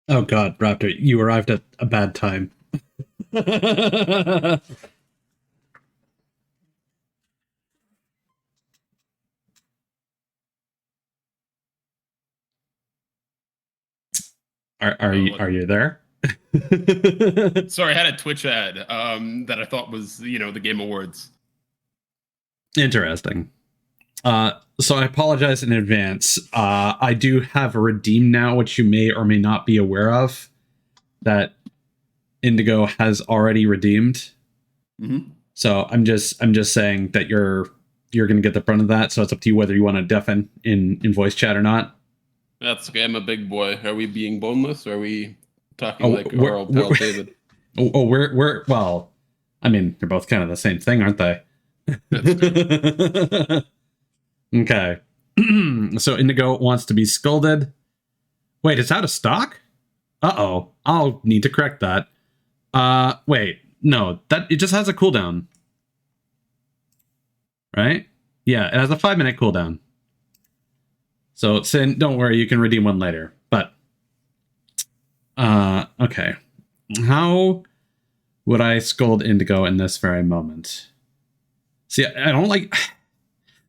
Oh god, Raptor, you arrived at a bad time. Are you there? Sorry, I had a Twitch ad that I thought was, the Game Awards. Interesting. So I apologize in advance. I do have a redeem now, which you may or may not be aware of, that Indigo has already redeemed. Mm-hmm. So I'm just saying that you're going to get the brunt of that. So it's up to you whether you want to deafen in voice chat or not. That's okay. I'm a big boy. Are we being boneless? Or are we talking like our old pal David? We're well. I mean, they're both kind of the same thing, aren't they? Okay. So Indigo wants to be scolded. Wait, it's out of stock? Uh-oh. I'll need to correct that. Wait. No, that it just has a cooldown. Right? Yeah, it has a 5-minute cooldown. So Sin, don't worry, you can redeem one later. But okay. How would I scold Indigo in this very moment? See, I don't like.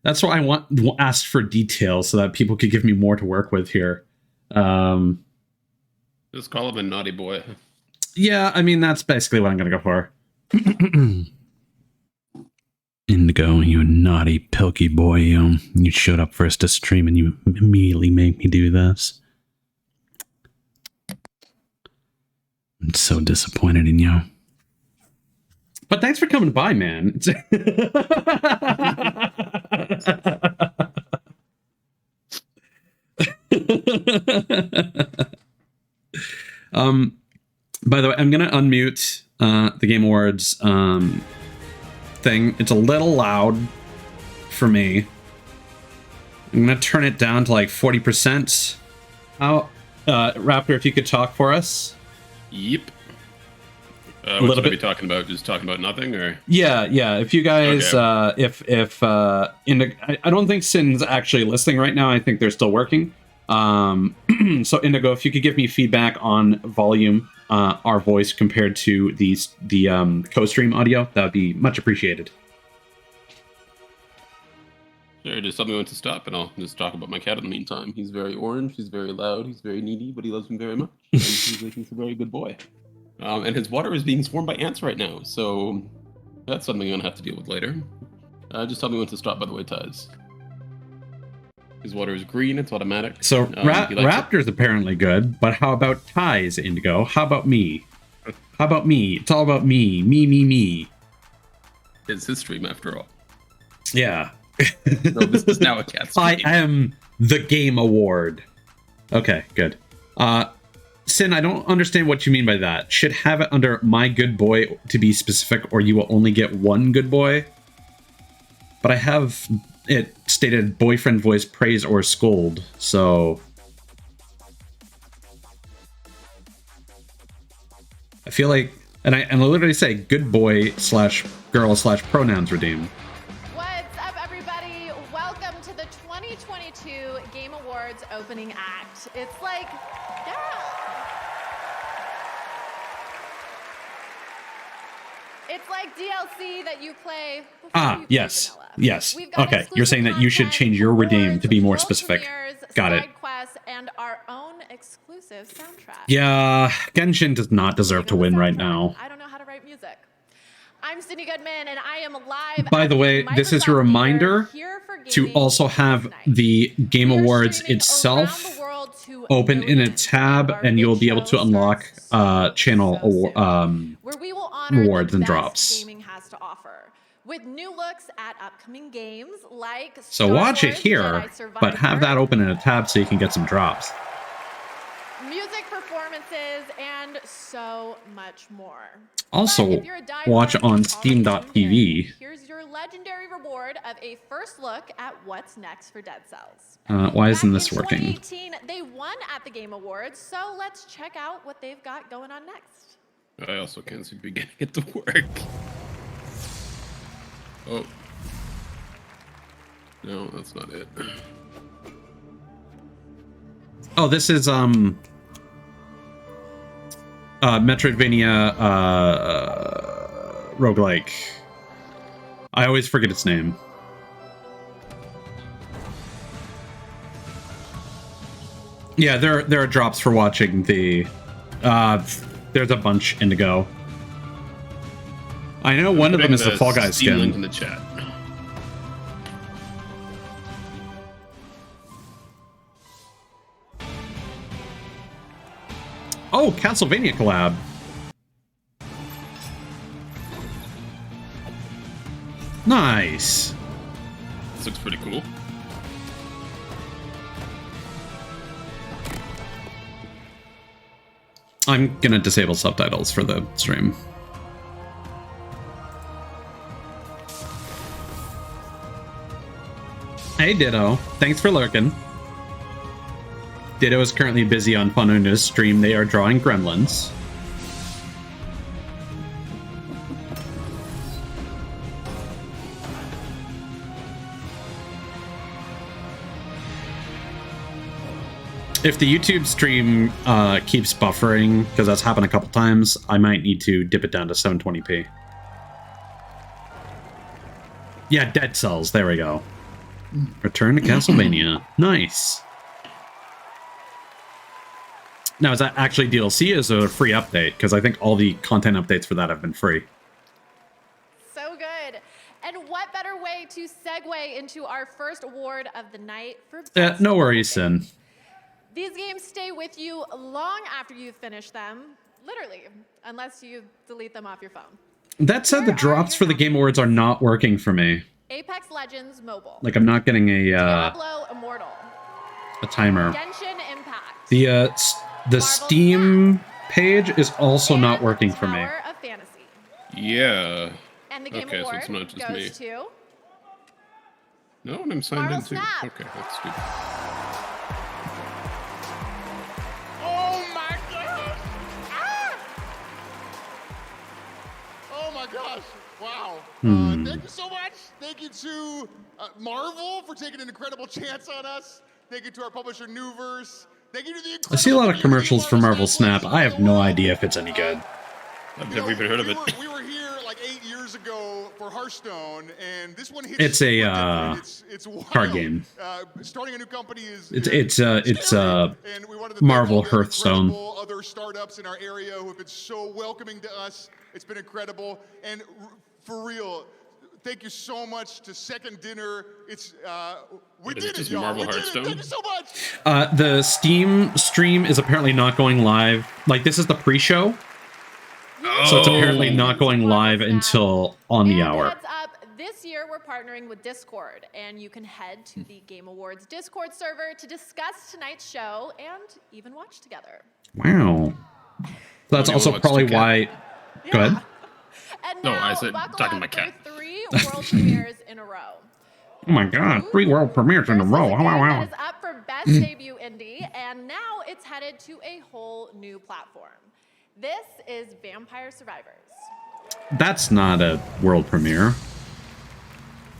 That's why I asked for details so that people could give me more to work with here. Just call him a naughty boy. Yeah, I mean that's basically what I'm gonna go for. Indigo, you naughty pilky boy, you showed up first to stream and you immediately make me do this. I'm so disappointed in you. But thanks for coming by, man. By the way, I'm gonna unmute the Game Awards thing. It's a little loud for me. I'm gonna turn it down to like 40%. How, Raptor, if you could talk for us. Yep. What should I be talking about? Just talking about nothing, or? Yeah. If you guys, okay. I don't think Sin's actually listening right now. I think they're still working. So Indigo, if you could give me feedback on volume, our voice compared to the co-stream audio, that would be much appreciated. Sure, just tell me when to stop, and I'll just talk about my cat in the meantime. He's very orange, he's very loud, he's very needy, but he loves me very much. He's a very good boy. And his water is being swarmed by ants right now, so that's something I'm gonna have to deal with later. Just tell me when to stop, by the way, Taz. His water is green, it's automatic. So Raptor's apparently good, but how about Ties, Indigo? How about me? How about me? It's all about me. Me. It's his stream, after all. Yeah. No, this is now a cat stream. I am the Game Award. Okay, good. Sin, I don't understand what you mean by that. Should have it under my good boy to be specific, or you will only get one good boy. But I have it stated boyfriend voice praise or scold, so I feel like, and I literally say good boy / girl / pronouns redeem. What's up, everybody? Welcome to the 2022 Game Awards opening act. It's like, yeah. It's like DLC that you play before you yes. play Yes. Okay, you're saying that you should change your redeem to be more specific. Got it. Quests, and our own exclusive soundtrack. Yeah, Genshin does not deserve to win right now. I don't know how to write music. I'm Cindy Goodman, and I am live. By the way, this is a reminder to also have the Game Awards itself open in a tab, and you'll be able to unlock channel rewards and drops. Gaming has to offer, with new looks at upcoming games like so watch it here, but have that open in a tab so you can get some drops. Music performances, and so much more. Also, watch on Steam.tv. Here's your legendary reward of a first look at what's next for Dead Cells. Why isn't this working? 2018, they won at the Game Awards, so let's check out what they've got going on next. I also can't seem to be getting it to work. Oh. No, that's not it. Oh, this is Metroidvania roguelike. I always forget its name. Yeah, there are drops for watching the. There's a bunch, Indigo. I know one of them is the Fall Guys Steam link skin. in the chat. Oh, Castlevania collab. Nice. This looks pretty cool. I'm gonna disable subtitles for the stream. Hey Ditto, thanks for lurking. Ditto is currently busy on Fununa's stream. They are drawing gremlins. If the YouTube stream keeps buffering, because that's happened a couple times, I might need to dip it down to 720p. Yeah, Dead Cells. There we go. Return to Castlevania. Nice. Now, is that actually DLC or is it a free update? Because I think all the content updates for that have been free. So good. And what better way to segue into our first award of the night for Best No worries, Mobile Game. Sin. These games stay with you long after you've finished them, literally, unless you delete them off your phone. That said, the drops for the Game Awards are not working for me. Apex Legends Mobile. Like, I'm not getting Diablo Immortal. a timer. Genshin Impact. The Steam page is also and not working for me. Tower of Fantasy. Yeah. And the Game Okay, so Award it's not just goes me. to No, and I'm signed Marvel in too. Snap. Okay, that's stupid. Oh my gosh! Ah! Oh my gosh! Wow. Thank you so much. Thank you to Marvel for taking an incredible chance on us. Thank you to our publisher Newverse. Thank you to the I see a lot of incredible commercials for Marvel Snap Snap. I have no idea if it's any good. I've never even heard of it. We were here like 8 years ago for Hearthstone, and this one hits. It's a it's wild. card game. Starting a new company is. It's scary. And we wanted to Marvel thank all the Hearthstone. incredible other startups in our area who have been so welcoming to us. It's been incredible, and for real. Thank you so much to Second Dinner. It's we Is it did it, just y'all. Marvel We did it. Hearthstone? Thank you so much. The Steam stream is apparently not going live. Like, this is the pre-show, so it's apparently not going live until on the And hour. heads up, this year we're partnering with Discord, and you can head to the Game Awards Discord server to discuss tonight's show and even watch together. Wow. That's Audio also wants probably to why. Go ahead. And No, now, I said buckle talking up my cat. for 3 world premieres in a row. Oh my god, 3 world premieres in a First row. is a game Wow, that wow. is up for Best Debut Indie, and now it's headed to a whole new platform. This is Vampire Survivors. That's not a world premiere.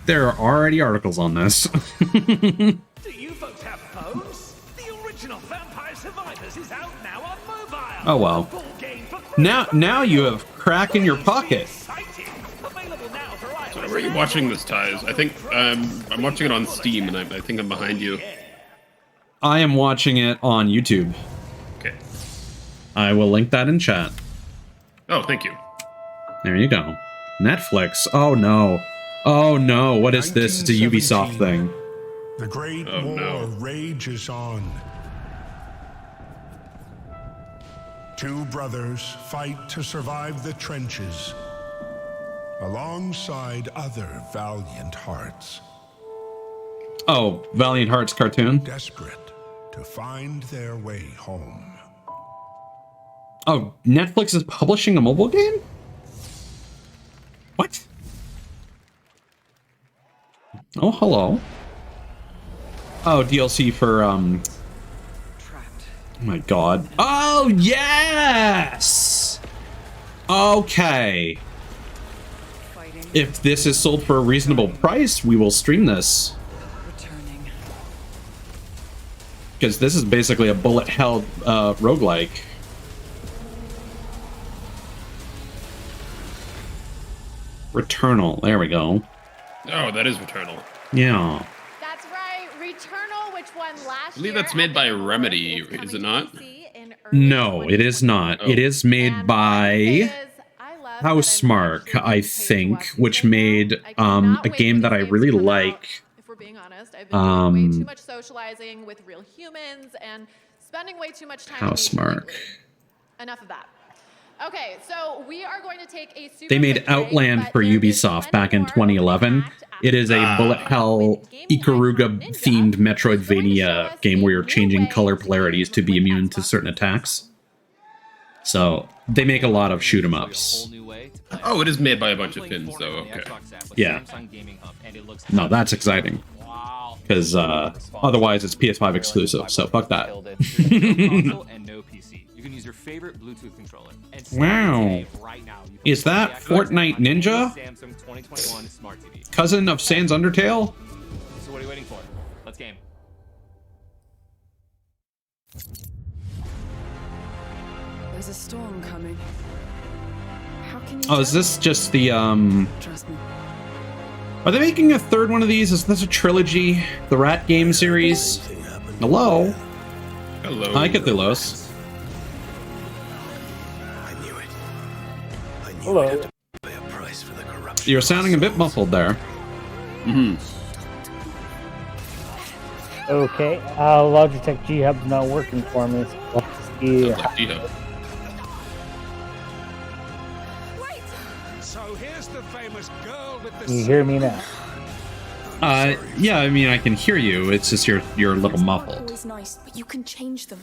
There are already articles on this. Do you folks have phones? The original Vampire Survivors is out now on mobile. Oh well. Full game for free. Now you have crack in your pocket. Exciting. Available now for iOS. So where are you watching this, Ties? I think I'm watching it on Steam, and I think I'm behind you. I am watching it on YouTube. Okay. I will link that in chat. Oh, thank you. There you go. Netflix. Oh no. Oh no. What is this? It's a Ubisoft 1917. thing. The Great Oh, War no. rages on. 2 brothers fight to survive the trenches, alongside other valiant hearts, Oh, Valiant Hearts cartoon. desperate to find their way home. Oh, Netflix is publishing a mobile game? What? Oh, hello. Oh, DLC for, oh my god. Oh, yes! Okay. If this is sold for a reasonable price, we will stream this. Because this is basically a bullet hell roguelike. Returnal. There we go. Oh, that is Returnal. Yeah. That's right, Returnal, which won last I believe year that's made at by Game Awards. Remedy, It's coming is it to not? PC in early No, it is not. 2021. It is made And all I can say by is, I love that I'm Housemark, actually I getting paid to think, watch these which right now. made I cannot a wait game for that these I games really to come out. like. If we're being honest, I've been doing way too much socializing with real humans and spending way too much time in nature Housemark. lately. Enough of that. Okay, so we are going to take a super They made quick break, Outland but for there is Ubisoft plenty back in more 2011. packed after It is a Ah. bullet hell with gaming icon Ikaruga Ninja, themed who's going to show Metroidvania us game a where you're new changing way color to polarities game to be with immune to Xbox certain controllers. attacks. So they make a lot of shoot 'em ups. Oh, it is made by a bunch of Finns, though. Okay. Yeah. No, that's exciting. Because otherwise it's PS5 exclusive, so fuck that. You can use your favorite Bluetooth controller. And Wow. right now, you can Is that Fortnite Ninja? Samsung 2021 Smart TV. Cousin of Sans Undertale? So what are you waiting for? Let's game. There's a storm coming. How can you Oh, is tell? this just the Trust me. Are they making a third one of these? Is this a trilogy? The Rat game series? Hello? Hello. Hi, Cthulos. Hello. You're sounding a bit muffled there. Okay, Logitech G Hub's not working for me. So we'll have to see. Yeah. So here's the famous girl with the Can you hear me now? Yeah, I mean, I can hear you. It's just you're a little Aren't muffled. always nice, but you can change them.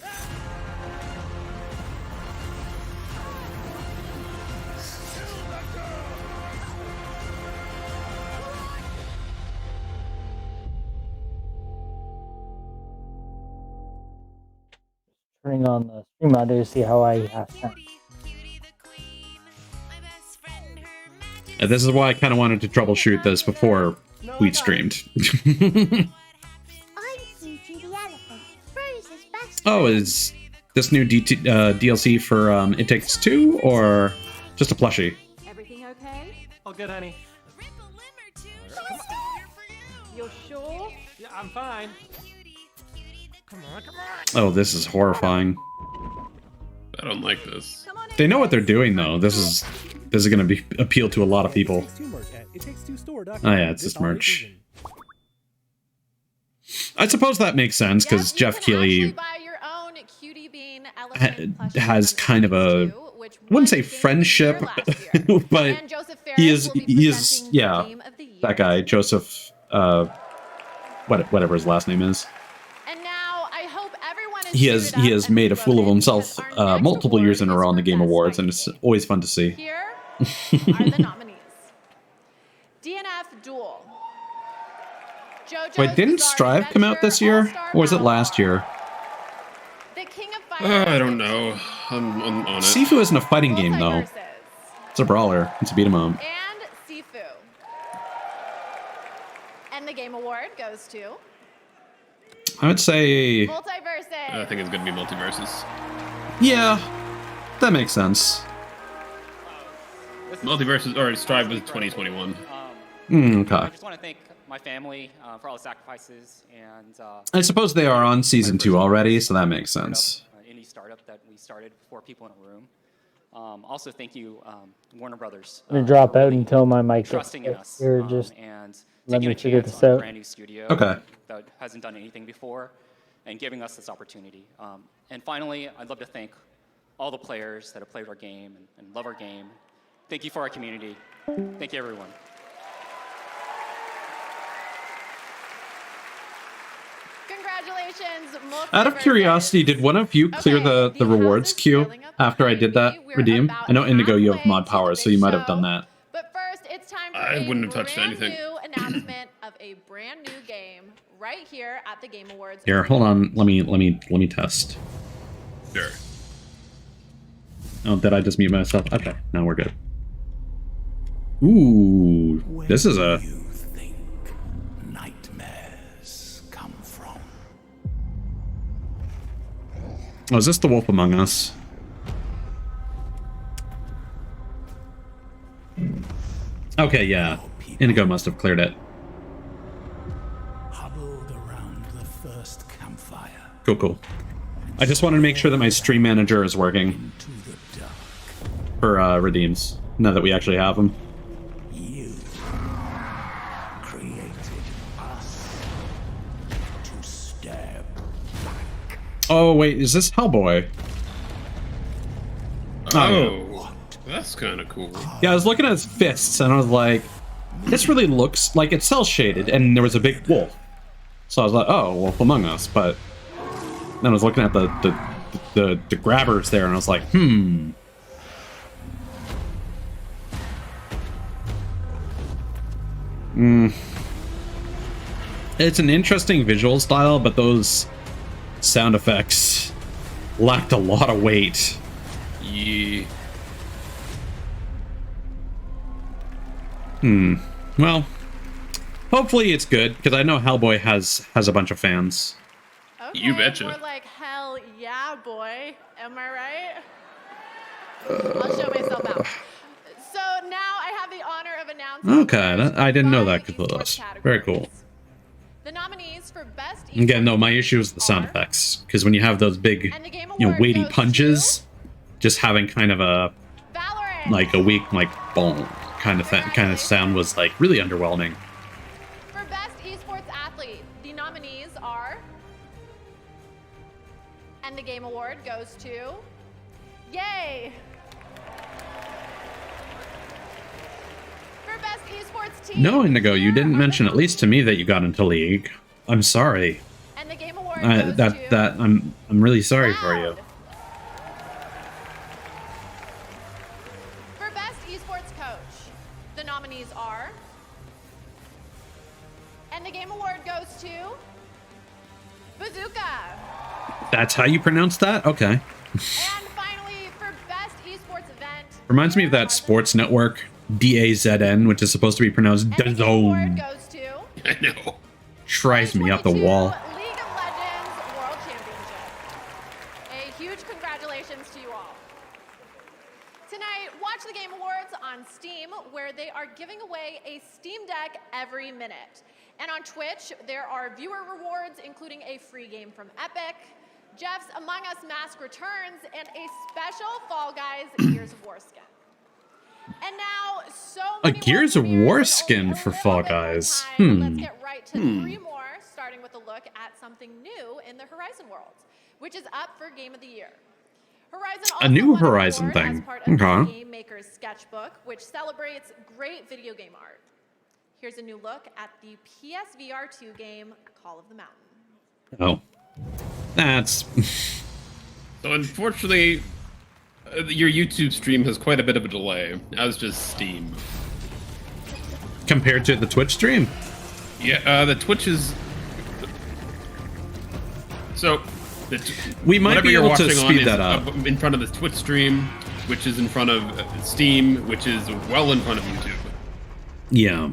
Turning on the stream audio to see how I have sound. And this is why I kind of wanted to troubleshoot this before we streamed. Oh, is this new DLC for It Takes Two, or just a plushie? Everything okay? Oh, good, honey. You're sure? Yeah, I'm fine. Oh, this is horrifying. I don't like this. They know what they're doing, though. This is going to be appeal to a lot of people. Oh yeah, it's this merch. I suppose that makes sense because Yes, you Jeff can Keighley actually buy your own Cutie Bean elephant plushie has from kind of a, Too, which wouldn't say won Game of the Year friendship, last year. but And Joseph he Ferris is will be he is presenting yeah, Game of the Year. that guy Joseph, whatever his last name is. And now I hope everyone is He has suited up and made a fool of loaded himself because our next multiple years in a award row on the is Game for Best Awards, and it's IP. always fun to see. Here are the nominees. DNF Duel. JoJo's Wait, didn't Bizarre Strive come out Adventure this year, All-Star or was it Battle. last year? The King of Fighters I don't know. I'm on it. Sifu isn't a fighting game though. Multiverses. It's a brawler. It's a beat 'em up. And Sifu. And the Game Award goes to I would say, Multiverses. I think it's gonna be Multiverses. yeah, that makes sense. Multiverses or Strive was 2021. I Okay. just want to thank my family for all the sacrifices and I suppose they are on season 2 already, so that makes sense. indie startup that we started, 4 people in a room. Also, thank you, Warner Brothers. I'm gonna drop out really until my mic gets trusting in us here. Just and let taking me a figure chance this on a out. brand new studio Okay. that hasn't done anything before and giving us this opportunity. And finally, I'd love to thank all the players that have played our game and love our game. Thank you for our community. Thank you, everyone. Congratulations, Out of Multiverses. curiosity, did one of you clear the Okay, rewards house is queue filling up after I did that quickly. We're redeem? about I know Indigo, you have halfway mod to powers, the so you big might have show. done that. But first, it's time for I a wouldn't have touched brand anything. new announcement of a brand new game right here at the Game Awards. Here, hold on. Let me test. Sure. Oh, did I just mute myself? Okay, now we're good. Ooh, this is a. You think nightmares come from? Oh, is this The Wolf Among Us? Okay, yeah. Indigo must have cleared it. Huddled around the first campfire. Cool, cool. I just wanted to make sure that my stream manager is working Into the dark. for redeems, now that we actually have them. You created us to stab back. Oh, wait, is this Hellboy? Oh, that's kind of cool. Yeah, I was looking at his fists, and I was like, this really looks like it's cel-shaded, and there was a big wolf. So I was like, oh, Wolf Among Us, but then I was looking at the grabbers there, and I was like, It's an interesting visual style, but those sound effects lacked a lot of weight. Yeah. Well, hopefully it's good, because I know Hellboy has a bunch of fans. Okay, You betcha. More like hell yeah, boy. Am I right? I'll show myself out. So now I have the honor of announcing. Okay, I didn't know that, five esports Cthulos. Very cool. categories. The nominees for best Again, no, esports my issue is the sound are- effects, because when you have those big, And the game you know, award weighty goes punches, just having kind of a Valorant. like a weak like boom kind of sound was like really underwhelming. For best esports athlete, the nominees are. And the game award goes to. Yay! For best esports team. No, Indigo, you didn't mention at least to me that you got into League. I'm sorry. And the game award goes to. I'm really sorry for you. Loud. For best esports coach, the nominees are. And the game award goes to. Bazooka. That's how you pronounce that? Okay. And finally, for best esports event. Reminds me of that sports network, DAZN, which is supposed to be pronounced And the game award DAZN. goes to. I know. Tries me up the 2022 wall. League of Legends World Championship. A huge congratulations to you all. Tonight, watch the Game Awards on Steam, where they are giving away a Steam Deck every minute. And on Twitch, there are viewer rewards, including a free game from Epic, Jeff's Among Us Mask Returns, and a special Fall Guys Gears of War skin. And now, so A many Gears more of premieres, War only skin a for little Fall bit more Guys. time. Let's get right to 3 more, starting with a look at something new in the Horizon world, which is up for Game of the Year. Horizon also new won an Horizon award thing. as part of Okay. the Game Maker's Sketchbook, which celebrates great video game art. Here's a new look at the PSVR 2 game Call of the Mountain. Oh. That's... So unfortunately, your YouTube stream has quite a bit of a delay, as does Steam. compared to the Twitch stream? Yeah, the Twitch is... So, We might whatever be you're able to watching on speed is that up. in front of the Twitch stream, which is in front of Steam, which is well in front of YouTube. Yeah.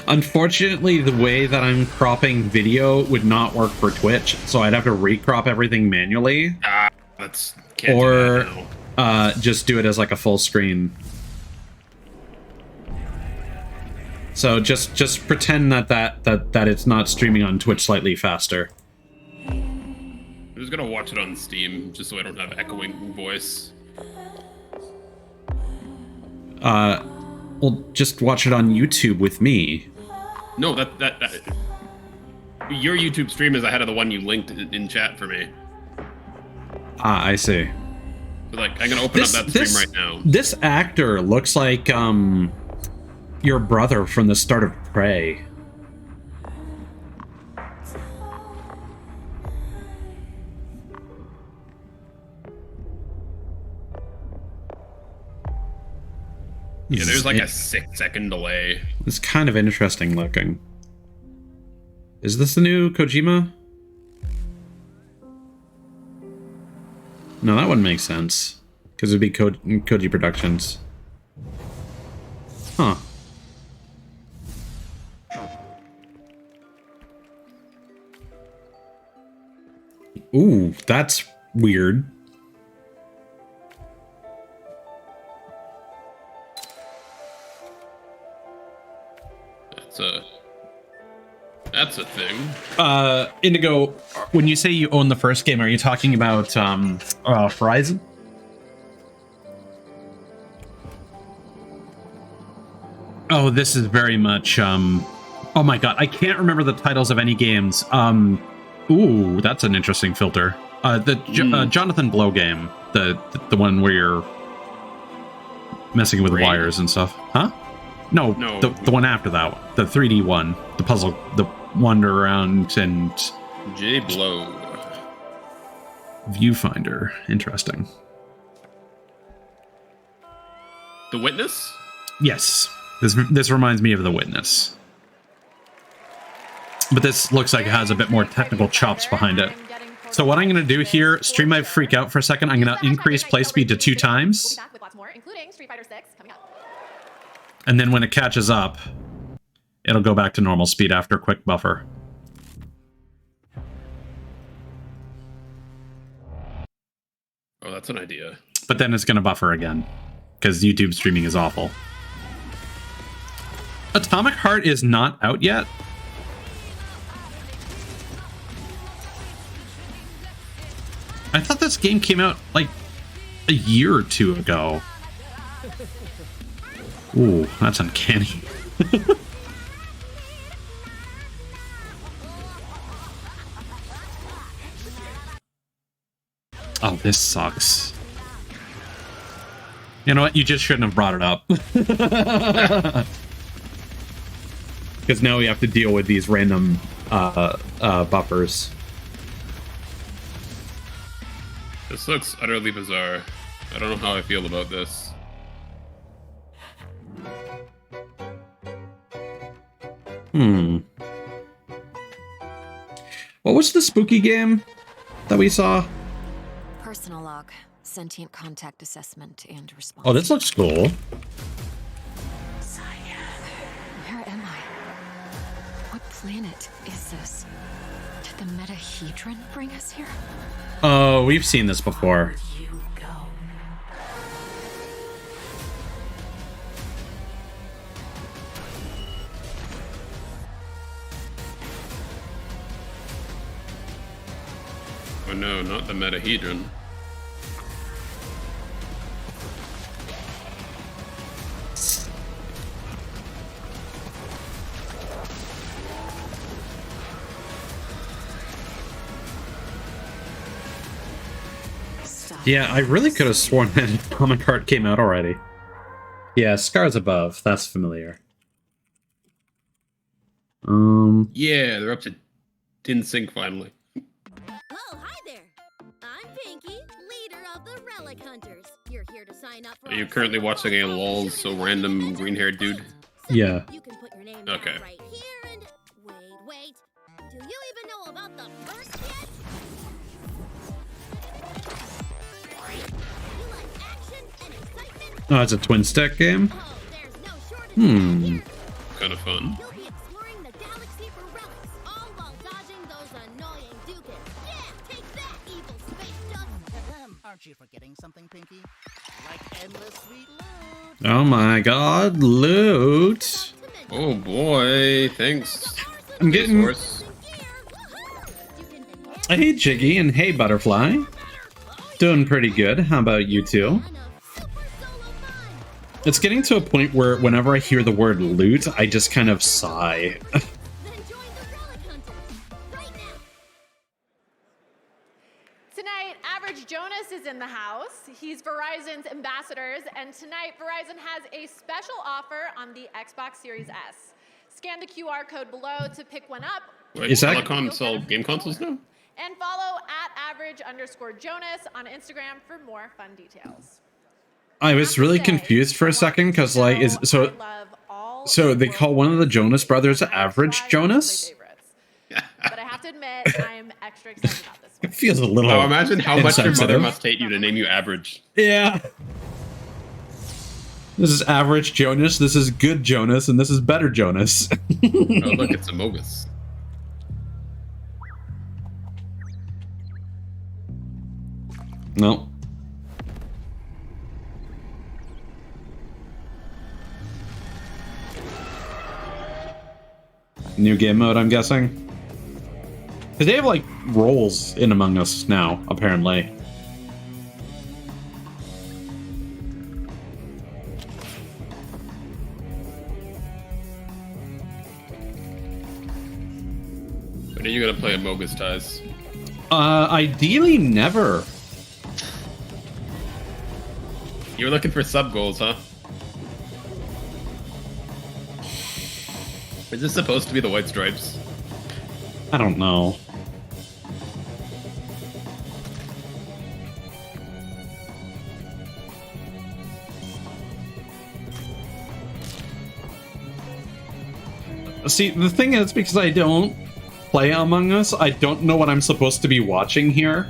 Unfortunately, the way that I'm cropping video would not work for Twitch, so I'd have to recrop everything manually, That's can't do or that now. just do it as like a full screen. So just pretend that it's not streaming on Twitch slightly faster. I'm just gonna watch it on Steam, just so I don't have echoing voice. Well, just watch it on YouTube with me. No, that your YouTube stream is ahead of the one you linked in chat for me. Ah, I see. So, like, I'm gonna open up that stream right now. This actor looks like your brother from the start of Prey. Yeah, there's like a 6-second delay. It's kind of interesting looking. Is this the new Kojima? No, that wouldn't make sense. Because it'd be Koji Productions. Huh. Ooh, that's weird. that's a thing. Indigo, when you say you own the first game, are you talking about Horizon? Oh, this is very much oh my god, I can't remember the titles of any games. Ooh, that's an interesting filter. Jonathan Blow game, the one where you're messing with wires and stuff. Huh? No. The one after that, the 3D one, the puzzle, the wander around and J Blow Viewfinder. Interesting. The Witness? Yes. This reminds me of The Witness. But this looks like it has a bit more technical chops behind it. So what I'm going to do here, stream might freak out for a second. I'm going to increase play speed to 2 times. And then when it catches up, it'll go back to normal speed after a quick buffer. Oh, that's an idea. But then it's going to buffer again, because YouTube streaming is awful. Atomic Heart is not out yet. I thought this game came out like a year or 2 ago. Ooh, that's uncanny. Oh, this sucks. You know what? You just shouldn't have brought it up. Because now we have to deal with these random buffers. This looks utterly bizarre. I don't know how I feel about this. What was the spooky game that we saw? Personal log, sentient contact assessment and response. Oh, this looks cool. Where am I? What planet is this? Did the metahedron bring us here? Oh, we've seen this before. Oh no, not the metahedron. Yeah, I really could have sworn that Atomic Heart came out already. Yeah, Scars Above. That's familiar. Yeah, they're up to Tin Sync finally. Oh, hi there. I'm Pinky, leader of the Relic Hunters. You're here to sign up for Are you currently watching a lol so random green-haired dude? Yeah. You can put your name Okay. down right here and wait. Do you even know about the first yet? You like action and excitement? Oh, it's a twin stick game? Oh, there's no shortage. Kind of fun. You'll be exploring the galaxy for relics, all while dodging those annoying Ducats. Yeah, take that, evil space dust. Aren't you forgetting something, Pinky? Like endless sweet loot. Oh my god, loot! Oh boy, thanks. I'm getting... Resource. Hey Jiggy and hey Butterfly. Doing pretty good. How about you two? It's getting to a point where whenever I hear the word loot, I just kind of sigh. Tonight, Average Jonas is in the house. He's Verizon's ambassadors, and tonight Verizon has a special offer on the Xbox Series S. Scan the QR code below to pick one up. Wait, Is that- Telecom sell game consoles now? And follow @average_Jonas on Instagram for more fun details. I was really confused for a second because, like, so they call one of the Jonas brothers Average Jonas? But I have to admit, I'm extra excited about this one. It feels a little. Oh, imagine how much your mother insensitive. must hate you to name you Average. Yeah. This is Average Jonas, this is Good Jonas, and this is Better Jonas. Oh, look, it's Amogus. No. New game mode, I'm guessing. Because they have, like, roles in Among Us now, apparently. When are you gonna play Among Us, Ties? Ideally never. You were looking for sub goals, huh? Is this supposed to be the White Stripes? I don't know. See, the thing is, because I don't play Among Us, I don't know what I'm supposed to be watching here.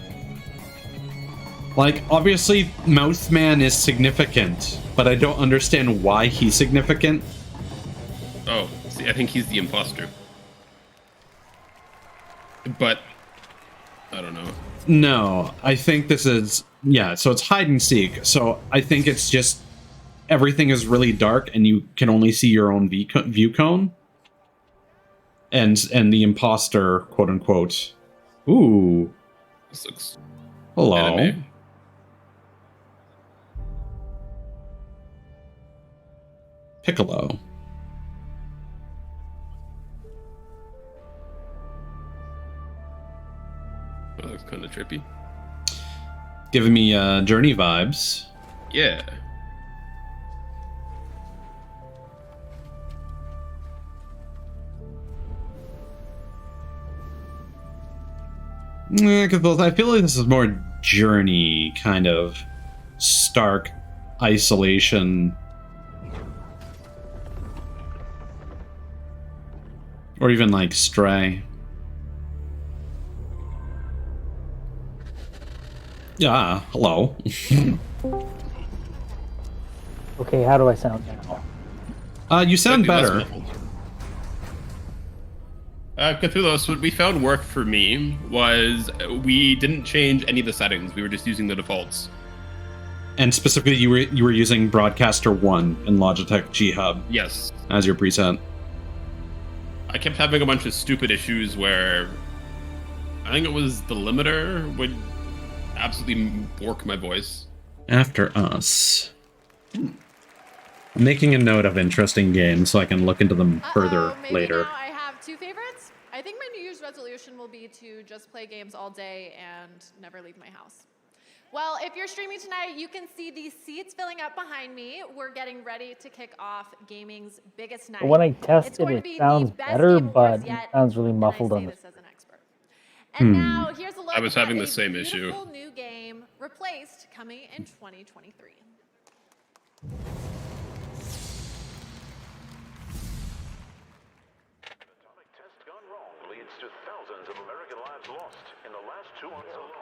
Like, obviously, Mouthman is significant, but I don't understand why he's significant. Oh, see, I think he's the imposter. But, I don't know. No, I think this is... Yeah, so it's hide and seek. So I think it's just... Everything is really dark, and you can only see your own view cone. And the imposter, quote unquote. Ooh. This looks... Hello. Enemy. Piccolo. That looks kind of trippy. Giving me Journey vibes. Yeah. Because I feel like this is more Journey, kind of stark isolation. Or even like Stray. Yeah, hello. Okay, how do I sound now? You sound better. Cthulos, what we found worked for me was we didn't change any of the settings. We were just using the defaults. And specifically, you were using Broadcaster 1 in Logitech G Hub. Yes. As your preset. I kept having a bunch of stupid issues where I think it was the limiter would absolutely bork my voice. After Us. I'm making a note of interesting games so I can look into them further later. Now I have two favorites. I think my New Year's resolution will be to just play games all day and never leave my house. Well, if you're streaming tonight, you can see these seats filling up behind me. We're getting ready to kick off gaming's biggest night. When I tested it, it sounds better, but it sounds really muffled on this. And now here's a look I was having at the same a issue. beautiful new game replaced coming in 2023. Leads to thousands of American lives lost in the last 2 months alone.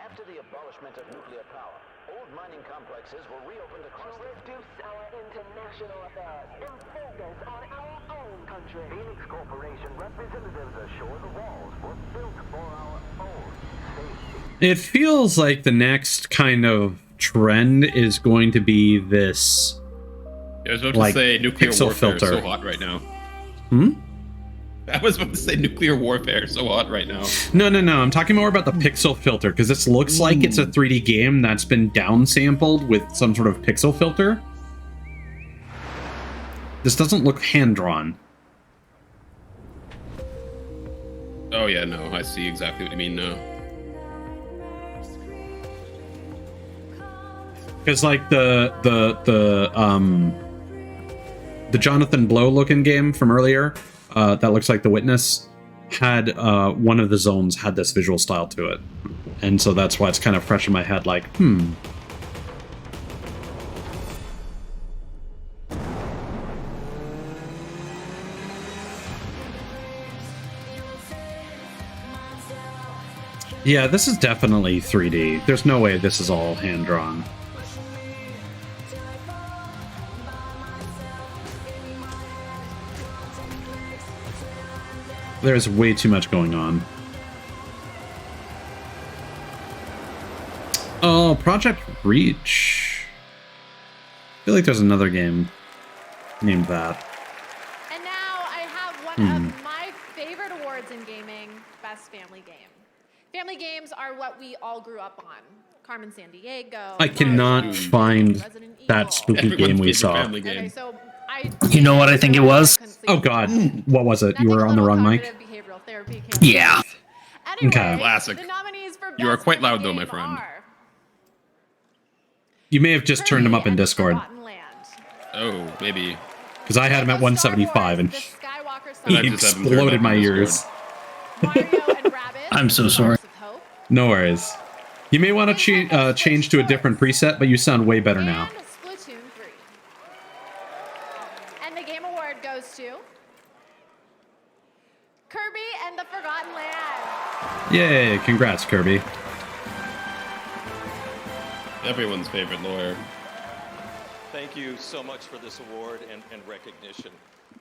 After the abolishment of nuclear power, old mining complexes were reopened across to reduce our international affairs and focus on our own country. Phoenix Corporation representatives assure the walls were built for our own safety. It feels like the next kind of trend is going to be this. I was about like, to say nuclear pixel warfare filter. is so hot right now. Hmm? I was about to say nuclear warfare so hot right now. No. I'm talking more about the pixel filter, because this looks like it's a 3D game that's been downsampled with some sort of pixel filter. This doesn't look hand-drawn. Oh yeah, no, I see exactly what you mean now. Because like the Jonathan Blow looking game from earlier, that looks like The Witness, had one of the zones had this visual style to it, and so that's why it's kind of fresh in my head. Like, yeah, this is definitely 3D. There's no way this is all hand drawn. There's way too much going on. Oh, Project Reach. I feel like there's another game named that. And now I have one of my favorite awards in gaming, Best Family Game. Family games are what we all grew up on. Carmen Sandiego. I cannot find that spooky game we saw. Family game. Okay, so You know what I think it was? Oh god, what was it? You were on the wrong mic? behavioral therapy came Yeah. Anyway, Okay. Classic. the nominees for You are Best quite Family loud though, my Game friend. are You may have just turned him up in Discord. Forgotten Land. Oh, maybe. Because I had him at 175 and The Skywalker he I just haven't turned exploded up my in ears. Mario and Rabbids. I'm so sorry. Sparks of Hope. No worries. You may want to change to a different preset, but you sound way better now. And Splatoon 3. And the Game Award goes to Kirby and the Forgotten Land. Yay, congrats, Kirby. Everyone's favorite lawyer. Thank you so much for this award and recognition.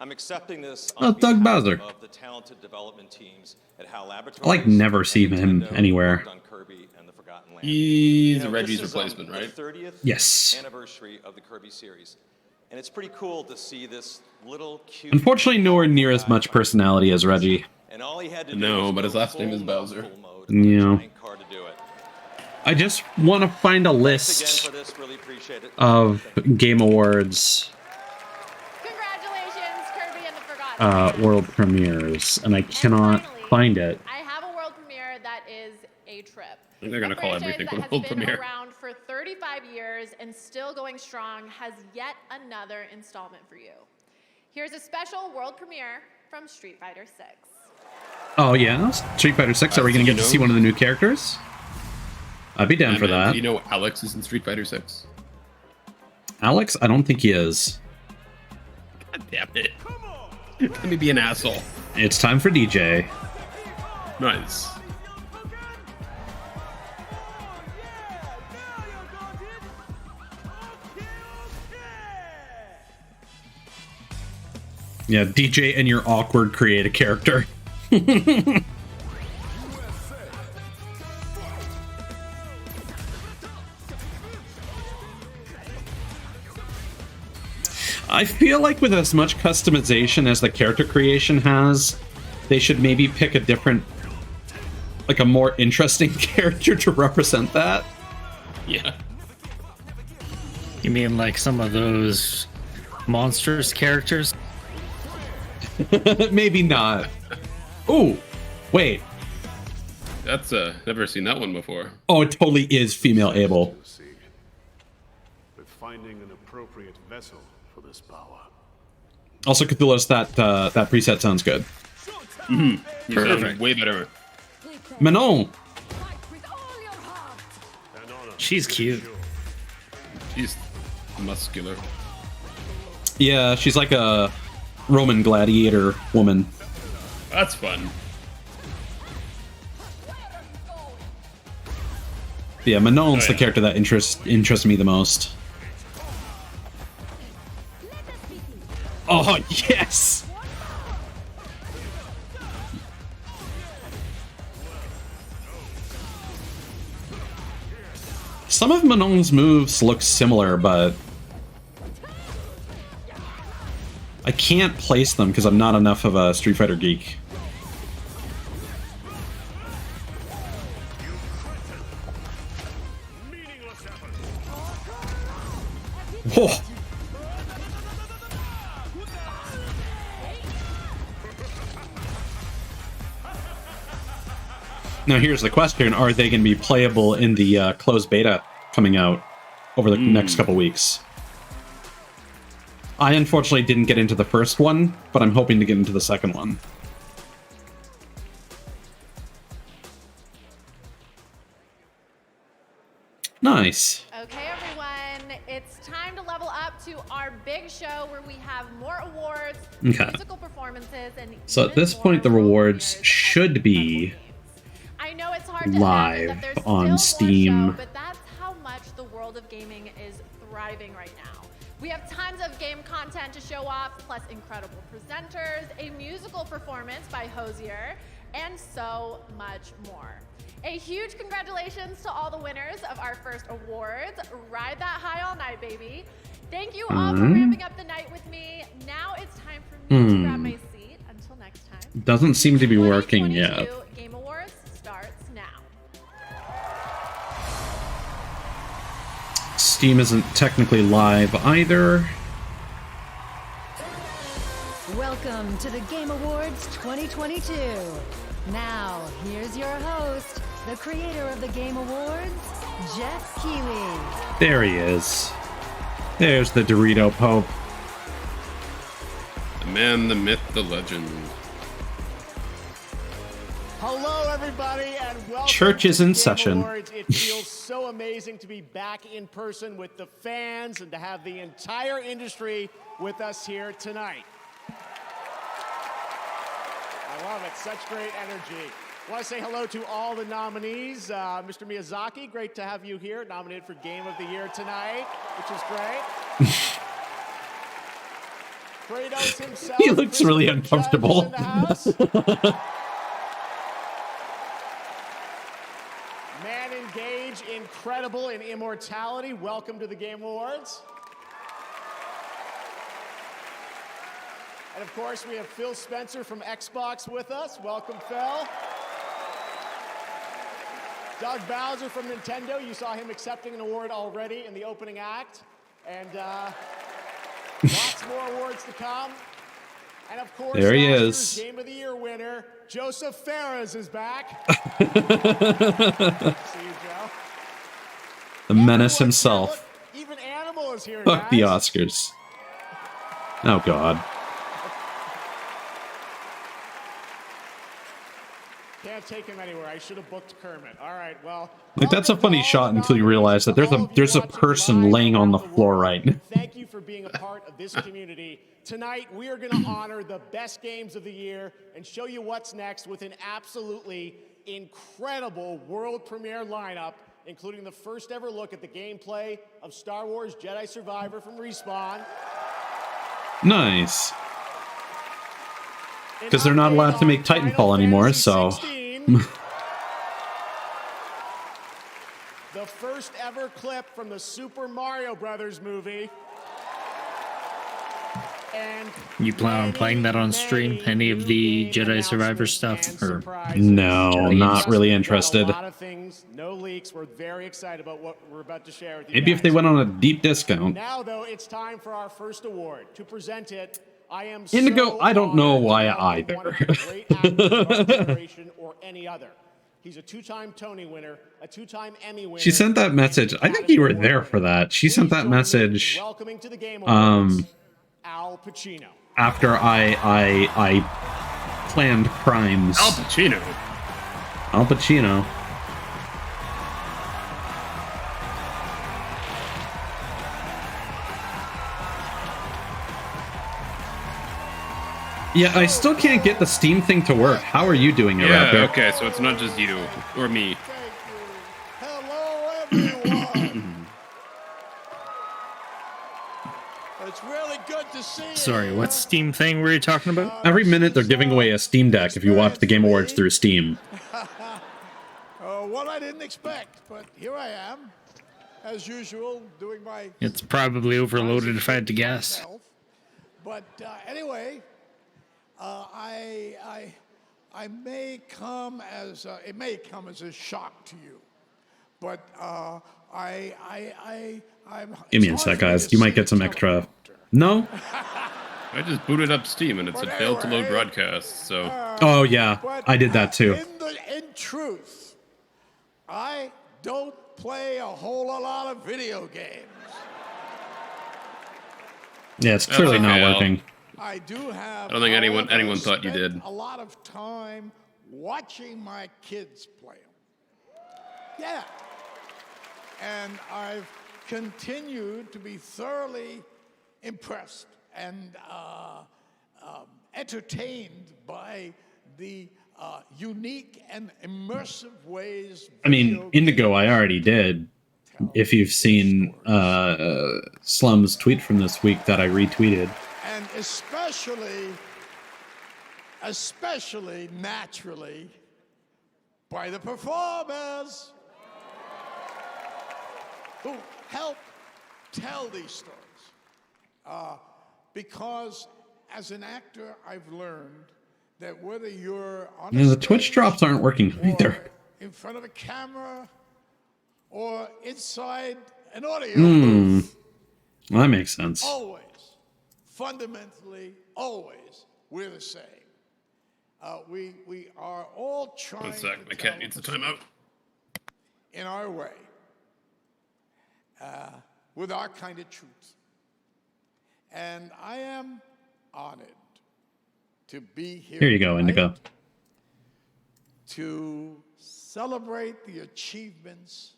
I'm accepting this Oh, on Doug behalf Bowser. of the talented development teams at HAL I Laboratories. never see and him Nintendo anywhere. worked on Kirby and the Forgotten Land. He's You know, Reggie's this is, replacement, right? The 30th Yes. anniversary of the Kirby series. And it's pretty cool to see this little cute... Unfortunately, nowhere near as much personality as Reggie. And all he had to do No, was but his go last name full is Bowser. full mode on a Yeah. giant car to do it. I just want to find a Thanks list again for this. Really appreciate it. of Game Awards Congratulations, Kirby and the Forgotten Land. world premieres, and I cannot finally, find it. I have a world premiere that is a trip. I think they're gonna A call franchise everything that a world has been premiere. around for 35 years and still going strong has yet another installment for you. Here's a special world premiere from Street Fighter 6. Oh yeah, Street Fighter 6. Are we gonna get to see one of the new characters? I'd be down for that. Do you know Alex is in Street Fighter 6? Alex? I don't think he is. God damn it. Let me be an asshole. It's time for DJ. Nice. Yeah, DJ and your awkward create a character. I feel like with as much customization as the character creation has, they should maybe pick a different, like a more interesting character to represent that. Yeah. You mean like some of those monstrous characters? Maybe not. Ooh, wait. That's never seen that one before. Oh, it totally is female Abel. With finding an appropriate vessel for this power. Also, Cthulos, that preset sounds good. Mm-hmm. Perfect. Way better. Manon. She's cute. She's muscular. Yeah, she's like a Roman gladiator woman. That's fun. Yeah, Manon's the character that interests me the most. Oh, yes! Some of Manon's moves look similar, but I can't place them because I'm not enough of a Street Fighter geek. Whoa! Now here's the question, are they going to be playable in the closed beta coming out over the next couple weeks? I unfortunately didn't get into the first one, but I'm hoping to get into the second one. Nice. Okay, everyone, it's time to level up to our big show where we have more awards, Okay. musical performances, and So at this point, the rewards should be I know it's hard to live imagine that there's on still Steam. more show, but that's how much the world of gaming is thriving right now. We have tons of game content to show off, plus incredible presenters, a musical performance by Hosier, and so much more. A huge congratulations to all the winners of our first awards. Ride that high all night, baby. Thank you all for ramping up the night with me. Now it's time for me to grab my seat. Until next time. Doesn't seem to be working yet. Game Awards starts now. Steam isn't technically live either. Welcome to the Game Awards 2022. Now, here's your host, the creator of the Game Awards, Jeff Keighley. There he is. There's the Dorito Pope. The man, the myth, the legend. Hello, everybody, and welcome Church is to in Game session. Awards. It feels so amazing to be back in person with the fans and to have the entire industry with us here tonight. I love it. Such great energy. I want to say hello to all the nominees. Mr. Miyazaki, great to have you here, nominated for Game of the Year tonight, which is great. Kratos himself. He looks really uncomfortable. Man Engage, incredible in immortality. Welcome to the Game Awards. And of course, we have Phil Spencer from Xbox with us. Welcome, Phil. Doug Bowser from Nintendo. You saw him accepting an award already in the opening act. And lots more awards to come. And of course, there he is. is. Game of the Year winner, Joseph Fares is back. The menace himself. Look, even Animal is here, Fuck guys. the Oscars. Oh, God. Can't take him anywhere. I should have booked Kermit. All right, well. Like, that's a funny shot until you realize that there's a person laying on the floor right now. Thank you for being a part of this community. Tonight, we are going to honor the best games of the year and show you what's next with an absolutely incredible world premiere lineup, including the first ever look at the gameplay of Star Wars Jedi Survivor from Respawn. Nice. Because they're not allowed to make Titanfall anymore, so... The first ever clip from the Super Mario Brothers movie. And you plan on playing that on stream? Any of the Jedi Survivor stuff? Or no, not really interested. A lot of things, no leaks. We're very excited about what we're about to share with you. Maybe guys. if they went on a deep discount. Now, though, it's time for our first award. To present it, I am Indigo, I don't know why either. or any other. He's a two-time Tony winner, a two-time Emmy winner. She sent that message. I think you were there for that. She sent that message. Welcoming to the Game Awards, Al Pacino. After I planned crimes. Al Pacino. Al Pacino. Yeah, I still can't get the Steam thing to work. How are you doing it, Yeah, Raptor? okay, so it's not just you or me. It's really good to see you. sorry, what Steam thing were you talking about? Every minute they're giving away a Steam Deck if you watch the Game Awards through Steam. What I didn't expect, but here I am, as usual, doing my... It's probably overloaded if I had to guess. But anyway, I may come as it may come as a shock to you, but I'm. Give me a sec, guys. You might get some extra. No? I just booted up Steam and it said failed to load broadcast, so... Oh, yeah. I did that too. In truth, I don't play a whole lot of video games. Yeah, it's clearly not working. I do have. I don't think anyone thought you did. A lot of time watching my kids play them. Yeah. And I've continued to be thoroughly impressed and entertained by the unique and immersive ways. I mean, Indigo, I already did. If you've seen Slum's tweet from this week that I retweeted. And especially naturally by the performers who help tell these stories. Because as an actor, I've learned that whether you're on Yeah, the Twitch drops aren't working either. in front of a camera or inside an audio Hmm. booth, Well, that makes sense. always, fundamentally, always, we're the same. We are all trying 1 sec, to my cat tell needs a the timeout. in our way, with our kind of truth. And I am honored to be here. Here you go, tonight Indigo. to celebrate the achievements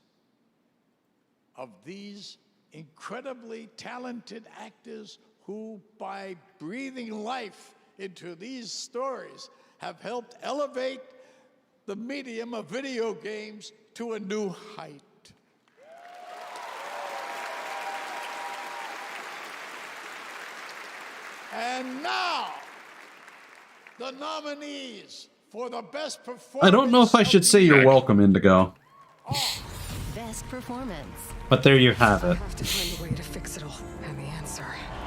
of these incredibly talented actors who, by breathing life into these stories, have helped elevate the medium of video games to a new height. And now, the nominees for the best performance. I don't know if I should say you're welcome, Indigo. Best performance. But there you have it. I have to find a way to fix it all. And the answer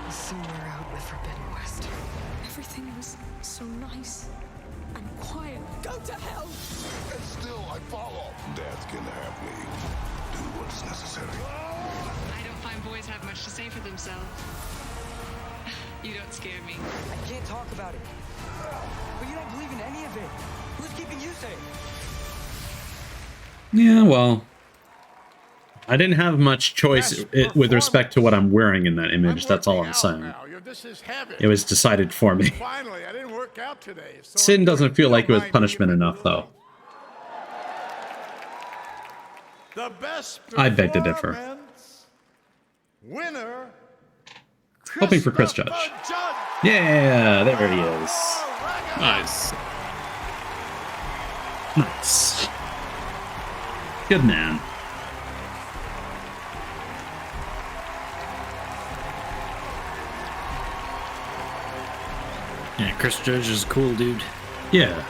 is somewhere out in the Forbidden West. Everything was so nice and quiet. Go to hell! And still I follow. Dad's gonna have me do what's necessary. I don't find boys have much to say for themselves. You don't scare me. I can't talk about it. But you don't believe in any of it. Who's keeping you safe? Yeah, well, I didn't have much choice with respect to what I'm wearing in that image. That's all I'm saying. This is heaven. It was decided for me. Finally, I didn't work out today. So Sin doesn't feel like it was punishment enough, though. the best I beg to differ. performance winner. Hoping for Chris Judge. Yeah, there he is. Nice. Nice. Good man. Yeah, Chris Judge is a cool dude. Yeah.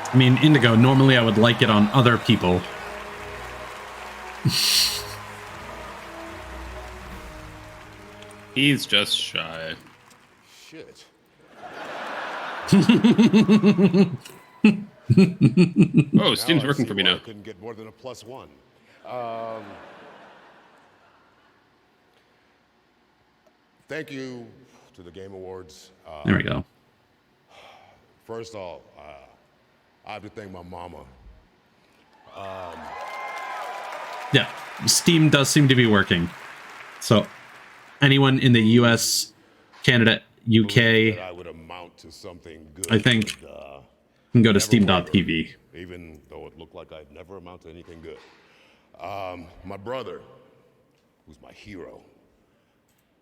I mean, Indigo, normally I would like it on other people. He's just shy. Shit. Oh, Steam's working for me now. I couldn't get more than a +1. Thank you to the Game Awards. There we go. First off, I have to thank my mama. Yeah, Steam does seem to be working. So, anyone in the US, Canada, UK, I would amount to something good. I think, can go to steam.tv. Even though it looked like I'd never amount to anything good. My brother, who's my hero,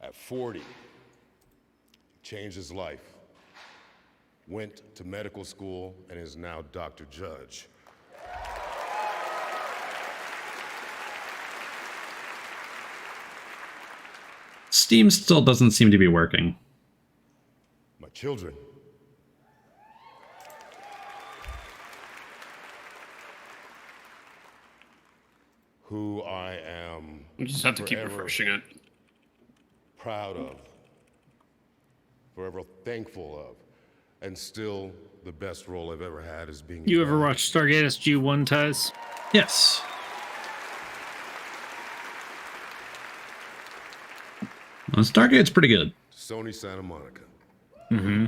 at 40, changed his life, went to medical school, and is now Dr. Judge. Steam still doesn't seem to be working. My children. Who I am. You just have to keep refreshing it. Proud of. Forever thankful of. And still the best role I've ever had is being. You ever watch Stargate SG-1, Ties? Yes. Well, Stargate's pretty good. Sony Santa Monica. Mm-hmm.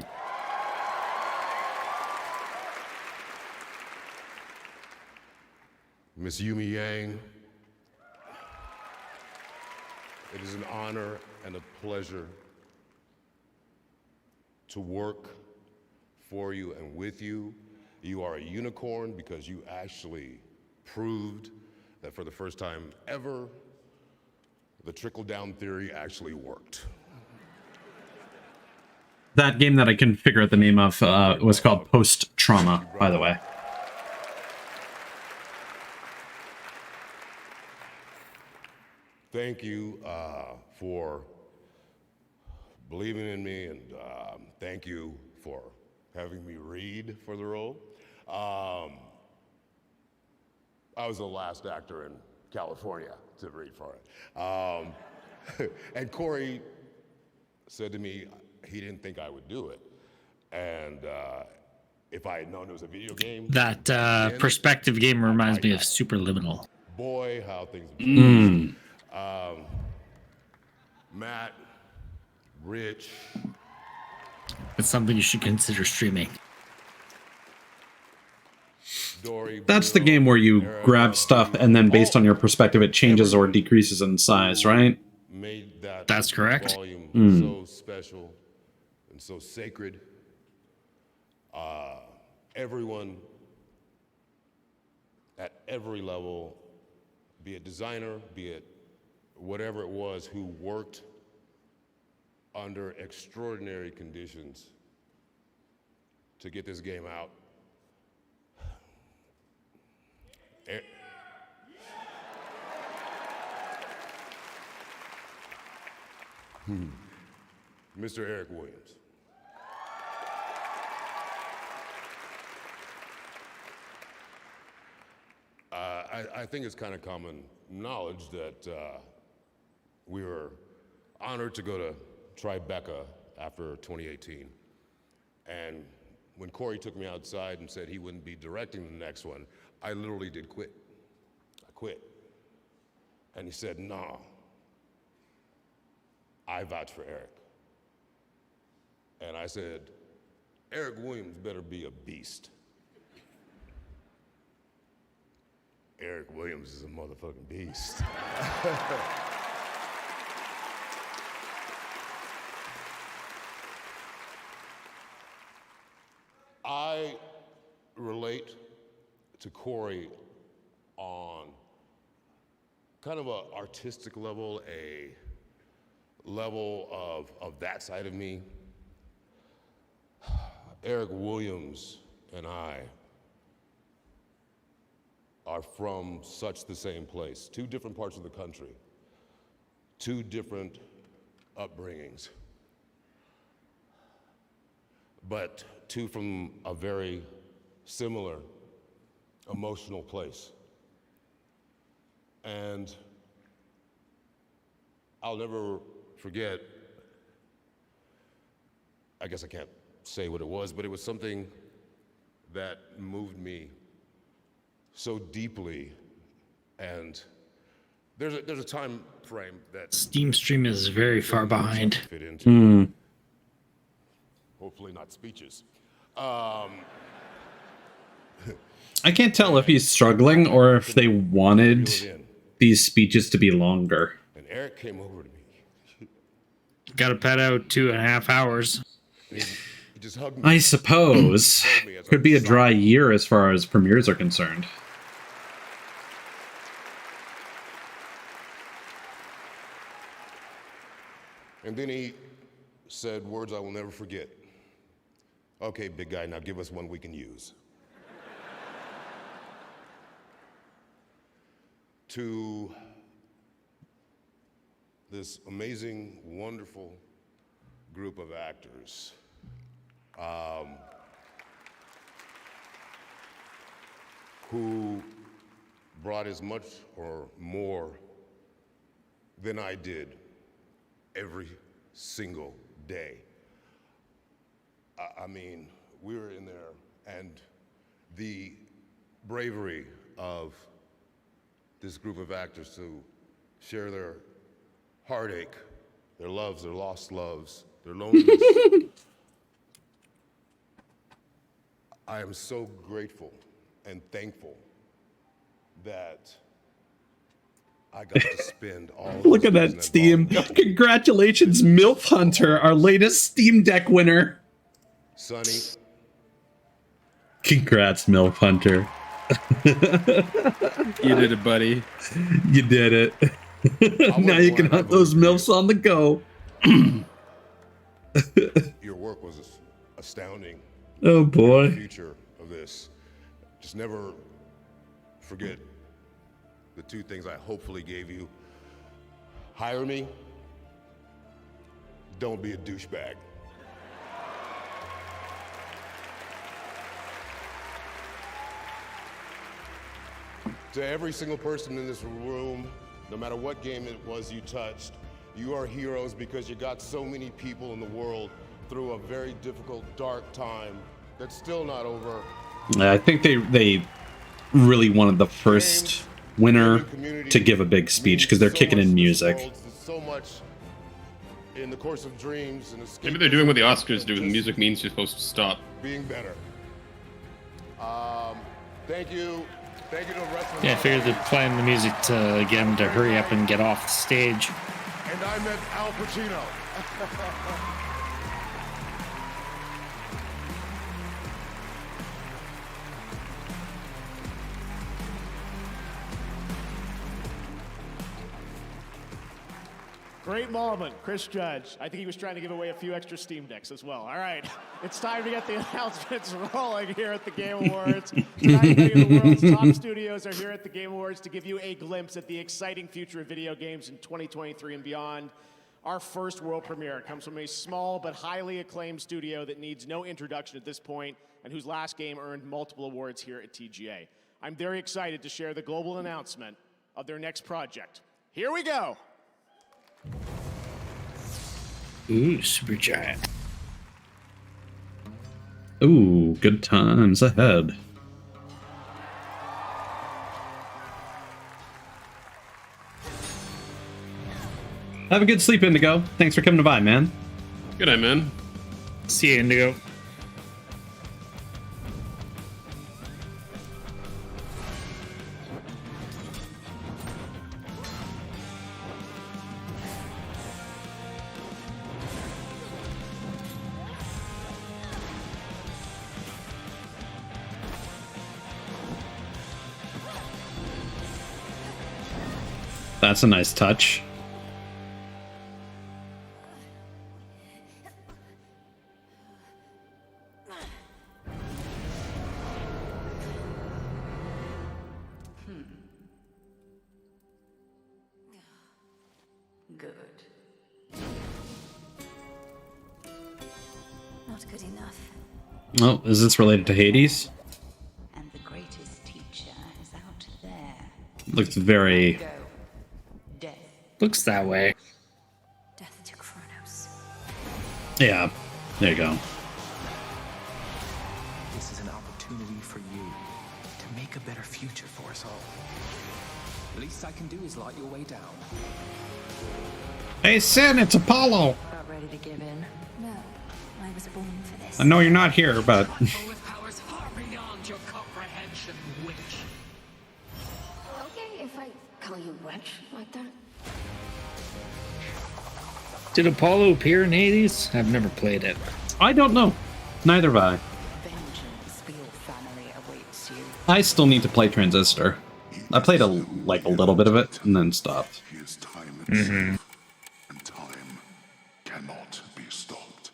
Miss Yumi Yang, it is an honor and a pleasure to work for you and with you. You are a unicorn because you actually proved that for the first time ever, the trickle-down theory actually worked. That game that I couldn't figure out the name of was called Post Trauma, by the way. Thank you for believing in me, and thank you for having me read for the role. I was the last actor in California to read for it. And Corey said to me he didn't think I would do it. And if I had known it was a video game. That perspective game reminds me of Superliminal. Boy, how things have changed. Matt, Rich. It's something you should consider streaming. Dory, That's the game where you grab stuff and then based on your perspective it changes or decreases in size, right? Made that That's correct. volume so special and so sacred. Everyone at every level, be it designer, be it whatever it was, who worked under extraordinary conditions to get this game out. Mr. Eric Williams. I think it's kind of common knowledge that we were honored to go to Tribeca after 2018. And when Corey took me outside and said he wouldn't be directing the next one, I literally did quit. I quit. And he said, "No, I vouch for Eric." And I said, "Eric Williams better be a beast." Eric Williams is a motherfucking beast. I relate to Corey on kind of an artistic level, a level of that side of me. Eric Williams and I are from such the same place, two different parts of the country, two different upbringings, but two from a very similar emotional place. And I'll never forget, I guess I can't say what it was, but it was something that moved me so deeply. And there's a time frame that Steam Stream is very far behind. fit into. Hopefully not speeches. I can't tell if he's struggling or if they wanted these speeches to be longer. And Eric came over to me. Got to pad out 2.5 hours. He just hugged me. I suppose. Could be a dry year as far as premieres are concerned. And then he said words I will never forget. "Okay, big guy, now give us one we can use." To this amazing, wonderful group of actors, who brought as much or more than I did every single day. I mean, we were in there, and the bravery of this group of actors to share their heartache, their loves, their lost loves, their loneliness. I am so grateful and thankful that I got to spend all Look at that Steam. Congratulations, MILF Hunter, our latest Steam Deck winner. Sonny. Congrats, MILF Hunter. You did it, buddy. You did it. Now you can hunt those MILFs on the go. Your work was astounding. Oh boy. The future of this. Just never forget the two things I hopefully gave you. Hire me. Don't be a douchebag. To every single person in this room, no matter what game it was you touched, you are heroes because you got so many people in the world through a very difficult, dark time that's still not over. I think they really wanted the first winner to give a big speech because they're kicking in music. So much in the course of dreams and escape. Maybe they're doing what the Oscars do, and music means you're supposed to stop. Being better. Thank you. Thank you to the rest of Yeah, I figured they're playing the music to get him to hurry up and get off the stage. And I met Al Pacino. Great moment, Chris Judge. I think he was trying to give away a few extra Steam Decks as well. All right, it's time to get the announcements rolling here at the Game Awards. Tonight, many of the world's top studios are here at the Game Awards to give you a glimpse at the exciting future of video games in 2023 and beyond. Our first world premiere comes from a small but highly acclaimed studio that needs no introduction at this point and whose last game earned multiple awards here at TGA. I'm very excited to share the global announcement of their next project. Here we go. Ooh, Supergiant. Ooh, good times ahead. Have a good sleep, Indigo. Thanks for coming by, man. Good night, man. See you, Indigo. That's a nice touch. Good. Not good enough. Oh, is this related to Hades? And the greatest teacher is out there. Looks very... Looks that way. Death to Kronos. Yeah, there you go. This is an opportunity for you to make a better future for us all. The least I can do is light your way down. Hey, Sin, it's Apollo. Not ready to give in. No, I was born for this. I know you're not here, but... With powers far beyond your comprehension, witch. Okay, if I call you witch like that. Did Apollo appear in Hades? I've never played it. I don't know. Neither have I. Vengeance for your family awaits you. I still need to play Transistor. I played a little bit of it and then stopped. His time Mm-hmm. and time cannot be stopped.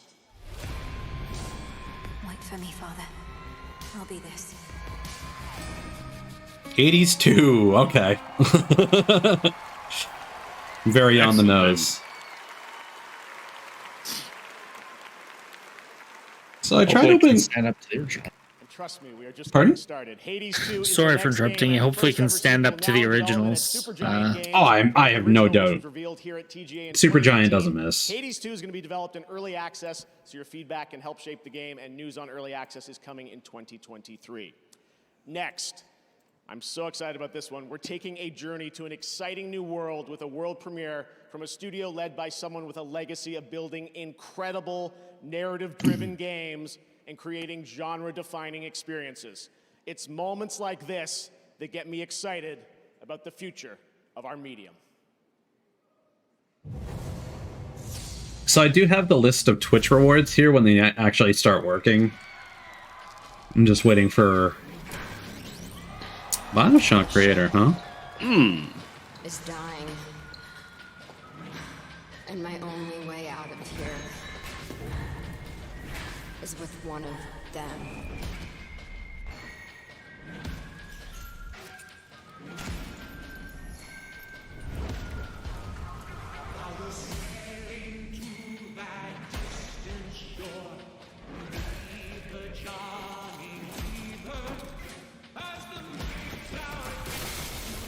Wait for me, Father. I'll be this. 80s 2, okay. Very on the nose. So I tried to open... Stand up to the original. And trust me, we are just Pardon? getting started. Hades 2 is Sorry the for next interrupting game you. and Hopefully you can first stand ever up to the sequel now in originals. development at Supergiant Games. Oh, I have no Original was doubt. revealed here at TGA in Supergiant 2018. doesn't miss. Hades 2 is going to be developed in early access, so your feedback can help shape the game, and news on early access is coming in 2023. Next, I'm so excited about this one. We're taking a journey to an exciting new world with a world premiere from a studio led by someone with a legacy of building incredible narrative-driven games and creating genre-defining experiences. It's moments like this that get me excited about the future of our medium. So I do have the list of Twitch rewards here when they actually start working. I'm just waiting for... Bioshock creator, huh? Is dying. And my only way out of here is with one of them.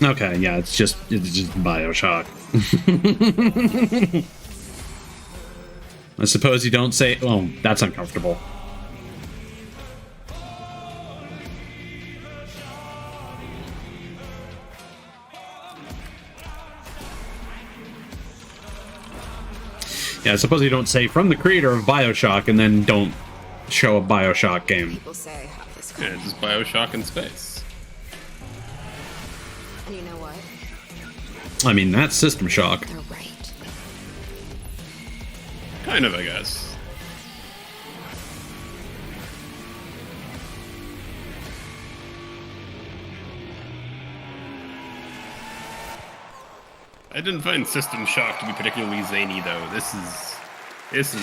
Okay, yeah, it's just BioShock. I suppose you don't say. Oh, that's uncomfortable. Yeah, I suppose you don't say from the creator of BioShock and then don't show a BioShock game. People say this Yeah, just BioShock in space. And you know what? I mean, that's System Shock. They're right. Kind of, I guess. I didn't find System Shock to be particularly zany, though. This is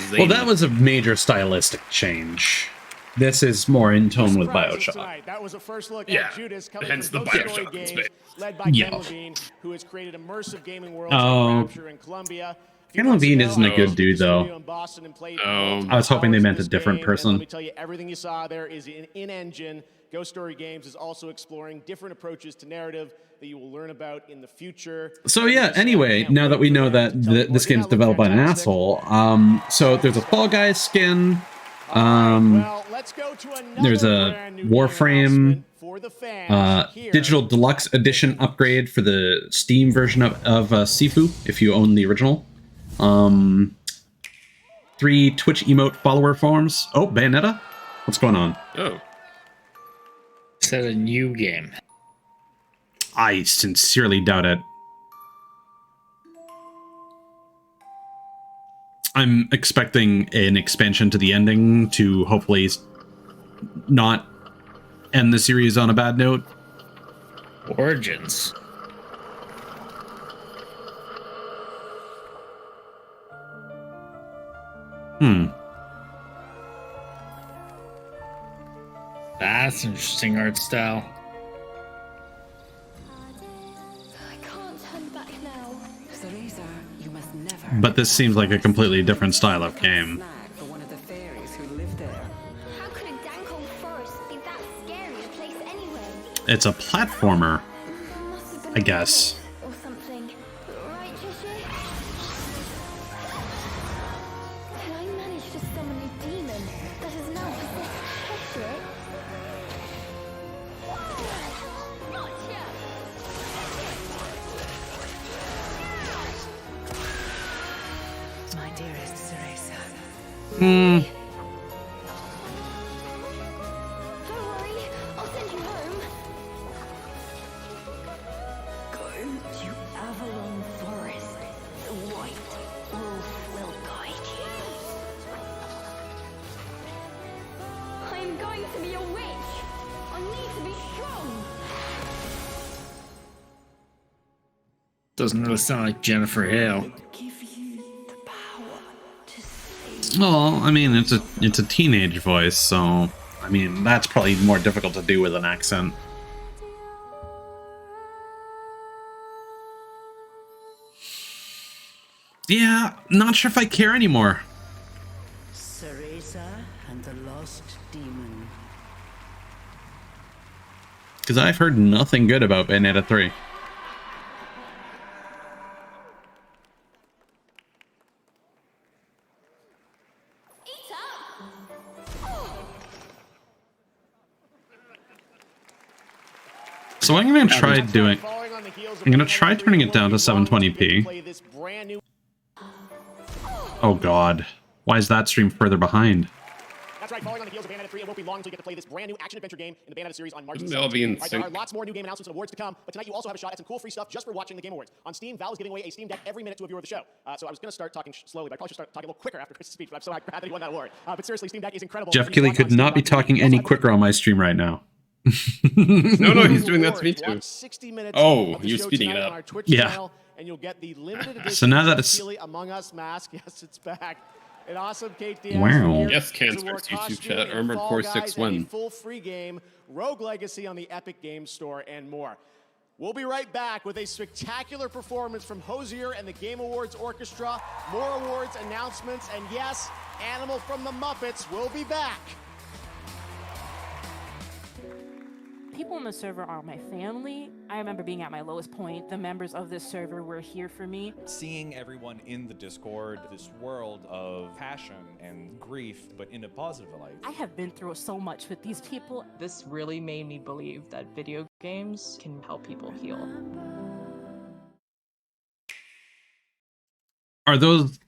zany. Well, that was a major stylistic change. This is more in tone with BioShock. Tonight. That was a first look Yeah, at Judas coming hence from the Ghost BioShock Story in Games, space. led by Yeah. Ken Levine, who has created immersive gaming worlds Oh. like Raptor and Columbia. Ken Levine isn't a good dude, though. I was hoping they meant a different person. Let me tell you, everything you saw there is in-engine. Ghost Story Games is also exploring different approaches to narrative that you will learn about in the future. So yeah, anyway, now that we know that this game's developed by an asshole, so there's a Fall Guys skin, there's a Warframe Digital Deluxe Edition upgrade for the Steam version of Sifu, if you own the original. 3 Twitch emote follower forms. Oh, Bayonetta? What's going on? Oh. Is that a new game? I sincerely doubt it. I'm expecting an expansion to the ending to hopefully not end the series on a bad note. Origins. That's interesting art style. I can't turn back now. Cereza, you must never. But this seems like a completely different style of game. For one of the fairies who live there. How could a dank old forest be that scary a place anyway? It's a platformer, I guess. Or something. Right, Jesse? Can I manage to summon a demon that has now possessed Cedric? Gotcha! My dearest Cereza. Hmm. Don't worry, I'll send you home. Go to Avalon Forest. The White Wolf will guide you. I'm going to be a witch. I need to be strong. Doesn't really sound like Jennifer Hale. Well, I mean, it's a teenage voice, so I mean that's probably more difficult to do with an accent. Yeah, not sure if I care anymore. Cereza and the Lost Demon. Because I've heard nothing good about Bayonetta 3. So I'm gonna try doing. I'm gonna try turning it down to 720p. Oh god, why is that stream further behind? That's right, following on the heels of Bayonetta 3, it won't be long until you get to play this brand new action-adventure game in the Bayonetta series on March 17th. They'll be in There sync. are lots more new game announcements and awards to come, but tonight you also have a shot at some cool free stuff just for watching the Game Awards. On Steam, Valve is giving away a Steam Deck every minute to a viewer of the show. So I was going to start talking slowly, but I probably should start talking a little quicker after Chris's speech, but I'm so glad that he won that award. But seriously, Steam Deck is incredible. Jeff Keighley could not be talking any quicker on my stream right now. No, he's doing that to me too. 60 minutes Oh, of the you're show speeding it tonight on up. our Twitch Yeah. channel, and you'll get the limited edition So now that Jeff it's- Keighley Among Us mask. Yes, it's back. An awesome Kate Diaz. Wow. figure, Yes, Cancer's Award YouTube costume, chat. and Armored Fall Core Guys, 6 and a win. full free game, Rogue Legacy on the Epic Games Store, and more. We'll be right back with a spectacular performance from Hosier and the Game Awards Orchestra, more awards, announcements, and yes, Animal from the Muppets will be back. people in the server are my family. I remember being at my lowest point. The members of this server were here for me. Seeing everyone in the Discord, this world of passion and grief, but in a positive light. I have been through so much with these people. This really made me believe that video games can help people heal. Are those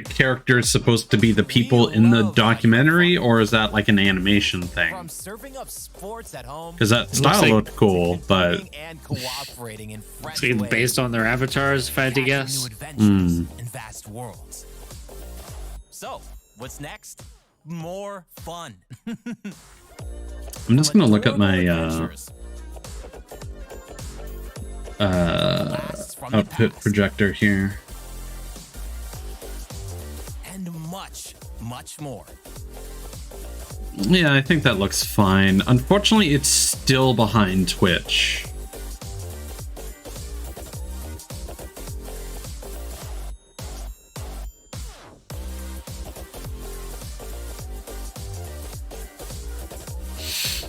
characters supposed to be the people in the documentary, or is that like an animation thing? Because that style looked cool, but it's based on their avatars, if I had to guess. In vast worlds. So, what's next? More fun. I'm just gonna look at my output projector here. Much more. Yeah, I think that looks fine. Unfortunately, it's still behind Twitch.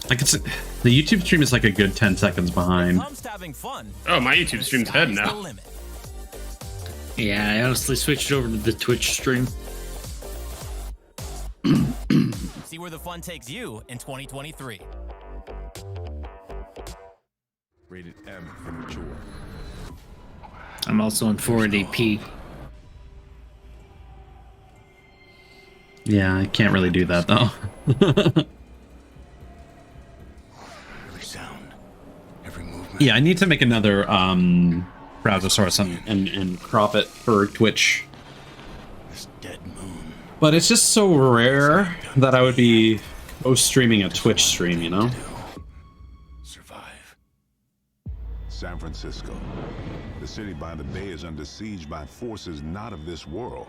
Like the YouTube stream is like a good 10 seconds behind. Oh, my YouTube stream's ahead now. Yeah, I honestly switched over to the Twitch stream. See where the fun takes you in 2023. Rated M for mature. I'm also in 480p. Yeah, I can't really do that though. Every sound, every movement. Yeah, I need to make another browser source and crop it for Twitch. But it's just so rare that I would be streaming a Twitch stream, you know? Survive. San Francisco. The city by the bay is under siege by forces not of this world.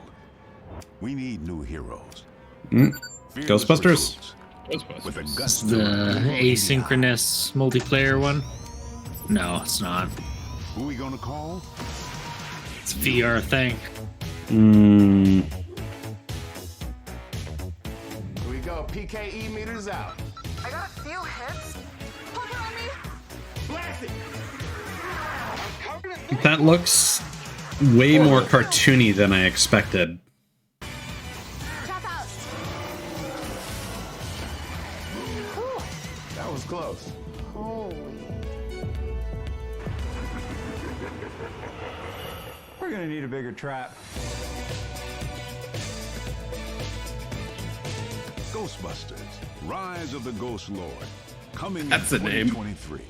We need new heroes. Ghostbusters? It's the asynchronous multiplayer one? No, it's not. Who are we gonna call? It's a VR thing. Go, PKE meters out. I got a few hits. Hold on me. Blast it. That looks way more cartoony than I expected. That was close. Holy. We're gonna need a bigger trap. Ghostbusters, Rise of the Ghost Lord, coming That's in the name. 2023.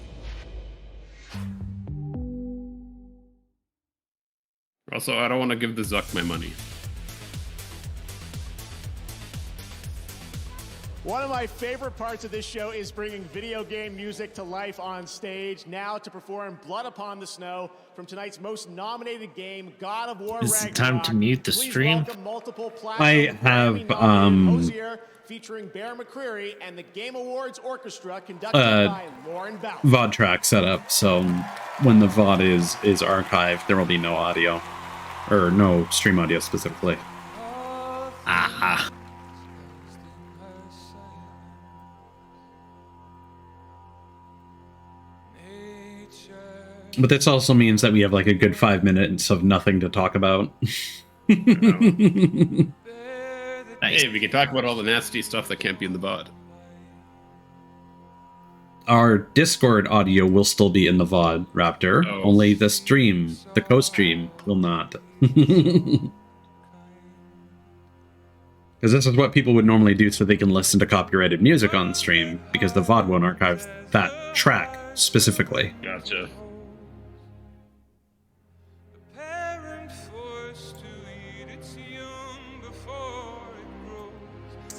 Also, I don't want to give the Zuck my money. One of my favorite parts of this show is bringing video game music to life on stage. Now to perform Blood Upon the Snow from tonight's most nominated game, God of War Is Ragnarok. it time to mute the stream? I have Hosier, featuring Bear McCreary and the Game Awards Orchestra conducted by Lauren Bell. VOD track set up, so when the VOD is archived, there will be no audio. Or no stream audio specifically. Aha. But this also means that we have like a good 5 minutes of nothing to talk about. Hey, we can talk about all the nasty stuff that can't be in the VOD. Our Discord audio will still be in the VOD, Raptor. Oh. Only the stream, the co-stream, will not. Because this is what people would normally do so they can listen to copyrighted music on stream, because the VOD won't archive that track specifically. Gotcha.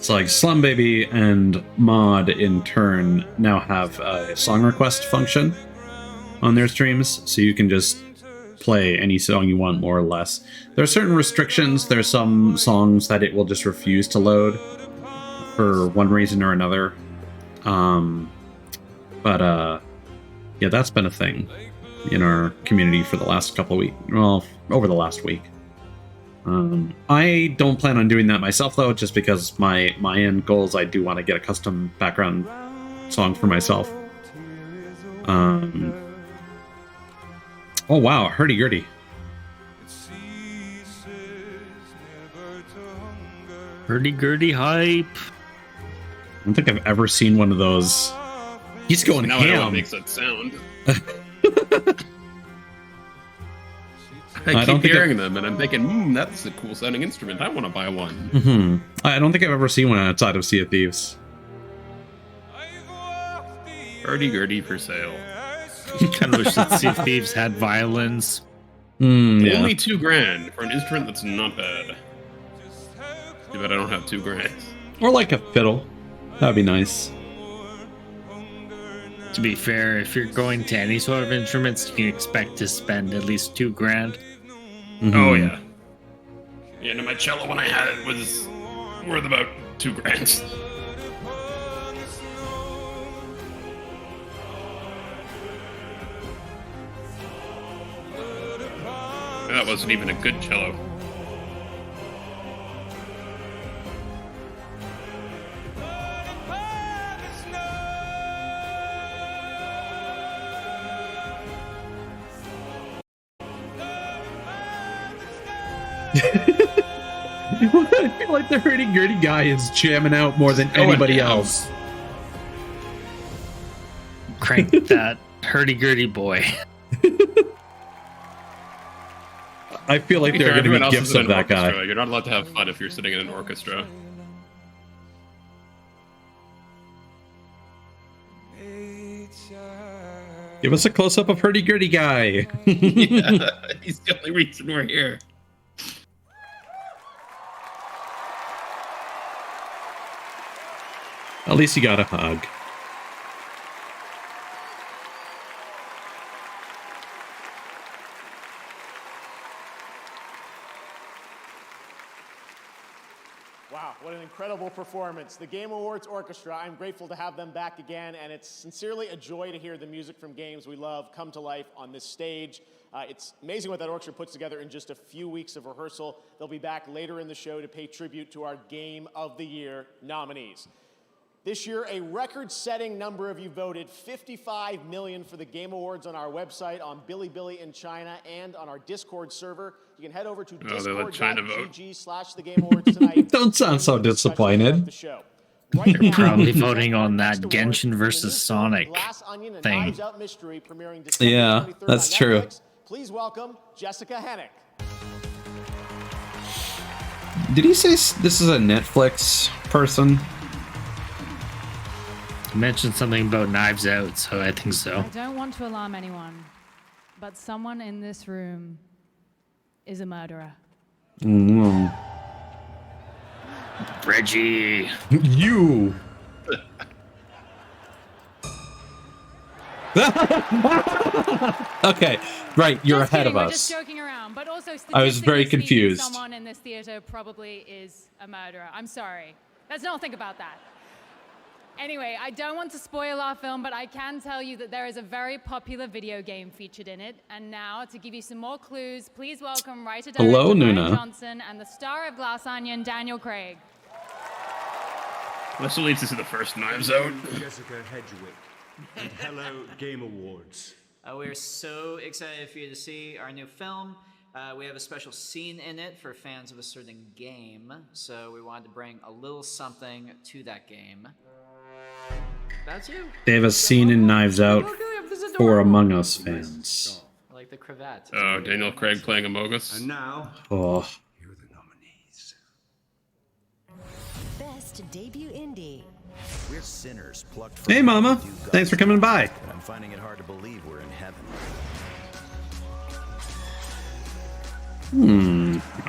So like Slum Baby and Mod in turn now have a song request function on their streams, so you can just play any song you want, more or less. There are certain restrictions. There are some songs that it will just refuse to load for one reason or another. Yeah, that's been a thing in our community for the last couple of weeks. Well, over the last week. I don't plan on doing that myself, though, just because my end goals, I do want to get a custom background song for myself. Oh wow, hurdy-gurdy. Hurdy-gurdy hype. I don't think I've ever seen one of those. He's going Now I know what ham. makes that sound. I I don't keep think hearing them, and I'm thinking, that's a cool sounding instrument. I want to buy one. Mm-hmm. I don't think I've ever seen one outside of Sea of Thieves. Hurdy-gurdy for sale. Kind of wish that Sea of Thieves had violins. Yeah. Only $2,000 for an instrument that's not bad. Too bad I don't have $2,000. Or like a fiddle. That'd be nice. To be fair, if you're going to any sort of instruments, you can expect to spend at least $2,000. Oh yeah. Yeah, and my cello when I had it was worth about $2,000. That wasn't even a good cello. I feel like the hurdy-gurdy guy is jamming out more than anybody else. Crank that hurdy-gurdy boy. I feel like there are going to be gifts of that guy. You're not allowed to have fun if you're sitting in an orchestra. Give us a close-up of hurdy-gurdy guy. Yeah, he's the only reason we're here. At least he got a hug. Wow, what an incredible performance. The Game Awards Orchestra, I'm grateful to have them back again, and it's sincerely a joy to hear the music from games we love come to life on this stage. It's amazing what that orchestra puts together in just a few weeks of rehearsal. They'll be back later in the show to pay tribute to our Game of the Year nominees. This year, a record-setting number of you voted 55 million for the Game Awards on our website, on Bilibili in China, and on our Discord server. You can head over to discord.gg/thegameawards tonight. Don't sound so disappointed. They're probably voting on that Genshin versus Sonic thing. Yeah, that's true. Please welcome Jessica Hennick. Did he say this is a Netflix person? You mentioned something about Knives Out, so I think so. I don't want to alarm anyone, but someone in this room is a murderer. Mm. Reggie. You. Okay, right, you're Just ahead kidding, of we're just us. joking around, but also I was very statistically speaking, confused. Someone in this theater probably is a murderer. I'm sorry. Let's not think about that. Anyway, I don't want to spoil our film, but I can tell you that there is a very popular video game featured in it. And now, to give you some more clues, please welcome writer-director Hello, Ryan Nuna. Johnson and the star of Glass Onion, Daniel Craig. This leads us to the first Knives Out. Jessica Hedgewick. And hello, Game Awards. We're so excited for you to see our new film. We have a special scene in it for fans of a certain game, so we wanted to bring a little something to that game. That's you. They have a scene in Knives Out for Among Us fans. I like the cravat. Oh, Daniel Craig playing Among Us. And now, Oh. here are the nominees. Best debut indie. We're sinners plucked from Hey, Mama. Thanks for coming by. But I'm finding it hard to believe we're in heaven.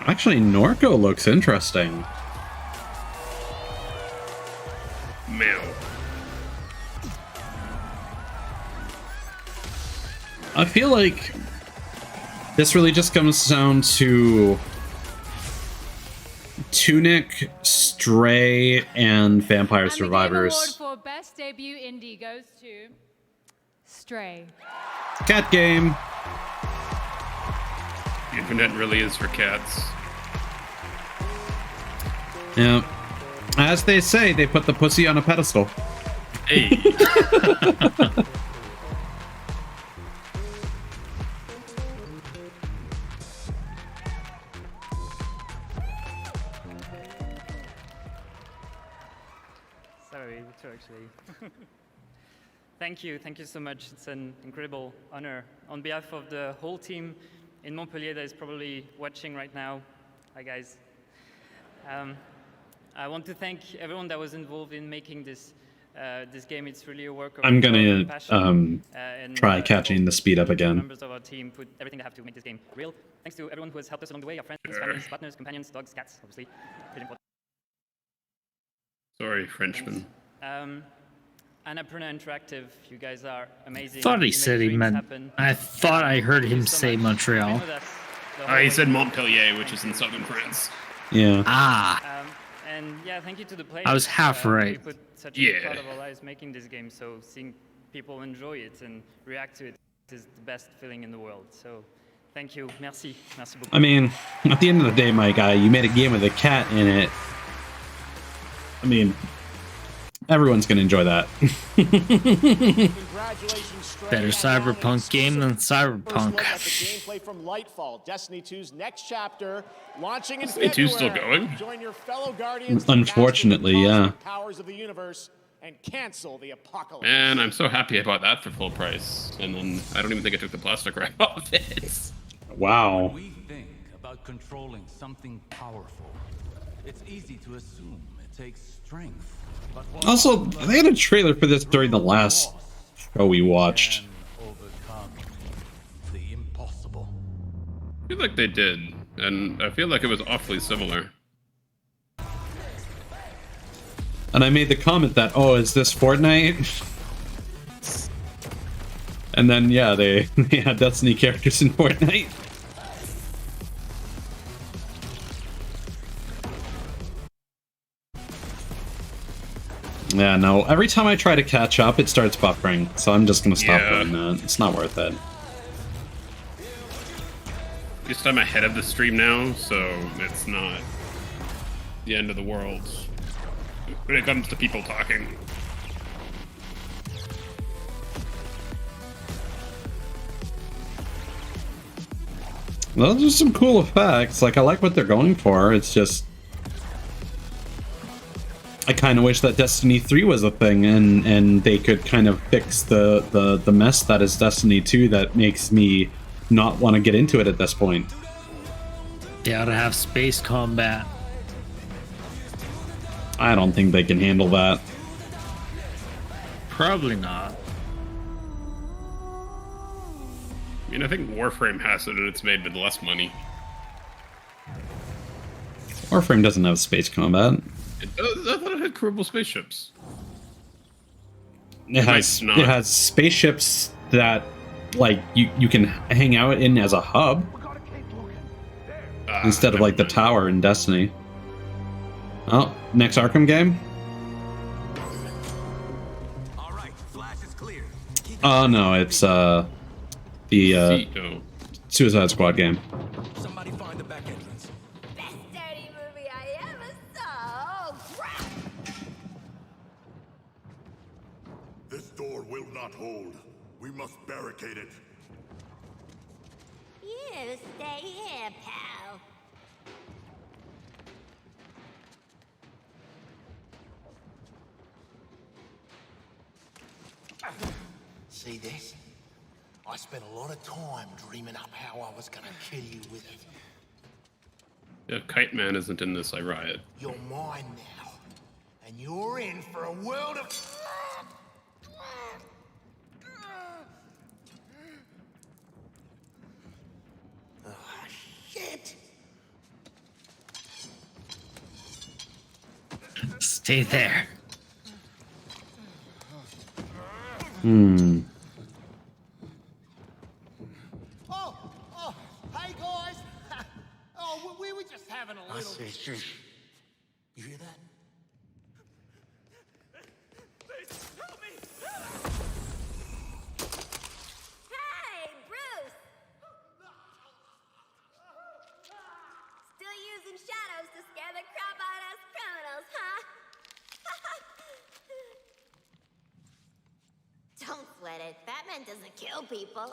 Actually, Norco looks interesting. Meow. I feel like this really just comes down to Tunic, Stray, and Vampire Survivors. And the Game Award for Best Debut Indie goes to Stray. Cat game. The internet really is for cats. Yeah. As they say, they put the pussy on a pedestal. Hey. Raptor, actually. Thank you so much. It's an incredible honor. On behalf of the whole team in Montpellier that is probably watching right now, hi guys. I want to thank everyone that was involved in making this this game. It's really a work of I'm gonna passion, try catching the speed up again. Members of our team put everything they have to make this game real. Thanks to everyone who has helped us along the way, our friends, families, partners, companions, dogs, cats, obviously. Really important. Sorry, Frenchman. Annapurna Interactive, you guys are amazing. I thought he said he meant. I thought I heard him say Montreal. He said Montpellier, which is in southern France. Yeah. And yeah, thank you to the players. I was half right. We put such a big part of our lives making this game, so seeing people enjoy it and react to it is the best feeling in the world. So thank you. Merci. Merci beaucoup. I mean, at the end of the day, my guy, you made a game with a cat in it. I mean, everyone's gonna enjoy that. Better Cyberpunk game than Cyberpunk. Gameplay from Lightfall, Destiny 2's next chapter, launching in Destiny 2's still February. going? Join your fellow guardians. Unfortunately, yeah. Powers of the universe and cancel the apocalypse. Man, I'm so happy I bought that for full price, and then I don't even think I took the plastic wrap off it. Wow. When we think about controlling something powerful, it's easy to assume it takes strength. But what Also, they had a trailer for this during the last show we watched. overcome the impossible? I feel like they did, and I feel like it was awfully similar. And I made the comment that, oh, is this Fortnite? And then, yeah, they had Destiny characters in Fortnite. Yeah, no, every time I try to catch up, it starts buffering, so I'm just gonna stop doing that. It's not worth it. At least I'm ahead of the stream now, so it's not the end of the world when it comes to people talking. Those are some cool effects. Like, I like what they're going for. It's just, I kind of wish that Destiny 3 was a thing, and they could kind of fix the mess that is Destiny 2 that makes me not want to get into it at this point. They ought to have space combat. I don't think they can handle that. Probably not. I mean, I think Warframe has it, and it's made with less money. Warframe doesn't have space combat. It does. I thought it had crewable spaceships. It has spaceships that, like, you can hang out in as a hub instead of like the tower in Destiny. Oh, next Arkham game? Oh no, it's the Suicide Squad game. Somebody find the back entrance. Best dirty movie I ever saw. Oh, crap! This door will not hold. We must barricade it. You stay here, pal. See this? I spent a lot of time dreaming up how I was gonna kill you with it. Yeah, Kite Man isn't in this, I riot. You're mine now, and you're in for a world of... Oh, shit! Stay there. Hmm. Oh, hey guys! Oh, we were just having a little... I see, shush. You hear that? Hey, Bruce! Still using shadows to scare the crap out of us criminals, huh? Don't sweat it. Batman doesn't kill people.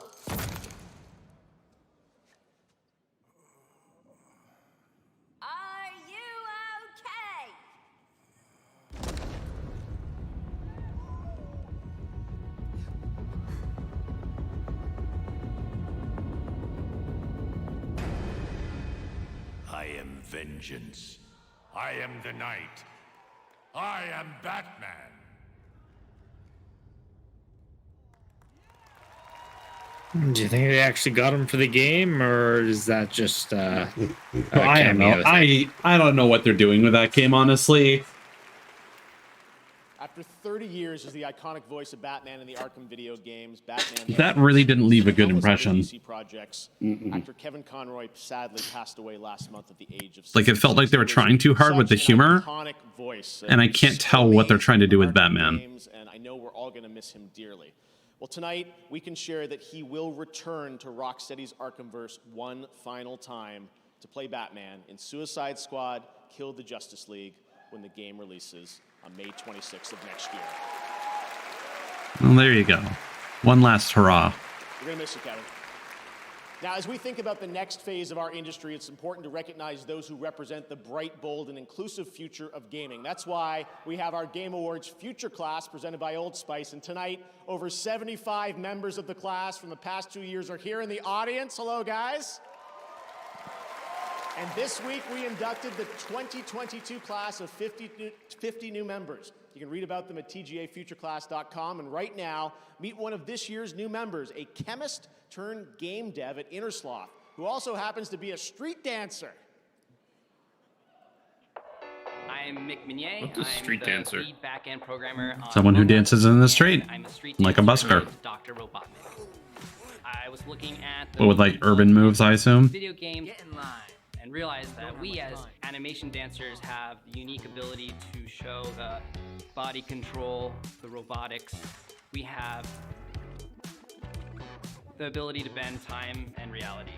Are you okay? I am vengeance. I am the night. I am Batman. Do you think they actually got him for the game, or is that just a I don't know. cameo thing? I don't know what they're doing with that game, honestly. After 30 years as the iconic voice of Batman in the Arkham video games, Batman... That really didn't leave a good impression. DC projects, actor Kevin Conroy sadly passed away last month at the age of... Like, it felt like they were trying too hard with the humor, and I can't tell what they're trying to do with Batman. And I know we're all going to miss him dearly. Well, tonight, we can share that he will return to Rocksteady's Arkhamverse one final time to play Batman in Suicide Squad: Kill the Justice League when the game releases on May 26th of next year. Well, there you go. One last hurrah. We're going to miss you, Kevin. Now, as we think about the next phase of our industry, it's important to recognize those who represent the bright, bold, and inclusive future of gaming. That's why we have our Game Awards Future Class presented by Old Spice. And tonight, over 75 members of the class from the past 2 years are here in the audience. Hello, guys. And this week, we inducted the 2022 class of 50 new members. You can read about them at TGAfutureclass.com. And right now, meet one of this year's new members, a chemist turned game dev at Innersloth, who also happens to be a street dancer. I'm Mick Minier. What's a street I'm the dancer? lead back-end programmer on Someone who dances in the street, I'm a street like a dancer busker. named Dr. Robotnik. I was looking at the But with, like, urban moves, I assume? video game Get in line and realized that we as animation dancers have the unique ability to show the body control, the robotics. We have the ability to bend time and reality.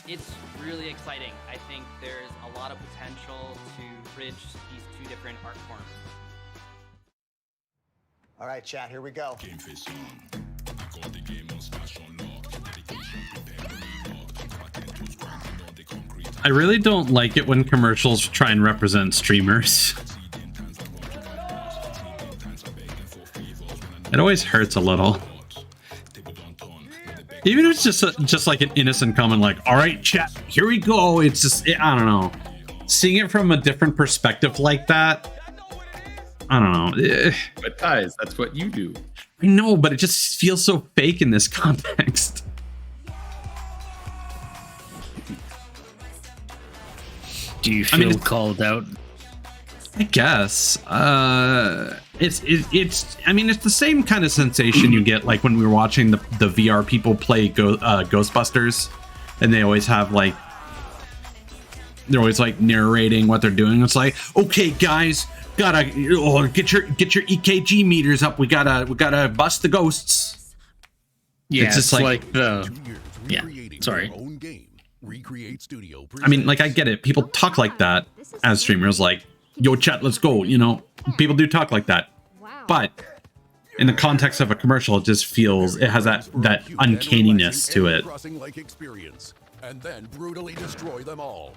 It's really exciting. I think there's a lot of potential to bridge these two different art forms. All right, chat, here we go. I really don't like it when commercials try and represent streamers. It always hurts a little. Even if it's just like an innocent comment, like, all right, chat, here we go. It's just, I don't know. Seeing it from a different perspective like that, I don't know. But guys, that's what you do. I know, but it just feels so fake in this context. Do you feel called out? I guess. It's I mean, it's the same kind of sensation you get like when we were watching the VR people play Ghostbusters, and they always have like, they're always like narrating what they're doing. It's like, okay, guys, gotta get your EKG meters up. We gotta bust the ghosts. Yeah, it's just like the sorry. I mean, like, I get it. People talk like that as streamers, like, yo, chat, let's go. You know, people do talk like that. But in the context of a commercial, it just feels, it has that uncanniness to it. Crossing-like experience, and then brutally destroy them all.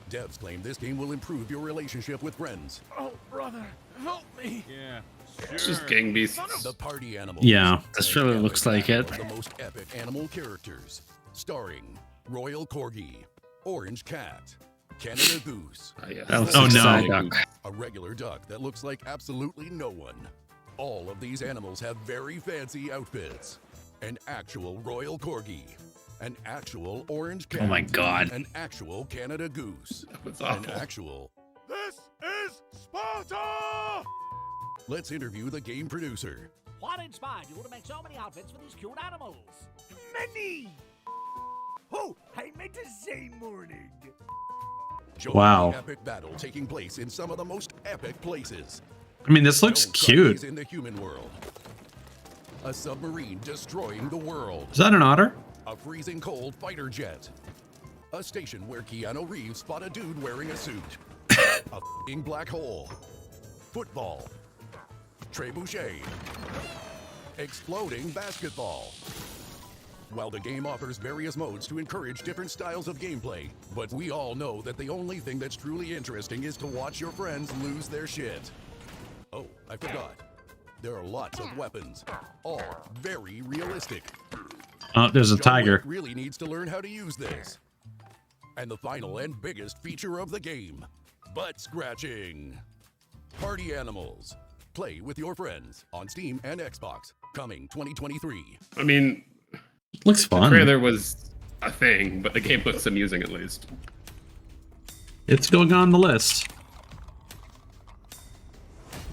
Devs claim this game will improve your relationship with friends. Oh, brother, help me. Yeah. It's just gang beasts. The party animals. Yeah. This really looks like it. The most epic animal characters, starring Royal Corgi, Orange Cat, Canada Goose. Oh no. A regular duck that looks like absolutely no one. All of these animals have very fancy outfits. An actual Royal Corgi, an actual Orange Cat. Oh my God. An actual Canada Goose. That's an awful. actual. This is Sparta! Let's interview the game producer. What inspired you to make so many outfits for these cute animals? Many! Oh, I meant to say morning. Join Wow. the epic battle taking place in some of the most epic places. I mean, this looks Don't try cute. these in the human world. A submarine destroying the world. Is that an otter? A freezing cold fighter jet. A station where Keanu Reeves spot a dude wearing a suit. A f***ing black hole. Football. Trebuchet. Exploding basketball. While the game offers various modes to encourage different styles of gameplay, but we all know that the only thing that's truly interesting is to watch your friends lose their shit. Oh, I forgot. There are lots of weapons, all very realistic. Oh, there's a John tiger. Wick really needs to learn how to use this. And the final and biggest feature of the game, butt scratching. Party Animals. Play with your friends on Steam and Xbox. Coming 2023. I mean, looks fun. The trailer was a thing, but the game looks amusing at least. It's going on the list.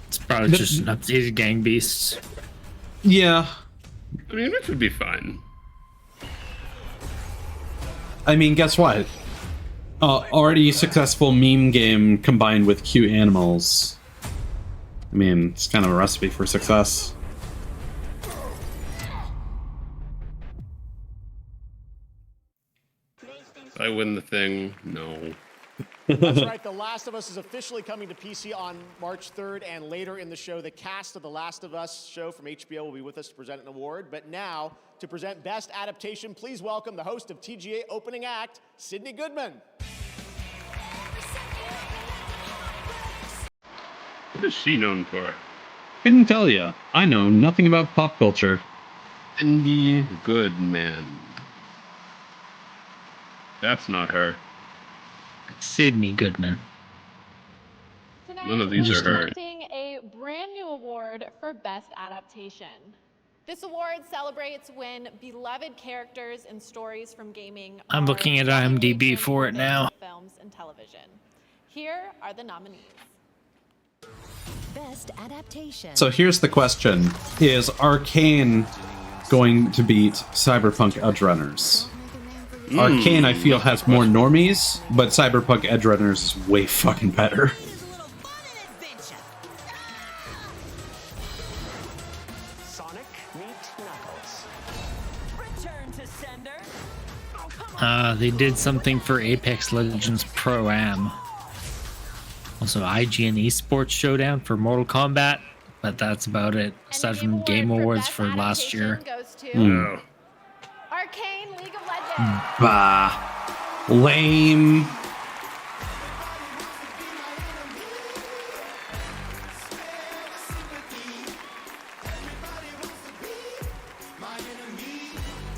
It's probably just an updated Gang Beasts. Yeah. I mean, which would be fine. I mean, guess what? Already successful meme game combined with cute animals. I mean, it's kind of a recipe for success. If I win the thing, no. That's right. The Last of Us is officially coming to PC on March 3rd, and later in the show, the cast of The Last of Us show from HBO will be with us to present an award. But now, to present Best Adaptation, please welcome the host of TGA Opening Act, Sydney Goodman. What is she known for? Couldn't tell you. I know nothing about pop culture. Sydney Goodman. That's not her. Sydney Goodman. None of these are her. Presenting a brand new award for Best Adaptation. This award celebrates when beloved characters and stories from gaming I'm looking at IMDb for it now. Films and television. Here are the nominees. Best Adaptation. So here's the question. Is Arcane going to beat Cyberpunk Edgerunners? Arcane, I feel, has more normies, but Cyberpunk Edgerunners is way fucking better. Sonic meet Knuckles. Return to sender. They did something for Apex Legends Pro-Am. Also, IGN Esports Showdown for Mortal Kombat, but that's about it, aside from Game Awards for last year. Goes to No. Arcane League of Legends. Bah. Lame.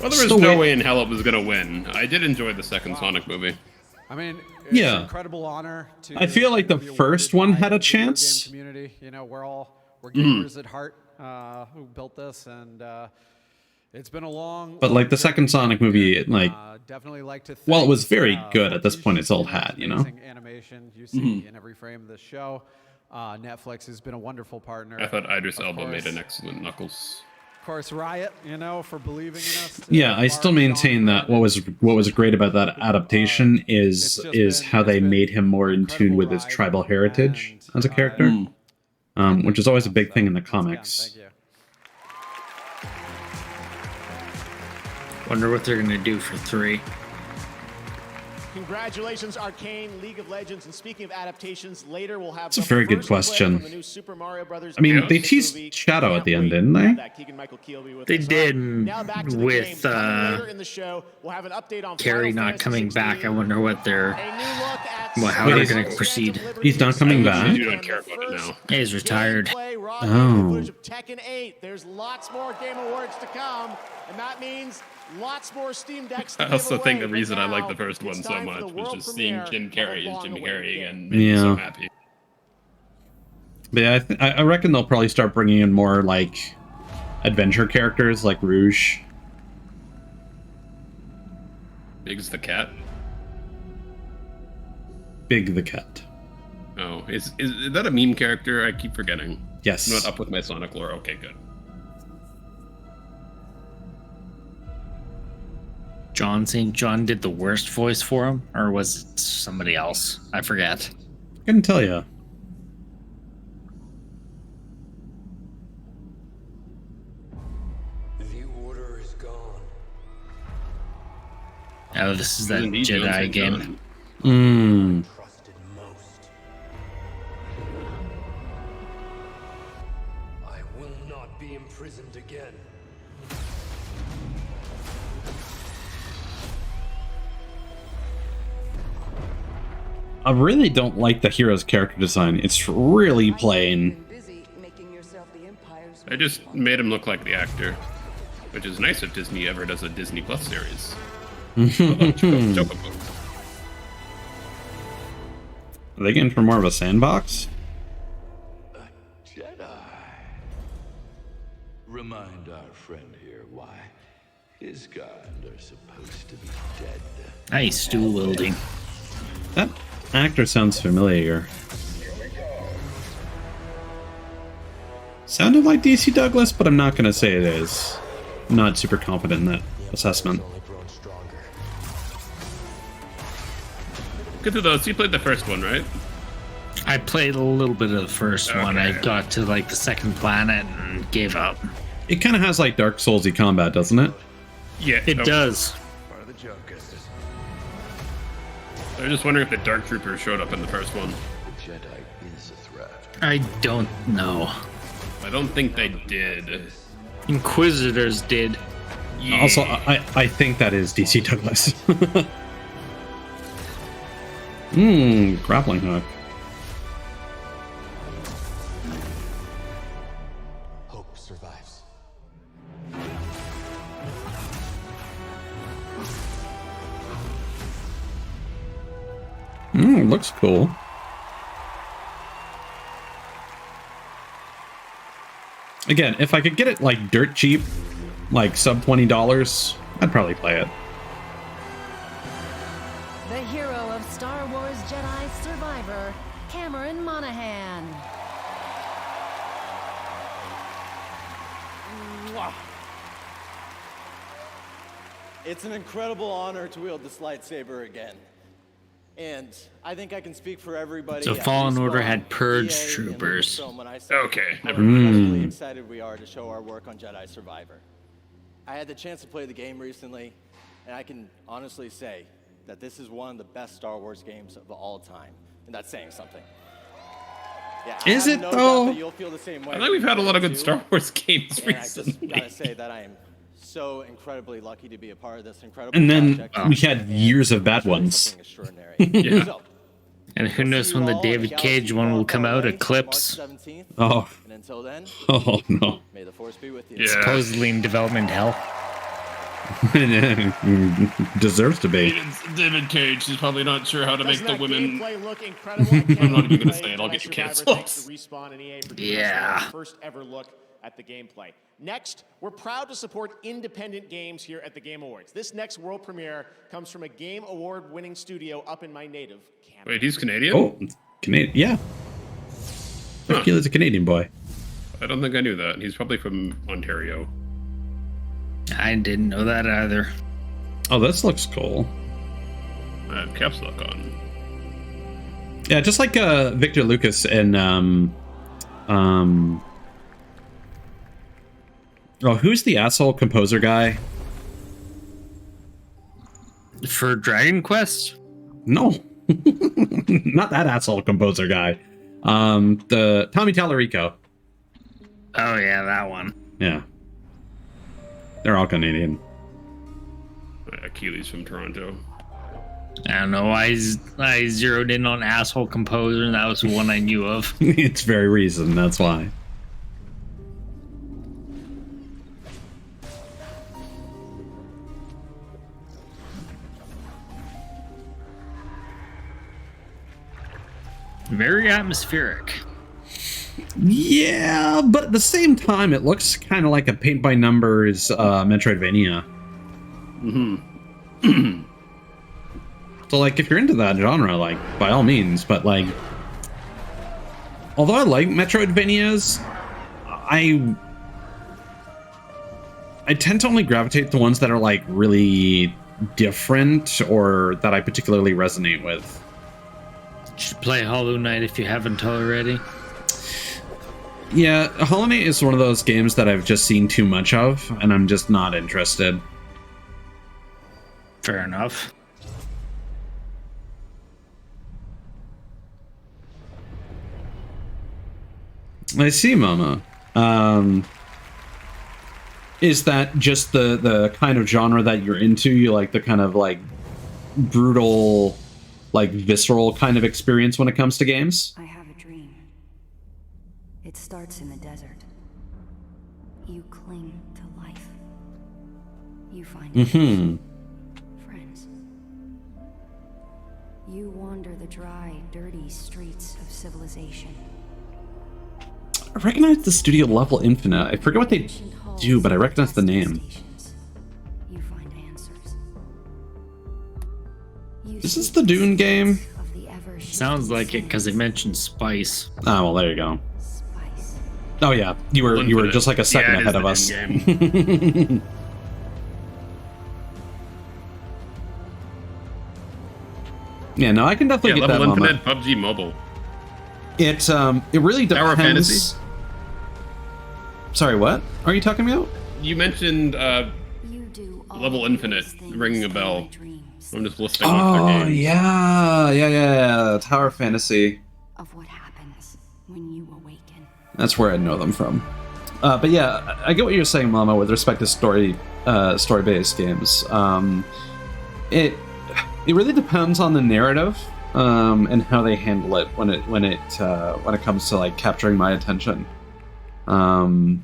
Well, there was no way in hell it was gonna win. I did enjoy the second Sonic movie. I mean, it's Yeah. an incredible honor to I feel like the first one had a chance. community. You know, we're gamers at heart who built this, and it's been a long. But like the second Sonic movie, definitely like to. Well, it was very good at this point. It's all had, you know. Amazing animation you see in every frame of the show. Netflix has been a wonderful partner. I thought Idris Of Elba made course. an excellent Knuckles. Of course, Riot, you know, for believing in us. Yeah, I still maintain that what was great about that adaptation is how they made him more in tune with his tribal heritage as a character, which is always a big thing in the comics. Wonder what they're gonna do for 3. Congratulations, Arcane League of Legends. And speaking of adaptations, later we'll have It's a very good question. from the new Super Mario Brothers. I mean, they teased Shadow at the end, didn't they? They did with Later in the show, we'll have an update on Carrie Final not Fantasy coming 16, back. I wonder what they're, how Wait, they're is- going to proceed. He's not coming back. You don't care about it now. He's retired. Oh. footage of Tekken 8. There's lots more Game Awards to come, and that means lots more Steam Decks to I also give think away. the reason I But like the now, first one it's so time for much the was world just seeing premiere Jim Carrey of as Jim long Carrey awaited again. Made me so Yeah. happy. But yeah, I reckon they'll probably start bringing in more like adventure characters like Rouge. Big's the cat. Big the cat. Oh, is that a meme character? I keep forgetting. Yes. I'm not up with my Sonic lore. Okay, good. John St. John did the worst voice for him, or was it somebody else? I forget. Couldn't tell you. The order is gone. Oh, this is that Indeed, John Jedi St. game. John. Mmm. Trusted most. I will not be imprisoned again. I really don't like the hero's character design. It's really plain. I just made him look like the actor, which is nice if Disney ever does a Disney Plus series. Chocobo. Are they getting for more of a sandbox? Jedi. Remind our friend here why his kind are supposed to be dead. Nice dual wielding. That actor sounds familiar. Sounded like DC Douglas, but I'm not going to say it is. I'm not super confident in that assessment. Cthulos, you played the first one, right? I played a little bit of the first one. I got to like the second planet and gave up. It kind of has like Dark Souls-y combat, doesn't it? Yeah, it does. Part of the joke, I was just wondering if the Dark Troopers showed up in the first one. The Jedi is a threat. I don't know. I don't think they did. Inquisitors did. Yeah. Also, I think that is DC Douglas. Grappling hook. Hope survives. Looks cool. Again, if I could get it like dirt cheap, like sub $20, I'd probably play it. The hero of Star Wars Jedi Survivor, Cameron Monaghan. It's an incredible honor to wield this lightsaber again. And I think I can speak for everybody. So Fallen Order had purge troopers. Okay, how never incredibly mind. excited we are to show our work on Jedi Survivor. I had the chance to play the game recently, and I can honestly say that this is one of the best Star Wars games of all time, and that's saying something. Yeah, I Is have it, no doubt though? that you'll feel the same way. I think we've had a lot of good too. Star Wars games And I recently. just gotta say that I am so incredibly lucky to be a part of this incredible And then project. we had years of bad ones. Yeah. So, And who knows when the David Cage one will come out? Eclipse. Oh. and until then, Oh no. may the force be with you. Supposedly in development hell. Deserves to be. David Cage is probably not sure how to make Doesn't the that women. gameplay look incredible? I'm not even gonna say it. I'll get you canceled. Thanks to Respawn and EA for giving us Yeah. our first ever look at the gameplay. Next, we're proud to support independent games here at the Game Awards. This next world premiere comes from a Game Award-winning studio up in my native Canada. Wait, he's Canadian? Oh, Canadian. Yeah. Hercules is a Canadian boy. I don't think I knew that. He's probably from Ontario. I didn't know that either. Oh, this looks cool. I have caps lock on. Yeah, just like Victor Lucas and oh, who's the asshole composer guy? For Dragon Quest? No. Not that asshole composer guy. The Tommy Tallarico. Oh yeah, that one. Yeah. They're all Canadian. Achilles from Toronto. I don't know. I zeroed in on asshole composer, and that was the one I knew of. It's very reason, that's why. Very atmospheric. Yeah, but at the same time, it looks kind of like a paint-by-numbers Metroidvania. Mm-hmm. So, like, if you're into that genre, like, by all means, but, like... Although I like Metroidvanias, I tend to only gravitate to ones that are, like, really different or that I particularly resonate with. You should play Hollow Knight if you haven't already. Yeah, Hollow Knight is one of those games that I've just seen too much of, and I'm just not interested. Fair enough. I see, Mama. Is that just the kind of genre that you're into? You like the kind of, like, brutal, like, visceral kind of experience when it comes to games? I have a dream. It starts in the desert. You cling to life. You find Mm-hmm. friends. You wander the dry, dirty streets of civilization. I recognize the studio Level Infinite. I forget what they do, but I recognize the name. You find answers. Is this the Dune game? Sounds like it because it mentioned spice. Oh well, there you go. Oh yeah, you were just like a second ahead of us. Yeah, no, I can definitely get that. Level Infinite, PUBG Mobile. It really depends. Tower Fantasy. Sorry, what are you talking about? You mentioned Level Infinite, ringing a bell. I'm just listing off their games. Yeah. Tower Fantasy. Of what happens when you awaken. That's where I know them from. But yeah, I get what you're saying, Mama, with respect to story-based games. It really depends on the narrative and how they handle it when it comes to like capturing my attention. That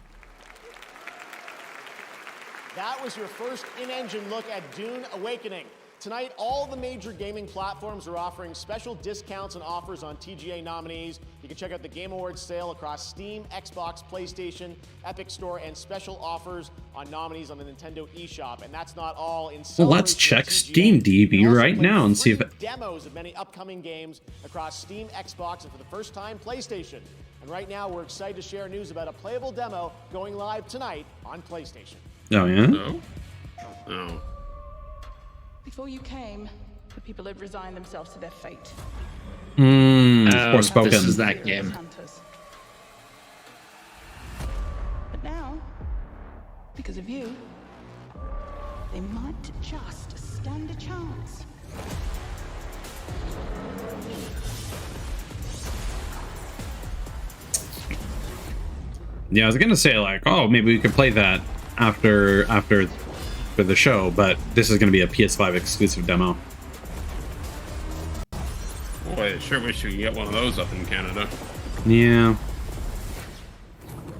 was your first in-engine look at Dune Awakening. Tonight, all the major gaming platforms are offering special discounts and offers on TGA nominees. You can check out the Game Awards sale across Steam, Xbox, PlayStation, Epic Store, and special offers on nominees on the Nintendo eShop. And that's not all. Well, let's check Steam DB right now and see if it... demos of many upcoming games across Steam, Xbox, and for the first time, PlayStation. And right now, we're excited to share news about a playable demo going live tonight on PlayStation. Oh, yeah? No. Oh. Before you came, the people had resigned themselves to their fate. Forspoken. This is that game. But now, because of you, they might just stand a chance. Yeah, I was gonna say like, oh, maybe we could play that after for the show, but this is gonna be a PS5 exclusive demo. Boy, I sure wish you could get one of those up in Canada. Yeah.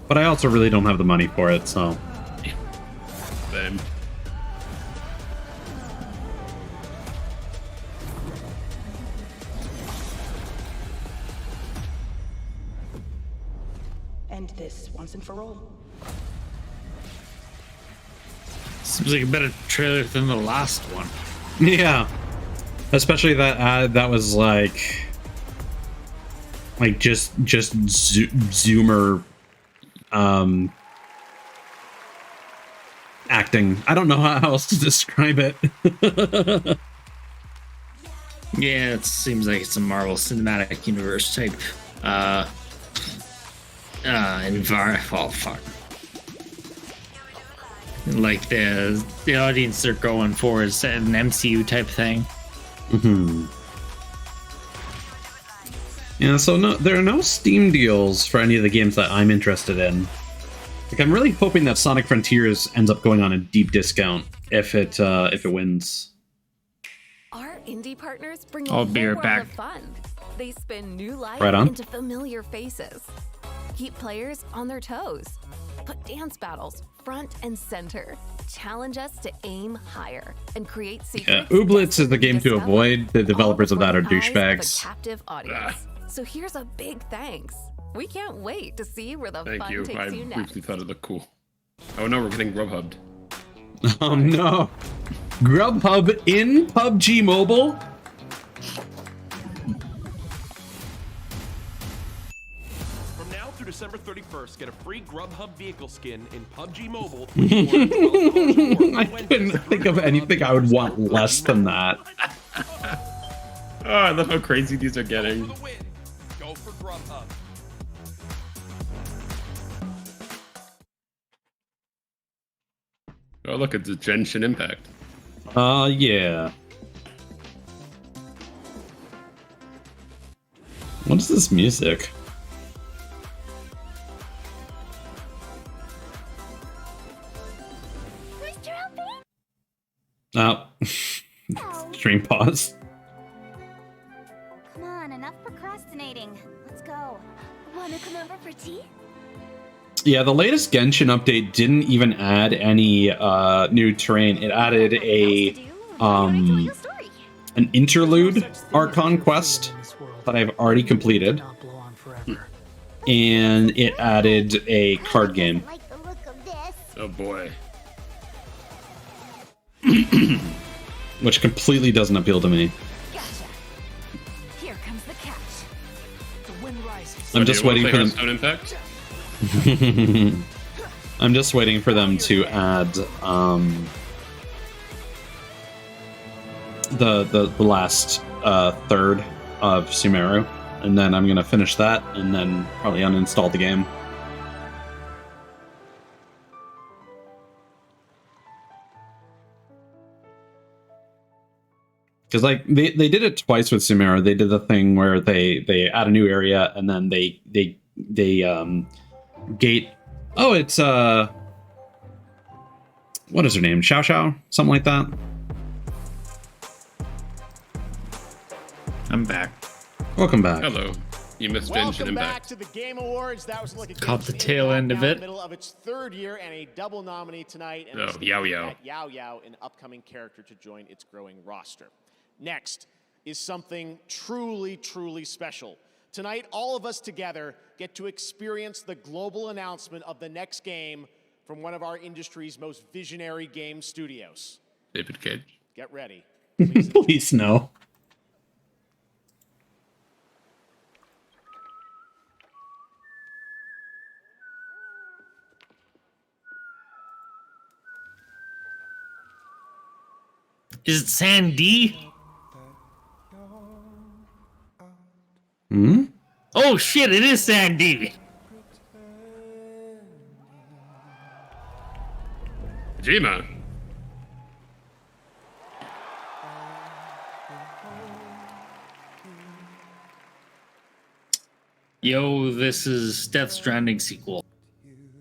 But I also really don't have the money for it, so. Same. End this once and for all. Seems like a better trailer than the last one. Yeah. Especially that that was like just zoomer acting. I don't know how else to describe it. Yeah, it seems like it's a Marvel Cinematic Universe type environment. Oh fuck. Like the audience they're going for is an MCU type thing. Yeah, so no, there are no Steam deals for any of the games that I'm interested in. Like, I'm really hoping that Sonic Frontiers ends up going on a deep discount if it wins. Our indie partners bring I'll a be whole right world back. of fun. They spin new life Right on. into familiar faces. Keep players on their toes. Put dance battles front and center. Challenge us to aim higher and create secrets. Ooblets is the game to avoid. The developers of that are eyes of a douchebags. captive audience. So here's a big thanks. We can't wait to see where the Thank fun you. takes I you next. briefly thought it looked cool. Oh no, we're getting Grubhubbed. Oh no. Grubhub in PUBG Mobile? From now through December 31st, get a free Grubhub vehicle skin in PUBG Mobile. I couldn't think of anything I would want less than that. Oh, I love how crazy these are getting. Go for Grubhub. Oh look, it's a Genshin Impact. Yeah. What is this music? Oh. Stream pause. Come on, enough procrastinating. Let's go. Wanna come over for tea? Yeah, the latest Genshin update didn't even add any new terrain. It added an interlude Archon quest that I've already completed. And it added a card game. Oh boy. Which completely doesn't appeal to me. Here comes the catch. The wind rises. I'm just waiting for them. Stone Impact? I'm just waiting for them to add the last third of Sumeru, and then I'm gonna finish that and then probably uninstall the game. Because like they did it twice with Sumeru. They did the thing where they add a new area and then they gate. Oh, it's what is her name? Xiao Xiao, something like that. I'm back. Welcome back. Hello. You missed Genshin Welcome back Impact. to the Game Awards. That was like a Caught the tail end of it. Middle of its third year and a double nominee tonight. And Oh, Yao Yao. Yao Yao, an upcoming character to join its growing roster. Next is something truly, truly special. Tonight, all of us together get to experience the global announcement of the next game from one of our industry's most visionary game studios. David Cage. Get ready. Please no. Is it Sandy? Hmm? Oh shit, it is Sandy. Kojima. Yo, this is Death Stranding sequel.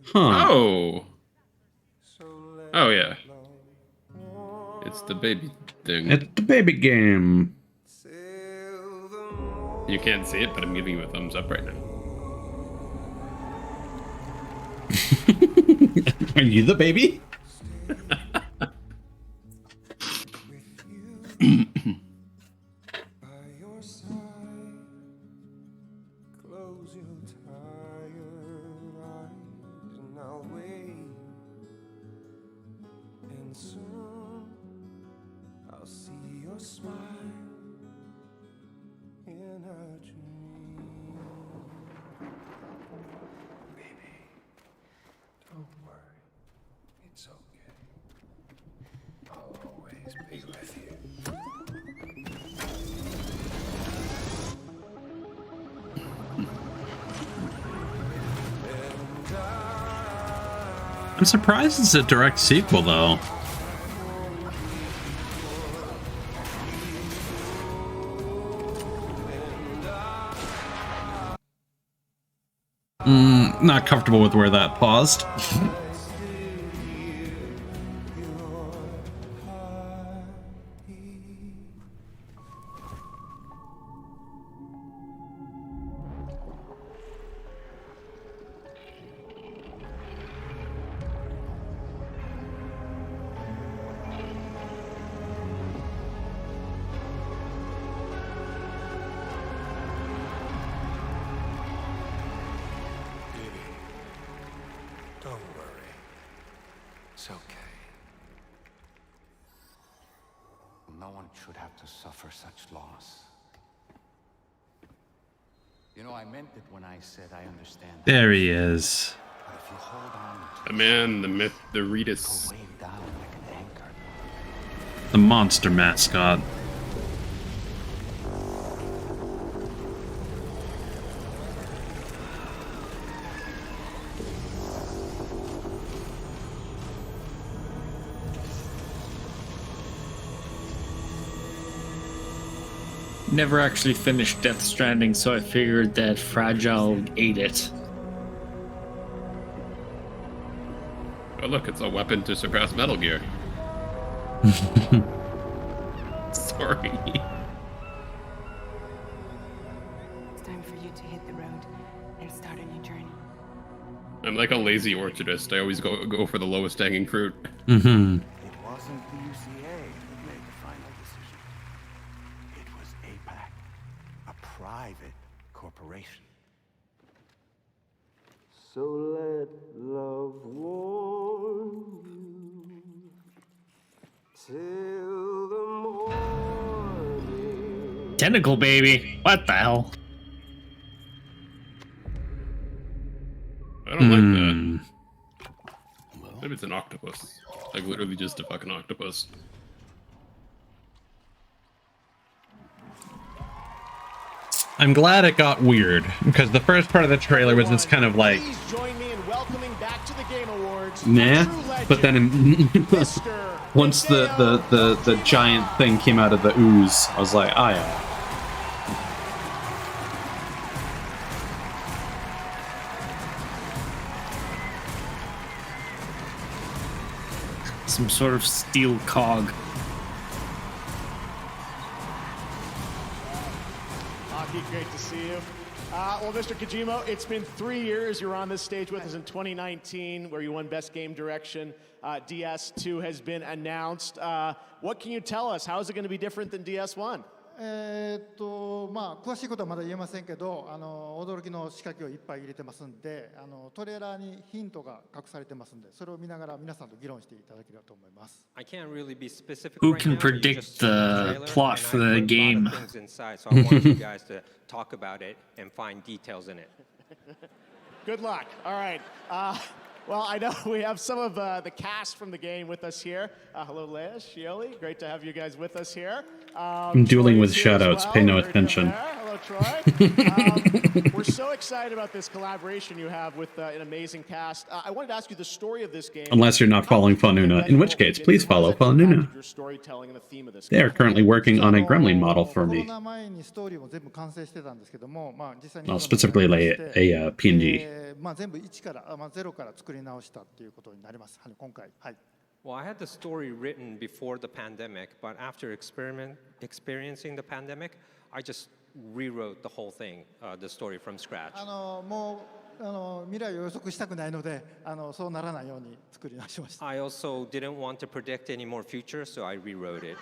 Huh. Oh. Oh yeah. It's the baby thing. It's the baby game. You can't see it, but I'm giving you a thumbs up right now. Are you the baby? I'm surprised it's a direct sequel, though. Not comfortable with where that paused. Don't worry. It's okay. No one should have to suffer such loss. You know, I meant it when I said I understand. There he is. But if you hold on The man, the myth, the Retus. down like an anchor, The monster mascot. Never actually finished Death Stranding, so I figured that Fragile ate it. Oh look, it's a weapon to surpass Metal Gear. Sorry. It's time for you to hit the road and start a new journey. I'm like a lazy orchardist. I always go for the lowest hanging fruit. Mm-hmm. it wasn't the UCA that made the final decision. It was APAC, a private corporation. So let love warm you till the morning. Tentacle baby. What the hell? I don't like that. Maybe it's an octopus. Like literally just a fucking octopus. I'm glad it got weird because the first part of the trailer was just kind of like, Please join me in welcoming back to the Game Awards. nah. a true legend, But then once the giant thing came out of the ooze, I was like, ah, yeah. Some sort of steel cog. Aki, great to see you. Well, Mr. Kojima, it's been 3 years. You were on this stage with us in 2019, where you won Best Game Direction. DS2 has been announced. What can you tell us? How is it going to be different than DS1? まあ詳しいことはまだ言えませんけど、驚きの仕掛けをいっぱい入れてますんで、トレーラーにヒントが隠されてますんで、それを見ながら皆さんと議論していただければと思います。 I can't really be specific Who right can now. You predict just saw the the trailer, plot and for I the put a lot game? of things inside, so I want you guys to talk about it and find details in it. Good luck. All right. Well, I know we have some of the cast from the game with us here. Hello, Leia, Shioli. Great to have you guys with us here. I'm dueling Troy with is here as shoutouts. well. Pay no Right down attention. there. Hello, Troy. We're so excited about this collaboration you have with an amazing cast. I wanted to ask you the story of this game. Unless you're not following Fanuna, in which case, please follow Fanuna. Your storytelling and the theme of this They are currently working on a Gremlin model for コロ me. ナ前にストーリーも全部完成してたんですけども、まあ実際に Well, specifically like a PNG. まあ全部一からまあゼロから作り直したっていうことになります。今回はい。 Well, I had the story written before the pandemic, but after experiencing the pandemic, I just rewrote the whole thing, the story from scratch. もう未来を予測したくないので、そうならないように作り直しました。 I also didn't want to predict any more future, so I rewrote it.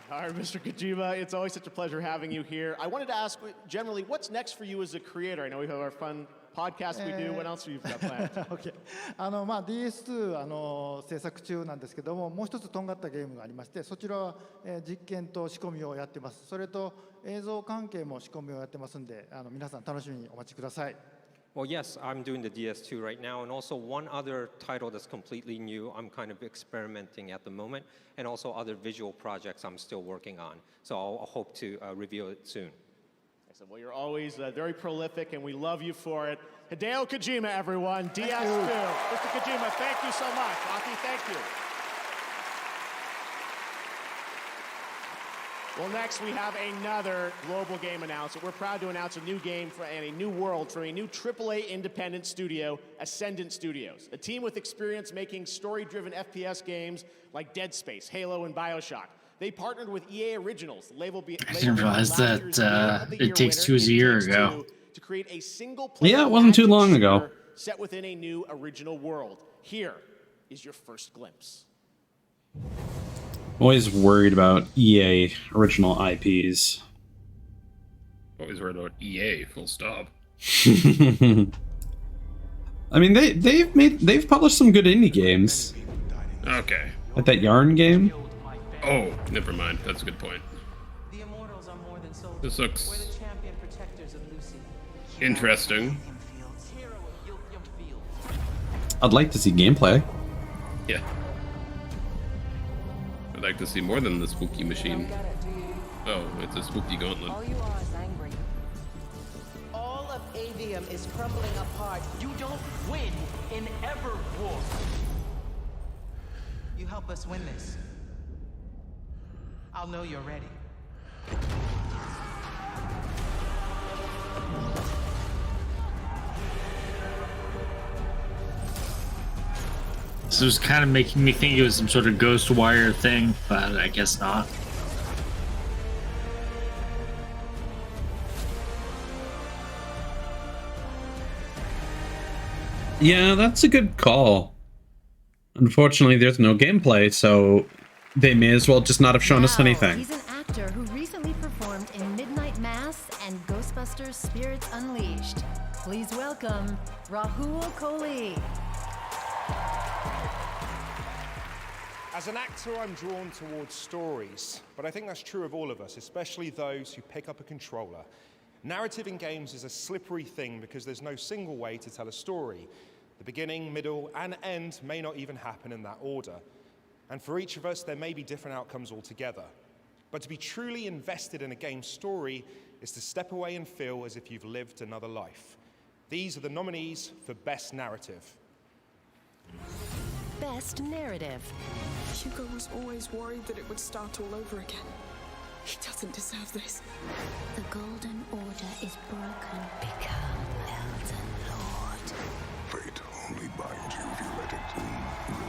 All right, Mr. Kojima, it's always such a pleasure having you here. I wanted to ask, generally, what's next for you as a creator? I know we have our fun podcast we do. What else have you got planned? Okay. まあ DS2 制作中なんですけども、もう一つとんがったゲームがありまして、そちらは実験と仕込みをやってます。それと映像関係も仕込みをやってますんで、皆さん楽しみにお待ちください。 Well, yes, I'm doing the DS2 right now, and also one other title that's completely new. I'm kind of experimenting at the moment, and also other visual projects I'm still working on. So I'll hope to reveal it soon. Excellent. Well, you're always very prolific, and we love you for it. Hideo Kojima, everyone. DS2. Mr. Kojima, thank you so much. Aki, thank you. Well, next we have another global game announcement. We're proud to announce a new game and a new world from a new AAA independent studio, Ascendant Studios, a team with experience making story-driven FPS games like Dead Space, Halo, and BioShock. They partnered with EA Originals, label I didn't realize that It Takes Two was a year ago. to create a single Yeah, it wasn't too long ago. set within a new original world. Here is your first glimpse. Always worried about EA original IPs. Always worried about EA, full stop. I mean, they've published some good indie games. Okay. Like that Yarn game. Oh, never mind. That's a good point. This looks interesting. I'd like to see gameplay. Yeah. I'd like to see more than the spooky machine. Oh, it's a spooky gauntlet. All you are is angry. All of Avium is crumbling apart. You don't win in ever war. You help us win this. I'll know you're ready. This was kind of making me think it was some sort of ghost wire thing, but I guess not. Yeah, that's a good call. Unfortunately, there's no gameplay, so they may as well just not have shown us anything. He's an actor who recently performed in Midnight Mass and Ghostbusters Spirits Unleashed. Please welcome Rahul Kohli. As an actor, I'm drawn towards stories, but I think that's true of all of us, especially those who pick up a controller. Narrative in games is a slippery thing because there's no single way to tell a story. The beginning, middle, and end may not even happen in that order. And for each of us, there may be different outcomes altogether. But to be truly invested in a game story is to step away and feel as if you've lived another life. These are the nominees for Best Narrative. Best Narrative. Hugo was always worried that it would start all over again. He doesn't deserve this. The Golden Order is broken. Become Elden Lord. Fate only binds you if you let it.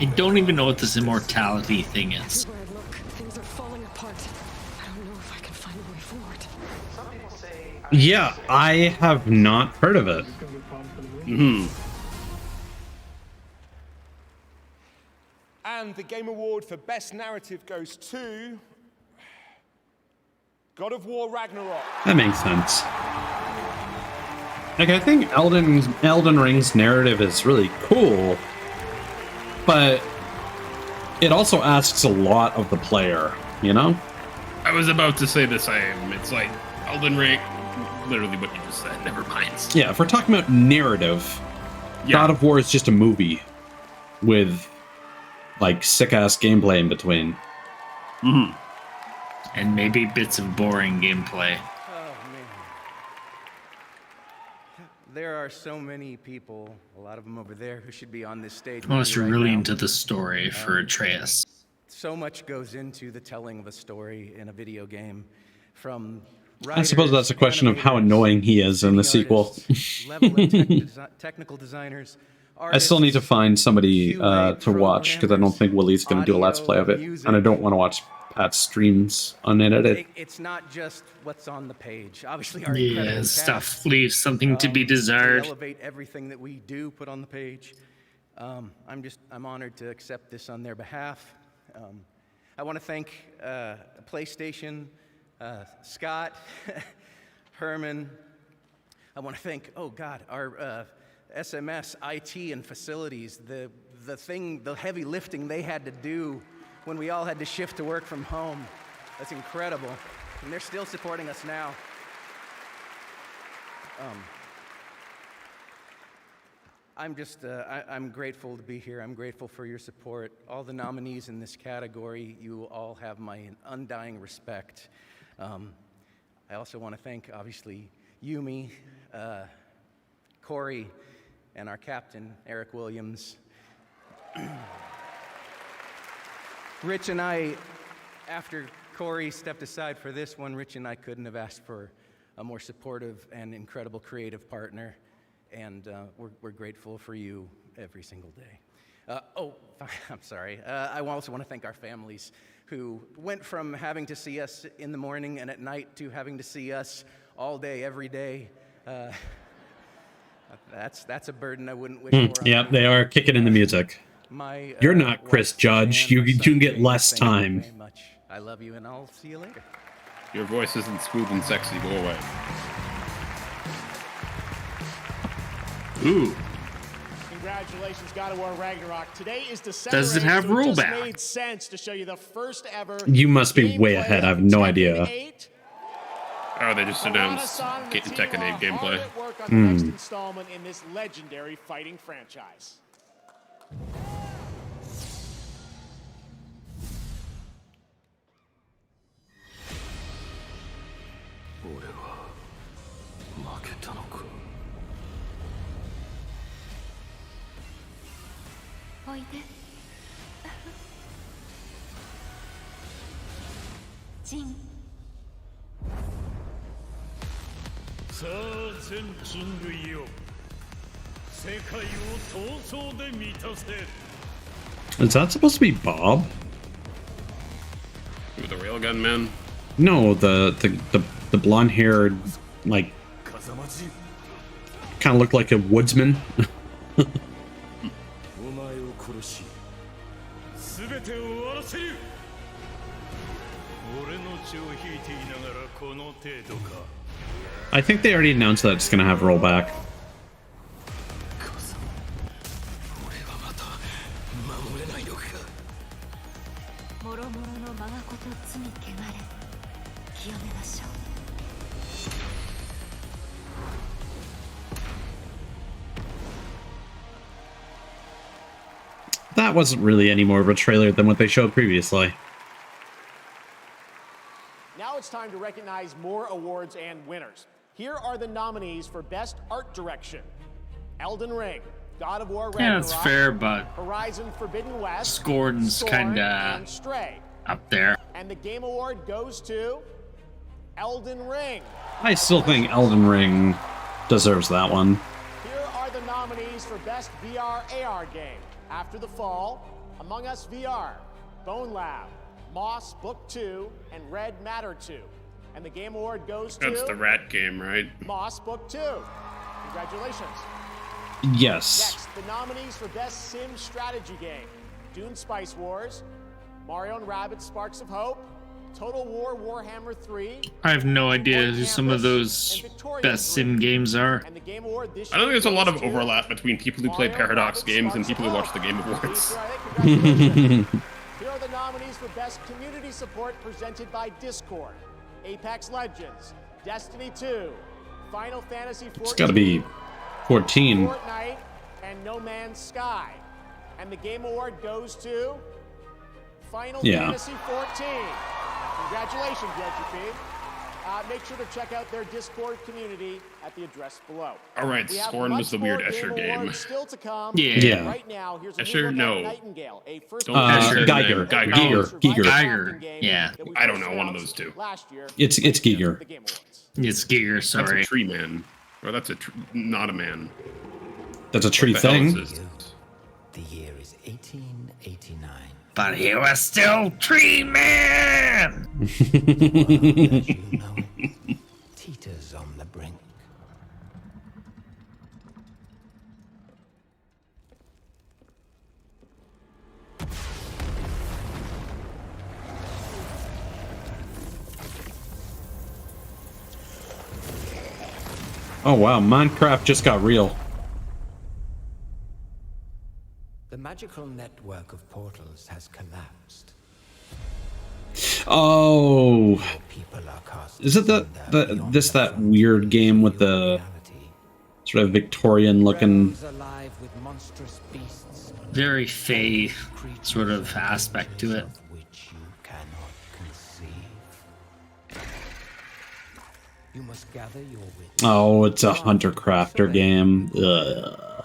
I don't even know what this immortality thing is. Everywhere I look, things are falling apart. I don't know if I can find a way forward. Some people say Yeah, I have not heard of it. And the Game Award for Best Narrative goes to God of War Ragnarok. That makes sense. Like, I think Elden Ring's narrative is really cool, but it also asks a lot of the player, you know? I was about to say the same. It's like Elden Ring, literally what you just said. Never mind. Yeah, if we're talking about narrative, God of War is just a movie with, like, sick-ass gameplay in between. Mm-hmm. And maybe bits of boring gameplay. Oh, man. There are so many people, a lot of them over there, who should be on this stage. I was right really now. into the story for Atreus. So much goes into the telling of a story in a video game. From I suppose that's a question of how annoying he is in the sequel. level of technical designers. I still need to find somebody to watch, because I don't think Willie's going to do a Let's Play of it, and I don't want to watch Pat's streams unedited. It's not just what's on the page. Obviously, our Yeah, incredible stuff cast, leaves something to be they desired. elevate everything that we do put on the page. I'm honored to accept this on their behalf. I want to thank PlayStation, Scott, Herman. I want to thank, our SMS, IT, and facilities. The heavy lifting they had to do when we all had to shift to work from home. That's incredible. And they're still supporting us now. I'm grateful to be here. I'm grateful for your support. All the nominees in this category, you all have my undying respect. I also want to thank, obviously, Yumi, Corey, and our captain, Eric Williams. Rich and I, after Corey stepped aside for this one, Rich and I couldn't have asked for a more supportive and incredible creative partner, and we're grateful for you every single day. I'm sorry. I also want to thank our families who went from having to see us in the morning and at night to having to see us all day, every day. That's a burden I wouldn't wish for. Yeah, they are kicking in the music. You're not Chris Judge. You can get less time. Very much. I love you, and I'll see you later. Your voice isn't smooth and sexy. Go away. Ooh. Congratulations, God of War Ragnarok. Today is December. Does it have so it just rollback? made sense to show you the first ever. You must be way ahead. I have no idea. Oh, they just announced Tekken 8 gameplay. Work on the next installment in this legendary fighting franchise. Jin. さあ全人類よ世界を闘争で満たせ Is that supposed to be Bob? With the railgun man? No, the blonde-haired, like, kind of looked like a woodsman. お前を殺し全てを終わらせる I think they already announced that it's gonna have rollback. That wasn't really any more of a trailer than what they showed previously. Now it's time to recognize more awards and winners. Here are the nominees for Best Art Direction: Elden Ring, God of War Ragnarok, Yeah, that's fair, but Horizon Forbidden West, Scorn's Scorn, kinda and Stray. up there. And the Game Award goes to Elden Ring. I still think Elden Ring deserves that one. Here are the nominees for Best VR AR Game: After the Fall, Among Us VR, Bone Lab, Moss Book 2, and Red Matter 2. And the Game Award goes to... That's the rat game, right? Moss Book 2. Congratulations. Yes. Next, the nominees for Best Sim Strategy Game: Dune Spice Wars, Mario & Rabbids Sparks of Hope, Total War Warhammer 3. I have no idea who some of those best sim games are. And the Game Award this I don't think year there's a lot goes of to overlap between people who play Paradox games and people who watch the Game Awards. Here are the nominees for Best Community Support presented by Discord: Apex Legends, Destiny 2, Final Fantasy 14. It's gotta be 14. Fortnite, and No Man's Sky. And the Game Award goes to Final Fantasy 14. Congratulations, JGP. Make sure to check out their Discord community at the address below. All right, Scorn was the weird Escher game. Still to come. Yeah. Right now, here's a Escher, no. Nightingale, a first Geiger. Geiger. Yeah. I don't know, one of those two. It's Giger. It's Giger, sorry. That's a tree man. Or that's not a man. That's a tree What the hell thing. is this? The year is 1889. But he was still Tree Man! Teeters on the brink. Oh wow, Minecraft just got real. The magical network of portals has collapsed. Oh, People are cast is it that weird game with the sort of Victorian looking? alive with monstrous beasts Very Fey sort of aspect to it. which you cannot conceive. You must gather your wits Oh, it's a hunter crafter game. Ugh.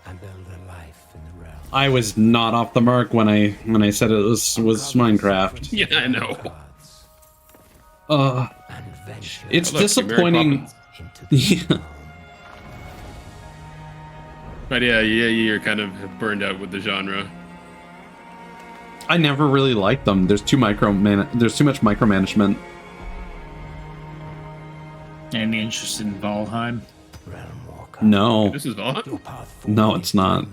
and build a life in the realm. I was not off the mark when I said it was Minecraft. Yeah, I know. It's Look, disappointing. Yeah. But yeah, you're kind of burned out with the genre. I never really liked them. There's too much micromanagement. Any interest in Valheim? No. This is Valheim? No, it's not.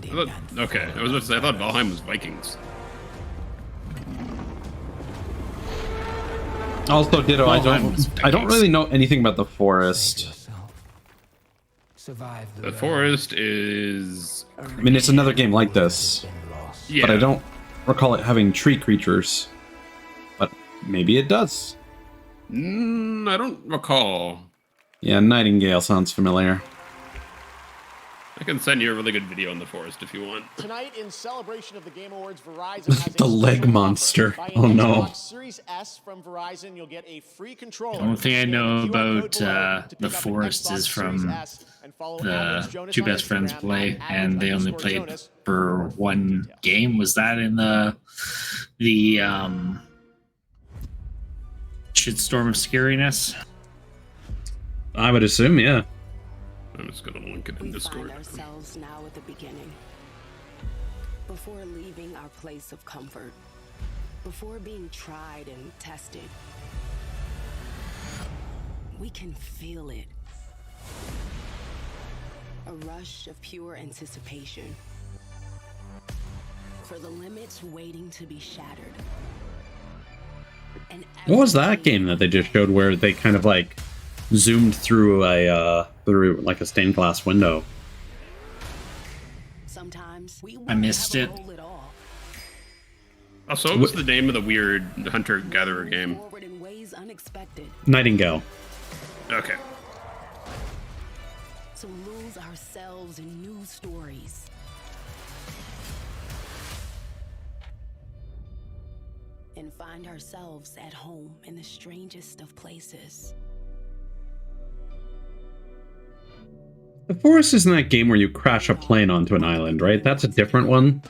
Okay, I was about to say, I thought Valheim was Vikings. Also, ditto. I don't really know anything about the forest. The forest is... I mean, it's another game like this, Yeah. but I don't recall it having tree creatures. But maybe it does. I don't recall. Yeah, Nightingale sounds familiar. I can send you a really good video on the forest if you want. Tonight, in celebration of the Game Awards, Verizon has The leg monster. Buy an Oh no. Xbox Series S from Verizon, you'll get a free controller. The only thing I know Scan the QR about code below to the pick up an forest Xbox is Series from S and follow the Alex Jonas two on best friends Instagram play, at and they only played @Jonas. for one game. Was that in the shitstorm of scariness? I would assume, yeah. I'm just gonna link it in Discord. We find ourselves now at the beginning. Before leaving our place of comfort. Before being tried and tested. We can feel it. A rush of pure anticipation. For the limits waiting to be shattered. What was that game that they just showed where they kind of like zoomed through a like a stained glass window? Sometimes I missed it. Also, what was the name of the weird hunter-gatherer game? Nightingale. Okay. To lose ourselves in new stories. And find ourselves at home in the strangest of places. The Forest isn't that game where you crash a plane onto an island, right? That's a different one.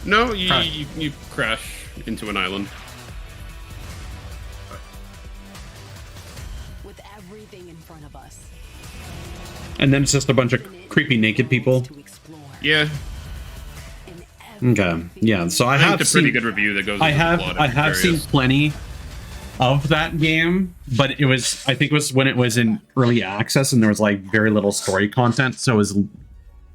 No, you crash into an island. With everything in front of us. And then it's just a bunch of creepy naked people. Yeah. Okay. Yeah. So I have a seen pretty good review that goes. I into the have plot if I you're have seen curious. plenty of that game, but it was I think it was when it was in early access and there was like very little story content. So it was,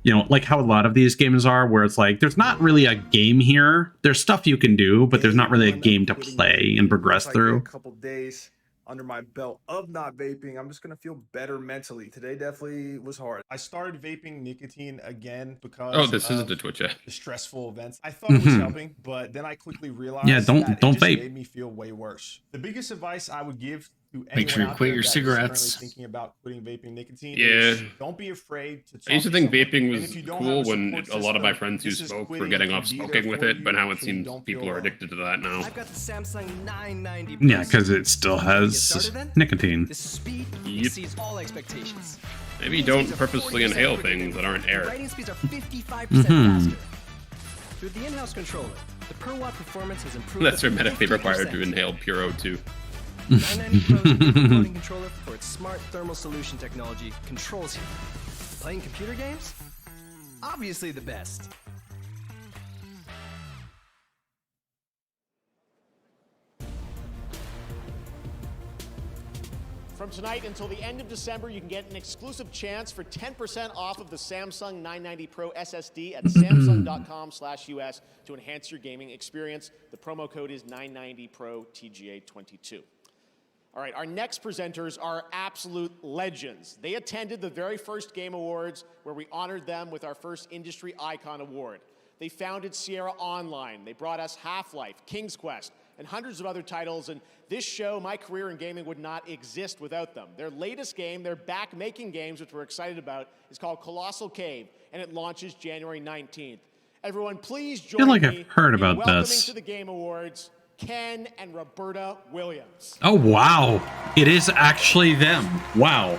you know, like how a lot of these games are, where it's like there's not really a game here. There's stuff you can do, but there's not really a game to play and progress through. A couple days under my belt of not vaping, I'm just gonna feel better mentally. Today definitely was hard. I started vaping nicotine again because Oh, this is the Twitch ad. the stressful events. I thought it was helping, but then I quickly realized don't that don't it just vape. made me feel way worse. The biggest advice I would give to anyone Make sure you out quit there your that is cigarettes. currently thinking about quitting vaping nicotine Yeah. is don't be afraid to talk I used to to think someone. vaping And was if you don't cool have a when support a lot of my system, friends who this is smoke were quitting getting to off be there smoking with for it, but you now it so you seems don't people feel are alone. addicted to that now. I've got the Samsung 990. Yeah, because it still has nicotine. This speed Yep. exceeds all expectations. Maybe don't purposely inhale things that aren't air. Writing speeds are 55% Mhm. faster. Through the in-house controller, the per watt performance has improved. That's up to dramatically required to 50%. inhale pure O2. 990 Pro's new floating controller for its smart thermal solution technology controls heat. Playing computer games? Obviously the best. From tonight until the end of December, you can get an exclusive chance for 10% off of the Samsung 990 Pro SSD at samsung.com/US to enhance your gaming experience. The promo code is 990Pro TGA22. All right, our next presenters are absolute legends. They attended the very first Game Awards where we honored them with our first Industry Icon Award. They founded Sierra Online. They brought us Half-Life, King's Quest, and hundreds of other titles, and this show, My Career in Gaming, would not exist without them. Their latest game, they're back making games, which we're excited about, is called Colossal Cave, and it launches January 19th. Everyone, please join I feel like me I've heard in about welcoming this. to the Game Awards, Ken and Roberta Williams. Oh wow, it is actually them. Wow.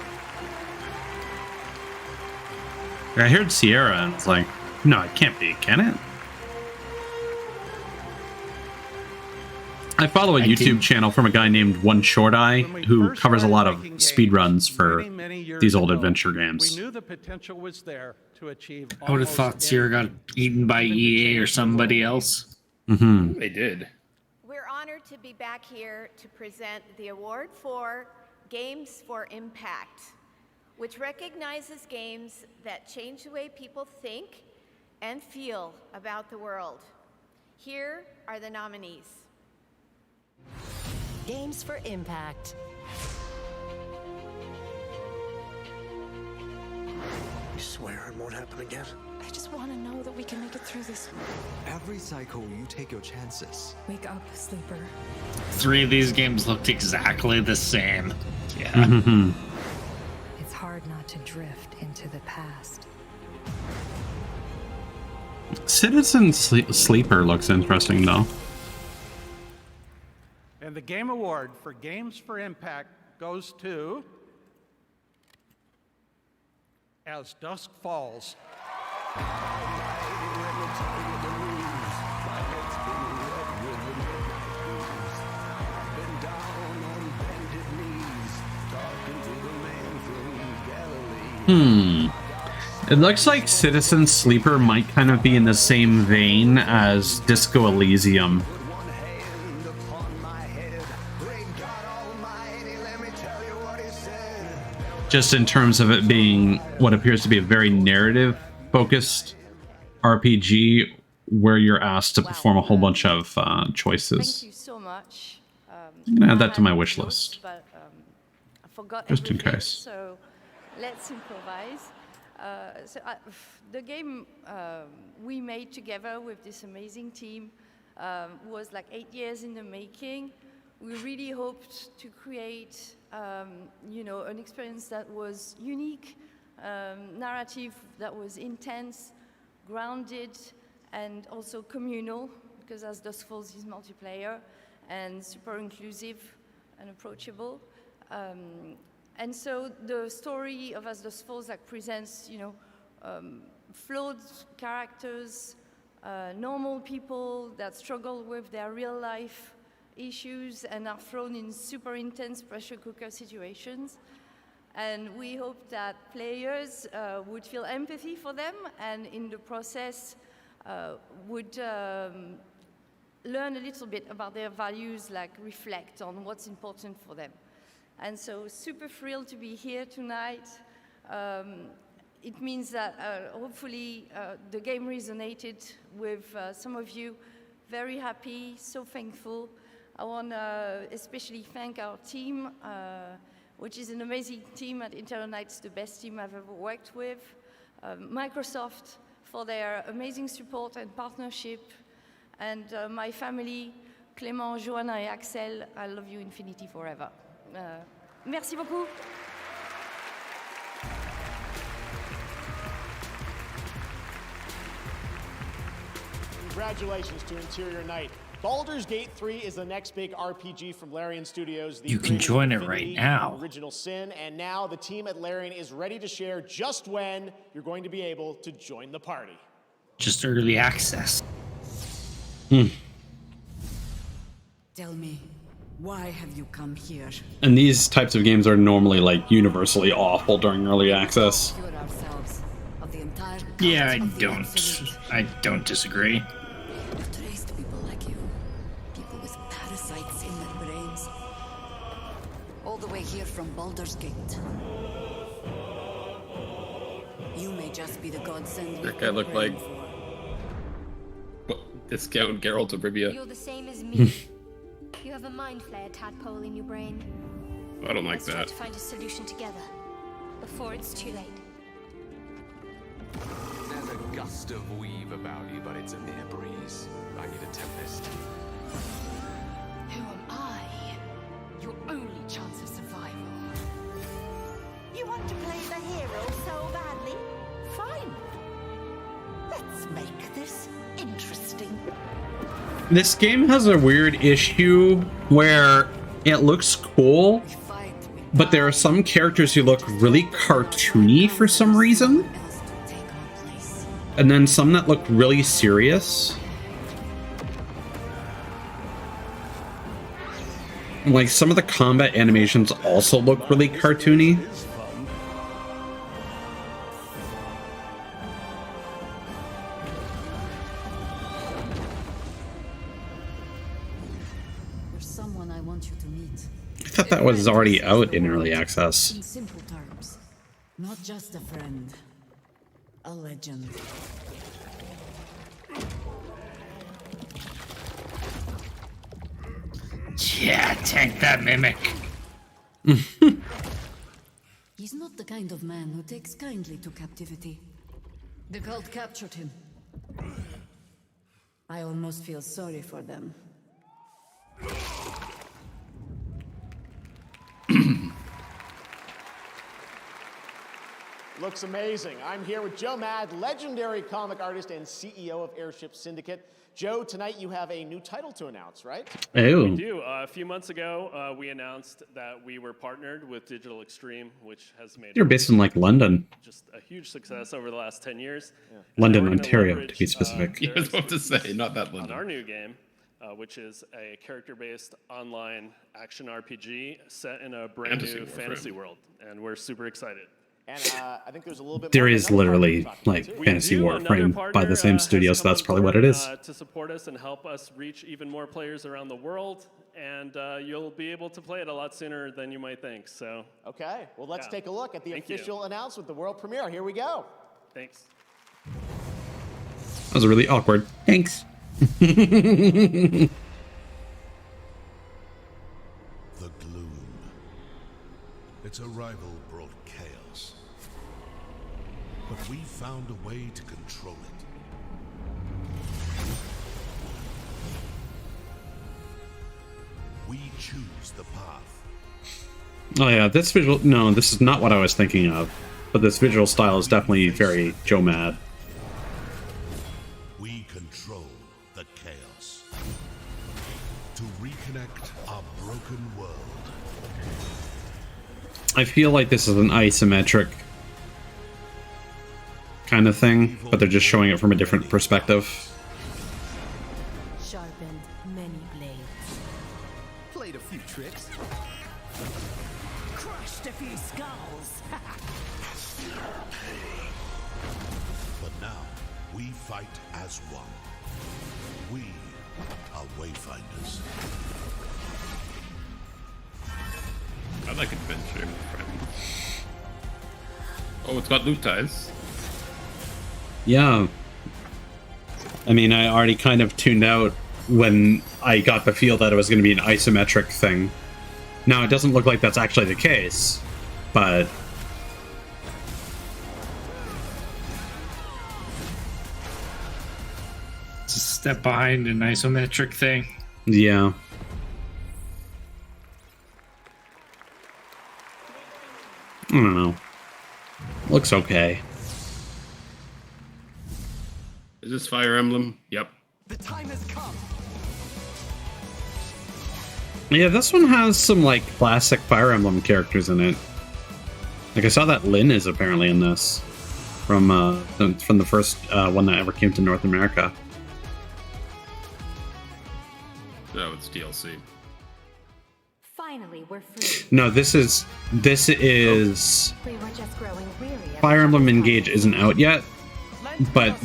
I heard Sierra and it's like, no, it can't be, can it? I follow a YouTube channel from a guy named One Short Eye who covers a lot of speedruns for these old adventure games. We knew the potential was there to achieve. I would have thought Sierra got eaten by EA or somebody else. Mm-hmm. They did. We're honored to be back here to present the award for Games for Impact, which recognizes games that change the way people think and feel about the world. Here are the nominees. Games for Impact. You swear it won't happen again? I just want to know that we can make it through this. Every cycle, you take your chances. Wake up, sleeper. 3 of these games looked exactly the same. Yeah. Mm-hmm. It's hard not to drift into the past. Citizen Sleeper looks interesting though. And the Game Award for Games for Impact goes to As Dusk Falls. It looks like Citizen Sleeper might kind of be in the same vein as Disco Elysium. Just in terms of it being what appears to be a very narrative-focused RPG where you're asked to perform a whole bunch of choices. Thank you so much. I'm gonna add that to my wish list. But I forgot Just in everything, case. So let's improvise. The game we made together with this amazing team was like 8 years in the making. We really hoped to create, you know, an experience that was unique, narrative that was intense, grounded, and also communal, because As Dusk Falls is multiplayer, and super inclusive and approachable. And so the story of As Dusk Falls like presents, you know, flawed characters, normal people that struggle with their real life issues and are thrown in super intense pressure cooker situations. And we hope that players would feel empathy for them, and in the process would learn a little bit about their values, like reflect on what's important for them. And so super thrilled to be here tonight. It means that hopefully the game resonated with some of you. Very happy, so thankful. I want to especially thank our team, which is an amazing team at Interior Nights, the best team I've ever worked with. Microsoft for their amazing support and partnership. And my family, Clément, Joanna, and Axel, I love you infinity forever. Merci beaucoup. Congratulations to Interior Night. Baldur's Gate 3 is the next big RPG from Larian Studios. You can join it right now. Original Sin, and now the team at Larian is ready to share just when you're going to be able to join the party. Just early access. Tell me, why have you come here? And these types of games are normally like universally awful during early access. Cure ourselves of the entire Yeah, I of don't disagree. I've traced people like you. People with parasites in their brains. All the way here from Baldur's Gate. You may just be the godsend. That guy looked like discount Geralt of Rivia. You're the same as me. You have a mind flayer tadpole in your brain. I don't like Let's try that. to find a solution together before it's too late. There's a gust of weave about you, but it's a mere breeze. I need a tempest. Who am I? Your only chance of survival. You want to play the hero so badly? Fine. Let's make this interesting. This game has a weird issue where it looks cool, but there are some characters who look really cartoony for some reason. And then some that look really serious. Like, some of the combat animations also look really cartoony. There's someone I want you to meet. I thought that was already out in early access. In simple terms, not just a friend, a legend. Yeah, tank that mimic. He's not the kind of man who takes kindly to captivity. The cult captured him. I almost feel sorry for them. Looks amazing. I'm here with Joe Mad, legendary comic artist and CEO of Airship Syndicate. Joe, tonight you have a new title to announce, right? Oh. We do. A few months ago, we announced that we were partnered with Digital Extreme, which has made You're based in, like, London. just a huge success over the last 10 years. London, And we're gonna Ontario, leverage, to be specific. Yeah, I was about to say, not that on London. our new game, which is a character-based online action RPG set in a brand Fantasy new Warframe. fantasy world, and we're super excited. And I think there's a little bit There more is another literally, partner to like, talk to, too. Fantasy We do. Another Warframe by partner, the same has studio, so come that's on probably what board, it is. to support us and help us reach even more players around the world, and you'll be able to play it a lot sooner than you might think. So. Okay, well, let's Yeah. take a look at the Thank you. official announcement, the world premiere. Here we go. Thanks. That was really awkward. Thanks. Its arrival brought chaos. But we found a way to control it. We choose the path. Oh yeah, this visual... No, this is not what I was thinking of. But this visual style is definitely very Joe Mad. We control the chaos. To reconnect our broken world. I feel like this is an isometric kind of thing, but they're just showing it from a different perspective. Sharpened many blades. Played a few tricks. Crushed a few skulls. But now, we fight as one. We are Wayfinders. I like adventure, my friend. Oh, it's got loot ties. Yeah. I mean, I already kind of tuned out when I got the feel that it was going to be an isometric thing. Now, it doesn't look like that's actually the case, but... It's a step behind an isometric thing. Yeah. I don't know. Looks okay. Is this Fire Emblem? Yep. The time has come. Yeah, this one has some, like, classic Fire Emblem characters in it. Like, I saw that Lyn is apparently in this. From the first one that ever came to North America. Oh, it's DLC. Finally, we're free. No, this is... We were just growing weary of Fire Emblem Engage isn't out yet. But,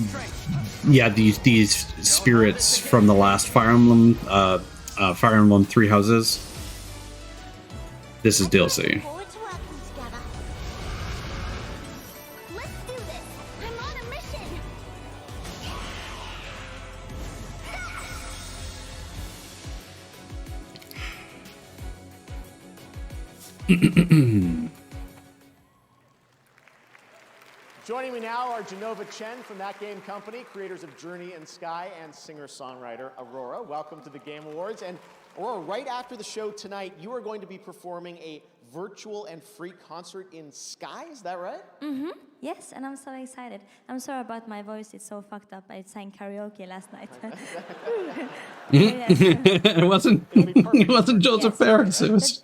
yeah, these spirits from the last Fire Emblem... Fire Emblem Three Houses. This is DLC. forward to working together. Let's do this. I'm on a mission. Joining me now are Genova Chen from That Game Company, creators of Journey and Sky, and singer-songwriter Aurora. Welcome to the Game Awards. And Aurora, right after the show tonight, you are going to be performing a virtual and free concert in Sky, is that right? Mm-hmm. Yes, and I'm so excited. I'm sorry about my voice, it's so fucked up. I sang karaoke last night. It wasn't Joseph Ferris. It was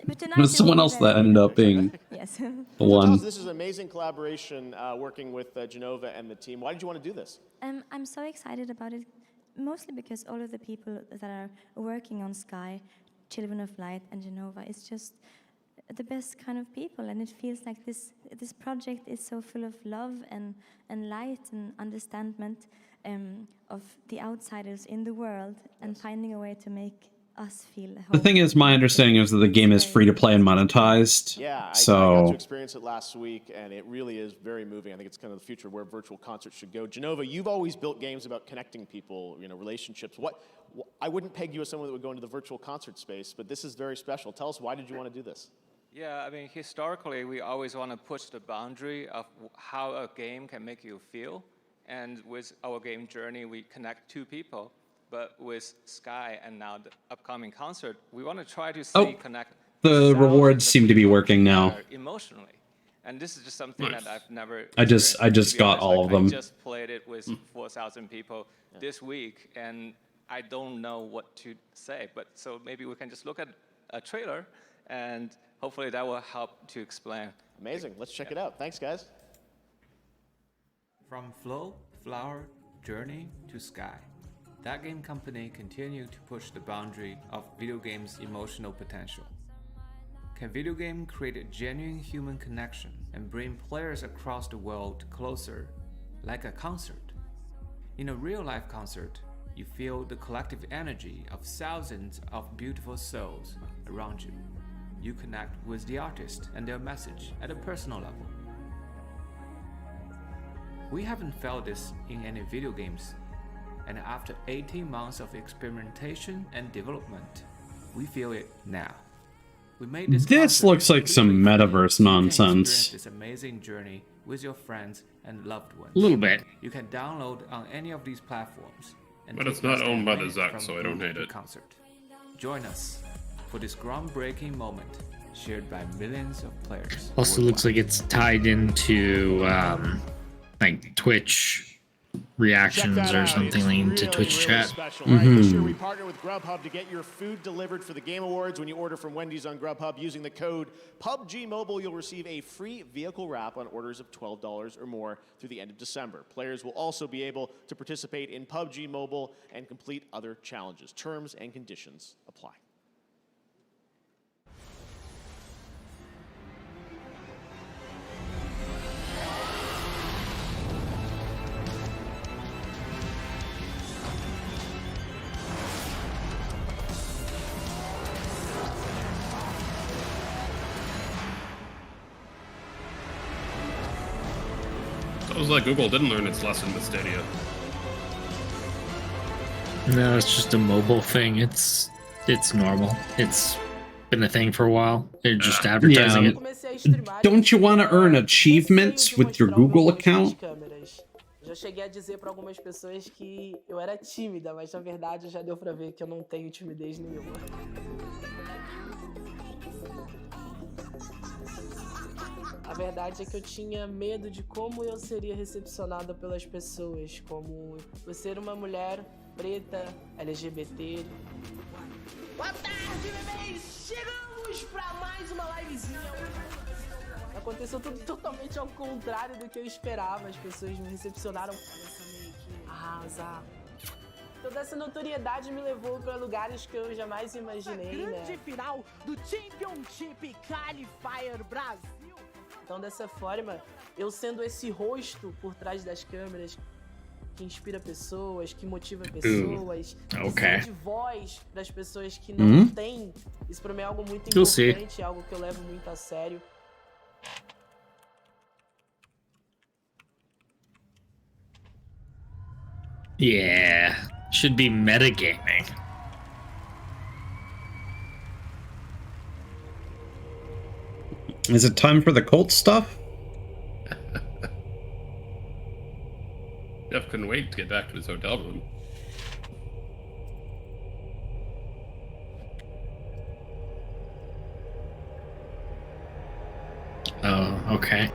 someone else that ended up being the one. This is an amazing collaboration working with Genova and the team. Why did you want to do this? I'm so excited about it, mostly because all of the people that are working on Sky, Children of Light and Genova, is just the best kind of people, and it feels like this project is so full of love and light and understandment of the outsiders in the world, and finding a way to make us feel at home. The thing is, my understanding is that the game is free to play and monetized. Yeah, I so got to experience it last week, and it really is very moving. I think it's kind of the future where virtual concerts should go. Genova, you've always built games about connecting people, relationships. I wouldn't peg you as someone that would go into the virtual concert space, but this is very special. Tell us, why did you want to do this? Yeah, I mean, historically, we always want to push the boundary of how a game can make you feel. And with our game Journey, we connect two people. But with Sky and now the upcoming concert, we want to try to connect. The rewards seem to be working now. Emotionally. And this is just something that I've never. I just got all of them. I just played it with 4,000 people this week, and I don't know what to say. But so maybe we can just look at a trailer, and hopefully that will help to explain. Amazing. Let's check it out. Thanks, guys. From Flow, Flower, Journey to Sky, That Game Company continue to push the boundary of video games' emotional potential. Can video game create a genuine human connection and bring players across the world closer, like a concert? In a real-life concert, you feel the collective energy of thousands of beautiful souls around you. You connect with the artist and their message at a personal level. We haven't felt this in any video games, and after 18 months of experimentation and development, we feel it now. We made this This looks like some metaverse nonsense. this amazing journey with your friends and loved ones. A little bit. You can download on any of these platforms. And But take it's not us owned by away the Zuck, from so I don't booth hate to it. Concert. Join us for this groundbreaking moment shared by millions of players. Also looks like it's tied into like Twitch reactions or something linked to Twitch chat. Special, right? This year we partner with Grubhub to get your food delivered for the Game Awards. When you order from Wendy's on Grubhub using the code PUBG Mobile, you'll receive a free vehicle wrap on orders of $12 or more through the end of December. Players will also be able to participate in PUBG Mobile and complete other challenges. Terms and conditions apply. It was like Google didn't learn its lesson with Stadia. No, it's just a mobile thing. It's normal. It's been a thing for a while. They're just advertising it. Don't you want to earn achievements with your Google account? Já cheguei a dizer para algumas pessoas que eu era tímida, mas na verdade já deu para ver que eu não tenho timidez nenhuma. A verdade é que eu tinha medo de como eu seria recepcionada pelas pessoas, como eu ser uma mulher preta, LGBT. Boa tarde, bebês! Chegamos para mais uma livezinha. Aconteceu tudo totalmente ao contrário do que eu esperava. As pessoas me recepcionaram dessa meio que arrasa. Toda essa notoriedade me levou para lugares que eu jamais imaginei, grande final do Championship Qualifier Brasil. Então, dessa forma, eu sendo esse rosto por trás das câmeras que inspira pessoas, que motiva pessoas, que serve de voz para as pessoas que não têm. Isso para mim é algo muito importante, algo que eu levo muito a sério. Yeah, should be metagaming. Is it time for the cult stuff? Jeff couldn't wait to get back to his hotel room. Oh, okay.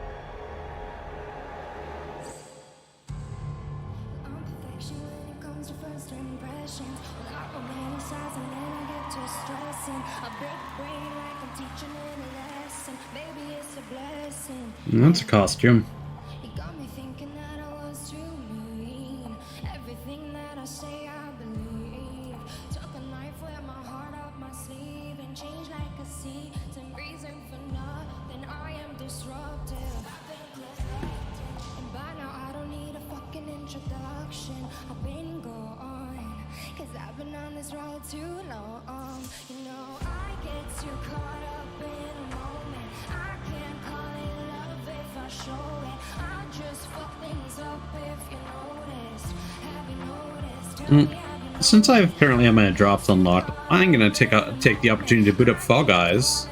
That's a costume. Since I apparently have my drops unlocked, I'm gonna take the opportunity to boot up Fall Guys.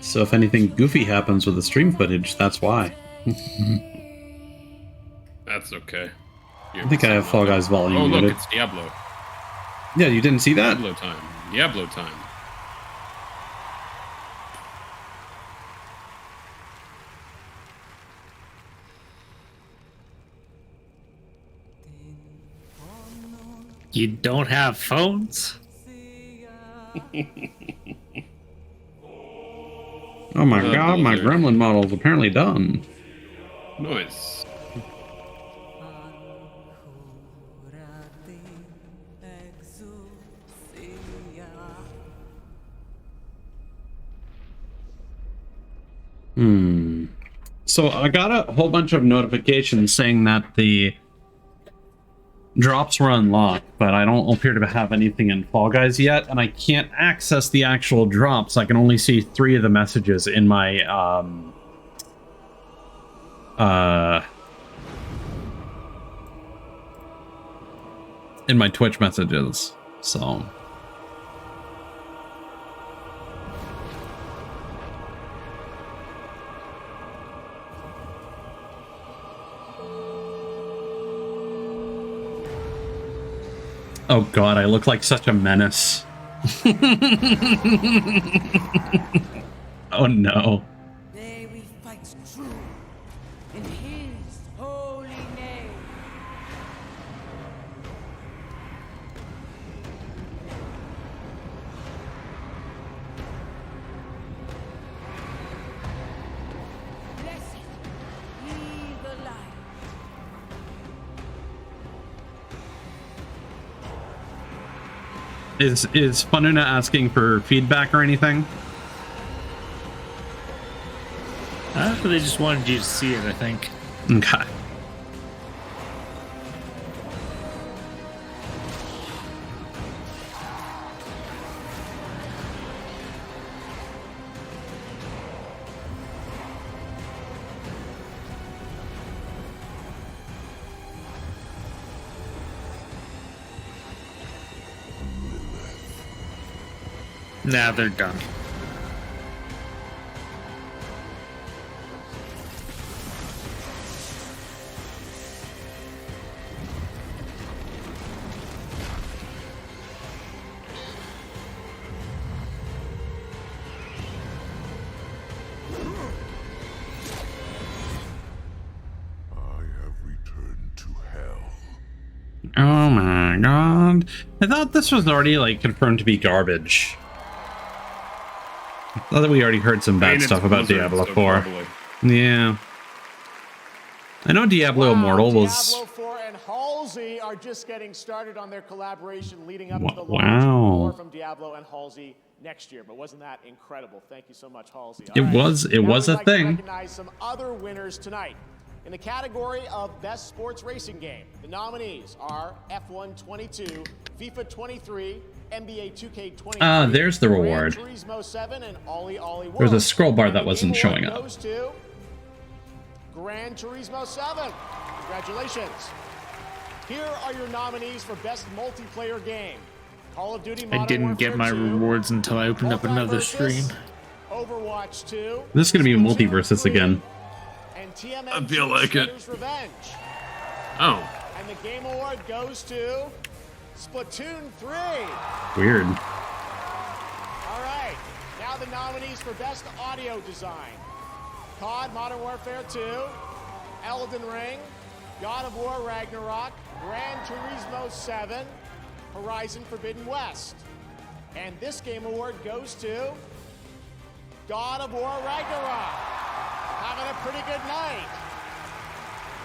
So if anything goofy happens with the stream footage, that's why. That's okay. I think I have Fall Guys volume. Oh look, muted. it's Diablo. Yeah, you didn't see that? Diablo time. Diablo time. You don't have phones? Oh my god, my gremlin model is apparently done. Nice. So I got a whole bunch of notifications saying that the drops were unlocked, but I don't appear to have anything in Fall Guys yet, and I can't access the actual drops. I can only see 3 of the messages in my in my Twitch messages. So oh god, I look like such a menace. Oh no. May we fight true in his holy name. Blessed be the light. Is Fununa asking for feedback or anything? They just wanted you to see it, I think. Okay. Nah, they're done. Oh my god. I thought this was already like confirmed to be garbage. I thought that we already heard some bad stuff about Diablo 4. Yeah. I know Diablo Immortal was... Diablo 4 and Halsey are just getting started on their collaboration leading up to the launch. Wow. More from Diablo and Halsey next year, but wasn't that incredible? Thank you so much, Halsey. It was a To thing. recognize some other winners tonight. In the category of Best Sports Racing Game, the nominees are F1 22, FIFA 23, NBA 2K23. Ah, there's the reward. Gran Turismo 7 and Ollie Ollie World. There's a scroll bar that And the wasn't Game showing Award up. goes to Gran Turismo 7. Congratulations. Here are your nominees for Best Multiplayer Game. Call of Duty Modern I didn't get my Warfare 2, rewards until I opened up another stream. Overwatch 2, This is going to be multiverses again. and TMNT I feel like it. Shredder's Revenge. Oh. And the Game Award goes to Splatoon 3. Weird. All right, now the nominees for Best Audio Design. COD Modern Warfare 2, Elden Ring, God of War Ragnarok, Gran Turismo 7, Horizon Forbidden West. And this Game Award goes to God of War Ragnarok. Having a pretty good night.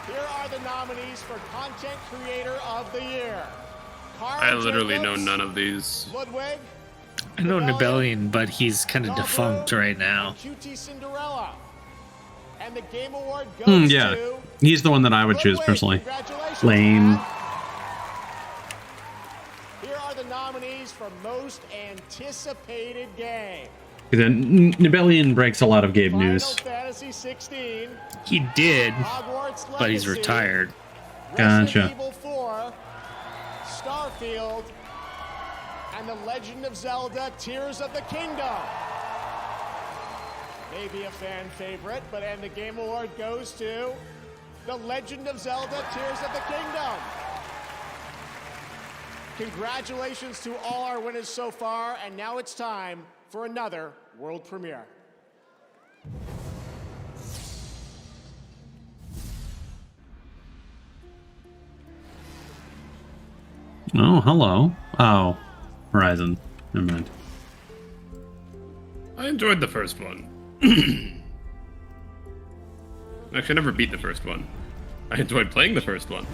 Here are the nominees for Content Creator of the Year. Carl I literally know Jacobs, none of these. Ludwig, I know Nibelian, but he's kind of defunct right now. QT Cinderella. And the Game Award goes Yeah. to He's the one that I would choose personally. Congratulations, Lame. Matt. Here are the nominees for Most Anticipated Game. Nibelian breaks a lot of Gabe news. Fantasy 16, He did, Hogwarts but he's Legacy, retired. Gotcha. Resident Evil 4, Starfield, and The Legend of Zelda Tears of the Kingdom. Maybe a fan favorite, and the Game Award goes to The Legend of Zelda Tears of the Kingdom. Congratulations to all our winners so far, and now it's time for another world premiere. Oh, hello. Oh, Horizon. Never mind. I enjoyed the first one. Actually, I never beat the first one. I enjoyed playing the first one.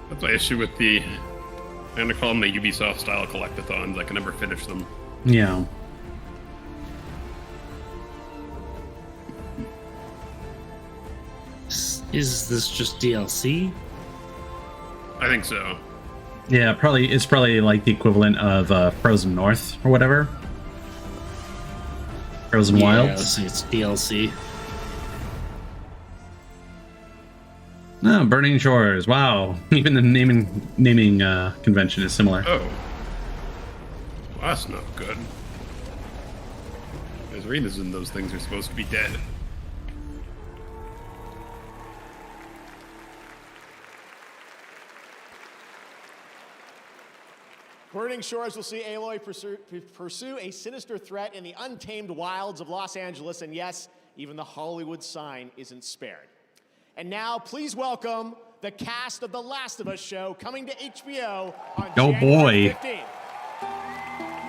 That's my issue with the... I'm gonna call them the Ubisoft style collectathons. I can never finish them. Yeah. Is this just DLC? I think so. Yeah, it's probably like the equivalent of Frozen North or whatever. Frozen Wilds. It's DLC. No, Burning Shores. Wow. Even the naming convention is similar. Oh. Well, that's not good. Those arenas and those things are supposed to be dead. Burning Shores will see Aloy pursue a sinister threat in the untamed wilds of Los Angeles, and yes, even the Hollywood sign isn't spared. And now, please welcome the cast of The Last of Us show coming to HBO on January 15th.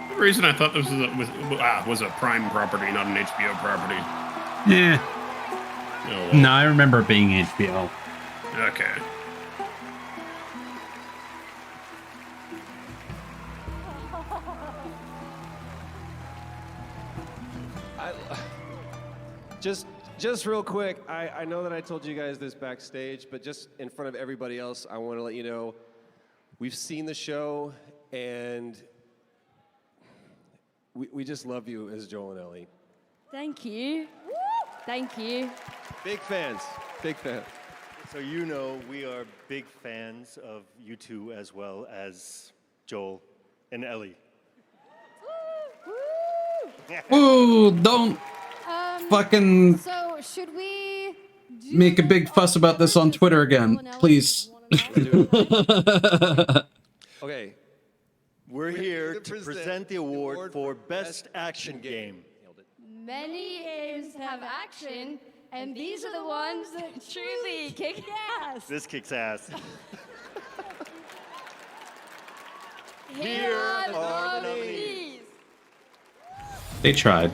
The reason I thought this was a Prime property, not an HBO property. Yeah. Oh, well. No, I remember it being HBO. Okay. Just real quick, I know that I told you guys this backstage, but just in front of everybody else, I want to let you know we've seen the show, and we just love you as Joel and Ellie. Thank you. Thank you. Big fans. Big fans. So you know we are big fans of you two as well as Joel and Ellie. Ooh, don't fucking So should we make a big fuss about this on Twitter again, please. Okay. We're here to present the award for Best Action Game. Many games have action, and these are the ones that truly kick ass. This kicks ass. Here are the nominees. They tried.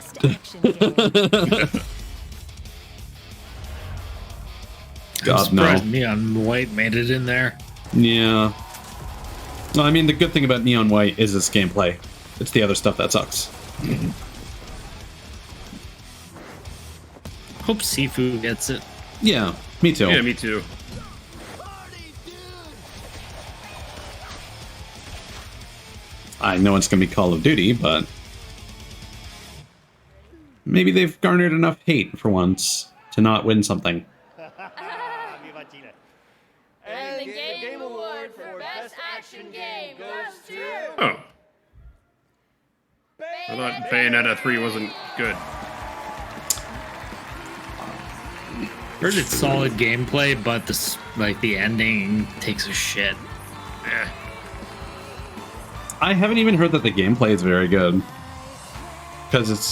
God, no. Neon White made it in there. Yeah. No, I mean, the good thing about Neon White is its gameplay. It's the other stuff that sucks. Hope Sifu gets it. Yeah, me too. Yeah, me too. I know it's going to be Call of Duty, but maybe they've garnered enough hate for once to not win something. And the Game Award for Best Action Game goes to... Oh. I thought Bayonetta 3 wasn't good. Heard it's solid gameplay, but the ending takes a shit. Eh. I haven't even heard that the gameplay is very good. Because it's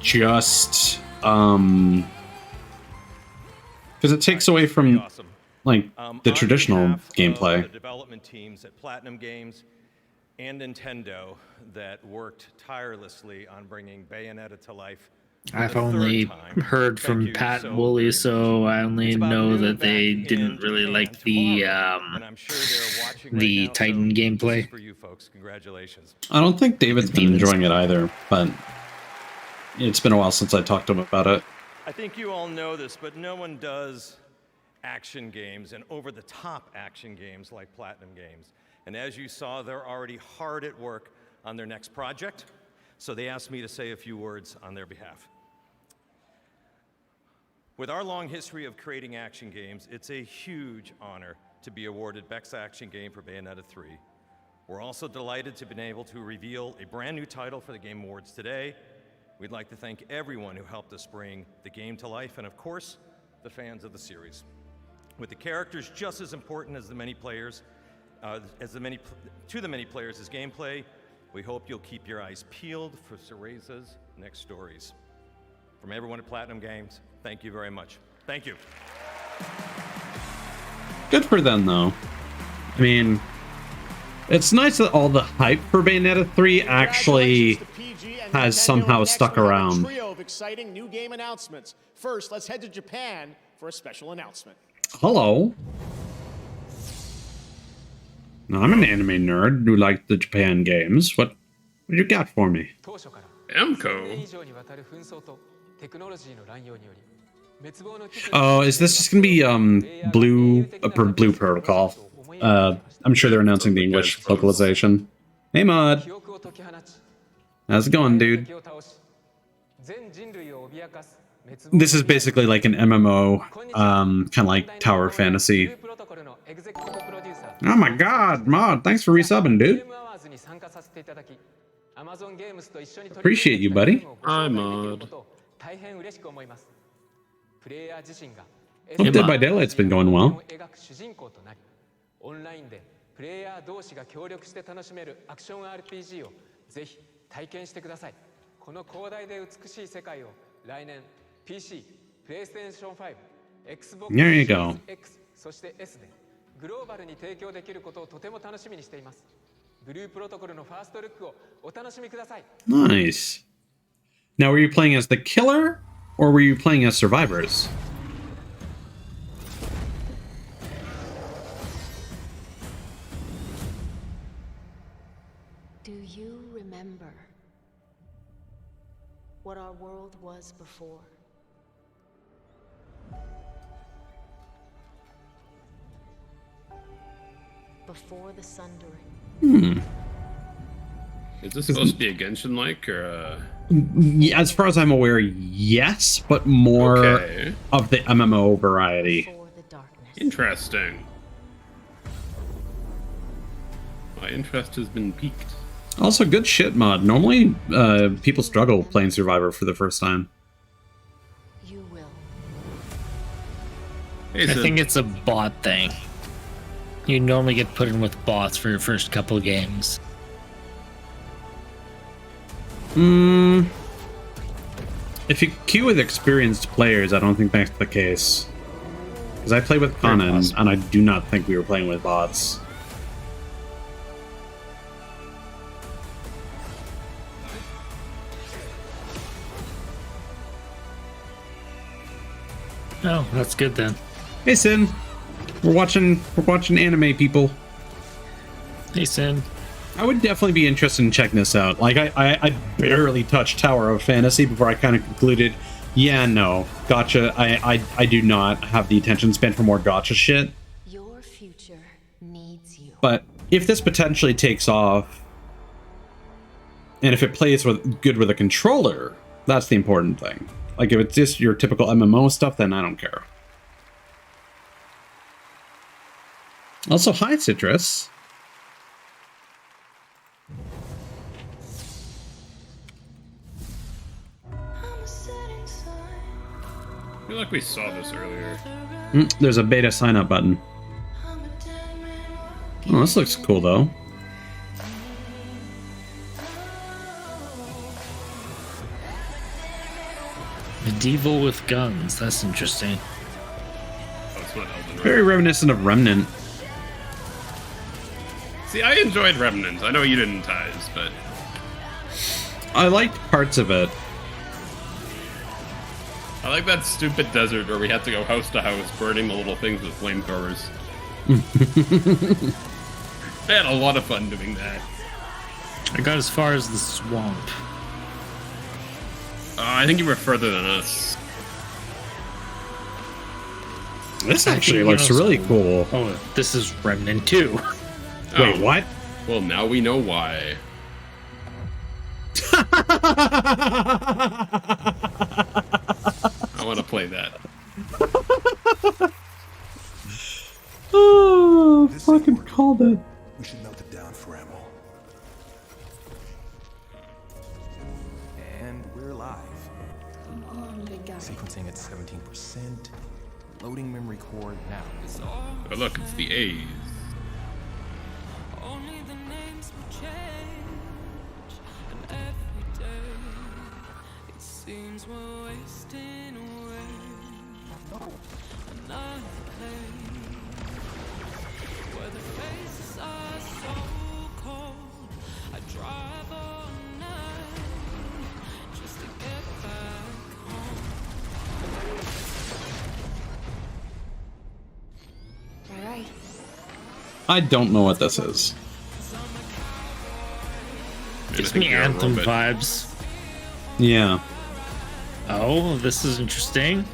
just because it takes away from like the traditional gameplay. The development teams at Platinum Games and Nintendo that worked tirelessly on bringing Bayonetta to life. I've only heard from Pat and Wooly, so I only know that they didn't really like the Titan gameplay. I don't think David's been enjoying it either, but it's been a while since I talked to him about it. I think you all know this, but no one does action games and over-the-top action games like Platinum Games. And as you saw, they're already hard at work on their next project, so they asked me to say a few words on their behalf. With our long history of creating action games, it's a huge honor to be awarded Best Action Game for Bayonetta 3. We're also delighted to have been able to reveal a brand new title for the Game Awards today. We'd like to thank everyone who helped us bring the game to life, and of course, the fans of the series. With the characters just as important as the many players, to the many players as gameplay, we hope you'll keep your eyes peeled for Cereza's next stories. From everyone at Platinum Games, thank you very much. Thank you. Good for them, though. I mean, it's nice that all the hype for Bayonetta 3 actually has somehow stuck around. Trio of exciting new game announcements. First, let's head to Japan for a special announcement. Hello. Now, I'm an anime nerd who likes the Japan games. What you got for me? Emco. Oh, is this just gonna be Blue Protocol? I'm sure they're announcing the English localization. Hey, Mod. How's it going, dude? This is basically like an MMO, kind of like Tower Fantasy. Oh my god, Mod, thanks for resubbing, dude. Appreciate you, buddy. Hi, Mod. Hope Dead by Daylight's been going well. オンラインでプレイヤー同士が協力して楽しめるアクション RPG をぜひ体験してください。この広大で美しい世界を来年 PC、PlayStation 5、Xbox There you go. X そして S でグローバルに提供できることをとても楽しみにしています。ブループロトコルのファーストルックをお楽しみください。Nice. Now, were you playing as the killer, or were you playing as survivors? Do you remember what our world was before? Before the sundering. Is this supposed to be a Genshin-like, or As far as I'm aware, yes, but more of the MMO variety. Interesting. My interest has been piqued. Also, good shit, Mod. Normally, people struggle playing Survivor for the first time. I think it's a bot thing. You normally get put in with bots for your first couple of games. If you queue with experienced players, I don't think that's the case. Because I play with Conan, and I do not think we were playing with bots. Oh, that's good then. Hey, Sin. We're watching anime, people. Hey, Sin. I would definitely be interested in checking this out. Like, I barely touched Tower of Fantasy before I kind of concluded, yeah, no, gotcha. I do not have the attention span for more gotcha shit. Your future needs you. But if this potentially takes off, and if it plays good with a controller, that's the important thing. Like, if it's just your typical MMO stuff, then I don't care. Also, hi, Citrus. I feel like we saw this earlier. There's a beta sign-up button. Oh, this looks cool, though. Medieval with guns. That's interesting. Oh, it's not Elden Ring. Very reminiscent of Remnant. See, I enjoyed Remnant. I know you didn't, Ties, but I liked parts of it. I like that stupid desert where we had to go house to house burning the little things with flamethrowers. I had a lot of fun doing that. I got as far as the swamp. I think you were further than us. This actually looks really cool. Oh, this is Remnant 2. Wait, what? Well, now we know why. I want to play that. Oh, fucking called it. We should melt it down for ammo. And we're live. Sequencing at 17%. Loading memory core now. Oh, look, it's the A's. Only the names will change, and every day it seems we're wasting away. Another place where the faces are so cold. I drive all night just to get back home. All right. I don't know what this is. Gives me Anthem vibes. Yeah. Oh, this is interesting.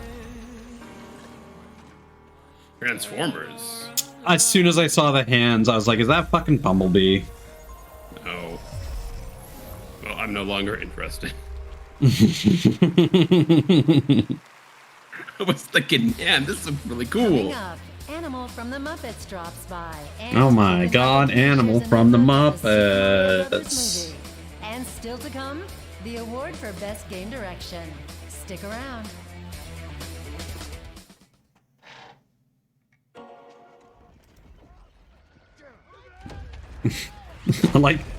Transformers. As soon as I saw the hands, I was like, is that fucking Bumblebee? No. Well, I'm no longer interested. I was thinking, man, this is really cool. Coming up, Animal from the Muppets drops by. And Oh my god, Animal from the Muppets. movie. And still to come, the award for Best Game Direction. Stick around.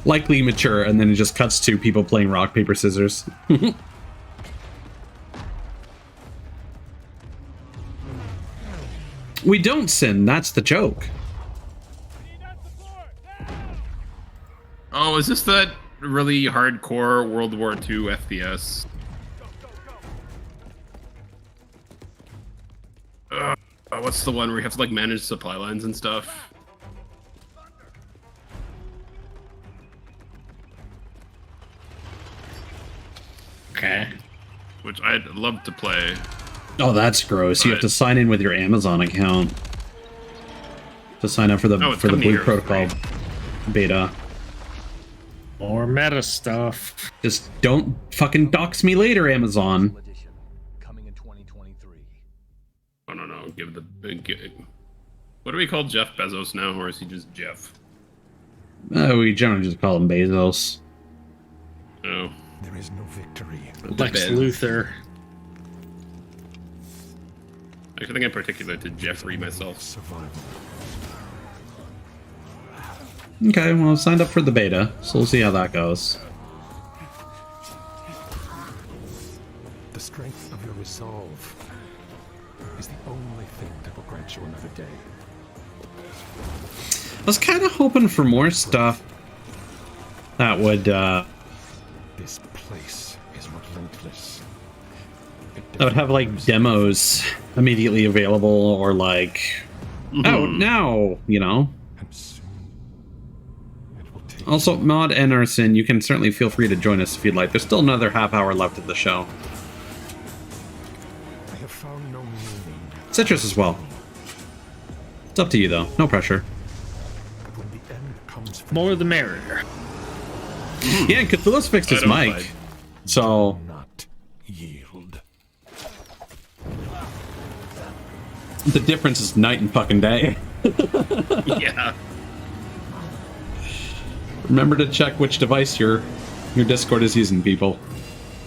Likely mature, and then it just cuts to people playing rock, paper, scissors. We don't sin, that's the joke. Oh, is this that really hardcore World War II FPS? What's the one where you have to like manage supply lines and stuff? Okay. Which I'd love to play. Oh, that's gross. You have to sign in with your Amazon account to sign up for the Blue Protocol beta. More meta stuff. Just don't fucking dox me later, Amazon. Oh no, give the what do we call Jeff Bezos now, or is he just Jeff? We generally just call him Bezos. Oh. There is no victory. Lex Luthor. I think in particular to Jeffrey myself. Okay, well, I signed up for the beta, so we'll see how that goes. The strength of your resolve is the only thing that will grant you another day. I was kind of hoping for more stuff that would, This place is relentless. that would have, like, demos immediately available, or, like, out now, you know? Also, Mod and Arson, you can certainly feel free to join us if you'd like. There's still another half hour left of the show. I have found no meaning. Citrus as well. It's up to you, though. No pressure. More the merrier. Yeah, and Cthulhu's fixed his mic. So... Not yield. The difference is night and fucking day. Yeah. Remember to check which device your Discord is using, people.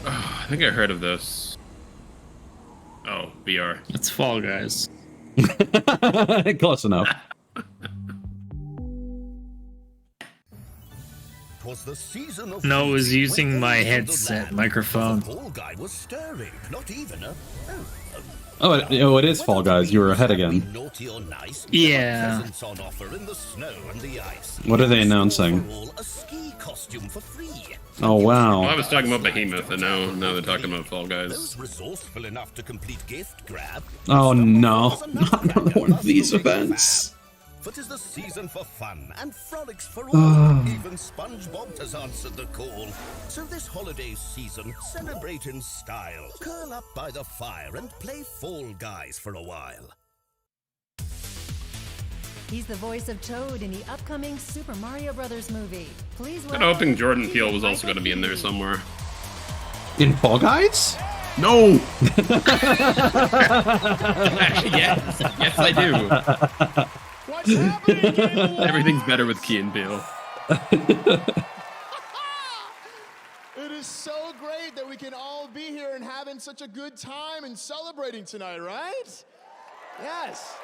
I think I heard of this. Oh, VR. It's Fall Guys. Close enough. No, it was using my headset microphone. Oh, it is Fall Guys. You were ahead again. Yeah. What are they announcing? Oh, wow. Well, I was talking about Behemoth, and now they're talking about Fall Guys. Oh, no. Not another one of these events. For 'tis the season for fun and frolics for all. Even SpongeBob has answered the call. So this holiday season, celebrate in style. Curl up by the fire and play Fall Guys for a while. He's the voice of Toad in the upcoming Super Mario Brothers movie. Please I'm hoping Jordan Peele was also going to be in there somewhere. In Fall Guys? No! yes, I do. What's happening? Everything's better with Key and Peele. It is so great that we can all be here and having such a good time and celebrating tonight, right? Yes.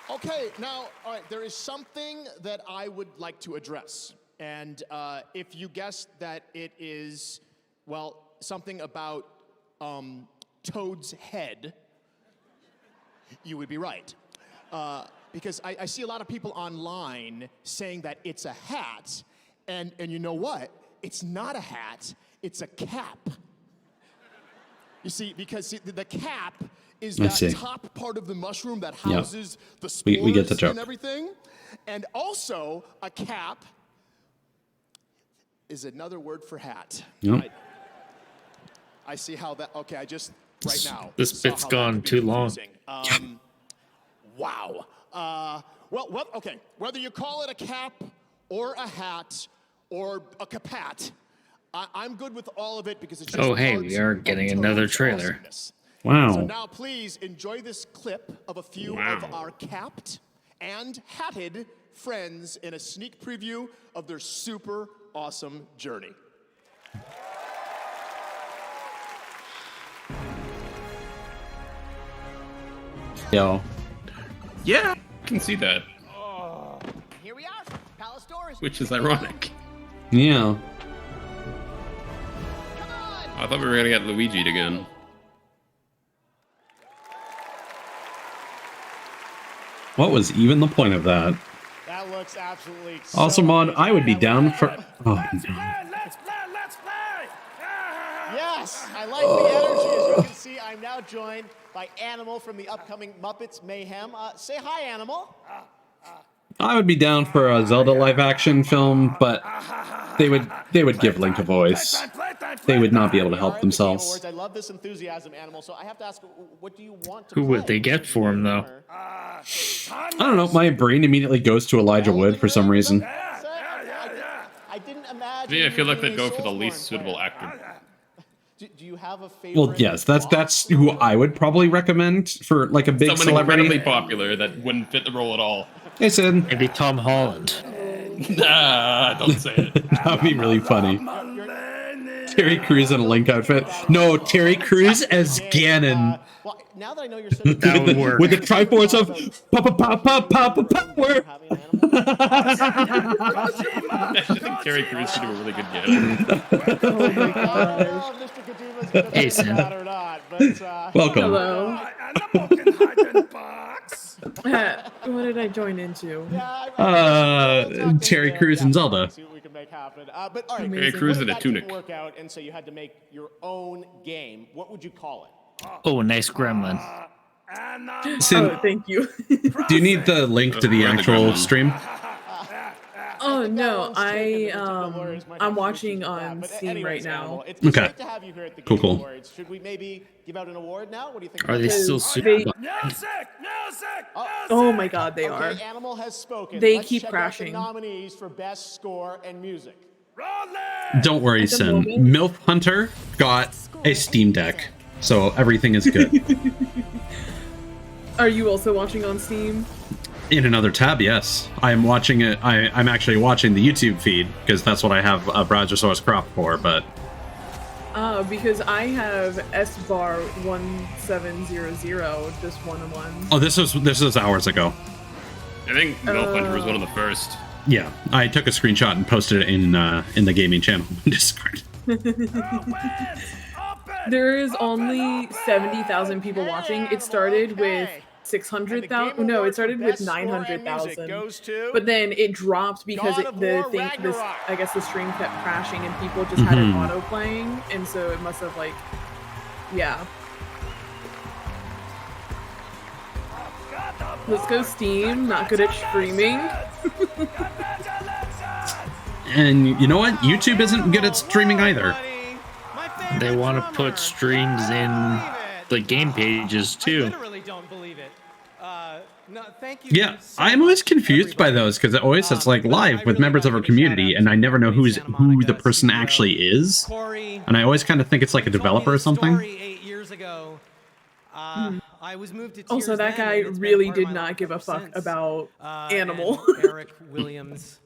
Okay, now, all right, there is something that I would like to address. And if you guessed that it is, well, something about Toad's head, you would be right. Because I see a lot of people online saying that it's a hat, and you know what? It's not a hat, it's a cap. You see, because the cap is that top part of the mushroom that houses the spores we get the joke. And everything. And also, a cap is another word for hat. Yep. I see how that, okay, I just, right now. This bit's gone too long. Wow. Well, okay, whether you call it a cap or a hat or a capat, I'm good with all of it because it's just Oh, hey, we are getting another trailer. Wow. So now please enjoy this clip of a few of our capped and hatted friends in a sneak preview of their super awesome journey. Yo. Yeah, I can see that. Here we are. Palace doors. Which is ironic. Yeah. I thought we were gonna get Luigi again. What was even the point of that? That looks absolutely Also, Mod, I would be down for. Oh, no. Yes, I like the energy. As you can see, I'm now joined by Animal from the upcoming Muppets Mayhem. Say hi, Animal. I would be down for a Zelda live-action film, but they would give Link a voice. They would not be able to help themselves. I love this enthusiasm, Animal. So I have to ask, what do you want to Who would they get for him, though? I don't know. My brain immediately goes to Elijah Wood for some reason. I didn't imagine. Yeah, I feel like they'd go for the least suitable actor. Do you have a favorite? Well, yes, that's who I would probably recommend for like a big Someone celebrity. incredibly popular that wouldn't fit the role at all. Hey, Sid. Maybe Tom Holland. Nah, don't say it. That'd be really funny. Terry Crews in a Link outfit. No, Terry Crews as Ganon. Well, now that I know you're That would work. With the Triforce of power. I think Terry Crews could do a really good Ganon. Oh my gosh. Hey, Sam. Welcome. Hello. What did I join into? Terry Crews and Zelda. See what we can make happen. But all right, Terry Crews in a tunic. Work out, and so you had to make your own game. What would you call it? Oh, a nice gremlin. Sin, Oh, thank you. do you need the link to the actual stream? Oh no, I'm watching on Steam right now. It's Okay. great to have you here at the Cool, Game cool. Awards. Should we maybe give out an award now? What do you think? Are they still They- Oh my god, they are. Okay, Animal has spoken. They Let's keep check out crashing. the nominees for best score and music. Don't worry, Sin. MILF Hunter got a Steam Deck, so everything is good. Are you also watching on Steam? In another tab, yes. I'm watching it. I'm actually watching the YouTube feed because that's what I have a browser source crop for, but Because I have SBAR 1700, just 1-1. oh, this was hours ago. I think Milf Hunter was one of the first. Yeah, I took a screenshot and posted it in the gaming channel Discord. There is only 70,000 people watching. It started with 600,000. No, it started with 900,000. But then it dropped because I guess the stream kept crashing and people just had it auto playing, and so it must have yeah. Let's go Steam. Not good at streaming. And you know what? YouTube isn't good at streaming either. They want to put streams in the game pages too. Yeah, I'm always confused by those because it always says like live with members of our community, and I never know who the person actually is. And I always kind of think it's like a developer or something. 8 years ago, I was moved to tears. Also, that guy really did not give a fuck about Animal. Eric Williams.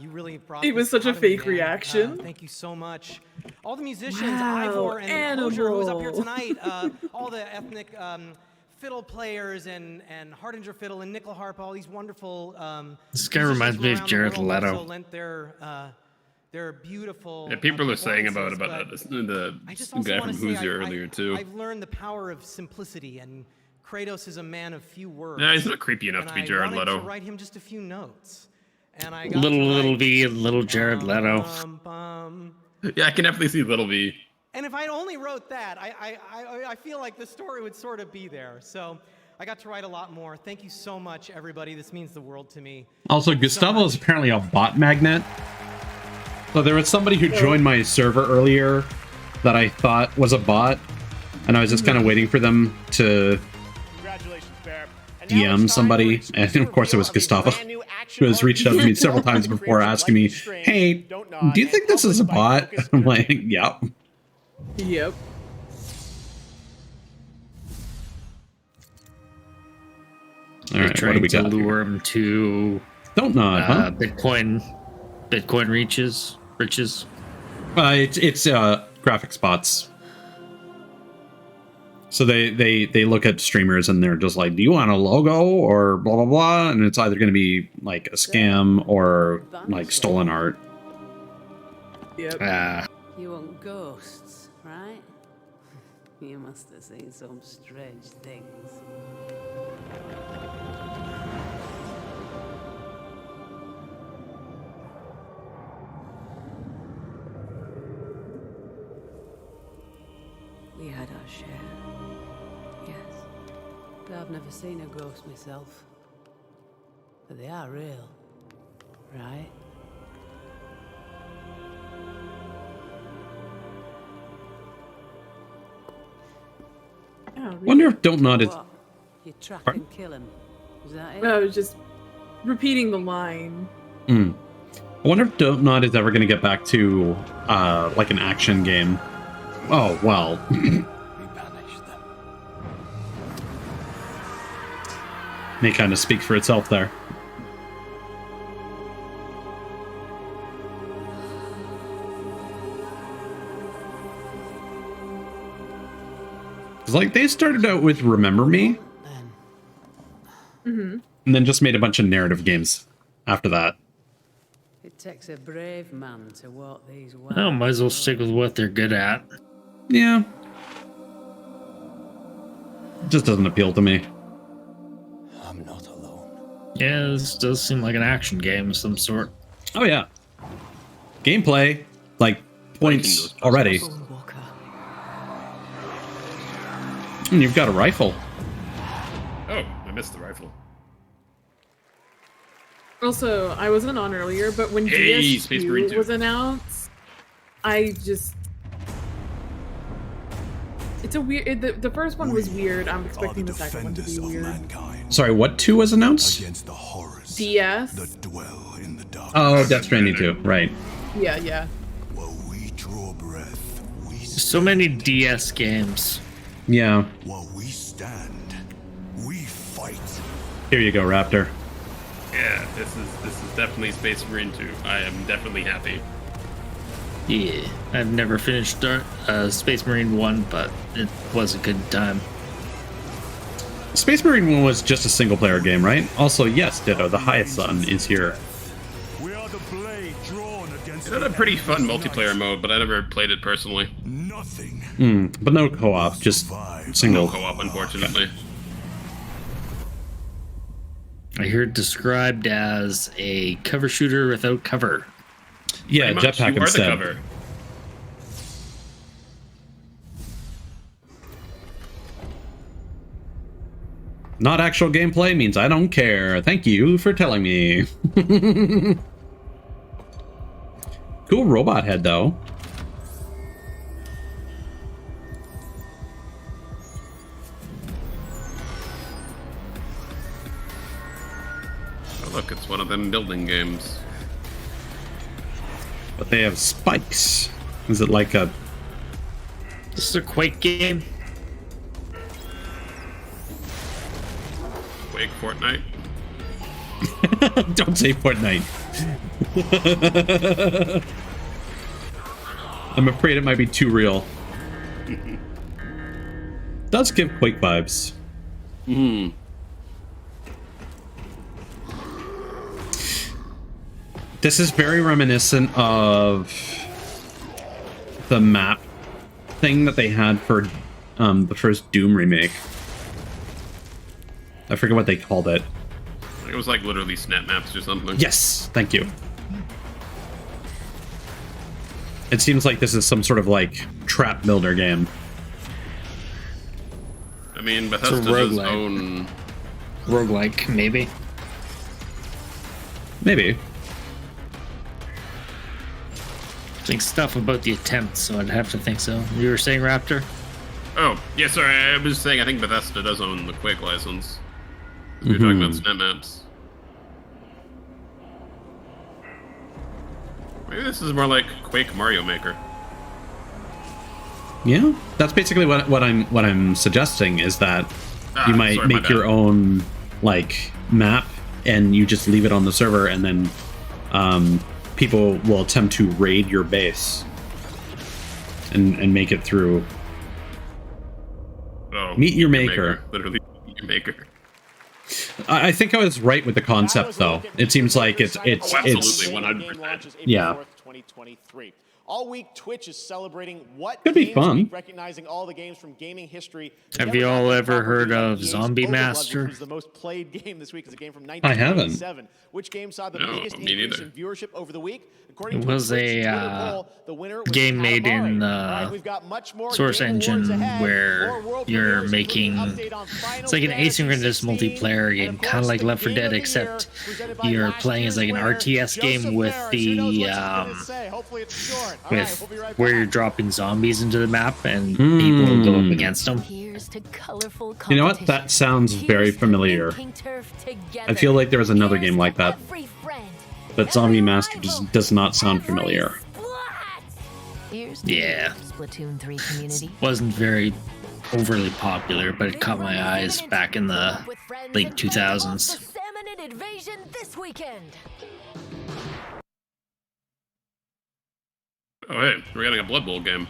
You really brought It was this such a out of me, fake man. reaction. Thank you so much. All the musicians, Wow, Ivor and Hozier, who was up here Animal. tonight, all the ethnic fiddle players and Hardinger fiddle and nickel harp, all these wonderful. This guy reminds me of around the Jared world Leto. also lent their beautiful. Yeah, people are saying about performances, the but I just also guy wanna from say Hoosier earlier too. I've learned the power of simplicity, and Kratos is a man of few words. Yeah, he's not creepy enough to be Jared I wanted Leto. to write him just a few notes. And I got Little V and little Jared Leto. Yeah, I can definitely see Little V. And if I only wrote that, I feel like the story would sort of be there. So I got to write a lot more. Thank you so much, everybody. This means the world to me. Also, Gustavo is apparently a bot magnet. So there was somebody who joined my server earlier that I thought was a bot, and I was just kind of waiting for them to DM somebody, and of course it was Gustavo. who has reached out to me several times before asking me, "Hey, do you think this is a bot?" I'm like, "Yep." Yep. All right, what do we got? To lure him to Don't nod, huh? Bitcoin riches. It's graphics bots. So they look at streamers and they're just like, "Do you want a logo or blah blah blah?" And it's either going to be like a scam or like stolen art. Yep. You want ghosts, right? You must have seen some strange things. We had our share. Yes. But I've never seen a ghost myself. But they are real, right? Wonder if Don't Nod is. You track and kill him. Is that it? I was just repeating the line. I wonder if Don't Nod is ever going to get back to like an action game. Oh well. May kind of speak for itself there. It's like they started out with Remember Me, and then just made a bunch of narrative games after that. It takes a brave man to walk these wild. Oh, might as well stick with what they're good at. Yeah. It just doesn't appeal to me. Yeah, this does seem like an action game of some sort. Oh yeah. Gameplay, like points already. And you've got a rifle. Oh, I missed the rifle. Also, I wasn't on earlier, but when DS2 was announced, I just... It's a weird... The first one was weird. I'm expecting the second one to be weird. Sorry, what 2 was announced? DS? Oh, Death Stranding 2, right. Yeah. So many DS games. Yeah. While we stand, we fight. Here you go, Raptor. Yeah, this is definitely Space Marine 2. I am definitely happy. Yeah, I've never finished Space Marine 1, but it was a good time. Space Marine 1 was just a single player game, right? Also, yes, Ditto, the Hyacinth is here. It had a pretty fun multiplayer mode, but I never played it personally. But no co-op, just single. No co-op, unfortunately. I hear it described as a cover shooter without cover. Yeah, jetpack instead. You are the cover. Not actual gameplay means I don't care. Thank you for telling me. Cool robot head, though. Oh, look, it's one of them building games. But they have spikes. Is it like a... This is a Quake game. Quake Fortnite? Don't say Fortnite. I'm afraid it might be too real. Does give Quake vibes. This is very reminiscent of the map thing that they had for the first Doom remake. I forget what they called it. It was like literally snap maps or something. Yes, thank you. It seems like this is some sort of like trap builder game. I mean, Bethesda's its own roguelike, maybe. Maybe. I think stuff about the attempt, so I'd have to think so. You were saying, Raptor? Oh, yeah, sorry, I was saying I think Bethesda does own the Quake license. You're talking about snap maps. Maybe this is more like Quake Mario Maker. Yeah, that's basically what I'm suggesting is that you might sorry, my make your bad. own like map and you just leave it on the server, and then people will attempt to raid your base and make it through. Oh, Meet your maker. Literally, meet your maker. I think I was right with the concept, though. It seems like it's absolutely 100%. Yeah. 2023. All week, Twitch is celebrating what Could be Games fun. Week, recognizing all the games from gaming history. Have you all ever heard of Zombie Overblood, Master? which was the most played game this week, is a game from I haven't. 1997. Which game saw the No, biggest me increase neither. in viewership over the week? According It to was Twitch's a Twitter poll, the winner was game made in All right, we've got much more Source Game Engine Awards ahead. where More world you're premieres, making including update on Final it's like an Fantasy asynchronous 16, multiplayer game, kind of like Left 4 Dead, except you're playing as like an RTS game with the where you're dropping zombies into the map and people go up against them. You know what? That sounds very familiar. I feel like there was another game like that. But Zombie Master does not sound familiar. Yeah. Splatoon 3 community. Wasn't very overly popular, but it caught my eyes back in the late 2000s. Salmon invasion this weekend. Oh, hey, we're getting a Blood Bowl game.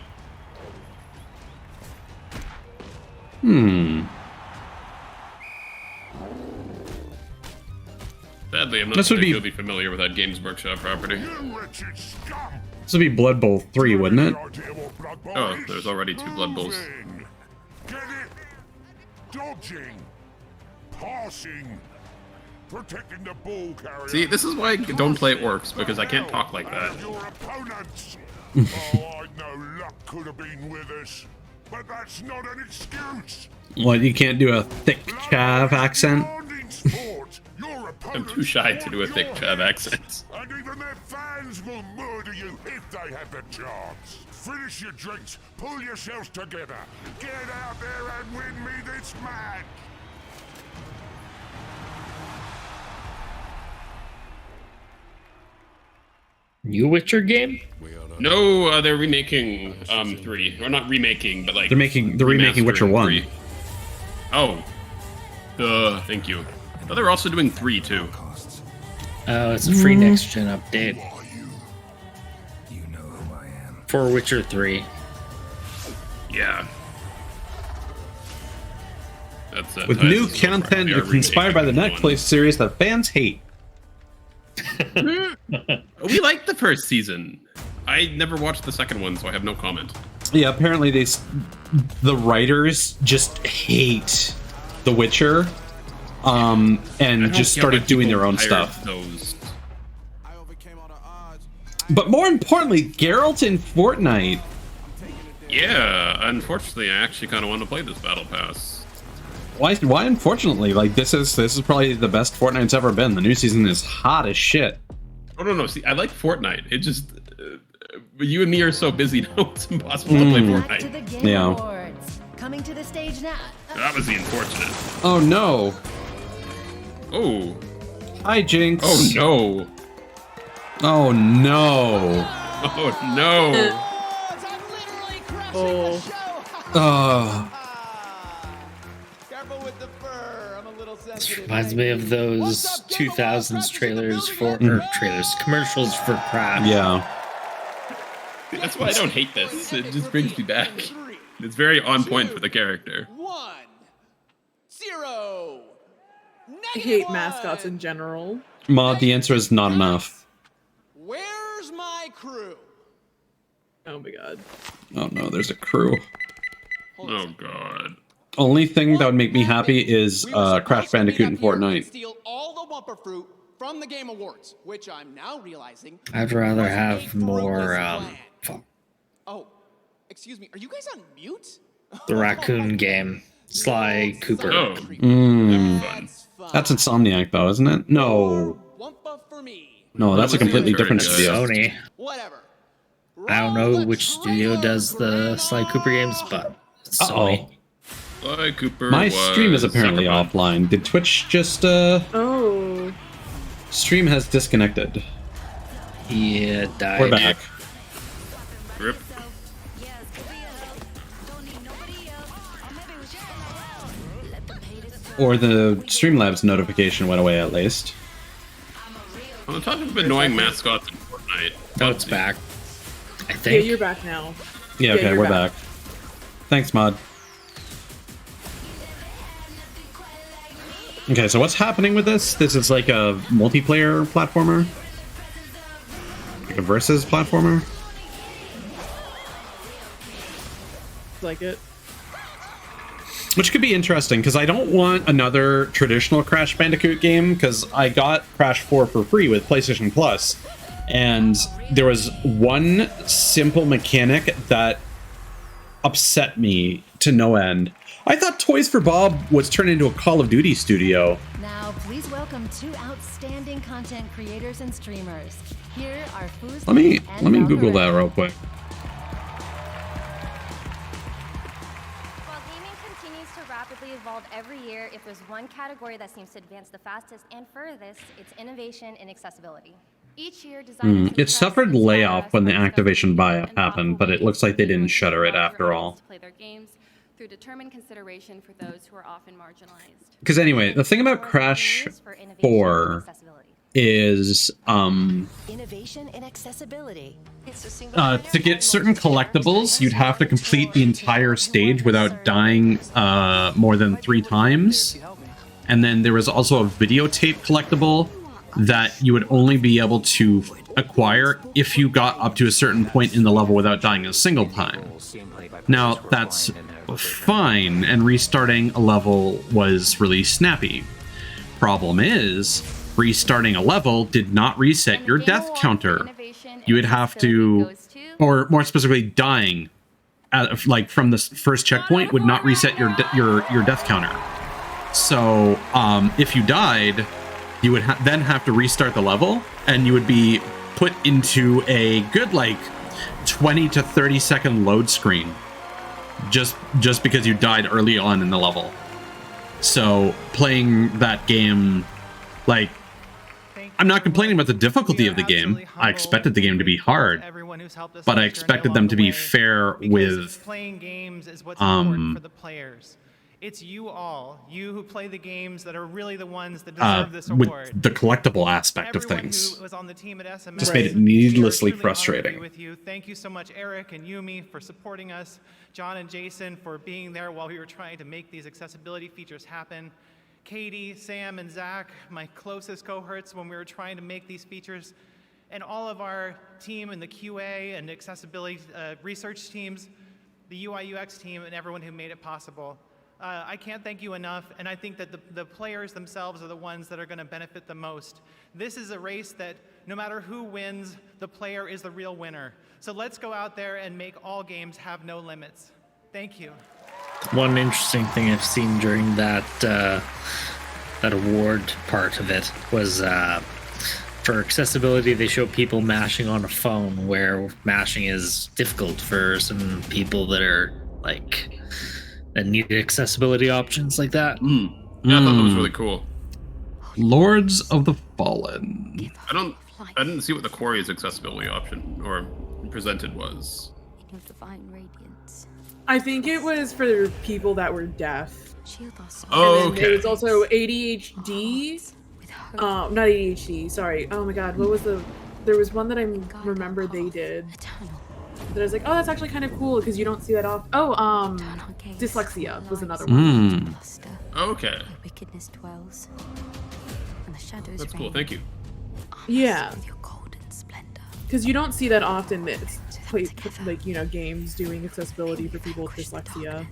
Sadly, I'm not This would be- particularly familiar with that Games Workshop property. This would be Blood Bowl 3, wouldn't it? Oh, there's already 2 Blood Bowls. Dodging, passing, protecting the ball carrier. See, this is why I don't play Orcs, because I can't talk like that. Your opponents. Oh, I know luck could have been with us, but that's not an excuse. What, you can't do a thick chav accent? I'm too shy to do a thick chav accent. And even their fans will murder you if they have the chance. Finish your drinks, pull yourselves together. Get out there and win me this match. New Witcher game? No, they're remaking 3. Or not remaking, but like... They're remaking Witcher 1. 3. Oh. Thank you. Oh, they're also doing 3, too. Oh, it's a free next gen update. For Witcher 3. Yeah. That's With new content inspired by the Netflix series that fans hate. We liked the first season. I never watched the second one, so I have no comment. Yeah, apparently the writers just hate The Witcher, and just started doing their own stuff. Those. But more importantly, Geralt in Fortnite. Yeah, unfortunately, I actually kind of want to play this Battle Pass. Why unfortunately? Like this is probably the best Fortnite's ever been. The new season is hot as shit. Oh no, see, I like Fortnite. It just you and me are so busy now; it's impossible to play Fortnite. Yeah. Coming to the stage now. That was the unfortunate. Oh no. Oh. Hi, Jinx. Oh no. Oh no. Oh no. Oh. This reminds me of those 2000s commercials for crap. Yeah. That's why I don't hate this. It just brings me back. It's very on point for the character. 0. I hate mascots in general. Mod, the answer is not enough. Where's my crew? Oh my god. Oh no, there's a crew. Oh god. Only thing that would make me happy is Crash Bandicoot in Fortnite. Steal all the Wumper fruit from the Game Awards, which I'm now realizing. I'd rather have more Oh, excuse me. Are you guys on mute? the raccoon game. Sly Cooper. Oh. That's Insomniac though, isn't it? No. No, that's a completely different studio. Sony. I don't know which studio does the Sly Cooper games, but it's Sony. Sly Cooper. My stream is apparently offline. Did Twitch just Oh. Stream has disconnected. Yeah, died. We're back. Rip. Or the Streamlabs notification went away at least. On the topic of annoying mascots in Fortnite. Oh, it's back. I Yeah, think. you're back now. Yeah, okay, you're we're back. Thanks, Mod. Okay, so what's happening with this? This is like a multiplayer platformer? Like a versus platformer? Like it. Which could be interesting, because I don't want another traditional Crash Bandicoot game, because I got Crash 4 for free with PlayStation Plus, and there was one simple mechanic that upset me to no end. I thought Toys for Bob was turned into a Call of Duty studio. Now, please welcome two outstanding content creators and streamers. Here are Foos. Let me Google that real quick. While gaming continues to rapidly evolve every year, if there's one category that seems to advance the fastest and furthest, it's innovation and accessibility. Each year, designers It suffered layoff when the Activation buyout happened, but it looks like they didn't shutter it after all. to play their games through determined consideration for those who are often marginalized. Because anyway, the thing about Crash 4 is Innovation and accessibility. to get certain collectibles, you'd have to complete the entire stage without dying more than 3 times. And then there was also a videotape collectible that you would only be able to acquire if you got up to a certain point in the level without dying a single time. Now, that's fine, and restarting a level was really snappy. Problem is, restarting a level did not reset your death counter. You would have to, or more specifically, dying, like from the first checkpoint, would not reset your death counter. So, if you died, you would then have to restart the level, and you would be put into a good, like, 20 to 30 second load screen just because you died early on in the level. So playing that game, like, I'm not complaining about the difficulty of the game. I expected the game to be hard, but I expected them to be fair with playing games is what's important for the players. It's you all, you who play the games, that are really the ones that deserve this award. with the collectible aspect of things. Who was on the team at SMS, Just made it needlessly we are truly honored to be frustrating. with you. Thank you so much, Eric and Yumi, for supporting us. John and Jason for being there while we were trying to make these accessibility features happen. Katie, Sam, and Zach, my closest cohorts when we were trying to make these features. And all of our team in the QA and accessibility research teams, the UI UX team, and everyone who made it possible. I can't thank you enough, and I think that the players themselves are the ones that are going to benefit the most. This is a race that no matter who wins, the player is the real winner. So let's go out there and make all games have no limits. Thank you. One interesting thing I've seen during that that award part of it was for accessibility, they show people mashing on a phone, where mashing is difficult for some people that are like that need accessibility options like that. Yeah, I thought that was really cool. Lords of the Fallen. I didn't see what the Quarry's accessibility option or presented was. Divine radiance. I think it was for people that were deaf. Oh, and then there was also ADHD. Not ADHD, sorry. Oh my god, what was there was one that I remember they did. That I was like, oh, that's actually kind of cool because you don't see that off. Oh, dyslexia was another one. Okay. Wickedness dwells, and the shadows That's cool, thank you. Yeah. Because you don't see that often. It's like, you know, games doing accessibility for people with dyslexia.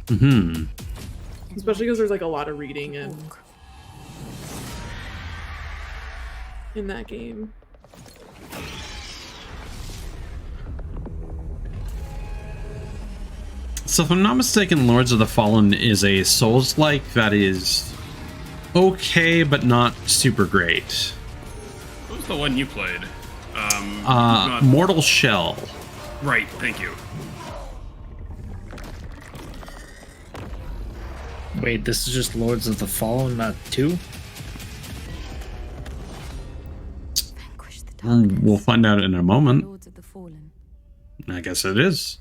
Mm-hmm. Especially because there's like a lot of reading in that game. So if I'm not mistaken, Lords of the Fallen is a Souls-like that is okay, but not super great. What was the one you played? Mortal Shell. Right, thank you. Wait, this is just Lords of the Fallen, not 2? We'll find out in a moment. Lords of the Fallen. I guess it is.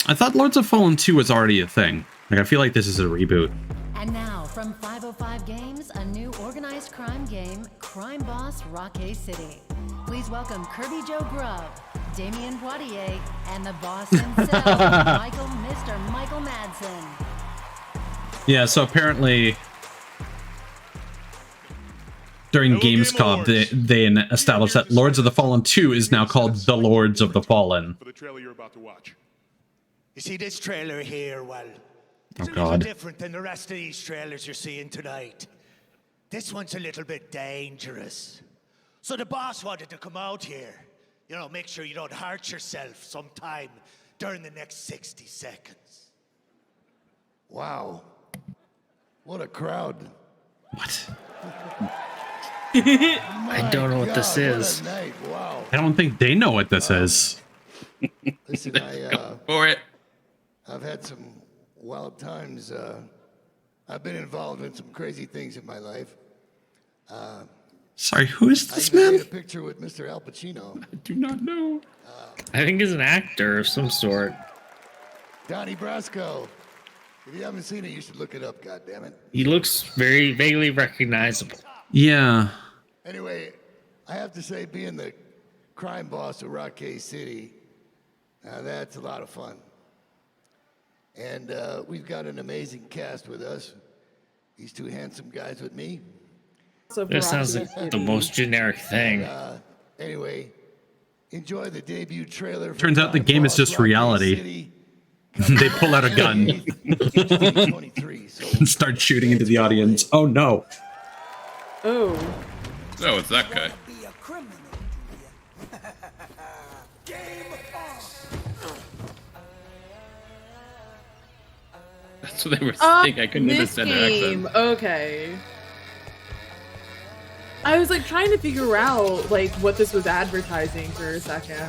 I thought Lords of Fallen 2 was already a thing. Like, I feel like this is a reboot. And now, from 505 Games, a new organized crime game, Crime Boss Rockay City. Please welcome Kirby Joe Grubb, Damien Poitier, and the boss himself, Mr. Michael Madsen. Yeah, so apparently during Gamescom, they established that Lords of the Fallen 2 is now called The Lords of the Fallen. For the trailer you're about to watch. You see this trailer here, well, it's Oh, a little God. different than the rest of these trailers you're seeing tonight. This one's a little bit dangerous. So the boss wanted to come out here. You know, make sure you don't hurt yourself sometime during the next 60 seconds. Wow. What a crowd. What? I don't know what this is. Wow. I don't think they know what this is. Listen, for it. I've had some wild times. I've been involved in some crazy things in my life. Sorry, who is I this even man? made a picture with Mr. Al Pacino. I do not know. I think he's an actor of some sort. Donnie Brasco. If you haven't seen it, you should look it up, goddammit. He looks very vaguely recognizable. Yeah. Anyway, I have to say, being the crime boss of Rockay City, that's a lot of fun. And we've got an amazing cast with us. These two handsome guys with me. This sounds like the most generic thing. Anyway, enjoy the debut trailer. for Turns out the Crime game is Boss just Rockay reality. City. They pull out a gun and start shooting into the audience. Oh no. Oh. Oh, it's that guy. That's what they were saying. I couldn't This understand their game. accent. Okay. I was like trying to figure out like what this was advertising for a second.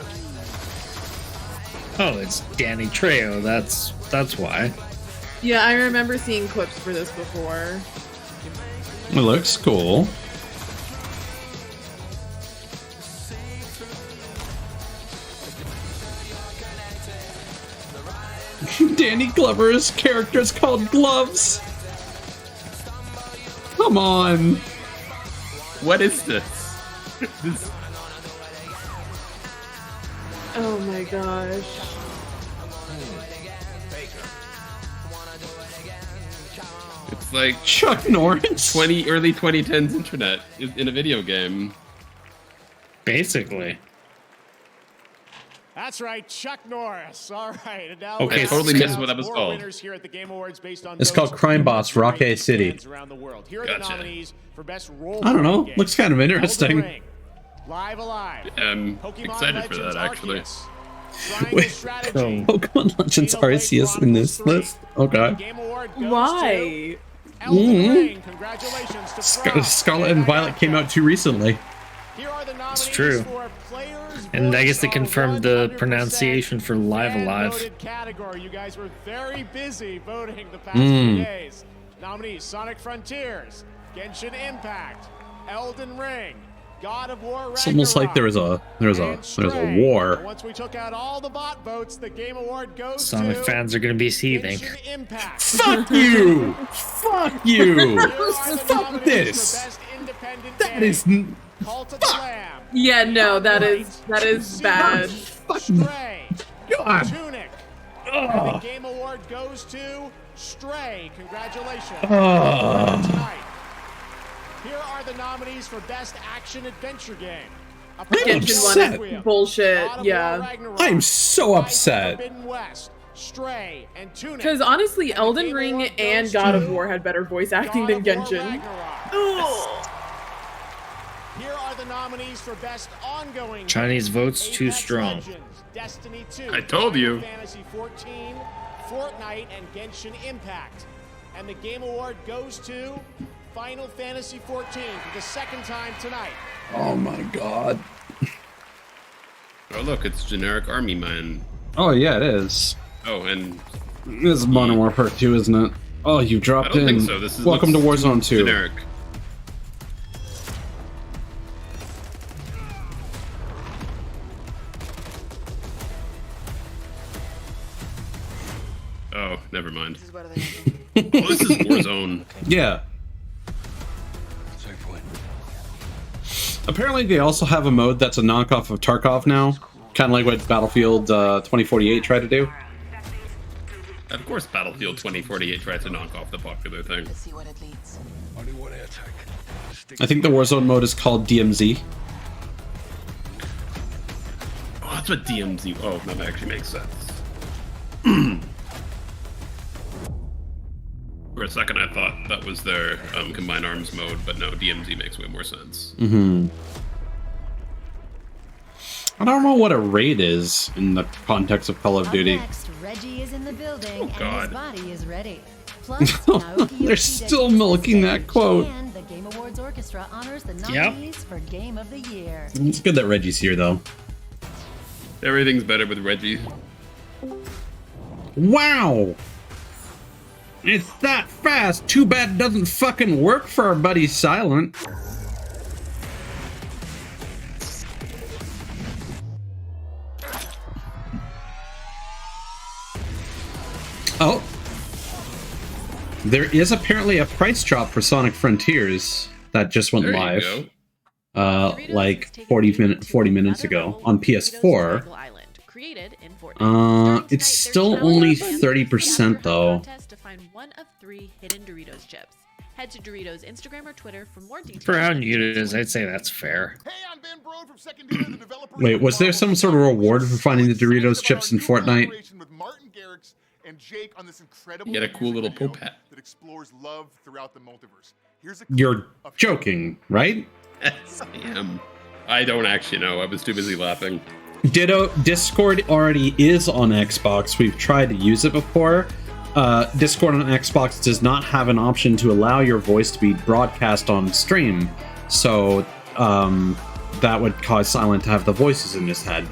Oh, it's Danny Trejo. That's why. Yeah, I remember seeing clips for this before. It looks cool. Danny Glover's character is called Gloves. Come on. What is this? Oh my gosh. It's like Chuck Norris. Early 2010s internet in a video game. Basically. That's right, Chuck Norris. All right, and now Okay, I totally it's- missed what that was more called. winners here at the Game Awards based on It's those called Crime Boss Rockay City. fans around the world. Here are the Gotcha. nominees for best role I don't know. game. Looks kind of Elden interesting. Ring, Live Alive. I'm Pokemon excited for Legends that, actually. Arceus, Triangle Wait, Strategy. Pokemon Legends Arceus in this list? Okay. Game Award goes Why? to Elden Ring. Congratulations to Frost. Scarlet and Violet came out too recently. Here are the It's nominees true. for Players And I guess they Voice confirmed the pronunciation for Live Alive. fan-voted category. You guys were very busy voting the past Mm. few days. Nominees: Sonic Frontiers, Genshin Impact, Elden Ring, God of War. It's almost like there was a war. Once we took out all the bot votes, the Game Award goes Sonic to fans are gonna be seething. Genshin Impact. Fuck you! Fuck you! Fuck this! That is Cult of the Lamb. Yeah, no, that is bad. Stray. God. Tunic. And the Game Award goes to Stray. Congratulations. Tonight. Here are the nominees for Best Action Adventure Game. Genshin one is bullshit. Yeah. I'm so upset. Forbidden West, Stray, and Tunic. Because honestly, Elden Ring and God of War had better voice acting than Genshin. Here are the nominees for Best Ongoing Chinese votes too Apex strong. Legends, Destiny 2, I told you. Final Fantasy 14, Fortnite, and Genshin Impact. And the Game Award goes to Final Fantasy 14 for the second time tonight. Oh my god. Oh look, it's generic army man. Oh yeah, it is. Oh, and This is Modern Warfare 2, isn't it? Oh, you dropped I don't in. think so. This is Welcome to looks Warzone 2. generic. Oh, never mind. Oh, this is Warzone. Yeah. Apparently, they also have a mode that's a knockoff of Tarkov now, kind of like what Battlefield 2048 tried to do. Of course, Battlefield 2048 tried to knock off the popular thing. I think the Warzone mode is called DMZ. Oh, that's what DMZ. Oh, that actually makes sense. For a second, I thought that was their combined arms mode, but no, DMZ makes way more sense. Mm-hmm. I don't know what a raid is in the context of Call of Duty. Next, Reggie is in the building and God. his body is ready. Plus, Naoki They're Yoshida still milking that quote. and the Game Awards Orchestra honors the nominees for Game of the Year. It's good that Reggie's here, though. Everything's better with Reggie. Wow! It's that fast. Too bad it doesn't fucking work for our buddy Silent. Oh. There is apparently a price drop for Sonic Frontiers that just went There you live. go. Like 40 minutes ago on PS4. It's still only 30% though. To find one of 3 hidden Doritos chips. Head to Doritos Instagram or Twitter for more details. For how new it is, I'd say that's fair. Wait, was there some sort of reward for finding the Doritos chips in Fortnite? You get a cool little poop hat. You're joking, right? Yes, I am. I don't actually know. I was too busy laughing. Ditto, Discord already is on Xbox. We've tried to use it before. Discord on Xbox does not have an option to allow your voice to be broadcast on stream. So that would cause Silent to have the voices in his head.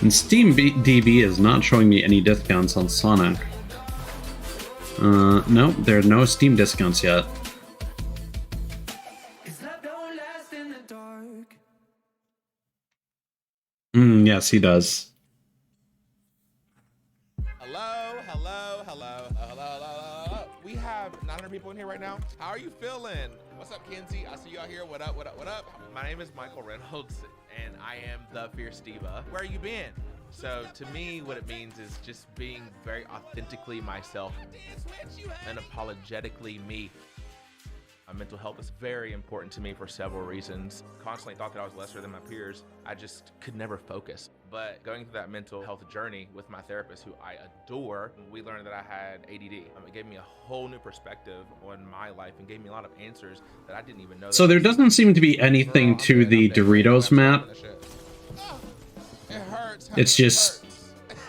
And Steam DB is not showing me any discounts on Sonic. No, there are no Steam discounts yet. Yes, he does. Hello. We have 900 people in here right now. How are you feeling? What's up, Kenzie? I see y'all here. What up? My name is Michael Reynolds, and I am the Fierce Diva. Where you been? So to me, what it means is just being very authentically myself, unapologetically me. Mental health is very important to me for several reasons. Constantly thought that I was lesser than my peers. I just could never focus. But going through that mental health journey with my therapist, who I adore, we learned that I had ADD. It gave me a whole new perspective on my life and gave me a lot of answers that I didn't even know. So there doesn't seem to be anything to the Doritos map. It's just,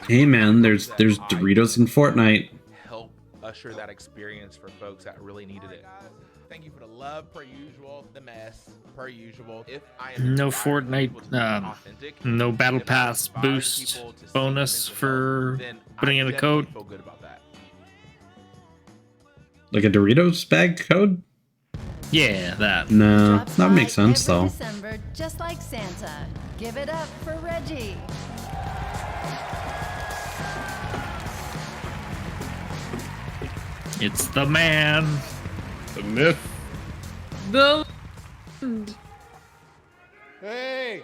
hey man, there's Doritos in Fortnite. Help usher that experience for folks that really needed it. Thank you for the love, per usual, the mess, per usual. If I am No Fortnite, no Battle Pass boost bonus for putting in a code. feel good about that. Like a Doritos bag code? Yeah, that. No, that makes sense though. December, just like Santa. Give it up for Reggie. It's the man. The myth. The Hey!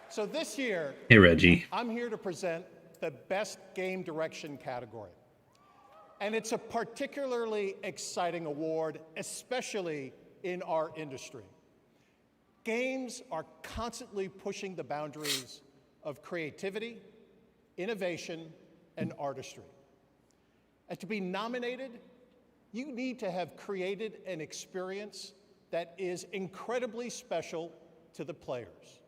So this year, Hey Reggie. I'm here to present the Best Game Direction category. And it's a particularly exciting award, especially in our industry. Games are constantly pushing the boundaries of creativity, innovation, and artistry. And to be nominated, you need to have created an experience that is incredibly special to the players.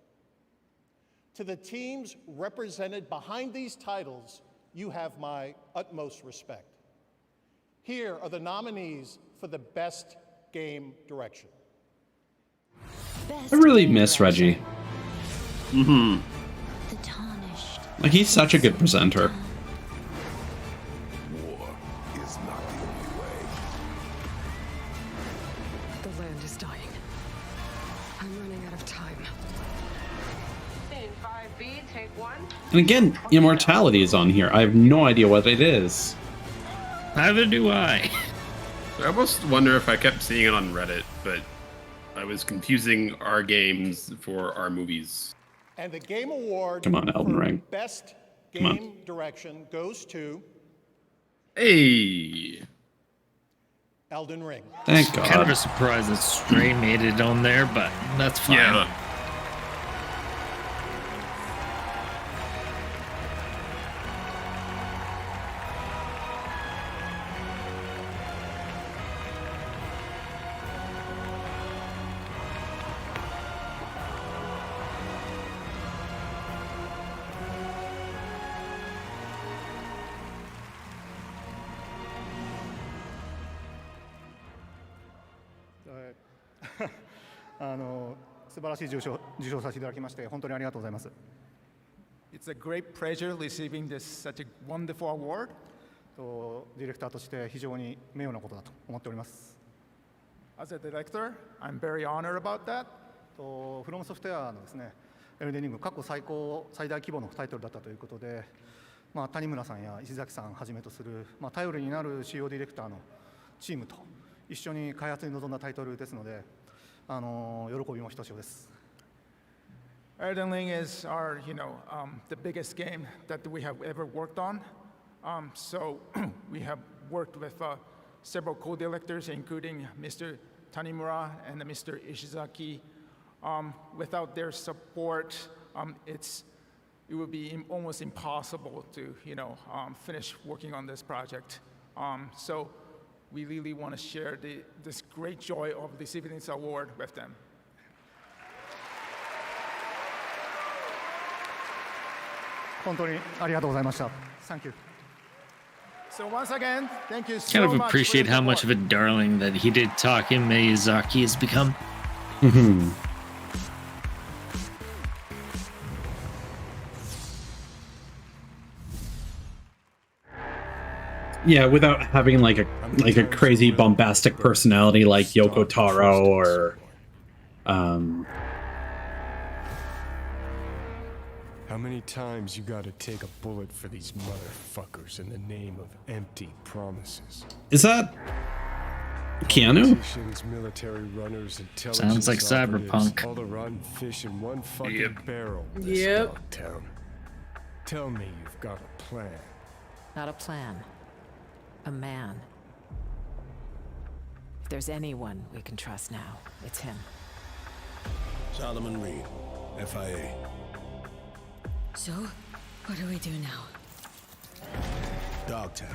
To the teams represented behind these titles, you have my utmost respect. Here are the nominees for the Best Game Direction. I really miss Reggie. The tarnished. Like, he's such a good presenter. War is not the only way. And again, immortality is on here. I have no idea what it is. Neither do I. I almost wonder if I kept seeing it on Reddit, but I was confusing our games for our movies. And the Game Award Come on, Elden for Ring. Best Come on. Game Direction goes to Hey. Elden Ring. Thank God. Kind of a surprise that Stray made it on there, but that's fine. Yeah. It's a great pleasure receiving this such a wonderful award. ディレクターとして非常に名誉なことだと思っております。As a director, I'm very honored about that. フロムソフトウェアのですね、エルデンリング過去最大規模のタイトルだったということで、谷村さんや石崎さんをはじめとする、頼りになる主要ディレクターのチームと一緒に開発に臨んだタイトルですので、喜びもひとしおです。Elden Ring is our, the biggest game that we have ever worked on. So we have worked with several co-directors, including Mr. Tanimura and Mr. Ishizaki. Without their support, it would be almost impossible to, finish working on this project. So we really want to share this great joy of receiving this award with them. Thank you. So once again, thank you so Kind of much appreciate for how your much of a darling that he did talking Miyazaki has become. Yeah, without having like a crazy bombastic personality like Yoko Taro or How many times you gotta take a bullet for these motherfuckers in the name of empty promises? Is that Keanu? Politicians, military runners, Sounds like intelligence operatives, Cyberpunk. all to run fish in one fucking barrel. Yep. Town. Tell me you've got a plan. Not a plan. A man. If there's anyone we can trust now, it's him. Solomon Reed, FIA. So, what do we do now? Dogtown.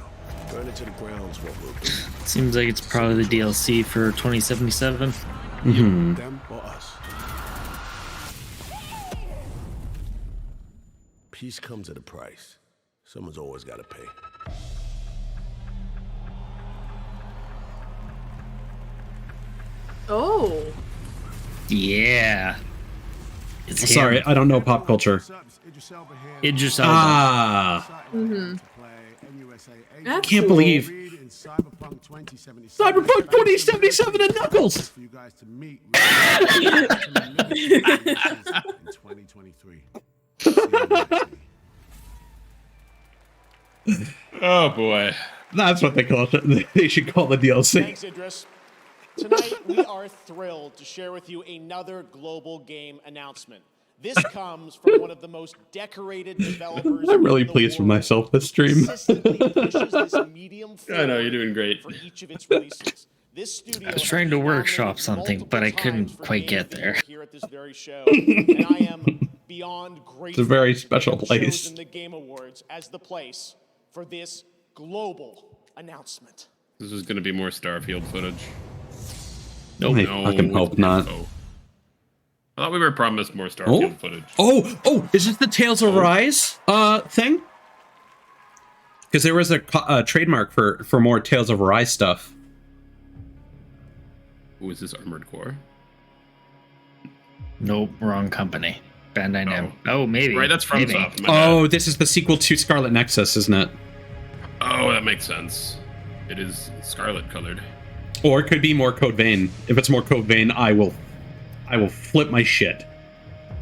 Burn it to the ground's what we'll do. Seems like it's probably the DLC for 2077. Them or us. Peace comes at a price. Someone's always got to pay. Oh. Yeah. It's Sorry, him. I don't know pop culture. Idris Elba. Ah. That's Can't cool. believe Cyberpunk 2077 and Knuckles. Oh boy. That's what they call it. They should call the DLC. Thanks, Idris. Tonight, we are thrilled to share with you another global game announcement. This comes from one of the most decorated developers. I'm really pleased with myself this stream. I know, you're doing great. For each of its releases. This studio I was trying to workshop something, but I couldn't quite get there. here at this very show, and I am beyond grateful. It's a very special to have place. chosen the Game Awards as the place for this global announcement. This is going to be more Starfield footage. I fucking hope not. I thought we were promised more Starfield footage. Oh, is this the Tales of Rise thing? Because there was a trademark for more Tales of Rise stuff. Who is this Armored Core? Nope, wrong company. Bandai Namco. Oh, maybe. Right, that's maybe. FromSoft. Oh, this is the sequel to Scarlet Nexus, isn't it? Oh, that makes sense. It is scarlet colored. Or it could be more Code Vein. If it's more Code Vein, I will flip my shit.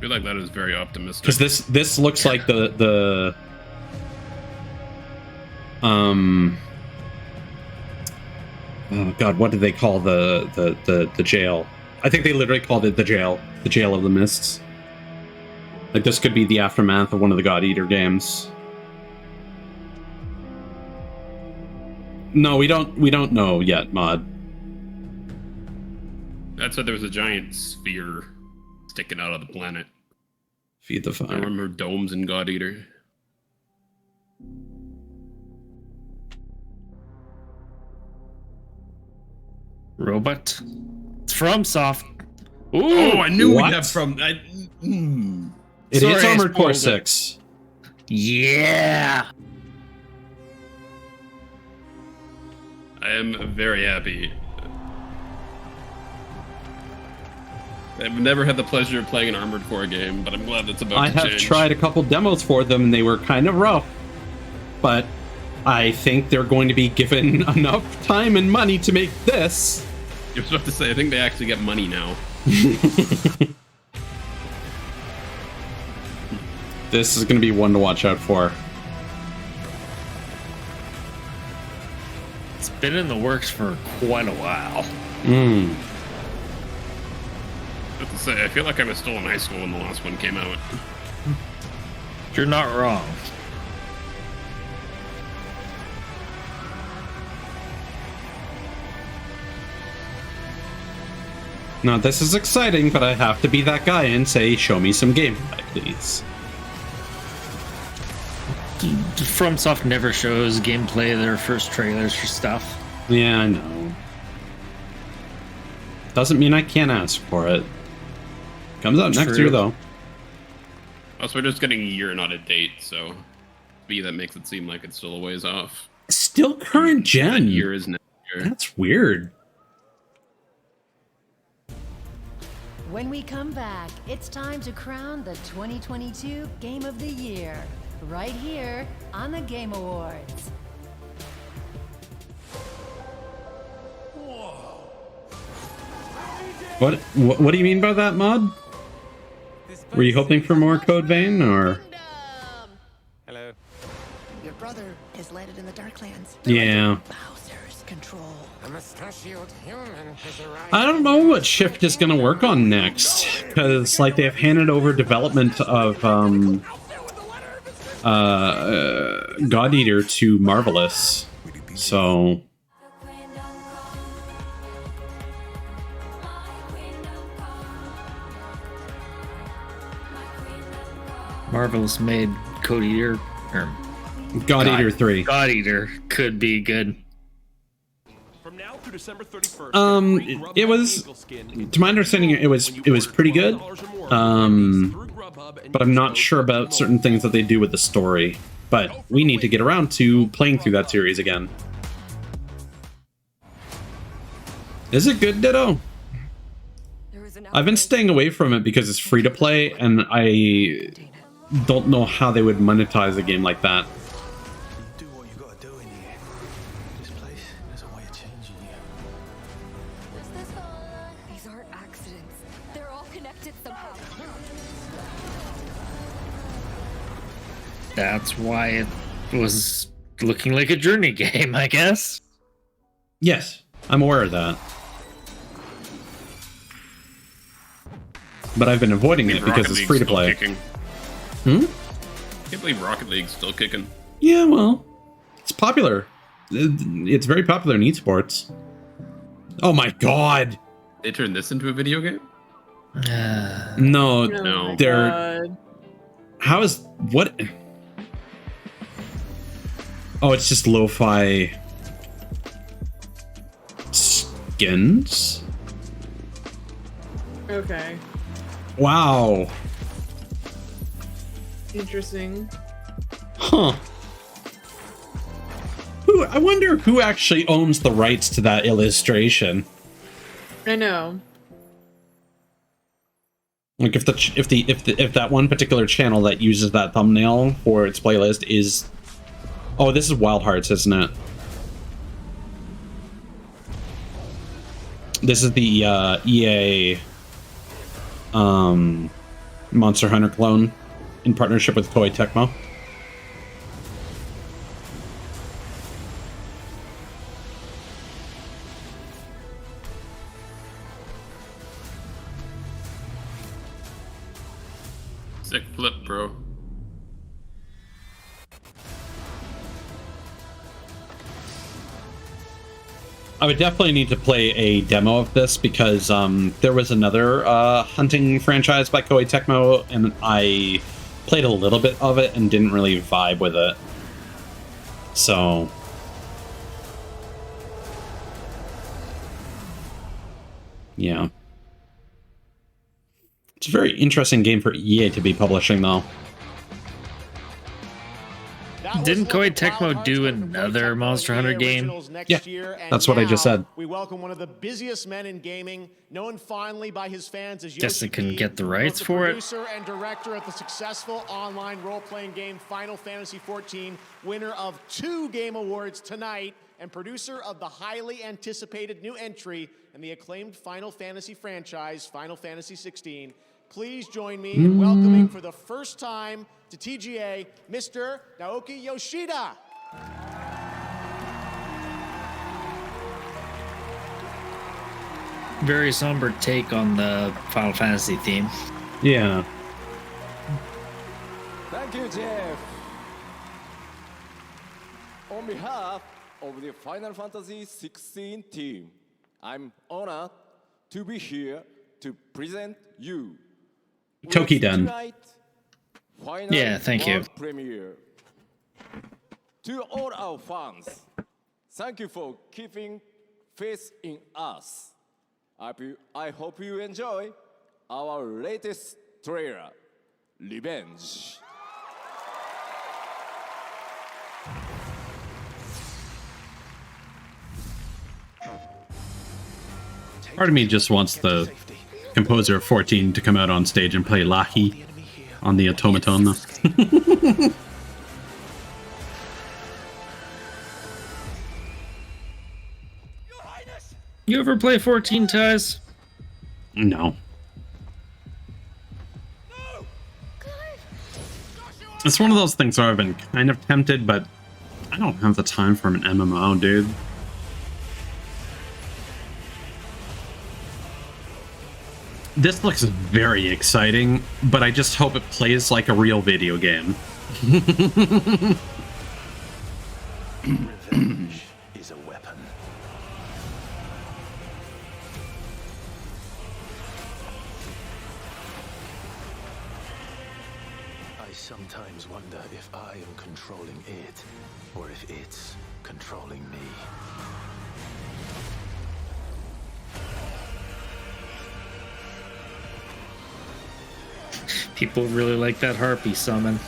feel like that is very optimistic. Because this looks like the oh god, what did they call the jail? I think they literally called it the jail of the mists. Like this could be the aftermath of one of the God Eater games. No, we don't know yet, Mod. That said, there was a giant sphere sticking out of the planet. Feed the I fire. remember domes in God Eater. Robot. It's FromSoft. Ooh, Oh, I knew what? we'd have from. It Sorry, is I Armored Core spoiled it. 6. Yeah. I am very happy. I've never had the pleasure of playing an Armored Core game, but I'm glad that's about I to have change. tried a couple demos for them, and they were kind of rough. But I think they're going to be given enough time and money to make this. I was about to say, I think they actually get money now. This is going to be one to watch out for. It's been in the works for quite a while. Mm. I was about to say, I feel like I was still in high school when the last one came out. You're not wrong. Now, this is exciting, but I have to be that guy and say, show me some gameplay, please. FromSoft never shows gameplay of their first trailers for stuff. Yeah, I know. Doesn't mean I can't ask for it. Comes out next True. year, though. Also, we're just getting a year, not a date, so to me that makes it seem like it's still a ways off. Still current gen. That year is next year. That's weird. When we come back, it's time to crown the 2022 Game of the Year, right here on the Game Awards. What do you mean by that, Mod? Were you hoping for more Code Vein, or? Hello. Your brother is landed in the Darklands. Yeah. Bowser's control. A mustachioed human has arrived. I don't know what Shift is going to work on next, because like they have handed over development of God Eater to Marvelous, so Marvelous made Code Eater or God Eater 3. God Eater could be good. From now through December 31st, It was, to my understanding, it was pretty good. But I'm not sure about certain things that they do with the story. But we need to get around to playing through that series again. Is it good, Ditto? I've been staying away from it because it's free to play, and I don't know how they would monetize a game like that. Do what you gotta do in here. This place has a way of changing you. These aren't accidents. They're all connected somehow. That's why it was looking like a Journey game, I guess. Yes, I'm aware of that. But I've been avoiding it because it's free to play. Hmm? Can't believe Rocket League's still kicking. Yeah, well, it's popular. It's very popular in esports. Oh my god! They turned this into a video game? No, No. they're... How is... What? Oh, it's just lo-fi... skins? Okay. Wow. Interesting. Huh. I wonder who actually owns the rights to that illustration. I know. Like if that one particular channel that uses that thumbnail for its playlist is... Oh, this is Wild Hearts, isn't it? This is the EA Monster Hunter clone in partnership with Koei Tecmo. Sick flip, bro. I would definitely need to play a demo of this because there was another hunting franchise by Koei Tecmo, and I played a little bit of it and didn't really vibe with it. So yeah. It's a very interesting game for EA to be publishing, though. Didn't Koei Tecmo do another Monster Hunter game? Yeah, that's what I just said. We welcome one of the busiest men in gaming, known fondly by his fans as Guess they Yoshi couldn't P, get the rights for it. producer and director of the successful online role-playing game Final Fantasy XIV, winner of 2 Game Awards tonight, and producer of the highly anticipated new entry in the acclaimed Final Fantasy franchise, Final Fantasy XVI. Please join me in welcoming for the first time to TGA, Mr. Naoki Yoshida. Very somber take on the Final Fantasy theme. Yeah. Thank you, Jeff. On behalf of the Final Fantasy XVI team, I'm honored to be here to present you Toki-den. Yeah, thank you. Premiere. To all our fans, thank you for keeping faith in us. I hope you enjoy our latest trailer, Revenge. Part of me just wants the composer of 14 to come out on stage and play Lahi on the automaton, though. You ever play 14 Ties? No. It's one of those things where I've been kind of tempted, but I don't have the time for an MMO, dude. This looks very exciting, but I just hope it plays like a real video game. Revenge is a weapon. I sometimes wonder if I am controlling it, or if it's controlling me. People really like that harpy summon.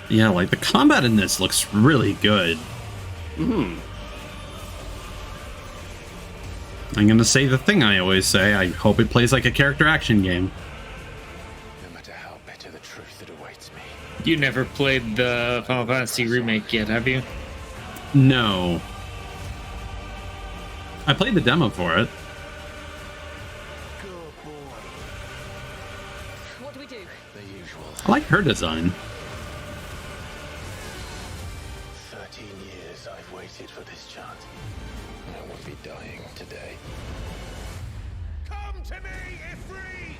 Yeah, like the combat in this looks really good. I'm gonna say the thing I always say. I hope it plays like a character action game. No matter how bitter the truth that awaits me. You never played the Final Fantasy remake yet, have you? No. I played the demo for it. What do we do? The usual. I like her design. 13 years I've waited for this chance. I would be dying today. Come to me, Ifrit!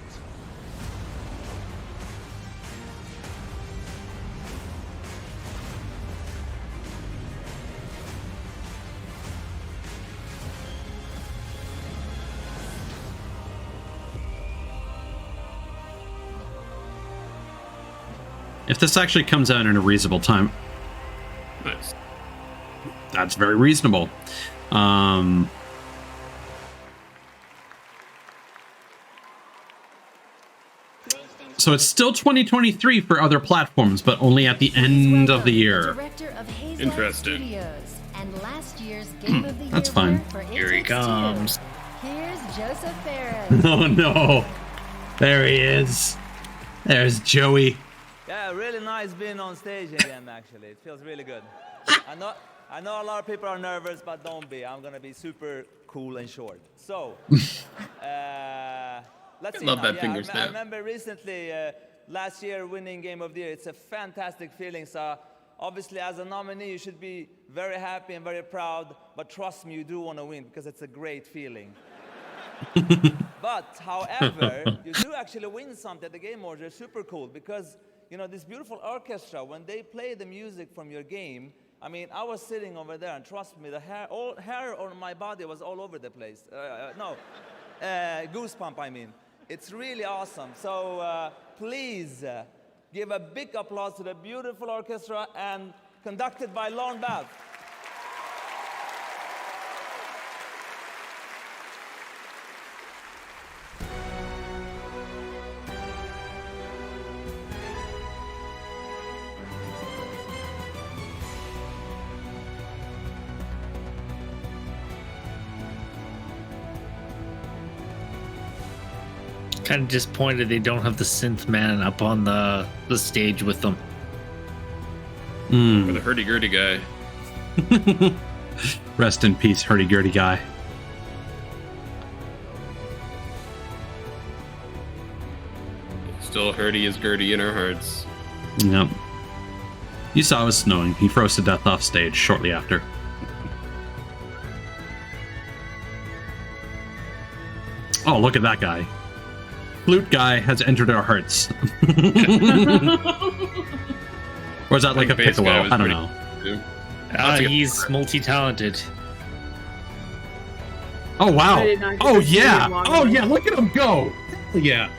If this actually comes out in a reasonable time, Nice. that's very reasonable. So it's still 2023 for other platforms, but only at the end of the year. Director of Haze Interesting. Studios and last year's Game of the Year That's fine. winner for It Here he Takes Two. comes. Here's Joseph Ferris. Oh no. There he is. There's Joey. Yeah, really nice being on stage again, actually. It feels really good. I know a lot of people are nervous, but don't be. I'm going to be super cool and short. So, let's see. Love now. that Yeah, finger I snap. remember recently, last year, winning Game of the Year. It's a fantastic feeling. So, obviously, as a nominee, you should be very happy and very proud. But trust me, you do want to win because it's a great feeling. But, however, you do actually win something at the Game Awards. They're super cool because, you know, this beautiful orchestra, when they play the music from your game, I mean, I was sitting over there, and trust me, the hair on my body was all over the place. Goosebump, I mean. It's really awesome. So please give a big applause to the beautiful orchestra and conducted by Lorne Bath. Kind of disappointed they don't have the synth man up on the stage with them. Or the hurdy-gurdy guy. Rest in peace, hurdy-gurdy guy. Still hurdy is Gertie in our hearts. Yep. You saw it was snowing. He froze to death off stage shortly after. Oh, look at that guy. Flute guy has entered our hearts. Or is that like a piccolo? I don't know. He's multi-talented. Oh, wow. Oh, yeah. Oh, yeah. Look at him go. Yeah.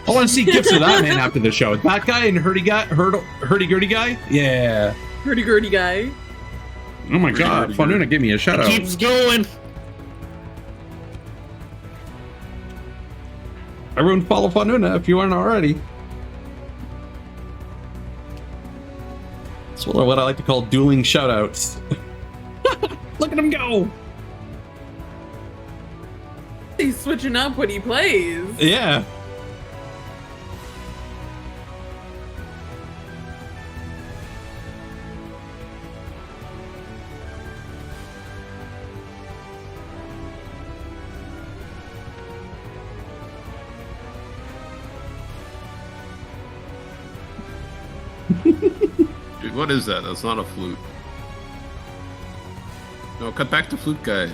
I want to see gifs of that man after the show. That guy and hurdy-gurdy guy? Yeah. Hurdy-gurdy guy. Oh, my God. Fununa, give me a shout out. Keeps going. Everyone follow Fununa if you aren't already. It's what I like to call dueling shoutouts. Look at him go! He's switching up when he plays. Yeah. Dude, what is that? That's not a flute. No, cut back to flute guy.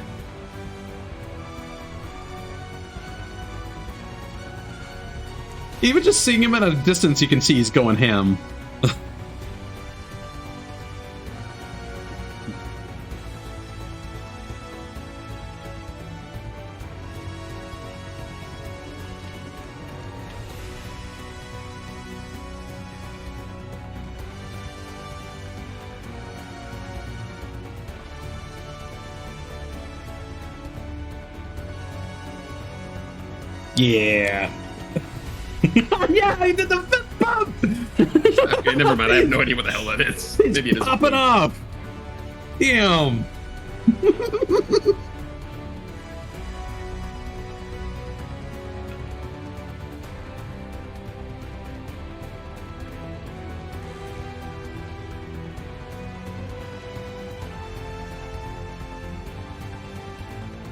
Even just seeing him at a distance, you can see he's going ham. Yeah. Oh, yeah, he did the fist bump! Okay, never mind. I have no idea what the hell that is. Maybe it is. Popping off! Damn!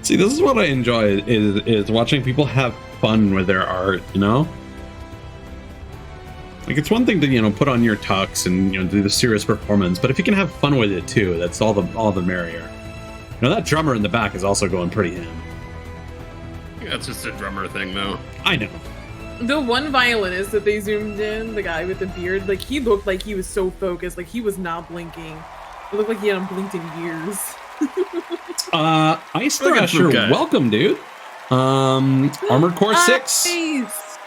See, this is what I enjoy, is watching people have fun with their art, you know? Like, it's one thing to, you know, put on your tux and, you know, do the serious performance, but if you can have fun with it too, that's all the merrier. You know, that drummer in the back is also going pretty ham. Yeah, it's just a drummer thing, though. I know. The one violinist that they zoomed in, the guy with the beard, like, he looked like he was so focused, like, he was not blinking. It looked like he hadn't blinked in years. Ice Thrasher, welcome, dude. Armored Core 6. Nice.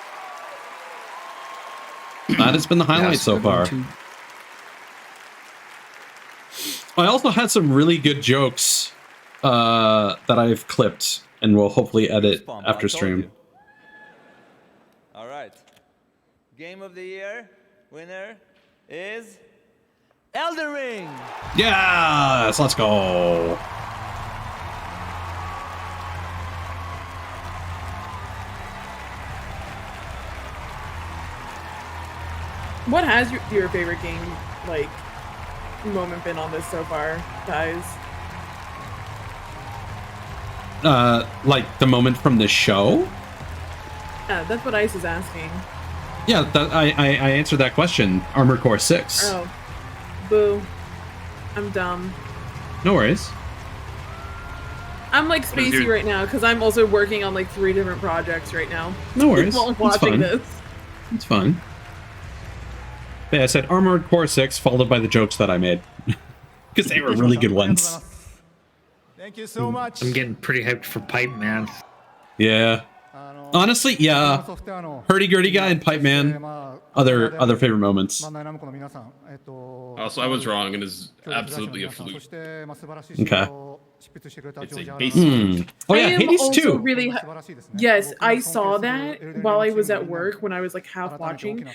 That has been the highlight so far. I also had some really good jokes that I've clipped and will hopefully edit after stream. All right. Game of the Year winner is Elden Ring. Yes, let's go. What has your favorite game, like, moment been on this so far, guys? Like the moment from the show? Yeah, that's what Ice is asking. Yeah, I answered that question. Armored Core 6. Oh. Boo. I'm dumb. No worries. I'm like spacey right now because I'm also working on like 3 different projects right now. No worries. While It's watching fun. this. It's fun. Yeah, I said Armored Core 6 followed by the jokes that I made. Because they were really good ones. Thank you so much. I'm getting pretty hyped for Pipe Man. Yeah. Honestly, yeah. Hurdy-gurdy guy and Pipe Man. Other favorite moments. Also, I was wrong. It is absolutely a flute. Okay. It's a bass. Oh yeah, Hades too. Really yes, I saw that while I was at work when I was like half watching,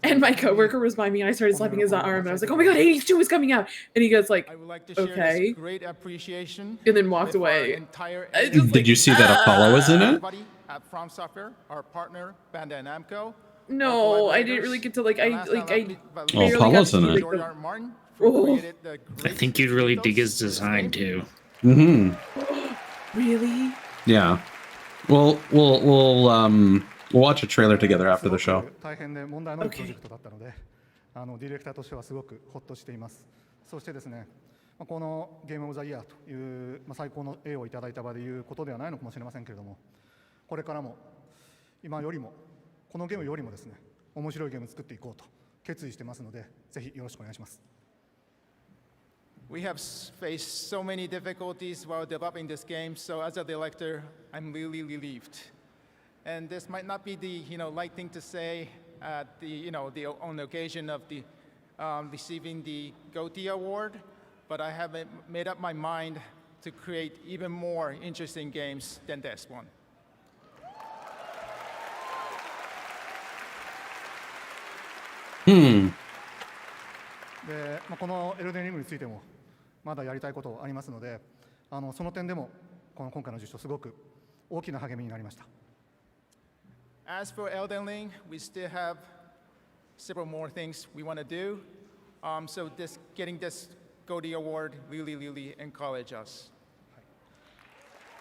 and my coworker was by me and I started slapping his arm and I was like, "Oh my god, Hades 2 is coming out!" And he goes like, "Okay," Great appreciation and then walked away. Did you see that Apollo was in it? At From Software, our partner Bandai Namco. No, I didn't really get to like I barely Apollo's got to in see, it. like, oh. I think you'd really dig his design too. Really? Yeah. We'll watch a trailer together after the show. 大変で問題のプロジェクトだったので、ディレクターとしてはすごくホッとしています。そしてですね、このゲームオブザイヤーという最高の栄をいただいた場でいうことではないのかもしれませんけれども、これからも今よりもこのゲームよりもですね、面白いゲームを作っていこうと決意してますので、ぜひよろしくお願いします。We have faced so many difficulties while developing this game, so as a director, I'm really relieved. And this might not be the light thing to say at on the occasion of the receiving the GOTY award, but I have made up my mind to create even more interesting games than this one. Hmm. で、このエルデンリングについてもまだやりたいことありますので、その点でも今回の受賞すごく大きな励みになりました。As for Elden Ring, we still have several more things we want to do. So getting this GOTY award really encouraged us.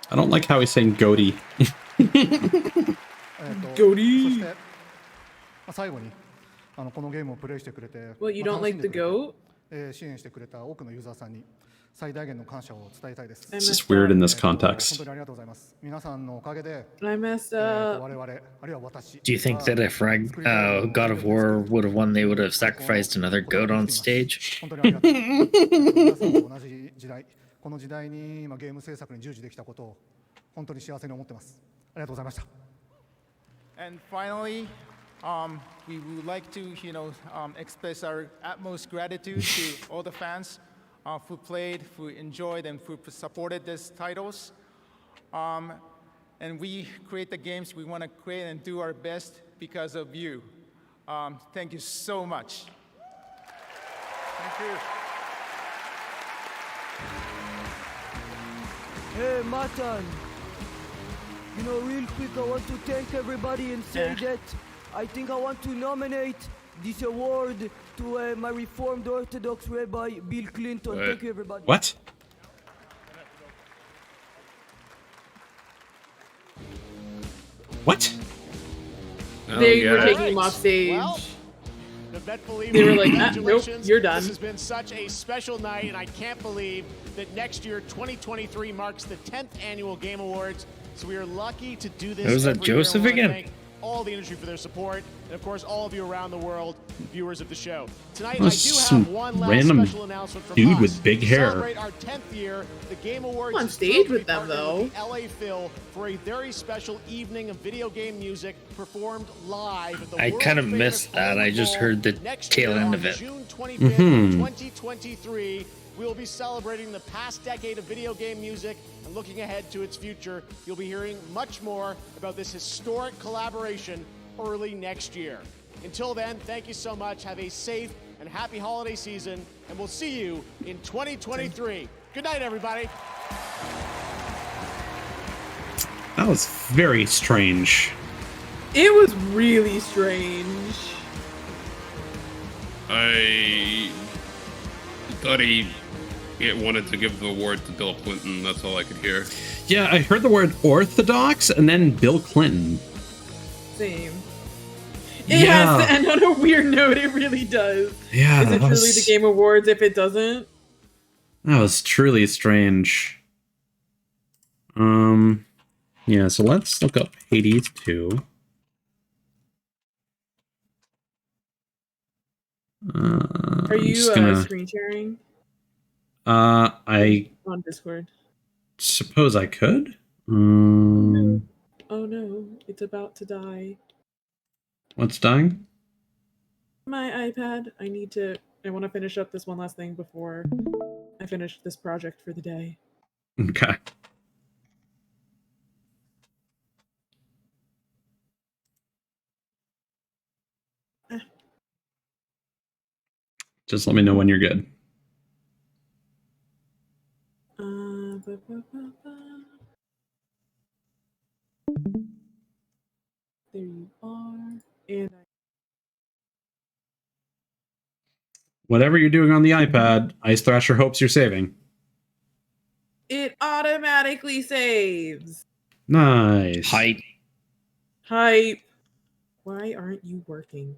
I don't like how he's saying GOTY. そして最後にこのゲームをプレイしてくれて、 Well, you don't like the goat? 支援してくれた多くのユーザーさんに最大限の感謝を伝えたいです。 This is weird in this context. 本当にありがとうございます。皆さんのおかげで I messed up. 我々あるいは私 Do you think that if God of War would have won, they would have sacrificed another goat on stage? 本当にありがとう。皆さんと同じ時代、この時代に今ゲーム制作に従事できたことを本当に幸せに思ってます。ありがとうございました。And finally, we would like to, express our utmost gratitude to all the fans who played, who enjoyed, and who supported these titles. And we create the games we want to create and do our best because of you. Thank you so much. Thank you. Hey, Matan. Real quick, I want to thank everybody and say that I think I want to nominate this award to my Reformed Orthodox Rabbi Bill Clinton. Thank you, everybody. What? What? They were taking him off stage. Well, Believe they were like, nope, you're done. This has been such a special night, and I can't believe that next year, 2023, marks the 10th annual Game Awards. So we are lucky to do this. Was that Joseph again? Thank all the industry for their support, and of course, all of you around the world, viewers of the show. Tonight, I do have one last special announcement from dude us. with big hair. To celebrate our 10th year, the Game Awards on stage with them though. LA Phil for a very special evening of video game music performed live at the I kind of missed that. I just heard the tail end of it. June 25th, 2023. We will be celebrating the past decade of video game music and looking ahead to its future. You'll be hearing much more about this historic collaboration early next year. Until then, thank you so much. Have a safe and happy holiday season, and we'll see you in 2023. Good night, everybody. That was very strange. It was really strange. I thought he wanted to give the award to Bill Clinton. That's all I could hear. Yeah, I heard the word orthodox and then Bill Clinton. Same. It has to end on a weird note. It really does. Yeah, Is it truly the Game Awards if it doesn't? That was truly strange. Yeah, so let's look up Hades 2. Are you screen sharing? I on Discord. suppose I could. Oh no, it's about to die. What's dying? My iPad. I want to finish up this one last thing before I finish this project for the day. Okay. Just let me know when you're good. There you are. And Whatever you're doing on the iPad, Ice Thrasher hopes you're saving. it automatically saves. Nice. Hype. Why aren't you working?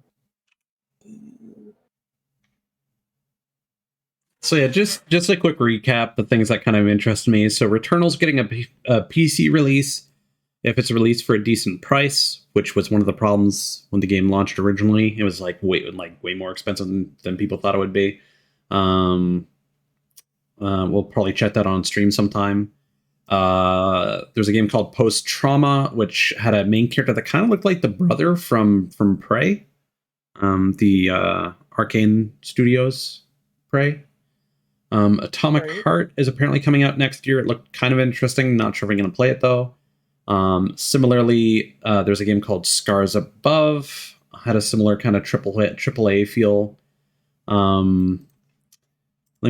So yeah, just a quick recap, the things that kind of interest me. So Returnal's getting a PC release if it's released for a decent price, which was one of the problems when the game launched originally. It was way more expensive than people thought it would be. We'll probably check that on stream sometime. There's a game called Post Trauma, which had a main character that kind of looked like the brother from Prey, the Arcane Studios Prey. Atomic Heart is apparently coming out next year. It looked kind of interesting. Not sure if I'm going to play it though. Similarly, there's a game called Scars Above. Had a similar kind of AAA feel. Let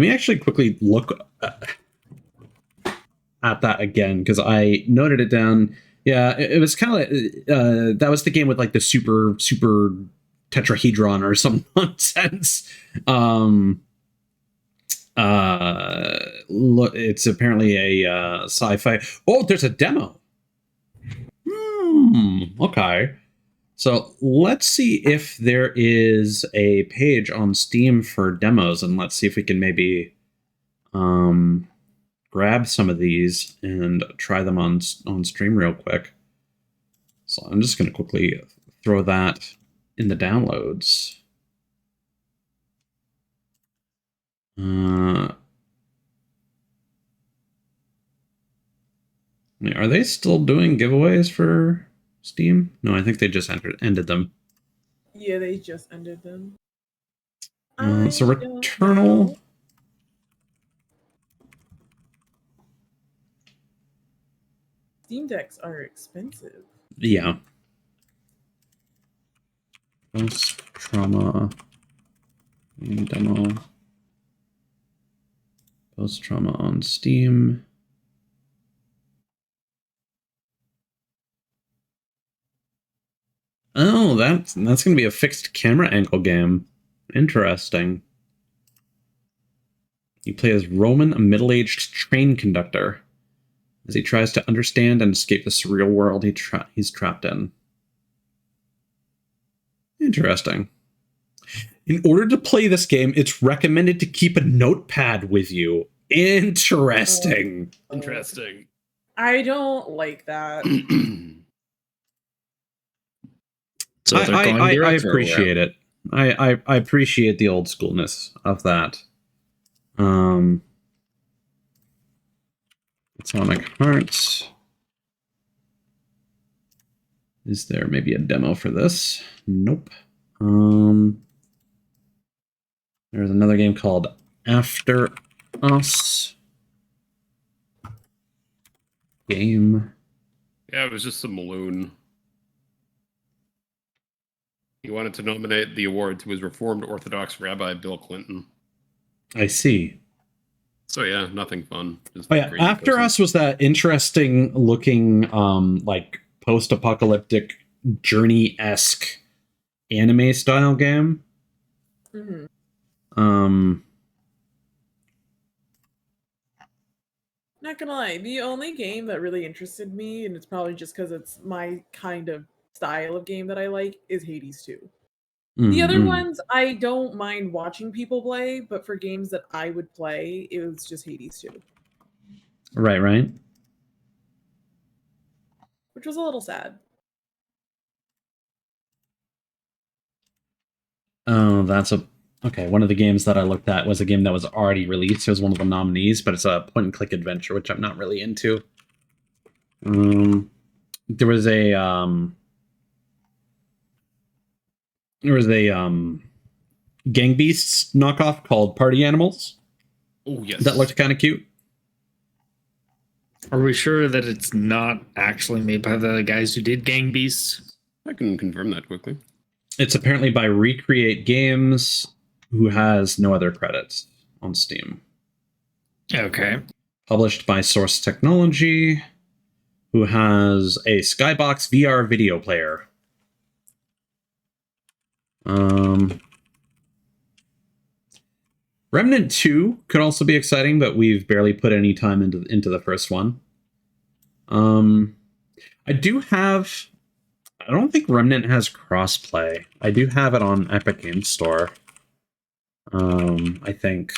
me actually quickly look at that again because I noted it down. Yeah, it was kind of that was the game with like the super tetrahedron or some nonsense. Look, it's apparently a sci-fi. Oh, there's a demo. Okay. So let's see if there is a page on Steam for demos, and let's see if we can maybe grab some of these and try them on stream real quick. So I'm just going to quickly throw that in the downloads. Are they still doing giveaways for Steam? No, I think they just ended them. Yeah, they just ended them. So Returnal. Steam decks are expensive. Yeah. Post Trauma demo. Post Trauma on Steam. Oh, that's going to be a fixed camera angle game. Interesting. You play as Roman, a middle-aged train conductor, as he tries to understand and escape the surreal world he's trapped in. Interesting. In order to play this game, it's recommended to keep a notepad with you. Interesting. Interesting. I don't like that. So I appreciate it. I appreciate the old schoolness of that. Atomic Hearts. Is there maybe a demo for this? Nope. There's another game called After Us. Game. Yeah, it was just some balloon. He wanted to nominate the award to his Reformed Orthodox Rabbi Bill Clinton. I see. So yeah, nothing fun. Just Oh yeah, crazy After person. Us was that interesting looking, like post-apocalyptic Journey-esque anime style game. Mm-hmm. Not gonna lie, the only game that really interested me, and it's probably just because it's my kind of style of game that I like, is Hades 2. The other ones, I don't mind watching people play, but for games that I would play, it was just Hades 2. Right. Which was a little sad. Oh, okay. One of the games that I looked at was a game that was already released. It was one of the nominees, but it's a point-and-click adventure, which I'm not really into. There was a Gang Beasts knockoff called Party Animals. Oh yes, that looked kind of cute. Are we sure that it's not actually made by the guys who did Gang Beasts? I can confirm that quickly. It's apparently by Recreate Games, who has no other credits on Steam. Okay. Published by Source Technology, who has a Skybox VR video player. Remnant 2 could also be exciting, but we've barely put any time into the first one. I don't think Remnant has crossplay. I do have it on Epic Games Store. I think.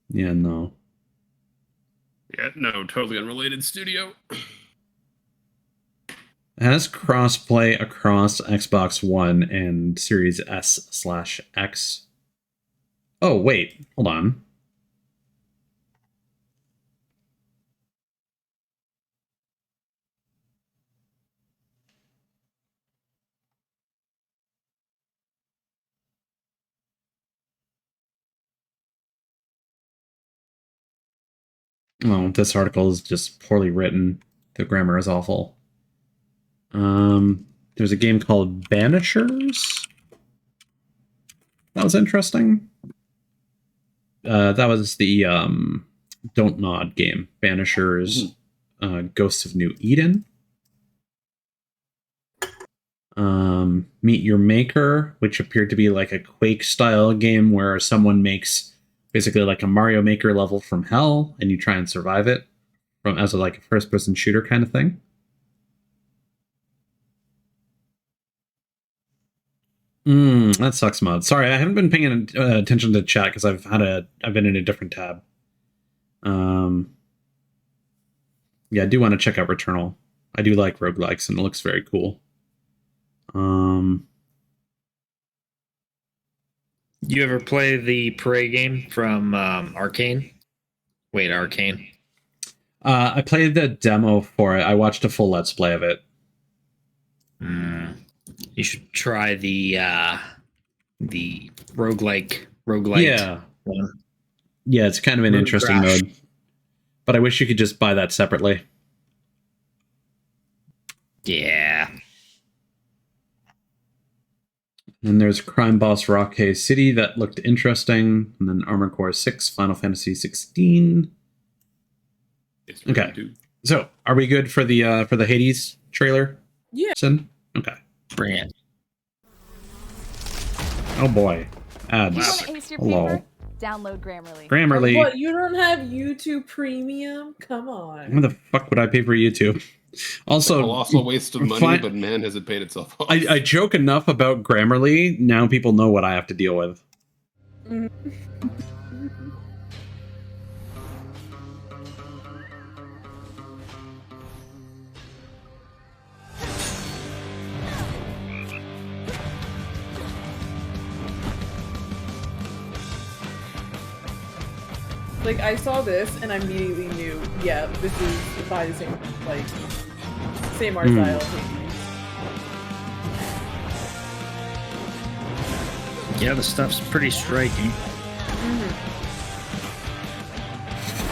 Yeah, no. Yeah, no, totally unrelated studio. It has crossplay across Xbox One and Series S/X. Oh, wait. Hold on. Oh, this article is just poorly written. The grammar is awful. There's a game called Banishers. That was interesting. That was the Don't Nod game. Banishers, Ghosts of New Eden. Meet Your Maker, which appeared to be like a Quake-style game where someone makes basically like a Mario Maker level from hell, and you try and survive it as a first-person shooter kind of thing. That sucks, mod. Sorry, I haven't been paying attention to chat because I've been in a different tab. Yeah, I do want to check out Returnal. I do like roguelikes, and it looks very cool. You ever play the Prey game from Arcane? Wait, Arcane. I played the demo for it. I watched a full Let's Play of it. You should try the roguelike. Yeah. One. Yeah, it's kind of an interesting mode. But I wish you could just buy that separately. Yeah. And there's Crime Boss Rocky City that looked interesting. And then Armored Core 6, Final Fantasy 16. Okay. So, are we good for the Hades trailer? Yeah. Sin? Okay. Bring it. Oh boy. Ads. Do you want to ace your Hello. paper? Download Grammarly. Grammarly. What, you don't have YouTube Premium? Come on. What the fuck would I pay for YouTube? Also, a colossal waste of money, but man, has it paid itself off. I joke enough about Grammarly. Now people know what I have to deal with. Like, I saw this and I immediately knew, yeah, this is by the same art style. Yeah, the stuff's pretty striking.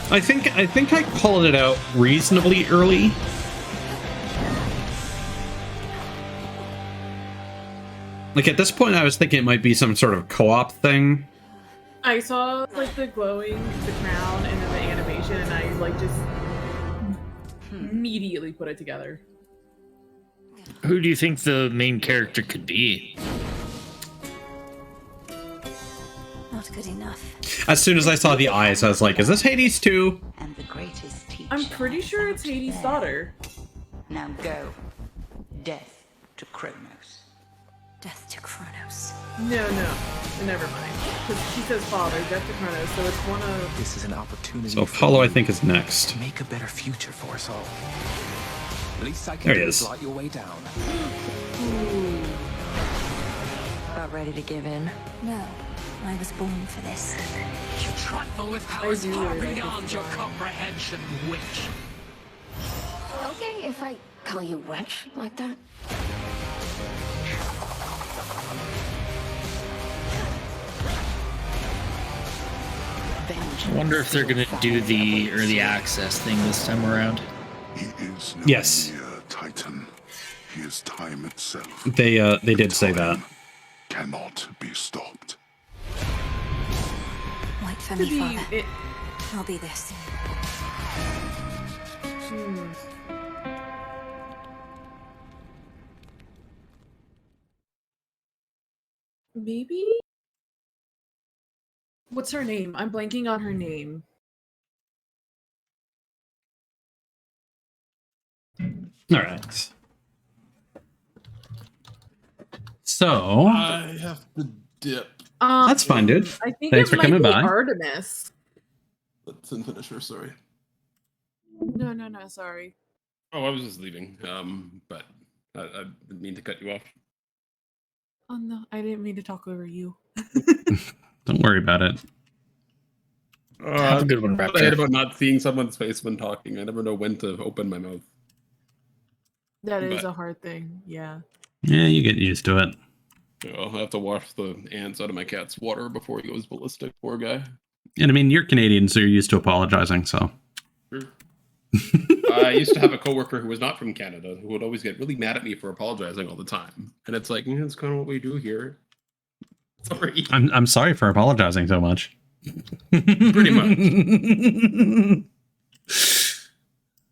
I think I called it out reasonably early Like at this point, I was thinking it might be some sort of co-op thing. I saw like the glowing, the crown, and then the animation, and I like just immediately put it together. Who do you think the main character could be? Not good enough. As soon as I saw the eyes, I was like, "Is this Hades too?" And the greatest teacher. I'm pretty sure it's Hades' daughter. Now go. Death to Kronos. Death to Kronos. No, never mind. Because she says father, death to Kronos, so it's one of... This is an opportunity. So Apollo, I think, is next. To make a better future for us all. Least I can There he do is. is light your way down. Not ready to give in? No. I was born for this. You trifle with powers far beyond your comprehension, witch. Okay if I call you witch like that? I wonder if they're gonna do the early access thing this time around. He is no Yes. mere Titan. He is time itself. They did say that. Cannot be stopped. Wait for me, Father. I'll be this. Maybe? What's her name? I'm blanking on her name. All right. So I have to dip. That's fine, dude. I think Thanks for might coming be by. Artemis. Let's finish her. Sorry. No, sorry. Oh, I was just leaving. But I didn't mean to cut you off. Oh no, I didn't mean to talk over you. Don't worry about it. Have a good one, I hate Raptor. about not seeing someone's face when talking. I never know when to open my mouth. That is But- a hard thing, yeah. Yeah, you get used to it. I'll have to wash the ants out of my cat's water before he goes ballistic. Poor guy. And I mean, you're Canadian, so you're used to apologizing. So Sure. I used to have a coworker who was not from Canada who would always get really mad at me for apologizing all the time. And it's like, it's kind of what we do here. Sorry. I'm sorry for apologizing so much. Pretty much.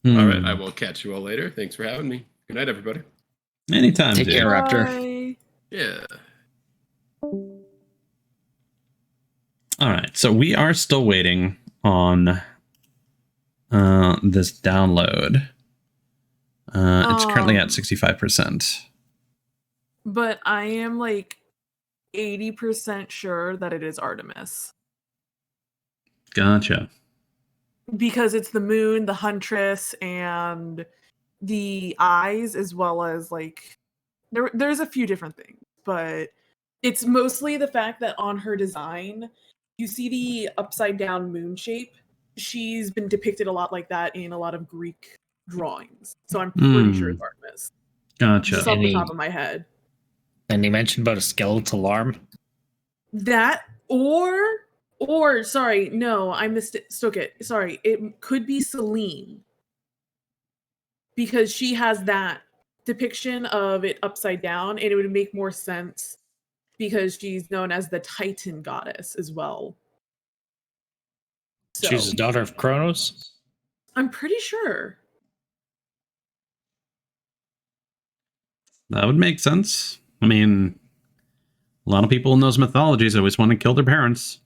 All right, Hmm. I will catch you all later. Thanks for having me. Good night, everybody. Anytime. Take dude. care, Raptor. Bye. Yeah. All right, so we are still waiting on this download. It's currently at 65%. But I am like 80% sure that it is Artemis. Gotcha. Because it's the moon, the huntress, and the eyes, as well as like there's a few different things, but it's mostly the fact that on her design, you see the upside down moon shape. She's been depicted a lot like that in a lot of Greek drawings. So I'm pretty sure it's Artemis. Gotcha. Just off the top of my head. And you mentioned about a skeletal arm. That or sorry, no, I mistook it. Sorry, it could be Selene. Because she has that depiction of it upside down, and it would make more sense because she's known as the Titan goddess as well. So, She's the daughter of Kronos. I'm pretty sure. That would make sense. I mean, a lot of people in those mythologies always want to kill their parents.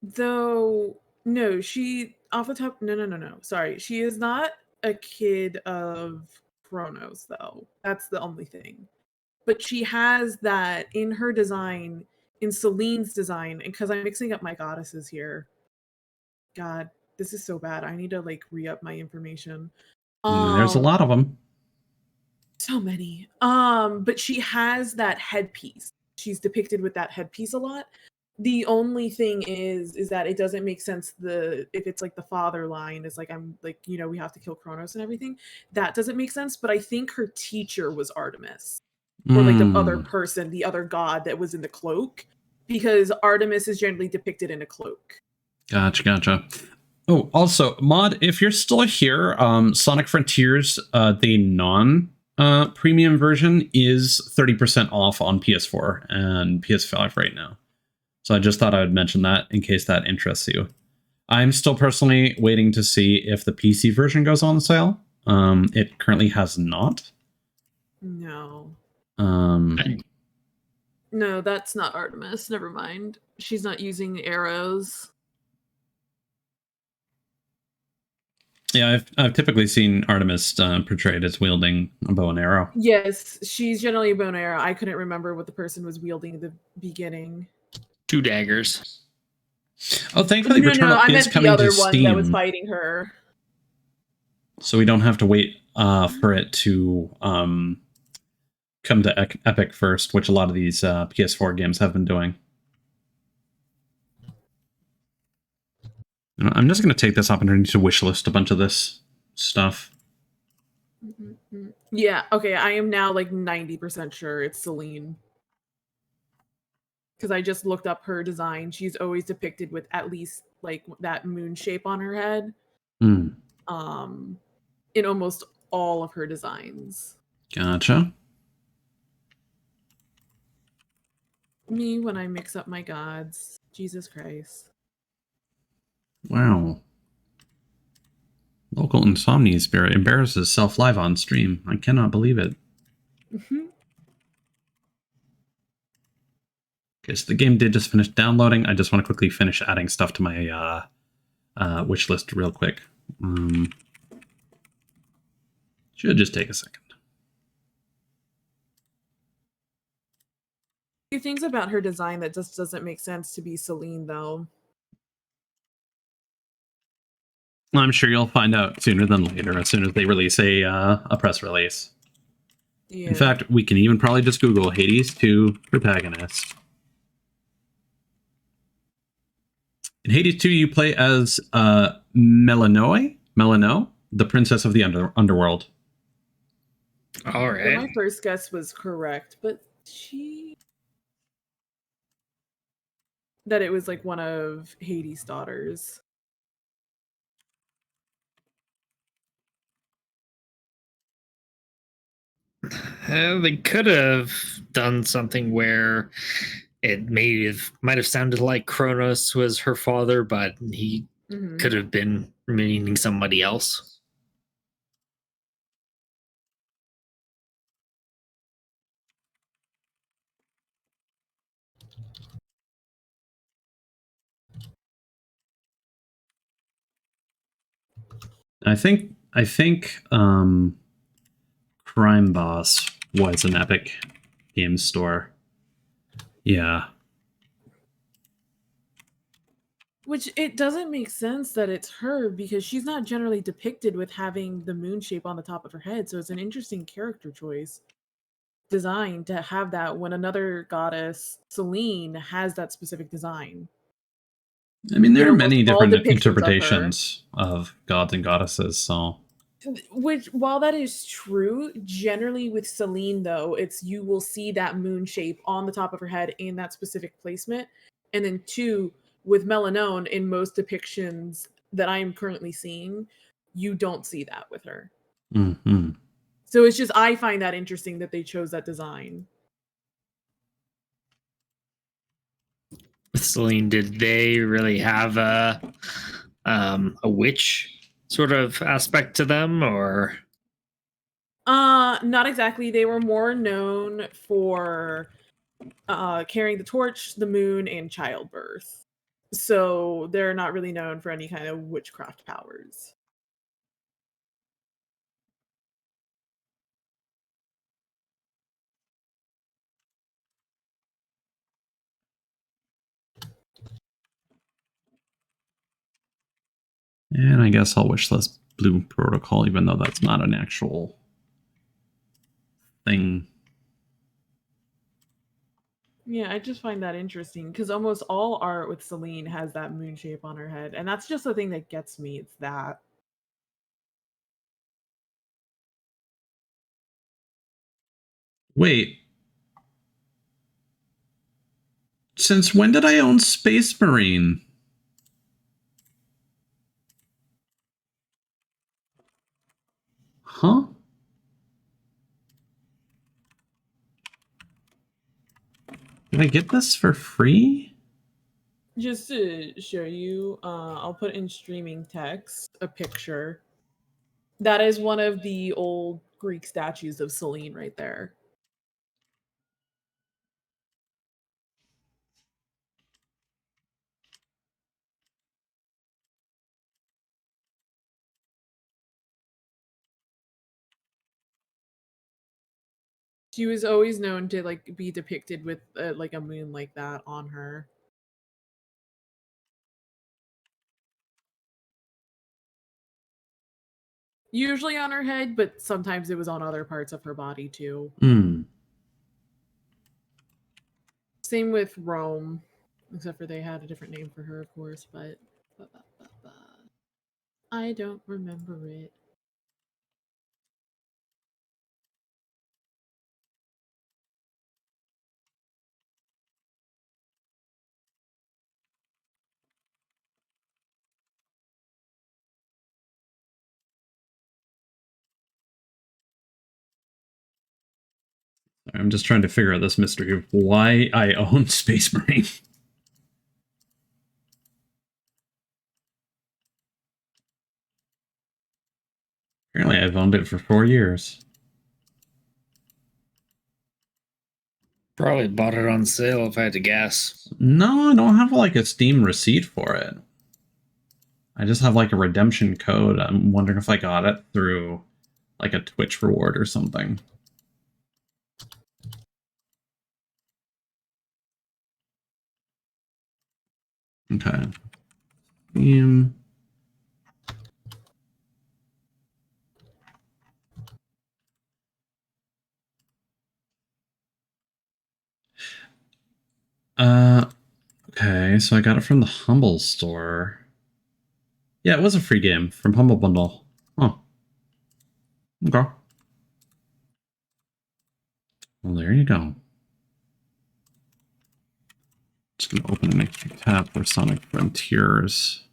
Though, no, she, off the top, no. Sorry. She is not a kid of Kronos, though. That's the only thing. But she has that in her design, in Selene's design, and because I'm mixing up my goddesses here. God, this is so bad. I need to, like, re-up my information. There's a lot of them. So many. But she has that headpiece. She's depicted with that headpiece a lot. The only thing is that it doesn't make sense if it's like the father line is like, I'm like, we have to kill Kronos and everything. That doesn't make sense. But I think her teacher was Artemis. Or like the other person, the other god that was in the cloak. Because Artemis is generally depicted in a cloak. Gotcha. Oh, also, Mod, if you're still here, Sonic Frontiers, the non-premium version is 30% off on PS4 and PS5 right now. So I just thought I would mention that in case that interests you. I'm still personally waiting to see if the PC version goes on sale. It currently has not. No. No, that's not Artemis. Never mind. She's not using arrows. Yeah, I've typically seen Artemis portrayed as wielding a bow and arrow. Yes, she's generally a bow and arrow. I couldn't remember what the person was wielding at the beginning. 2 daggers. Oh, thankfully, Returnal I is meant coming the other to one Steam, that was fighting her. so we don't have to wait for it to come to Epic first, which a lot of these PS4 games have been doing. I'm just going to take this opportunity to wishlist a bunch of this stuff. Yeah, okay, I am now like 90% sure it's Celine. Because I just looked up her design. She's always depicted with at least like that moon shape on her head. In almost all of her designs. Gotcha. Me when I mix up my gods. Jesus Christ. Wow. Local insomnia spirit embarrasses self live on stream. I cannot believe it. Okay, so the game did just finish downloading. I just want to quickly finish adding stuff to my wish list real quick. Should just take a second. A few things about her design that just doesn't make sense to be Celine, though. I'm sure you'll find out sooner than later, as soon as they release a press release. Yeah. In fact, we can even probably just Google Hades 2 protagonist. In Hades 2, you play as Melano, the princess of the underworld. All right. My first guess was correct, but that it was like one of Hades' daughters. They could have done something where it might have sounded like Kronos was her father, but he could have been meaning somebody else. I think Crime Boss was an Epic Games Store. Yeah. Which it doesn't make sense that it's her, because she's not generally depicted with having the moon shape on the top of her head. So it's an interesting character choice design to have that when another goddess, Celine, has that specific design. I mean, there are many different interpretations of gods and goddesses, so... Which, while that is true, generally with Celine, though, it's you will see that moon shape on the top of her head in that specific placement. And then 2, with Melanone, in most depictions that I am currently seeing, you don't see that with her. Mm-hmm. So it's just, I find that interesting that they chose that design. Celine, did they really have a witch sort of aspect to them, or? Not exactly. They were more known for carrying the torch, the moon, and childbirth. So they're not really known for any kind of witchcraft powers. And I guess I'll wishlist Blue Protocol, even though that's not an actual thing. Yeah, I just find that interesting, because almost all art with Celine has that moon shape on her head. And that's just the thing that gets me. It's that. Wait. Since when did I own Space Marine? Huh? Did I get this for free? Just to show you, I'll put in streaming text a picture. That is one of the old Greek statues of Selene right there. She was always known to like be depicted with like a moon like that on her. Usually on her head, but sometimes it was on other parts of her body too. Hmm. Same with Rome, except for they had a different name for her, of course, but I don't remember it. I'm just trying to figure out this mystery of why I own Space Marine. Apparently I've owned it for 4 years. Probably bought it on sale if I had to guess. No, I don't have like a Steam receipt for it. I just have like a redemption code. I'm wondering if I got it through like a Twitch reward or something. Okay. Steam. Okay, so I got it from the Humble store. Yeah, it was a free game from Humble Bundle. Oh. Okay. Well, there you go. Just gonna open an extra tab for Sonic Frontiers.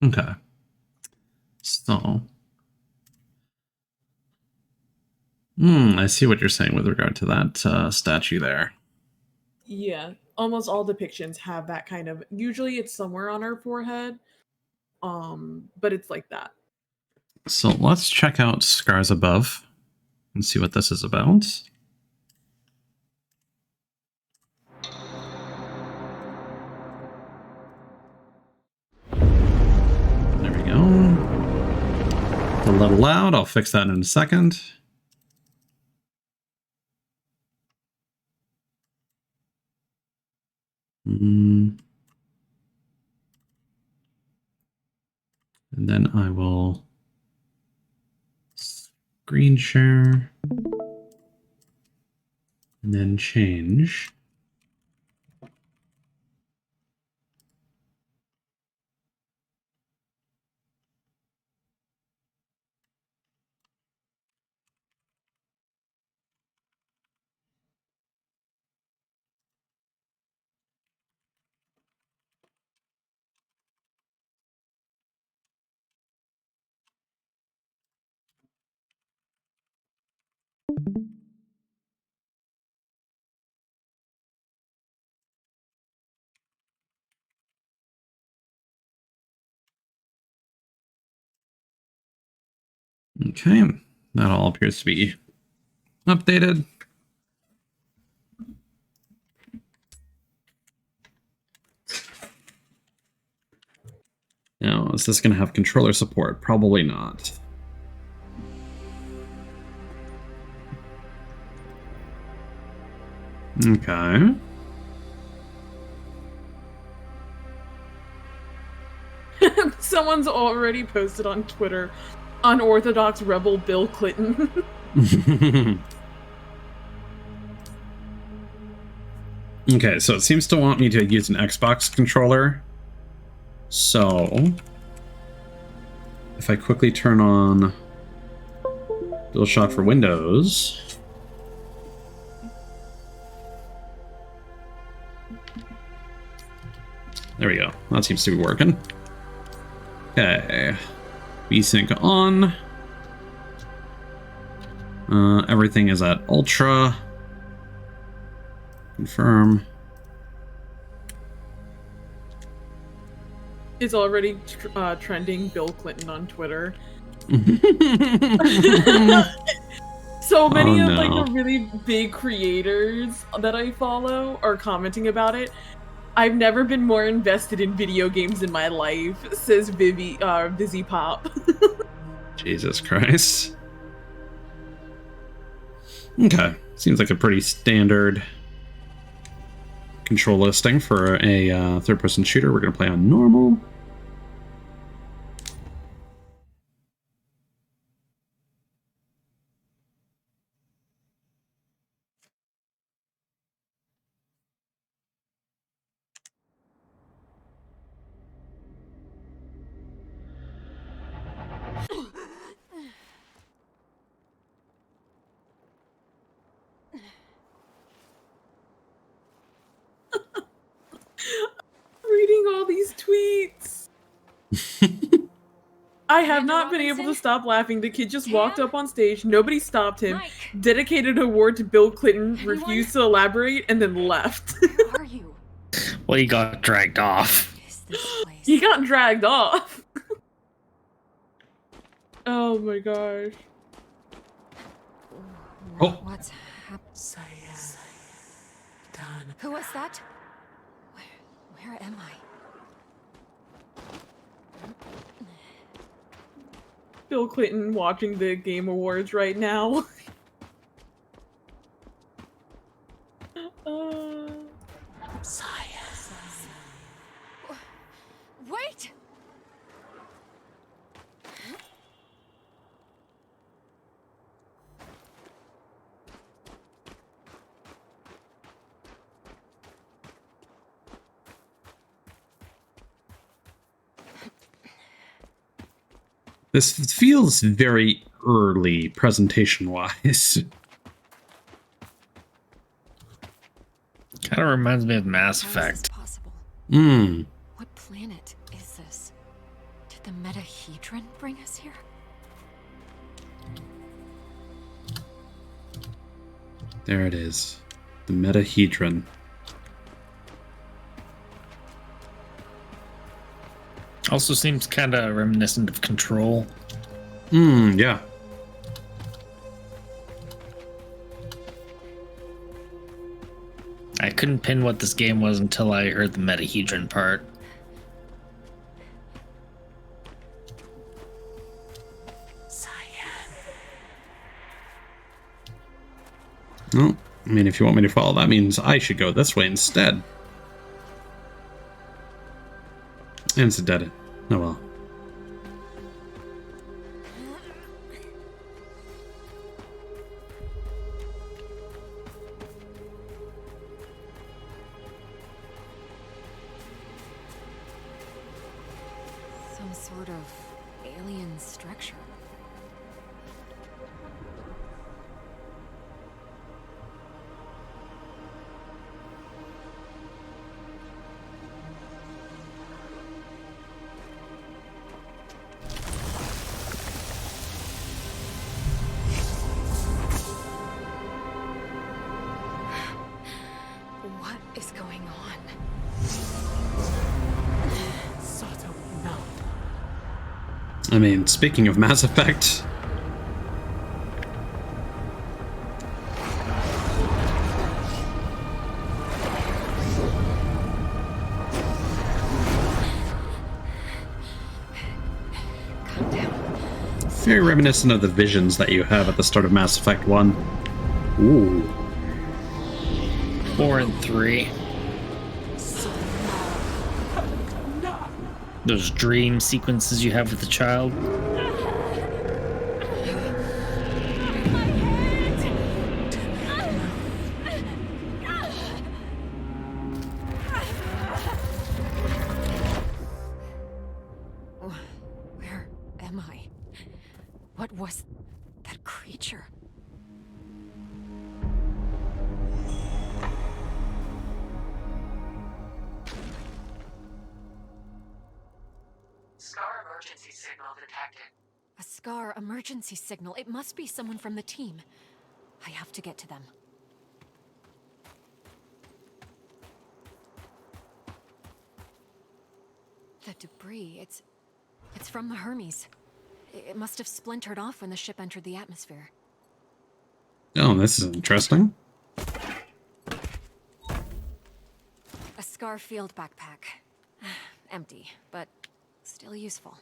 Okay. So. I see what you're saying with regard to that statue there. Yeah, almost all depictions have that kind of. Usually, it's somewhere on her forehead, but it's like that. So let's check out Scars Above and see what this is about. There we go. It's a little loud. I'll fix that in a second. And then I will screen share and then change. Okay, that all appears to be updated. Now, is this going to have controller support? Probably not. Okay. Someone's already posted on Twitter, unorthodox rebel Bill Clinton. Okay, so it seems to want me to use an Xbox controller. So if I quickly turn on DualShock for Windows, there we go. That seems to be working. Okay, VSync on. Everything is at ultra. Confirm. It's already trending Bill Clinton on Twitter. So many of like the really big creators that I follow are commenting about it. I've never been more invested in video games in my life, says Busy Pop. Jesus Christ. Okay, seems like a pretty standard control listing for a third-person shooter. We're going to play on normal. Reading all these tweets. I have not been able to stop laughing. The kid just walked up on stage. Nobody stopped him. Dedicated an award to Bill Clinton. Refused to elaborate and then left. Where are you? Well, he got dragged off. He got dragged off. Oh my gosh. Oh. What's happened? Who was that? Where am I? Bill Clinton watching the Game Awards right now. Wait! This feels very early presentation-wise. Kind of reminds me of Mass Effect. Hmm. What planet is this? Did the Metahedron bring us here? There it is. The Metahedron. Also seems kind of reminiscent of Control. Yeah. I couldn't pin what this game was until I heard the Metahedron part. Well, I mean, if you want me to follow, that means I should go this way instead. And it's dead. Oh well. Some sort of alien structure. What is going on? I mean, speaking of Mass Effect... Very reminiscent of the visions that you have at the start of Mass Effect 1. Ooh. 4 and 3. Those dream sequences you have with the child. What was that creature? Scar emergency signal detected. A Scar emergency signal. It must be someone from the team. I have to get to them. The debris, it's from the Hermes. It must have splintered off when the ship entered the atmosphere. Oh, this is interesting. A Scar field backpack. Empty, but still useful.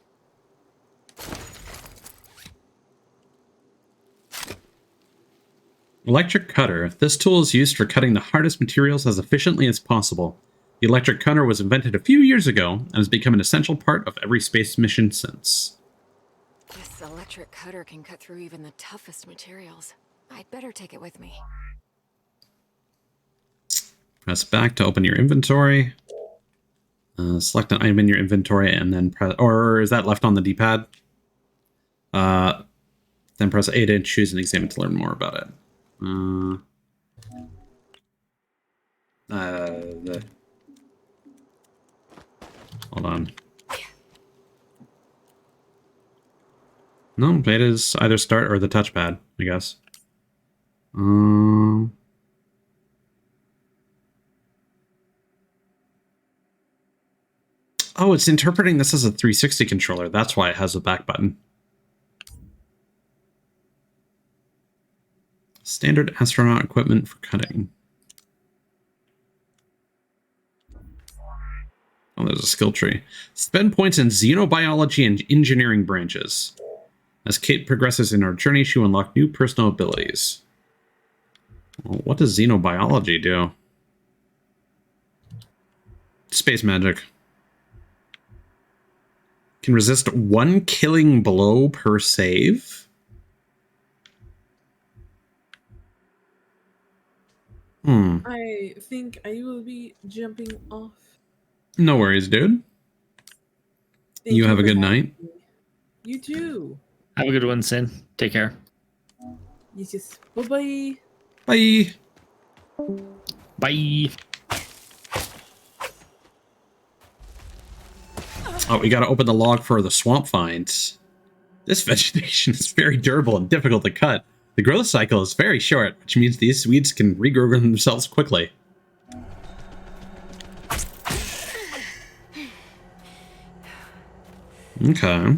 Electric cutter. This tool is used for cutting the hardest materials as efficiently as possible. The electric cutter was invented a few years ago and has become an essential part of every space mission since. This electric cutter can cut through even the toughest materials. I'd better take it with me. Press back to open your inventory. Select an item in your inventory and then press... Or is that left on the D-pad? Then press A to choose and examine to learn more about it. Hold on. No, it is either start or the touchpad, I guess. Oh, it's interpreting this as a 360 controller. That's why it has a back button. Standard astronaut equipment for cutting. Oh, there's a skill tree. Spend points in xenobiology and engineering branches. As Kate progresses in her journey, she will unlock new personal abilities. Well, what does xenobiology do? Space magic. Can resist 1 killing blow per save? I think I will be jumping off. No worries, dude. Thank you have a for good having night. me. You too. Have a good one, Sin. Take care. Yes. Bye-bye. Bye. Bye. Oh, we gotta open the log for the swamp finds. This vegetation is very durable and difficult to cut. The growth cycle is very short, which means these weeds can regrow themselves quickly. Okay.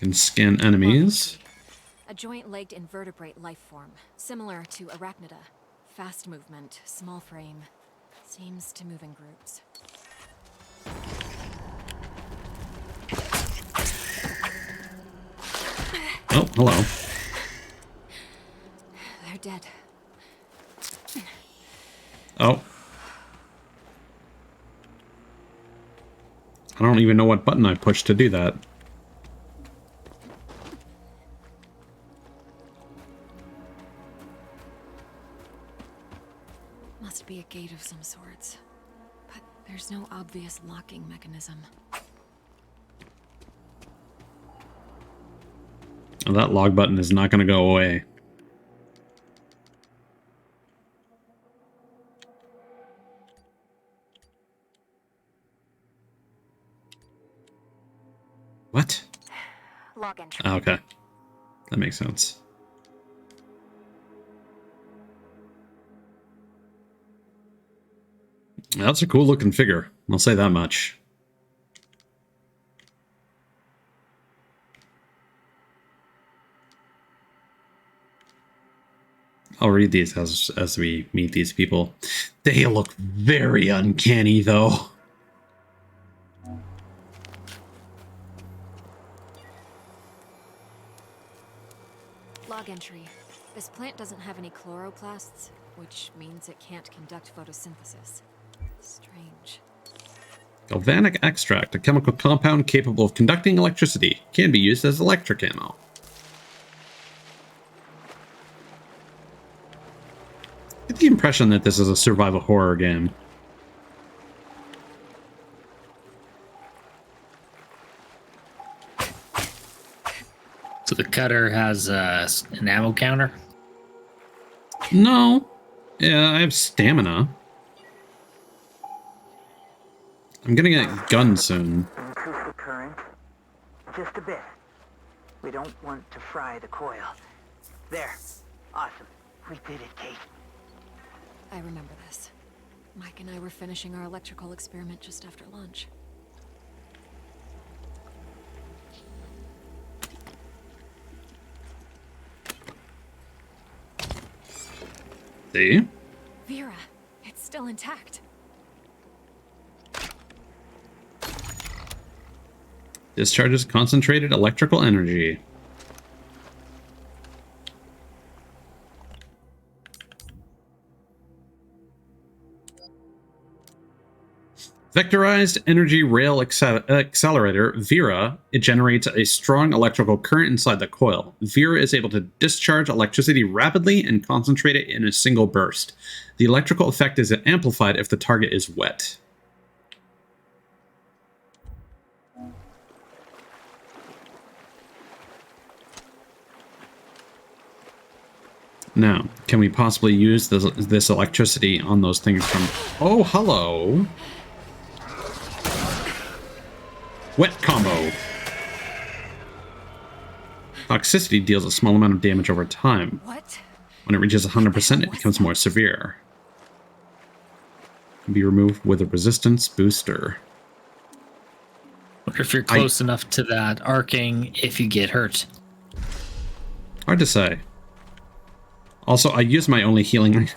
Can scan enemies. A joint-legged invertebrate life form, similar to Arachnida. Fast movement, small frame. Seems to move in groups. Oh, hello. They're dead. Oh. I don't even know what button I pushed to do that. Must be a gate of some sorts. But there's no obvious locking mechanism. Well, that log button is not going to go away. What? Log entry. Oh, okay. That makes sense. That's a cool looking figure. I'll say that much. I'll read these as we meet these people. They look very uncanny, though. Log entry. This plant doesn't have any chloroplasts, which means it can't conduct photosynthesis. Strange. Galvanic extract, a chemical compound capable of conducting electricity, can be used as electric ammo. I get the impression that this is a survival horror game. So the cutter has an ammo counter? No. Yeah, I have stamina. I'm gonna get guns soon. Increase the current. Just a bit. We don't want to fry the coil. There. Awesome. We did it, Kate. I remember this. Mike and I were finishing our electrical experiment just after lunch. See? Vera, it's still intact. Discharges concentrated electrical energy. Vectorized energy rail accelerator, Vera, it generates a strong electrical current inside the coil. Vera is able to discharge electricity rapidly and concentrate it in a single burst. The electrical effect is amplified if the target is wet. Now, can we possibly use this electricity on those things from... Oh, hello! Wet combo. Toxicity deals a small amount of damage over time. What? When it reaches 100%, it becomes more severe. Can be removed with a resistance booster. Wonder if you're close enough to that arcing if you get hurt. Hard to say. Also, I use my only healing.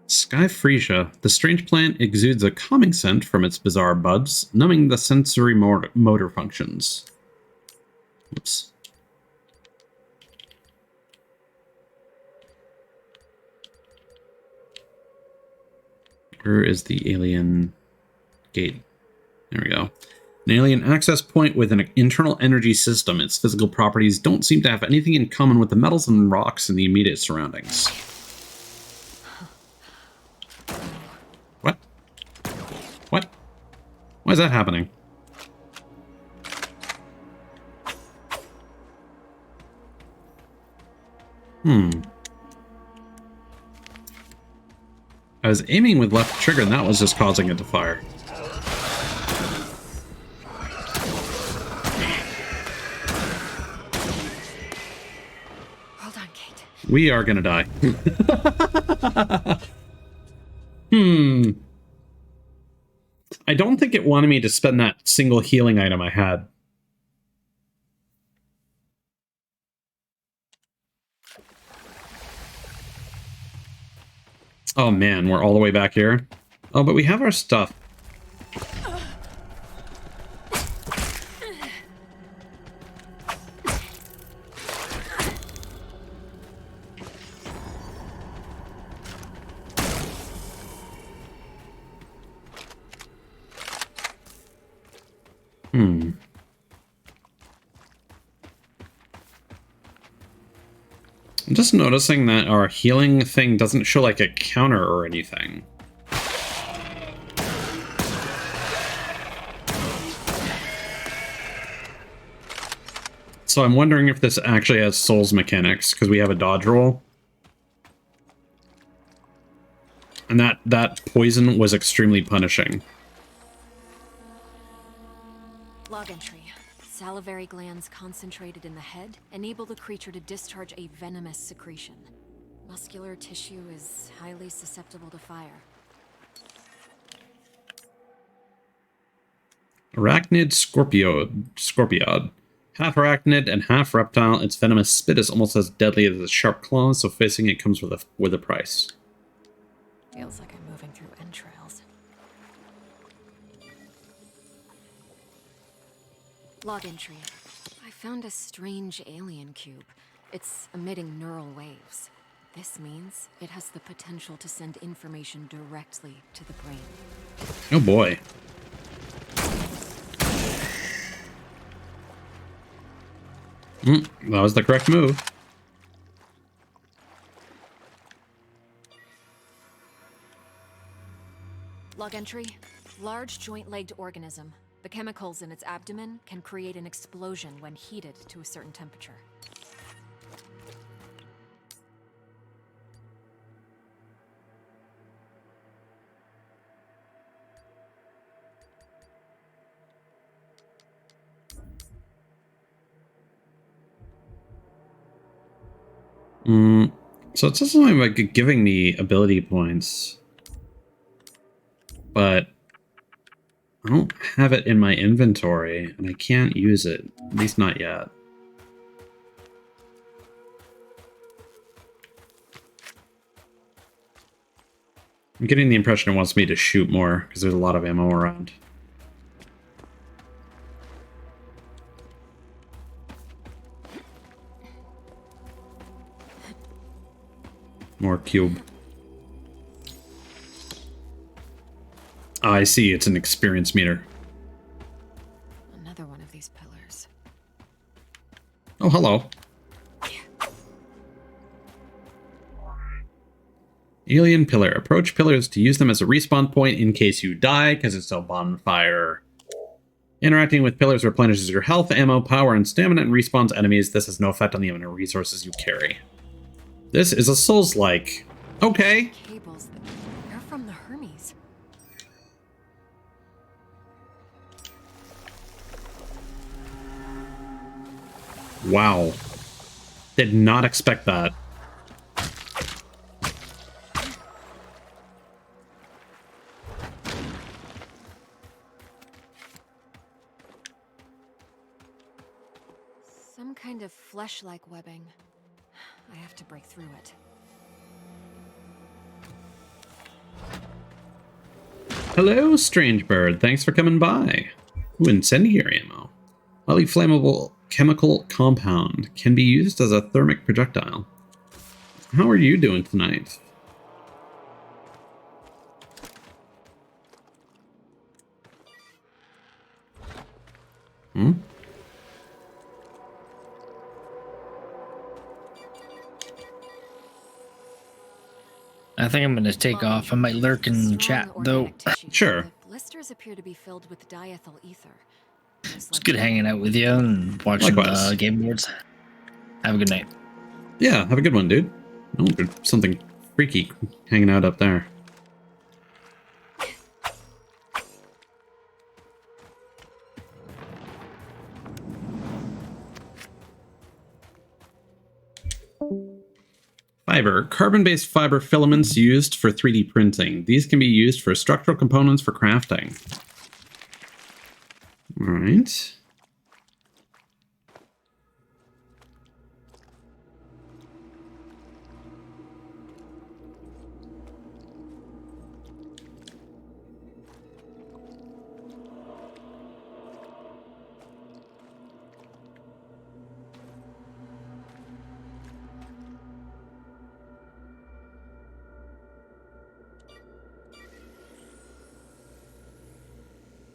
Skyfresia. The strange plant exudes a calming scent from its bizarre buds, numbing the sensory motor functions. Oops. Where is the alien gate? There we go. An alien access point with an internal energy system. Its physical properties don't seem to have anything in common with the metals and rocks in the immediate surroundings. What? What? Why is that happening? I was aiming with left trigger and that was just causing it to fire. Hold on, Kate. We are gonna die. I don't think it wanted me to spend that single healing item I had. Oh man, we're all the way back here. Oh, but we have our stuff. I'm just noticing that our healing thing doesn't show like a counter or anything. So I'm wondering if this actually has Souls mechanics, because we have a dodge roll. And that poison was extremely punishing. Log entry. Salivary glands concentrated in the head enable the creature to discharge a venomous secretion. Muscular tissue is highly susceptible to fire. Arachnid Scorpiod. Half arachnid and half reptile, its venomous spit is almost as deadly as its sharp claws, so facing it comes with a price. Feels like I'm moving through entrails. Log entry. I found a strange alien cube. It's emitting neural waves. This means it has the potential to send information directly to the brain. Oh boy. That was the correct move. Log entry. Large joint-legged organism. The chemicals in its abdomen can create an explosion when heated to a certain temperature. So it says something about giving me ability points, but I don't have it in my inventory, and I can't use it, at least not yet. I'm getting the impression it wants me to shoot more, because there's a lot of ammo around. More cube. I see, it's an experience meter. Another one of these pillars. Oh, hello. Alien pillar. Approach pillars to use them as a respawn point in case you die, because it's a bonfire. Interacting with pillars replenishes your health, ammo, power, and stamina, and respawns enemies. This has no effect on the amount of resources you carry. This is a Souls-like. Okay. Cables. They're from the Hermes. Wow. Did not expect that. Some kind of flesh-like webbing. I have to break through it. Hello, strange bird. Thanks for coming by. Ooh, incendiary ammo. Highly flammable chemical compound. Can be used as a thermic projectile. How are you doing tonight? Hmm? I think I'm gonna take off. I might lurk in chat though. Sure. Blisters appear to be filled with diethyl ether. It's good hanging out with you and watching the game boards. Have a good night. Yeah, have a good one, dude. Oh, there's something freaky hanging out up there. Fiber. Carbon-based fiber filaments used for 3D printing. These can be used for structural components for crafting. Alright.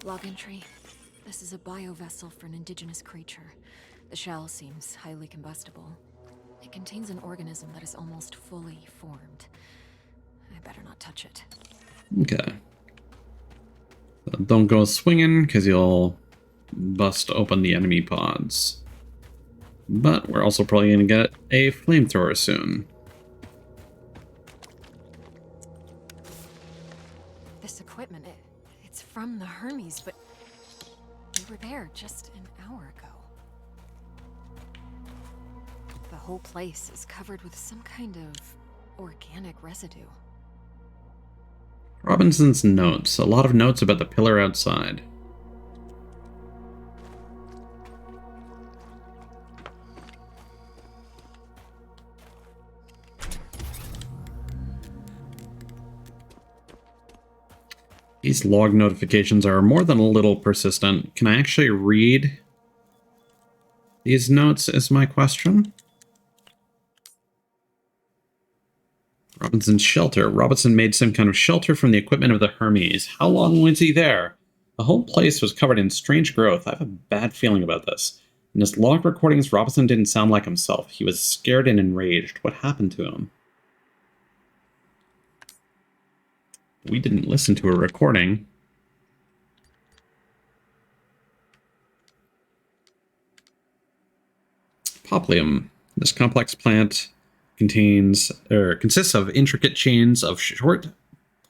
Log entry. This is a biovessel for an indigenous creature. The shell seems highly combustible. It contains an organism that is almost fully formed. I better not touch it. Okay. Don't go swinging, because you'll bust open the enemy pods. But we're also probably going to get a flamethrower soon. This equipment, it's from the Hermes, but we were there just an hour ago. The whole place is covered with some kind of organic residue. Robinson's notes. A lot of notes about the pillar outside. These log notifications are more than a little persistent. Can I actually read these notes is my question. Robinson's shelter. Robinson made some kind of shelter from the equipment of the Hermes. How long was he there? The whole place was covered in strange growth. I have a bad feeling about this. In his log recordings, Robinson didn't sound like himself. He was scared and enraged. What happened to him? We didn't listen to a recording. Poplium. This complex plant consists of intricate chains of short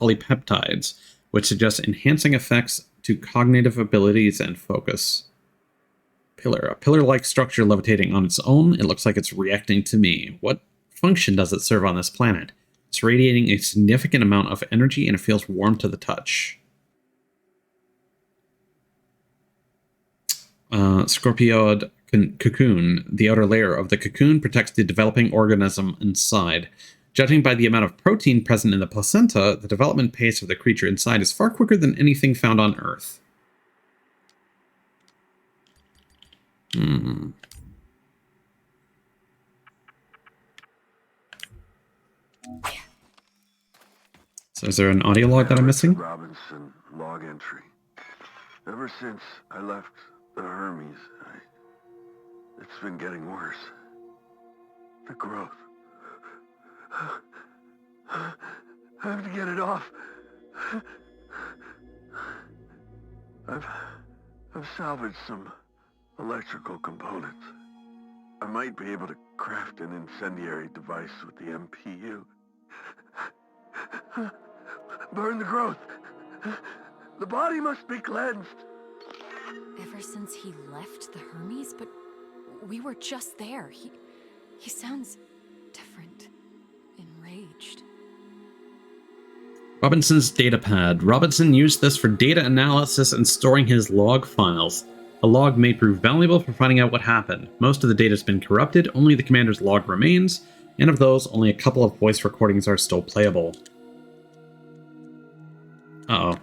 polypeptides, which suggest enhancing effects to cognitive abilities and focus. A pillar-like structure levitating on its own. It looks like it's reacting to me. What function does it serve on this planet? It's radiating a significant amount of energy and it feels warm to the touch. Scorpioid cocoon. The outer layer of the cocoon protects the developing organism inside. Judging by the amount of protein present in the placenta, the development pace of the creature inside is far quicker than anything found on Earth. So is there an audio log that I'm missing? Robinson log entry. Ever since I left the Hermes, it's been getting worse. The growth. I have to get it off. I've salvaged some electrical components. I might be able to craft an incendiary device with the MPU. Burn the growth. The body must be cleansed. Ever since he left the Hermes, but we were just there. He sounds different, enraged. Robinson's datapad. Robinson used this for data analysis and storing his log files. A log may prove valuable for finding out what happened. Most of the data has been corrupted, only the commander's log remains, and of those, only a couple of voice recordings are still playable. Uh-oh.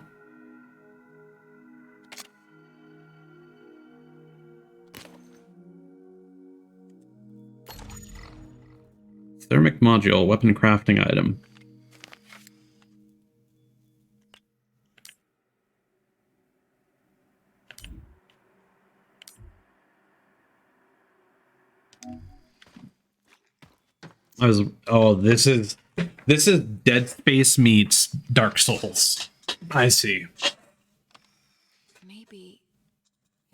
Thermic module, weapon crafting item. This is Dead Space meets Dark Souls. I see. Maybe.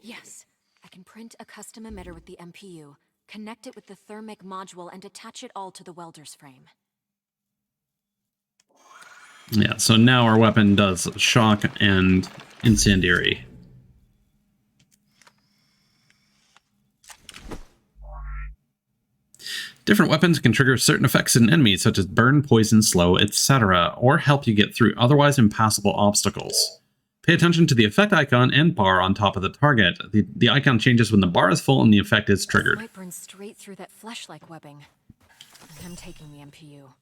Yes, I can print a custom emitter with the MPU, connect it with the thermic module, and attach it all to the welder's frame. Yeah, so now our weapon does shock and incendiary. Different weapons can trigger certain effects in enemies, such as burn, poison, slow, etc., or help you get through otherwise impassable obstacles. Pay attention to the effect icon and bar on top of the target. The icon changes when the bar is full and the effect is triggered. Might burn straight through that flesh-like webbing. I'm taking the MPU.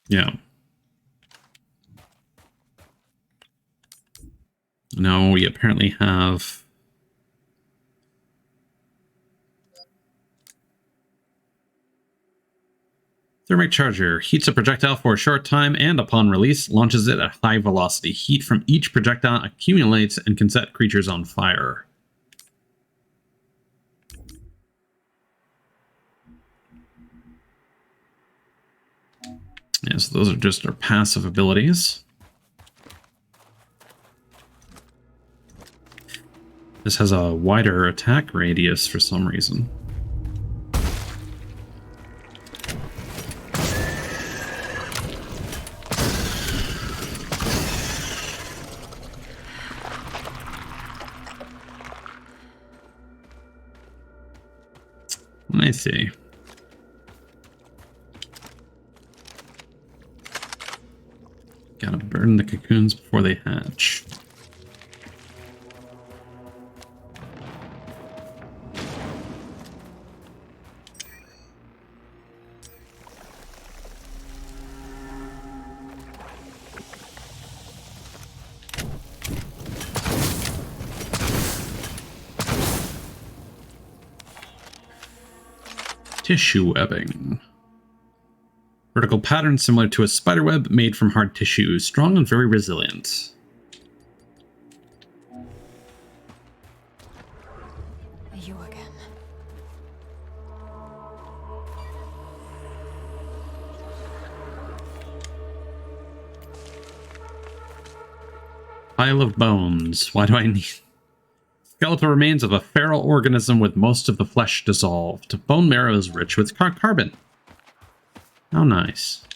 Yeah. Now we apparently have... Thermic charger heats a projectile for a short time and upon release launches it at high velocity. Heat from each projectile accumulates and can set creatures on fire. Yeah, so those are just our passive abilities. This has a wider attack radius for some reason. I see. Gotta burn the cocoons before they hatch. Tissue webbing. Vertical pattern similar to a spider web made from hard tissue, strong and very resilient. You again. Pile of bones. Why do I need... Skeletal remains of a feral organism with most of the flesh dissolved. Bone marrow is rich with carbon. How nice.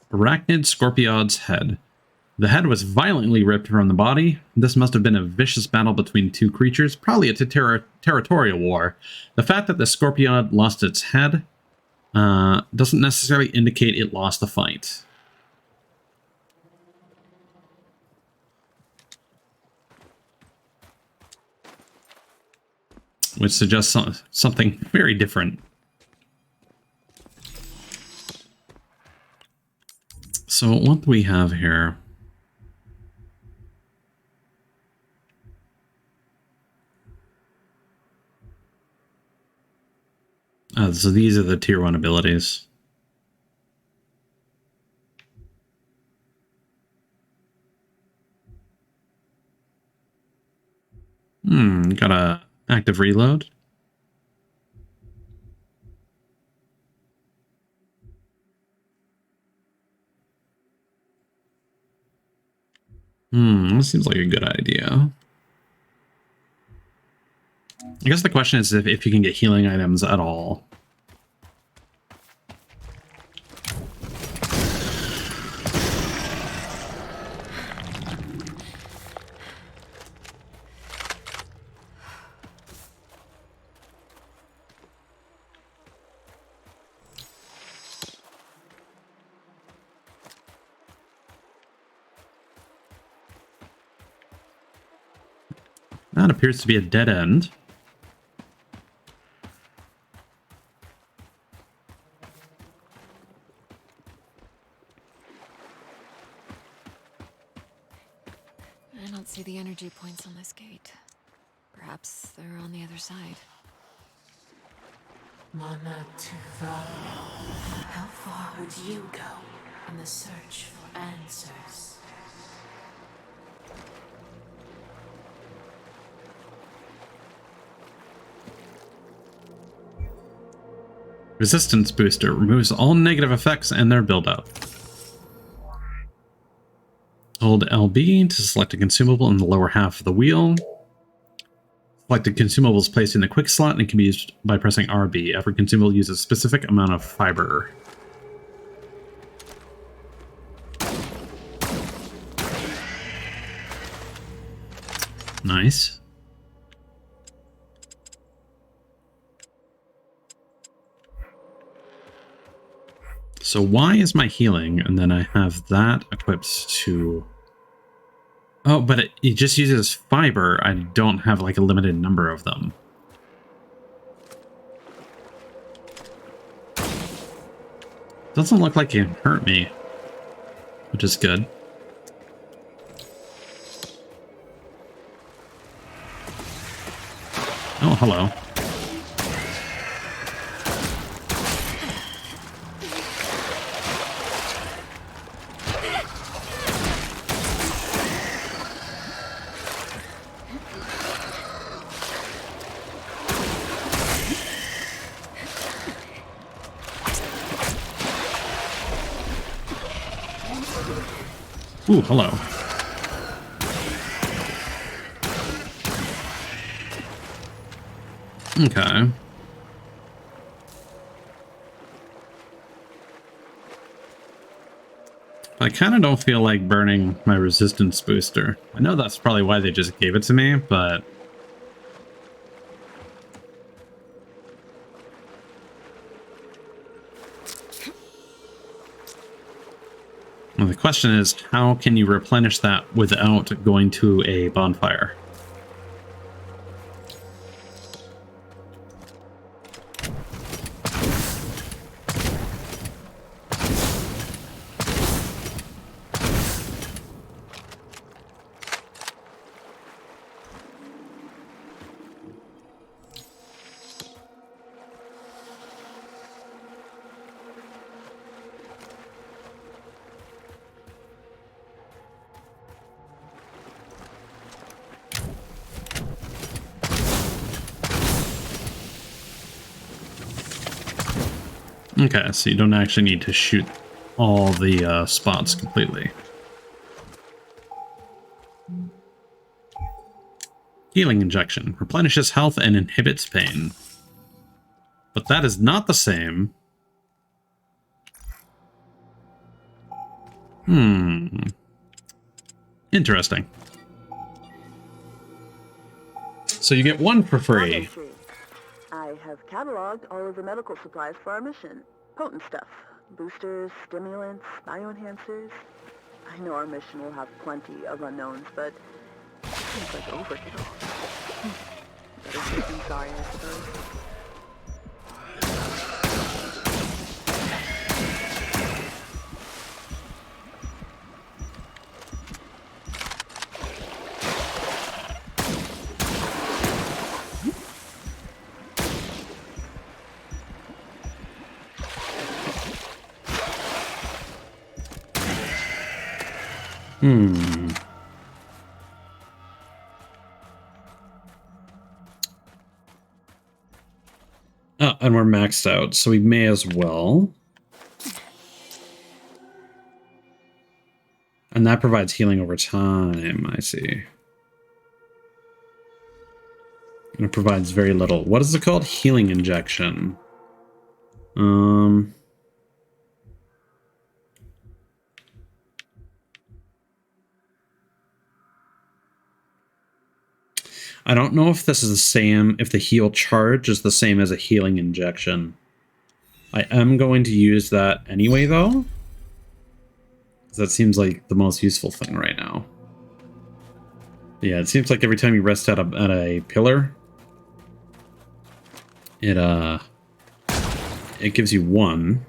Arachnid Scorpiod's head. The head was violently ripped from the body. This must have been a vicious battle between two creatures, probably a territorial war. The fact that the Scorpiod lost its head doesn't necessarily indicate it lost the fight. Which suggests something very different. So what do we have here? So these are the tier 1 abilities. Got a active reload. That seems like a good idea. I guess the question is if you can get healing items at all. That appears to be a dead end. I don't see the energy points on this gate. Perhaps they're on the other side. Mana Ththala. How far would you go in the search for answers? Resistance booster removes all negative effects and their buildup. Hold LB to select a consumable in the lower half of the wheel. Selected consumable is placed in the quick slot and can be used by pressing RB. Every consumable uses a specific amount of fiber. Nice. So why is my healing? And then I have that equipped to... Oh, but it just uses fiber. I don't have like a limited number of them. Doesn't look like it hurt me, which is good. Oh, hello. Ooh, hello. Okay. I kind of don't feel like burning my resistance booster. I know that's probably why they just gave it to me, but... Well, the question is, how can you replenish that without going to a bonfire? Okay, so you don't actually need to shoot all the spots completely. Healing injection. Replenishes health and inhibits pain. But that is not the same. Interesting. So you get one for free. I have cataloged all of the medical supplies for our mission. Potent stuff. Boosters, stimulants, bioenhancers. I know our mission will have plenty of unknowns, but it seems like overkill. Better safe than sorry, I suppose. Oh, and we're maxed out, so we may as well. And that provides healing over time, I see. And it provides very little. What is it called? Healing injection. I don't know if this is the same, if the heal charge is the same as a healing injection. I am going to use that anyway, though. That seems like the most useful thing right now. Yeah, it seems like every time you rest at a pillar, it gives you one.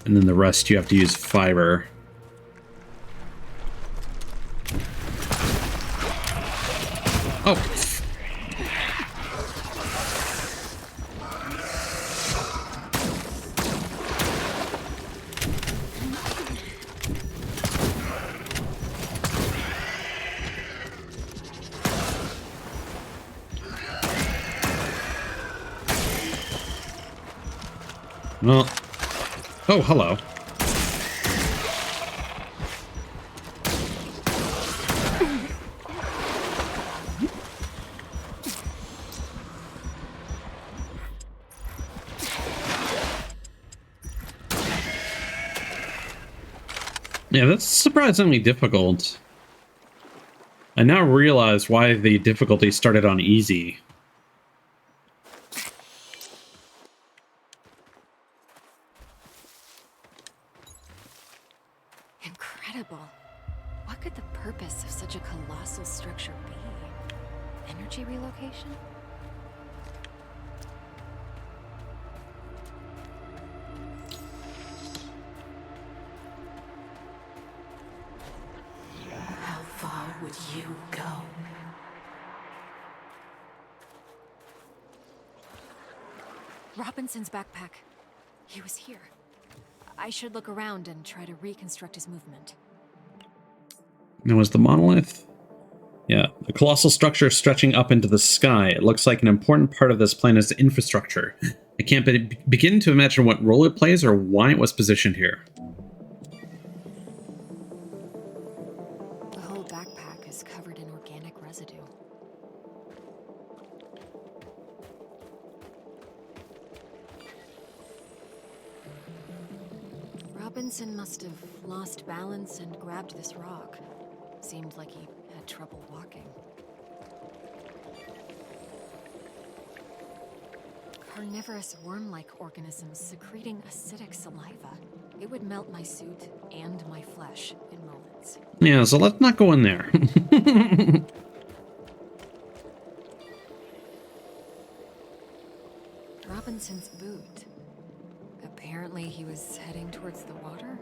And then the rest you have to use fiber. Oh. Well. Oh, hello. Yeah, that's surprisingly difficult. I now realize why the difficulty started on easy. Incredible. What could the purpose of such a colossal structure be? Energy relocation? How far would you go? Robinson's backpack. He was here. I should look around and try to reconstruct his movement. Now, was the monolith? Yeah, a colossal structure stretching up into the sky. It looks like an important part of this planet's infrastructure. I can't begin to imagine what role it plays or why it was positioned here. The whole backpack is covered in organic residue. Robinson must have lost balance and grabbed this rock. Seemed like he had trouble walking. Carnivorous worm-like organisms secreting acidic saliva. It would melt my suit and my flesh in moments. Yeah, so let's not go in there. Robinson's boot. Apparently he was heading towards the water?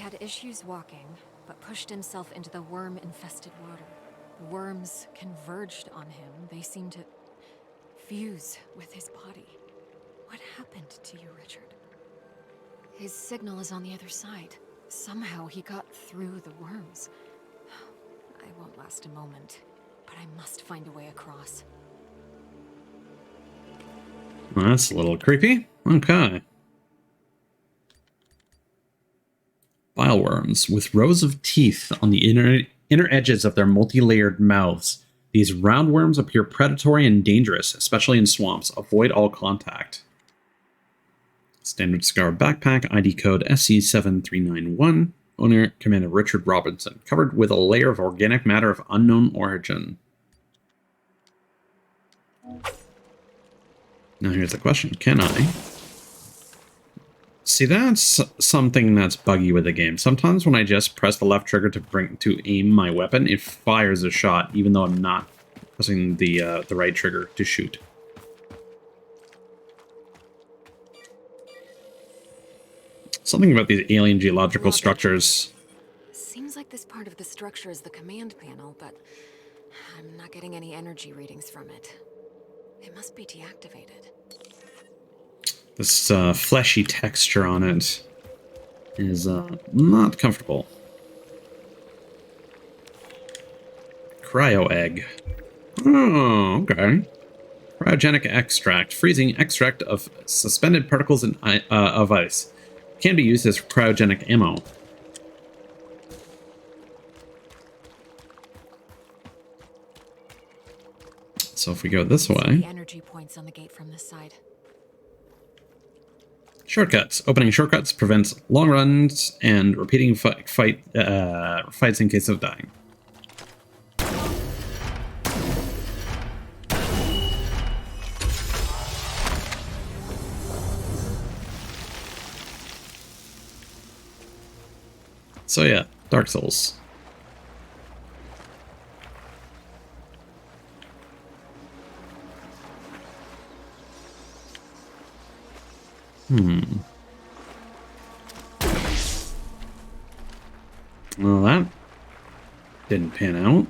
had issues walking, but pushed himself into the worm-infested water. The worms converged on him. They seemed to fuse with his body. What happened to you, Richard? His signal is on the other side. Somehow he got through the worms. I won't last a moment, but I must find a way across. Well, that's a little creepy. Okay. Bileworms, with rows of teeth on the inner edges of their multi-layered mouths. These roundworms appear predatory and dangerous, especially in swamps. Avoid all contact. Standard Scar Backpack, ID code SC7391. Owner, Commander Richard Robinson. Covered with a layer of organic matter of unknown origin. Now here's the question. Can I? See, that's something that's buggy with the game. Sometimes when I just press the left trigger to aim my weapon, it fires a shot, even though I'm not pressing the right trigger to shoot. Something about these alien geological structures. Seems like this part of the structure is the command panel, but I'm not getting any energy readings from it. It must be deactivated. This fleshy texture on it is not comfortable. Cryo egg. Oh, okay. Cryogenic extract. Freezing extract of suspended particles of ice. Can be used as cryogenic ammo. So if we go this way... Energy points on the gate from this side. Shortcuts. Opening shortcuts prevents long runs and repeating fights in case of dying. So yeah, Dark Souls. Well, that didn't pan out.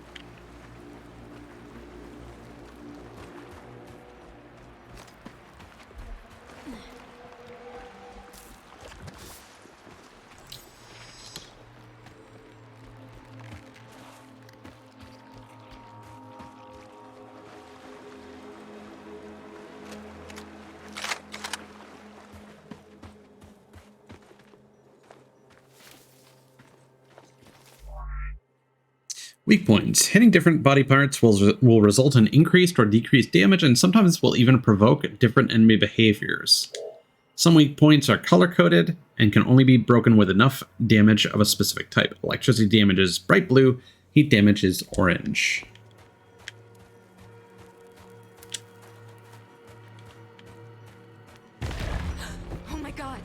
Weak points. Hitting different body parts will result in increased or decreased damage, and sometimes will even provoke different enemy behaviors. Some weak points are color-coded and can only be broken with enough damage of a specific type. Electricity damage is bright blue, heat damage is orange. Oh my god!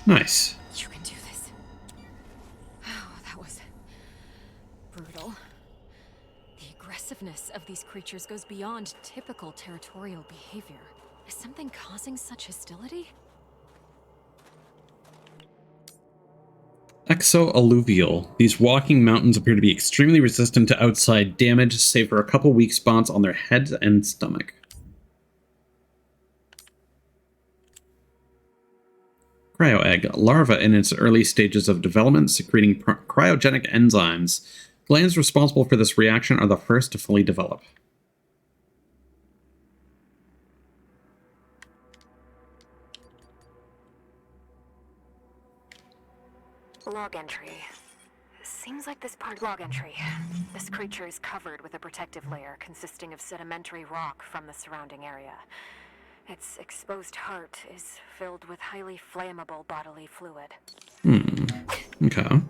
Nice. You can do this. Oh, that was brutal. The aggressiveness of these creatures goes beyond typical territorial behavior. Is something causing such hostility? Exo-alluvial. These walking mountains appear to be extremely resistant to outside damage, save for a couple weak spots on their heads and stomach. Cryo egg. Larva in its early stages of development, secreting cryogenic enzymes. Glands responsible for this reaction are the first to fully develop. Log entry. Seems like this part log entry. This creature is covered with a protective layer consisting of sedimentary rock from the surrounding area. Its exposed heart is filled with highly flammable bodily fluid. Okay.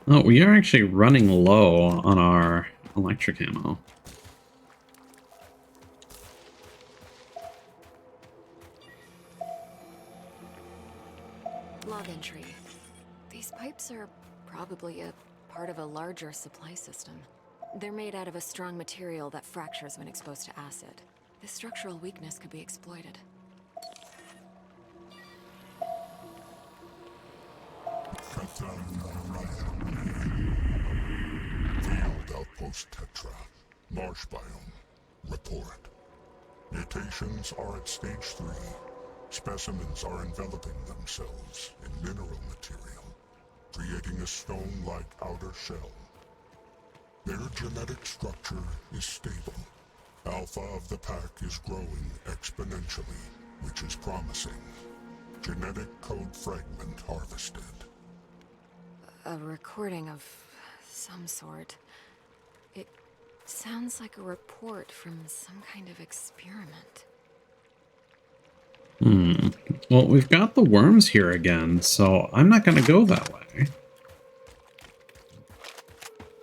Oh, we are actually running low on our electric ammo. Log entry. These pipes are probably a part of a larger supply system. They're made out of a strong material that fractures when exposed to acid. This structural weakness could be exploited. Field Outpost Tetra. Marsh biome. Report. Mutations are at stage 3. Specimens are enveloping themselves in mineral material, creating a stone-like outer shell. Their genetic structure is stable. Alpha of the pack is growing exponentially, which is promising. Genetic code fragment harvested. A recording of some sort. It sounds like a report from some kind of experiment. Well, we've got the worms here again, so I'm not going to go that way.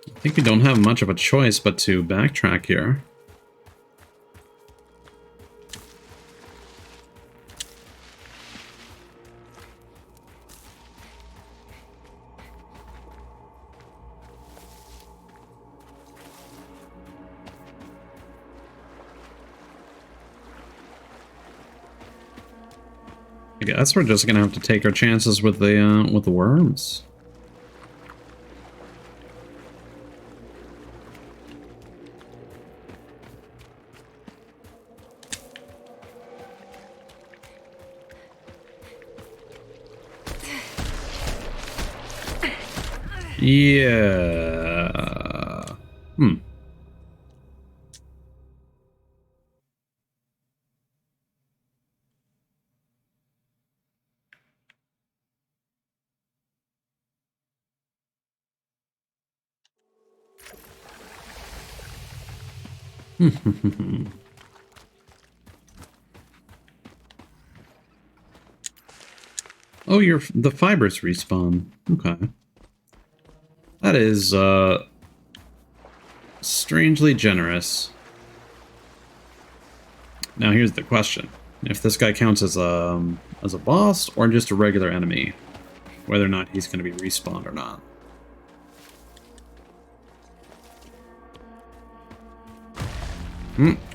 I think we don't have much of a choice but to backtrack here. I guess we're just gonna have to take our chances with the worms. Yeah. Oh, the fibers respawn. Okay. That is strangely generous. Now here's the question. If this guy counts as a boss or just a regular enemy, whether or not he's going to be respawned or not.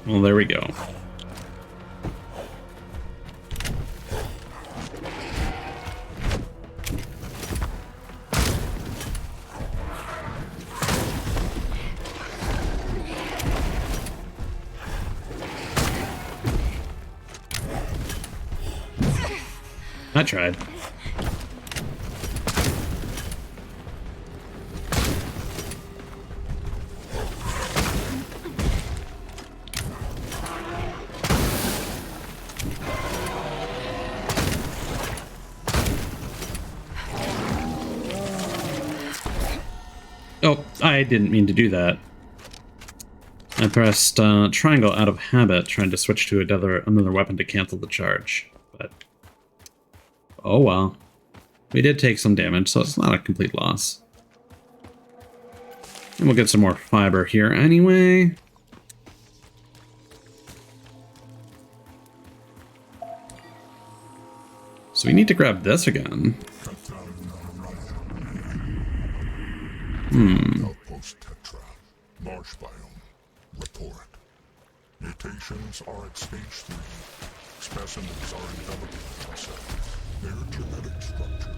Well, there we go. I tried. Oh, I didn't mean to do that. I pressed triangle out of habit, trying to switch to another weapon to cancel the charge. But oh well. We did take some damage, so it's not a complete loss. And we'll get some more fiber here anyway. So we need to grab this again. Outpost Tetra. Marsh biome. Report. Mutations are at stage 3. Specimens are enveloping themselves. Their genetic structure.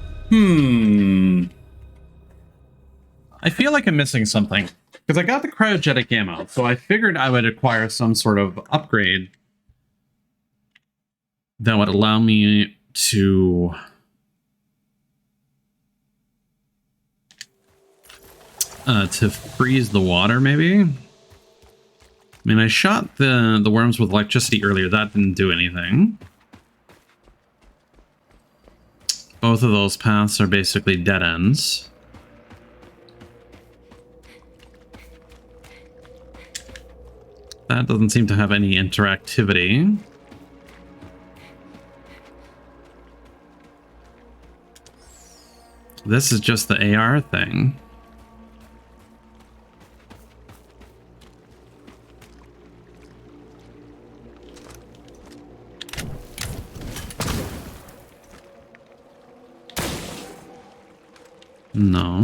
I feel like I'm missing something. Because I got the cryogenic ammo, so I figured I would acquire some sort of upgrade that would allow me to freeze the water, maybe? I mean, I shot the worms with electricity earlier. That didn't do anything. Both of those paths are basically dead ends. That doesn't seem to have any interactivity. This is just the AR thing. So...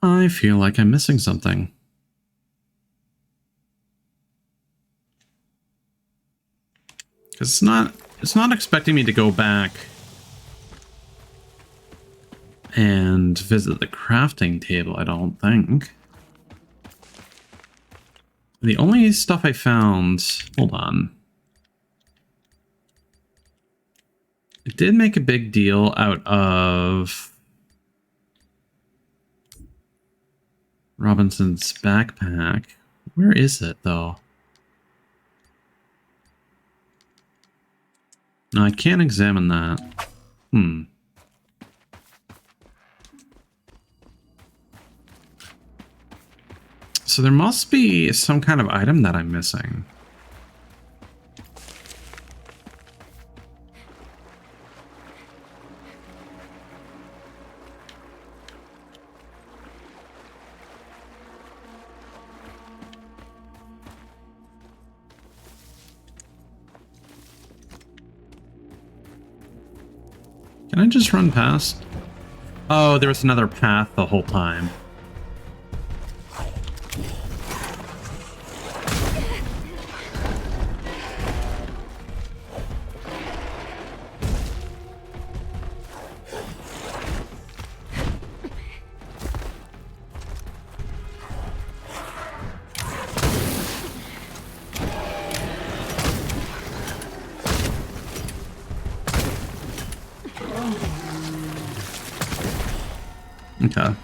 I feel like I'm missing something. Because it's not expecting me to go back and visit the crafting table, I don't think. The only stuff I found... Hold on. It did make a big deal out of Robinson's backpack. Where is it, though? No, I can't examine that. So there must be some kind of item that I'm missing. Can I just run past? Oh, there was another path the whole time. Okay.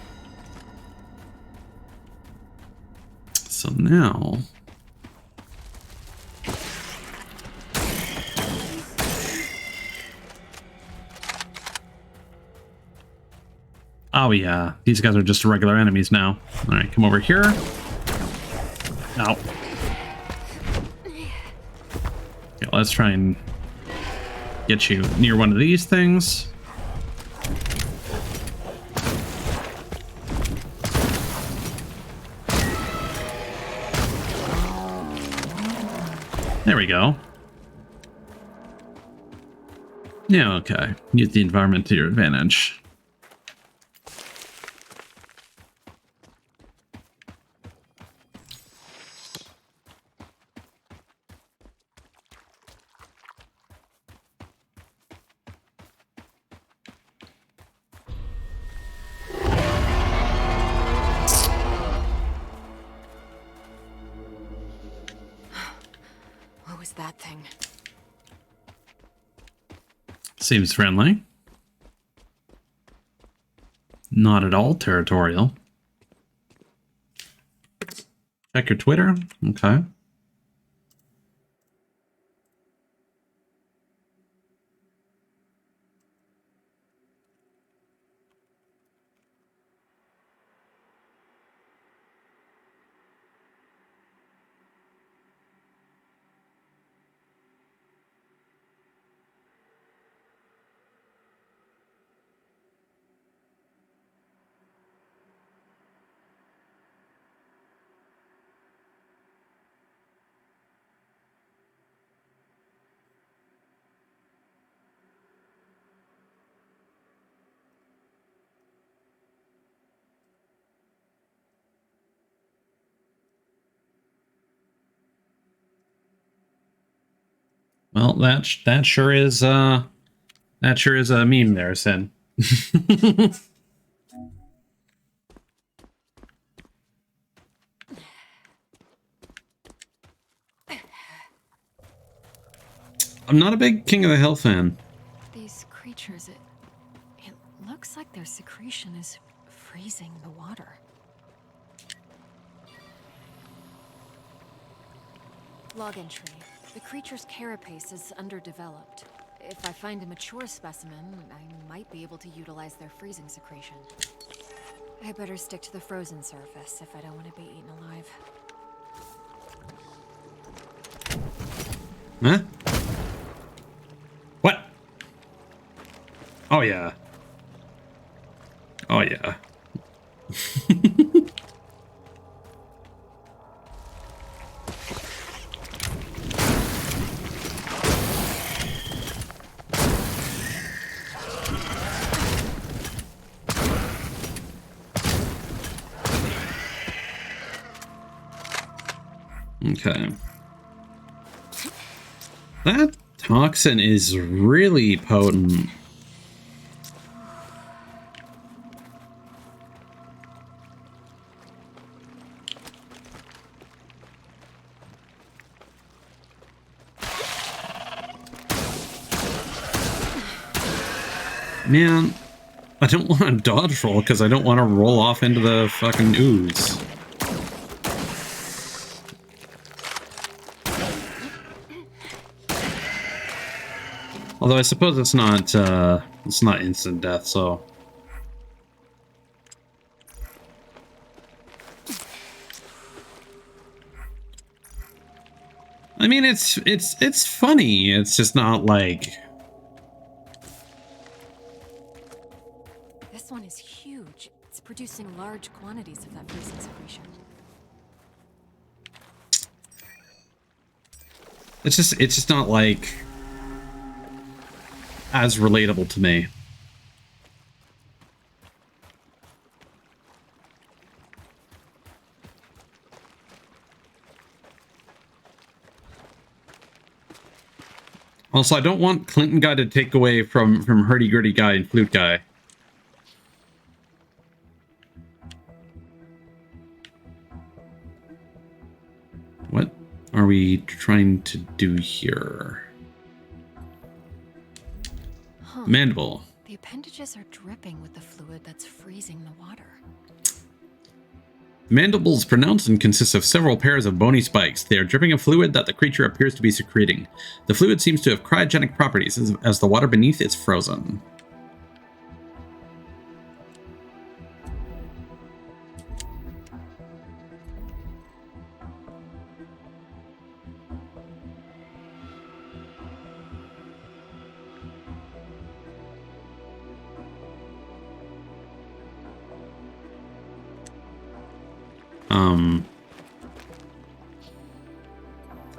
So now... Oh yeah, these guys are just regular enemies now. Alright, come over here. Ow. Okay, let's try and get you near one of these things. There we go. Yeah, okay. Use the environment to your advantage. What was that thing? Seems friendly. Not at all territorial. Check your Twitter. Okay. Well, that sure is a meme there, Sin. I'm not a big King of the Hill fan. These creatures, it looks like their secretion is freezing the water. Log entry. The creature's carapace is underdeveloped. If I find a mature specimen, I might be able to utilize their freezing secretion. I better stick to the frozen surface if I don't want to be eaten alive. Huh? What? Oh yeah. Oh yeah. Okay. That toxin is really potent. Man, I don't want to dodge roll because I don't want to roll off into the fucking ooze. Although I suppose it's not instant death, so. I mean, it's funny. It's just not like. This one is huge. It's producing large quantities of that freezing secretion. It's just not like as relatable to me. Also, I don't want Clinton guy to take away from hurdy-gurdy guy and flute guy. What are we trying to do here? Huh. Mandible. The appendages are dripping with the fluid that's freezing the water. Mandibles pronounced and consists of several pairs of bony spikes. They are dripping a fluid that the creature appears to be secreting. The fluid seems to have cryogenic properties as the water beneath is frozen.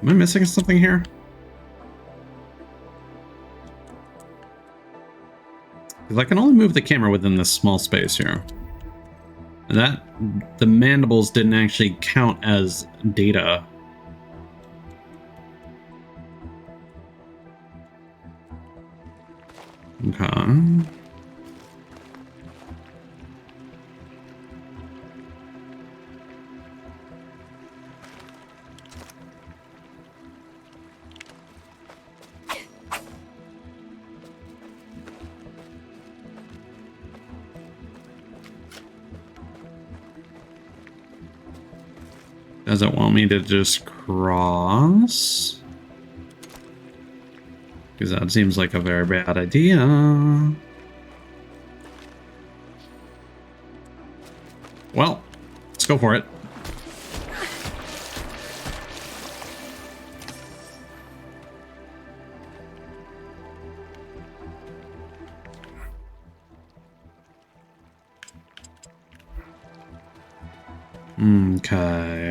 Am I missing something here? Because I can only move the camera within this small space here. And that, the mandibles didn't actually count as data. Okay. Does it want me to just cross? Because that seems like a very bad idea. Well, let's go for it. Okay.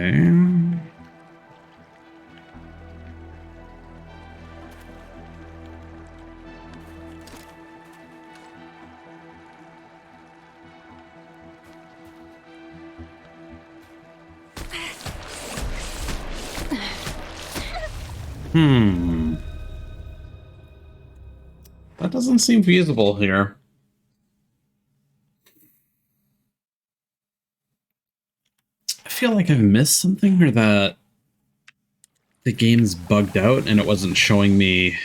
That doesn't seem feasible here. I feel like I've missed something, or that the game's bugged out and it wasn't showing me.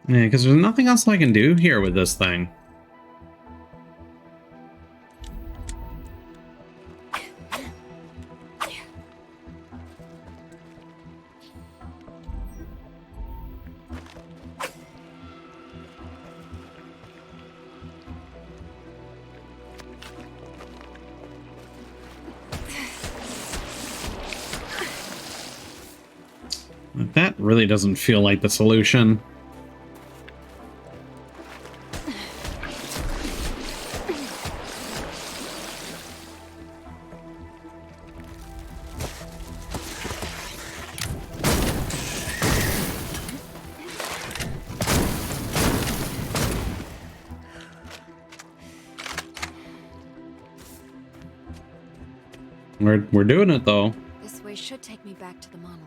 Yeah, because there's nothing else I can do here with this thing. That really doesn't feel like the solution. We're doing it though. This way should take me back to the monolith.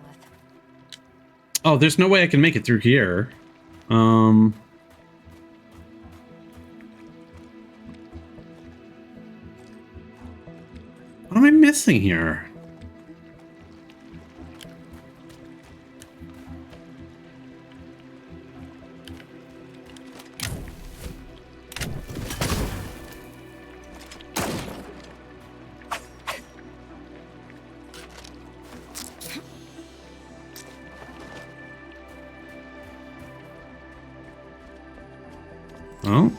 Oh, there's no way I can make it through here. What am I missing here? Oh.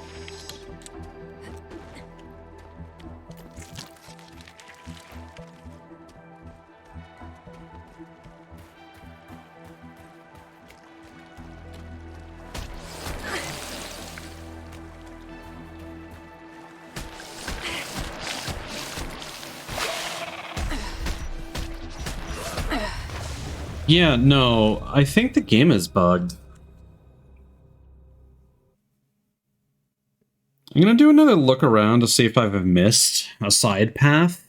Yeah, no, I think the game is bugged. I'm gonna do another look around to see if I've missed a side path.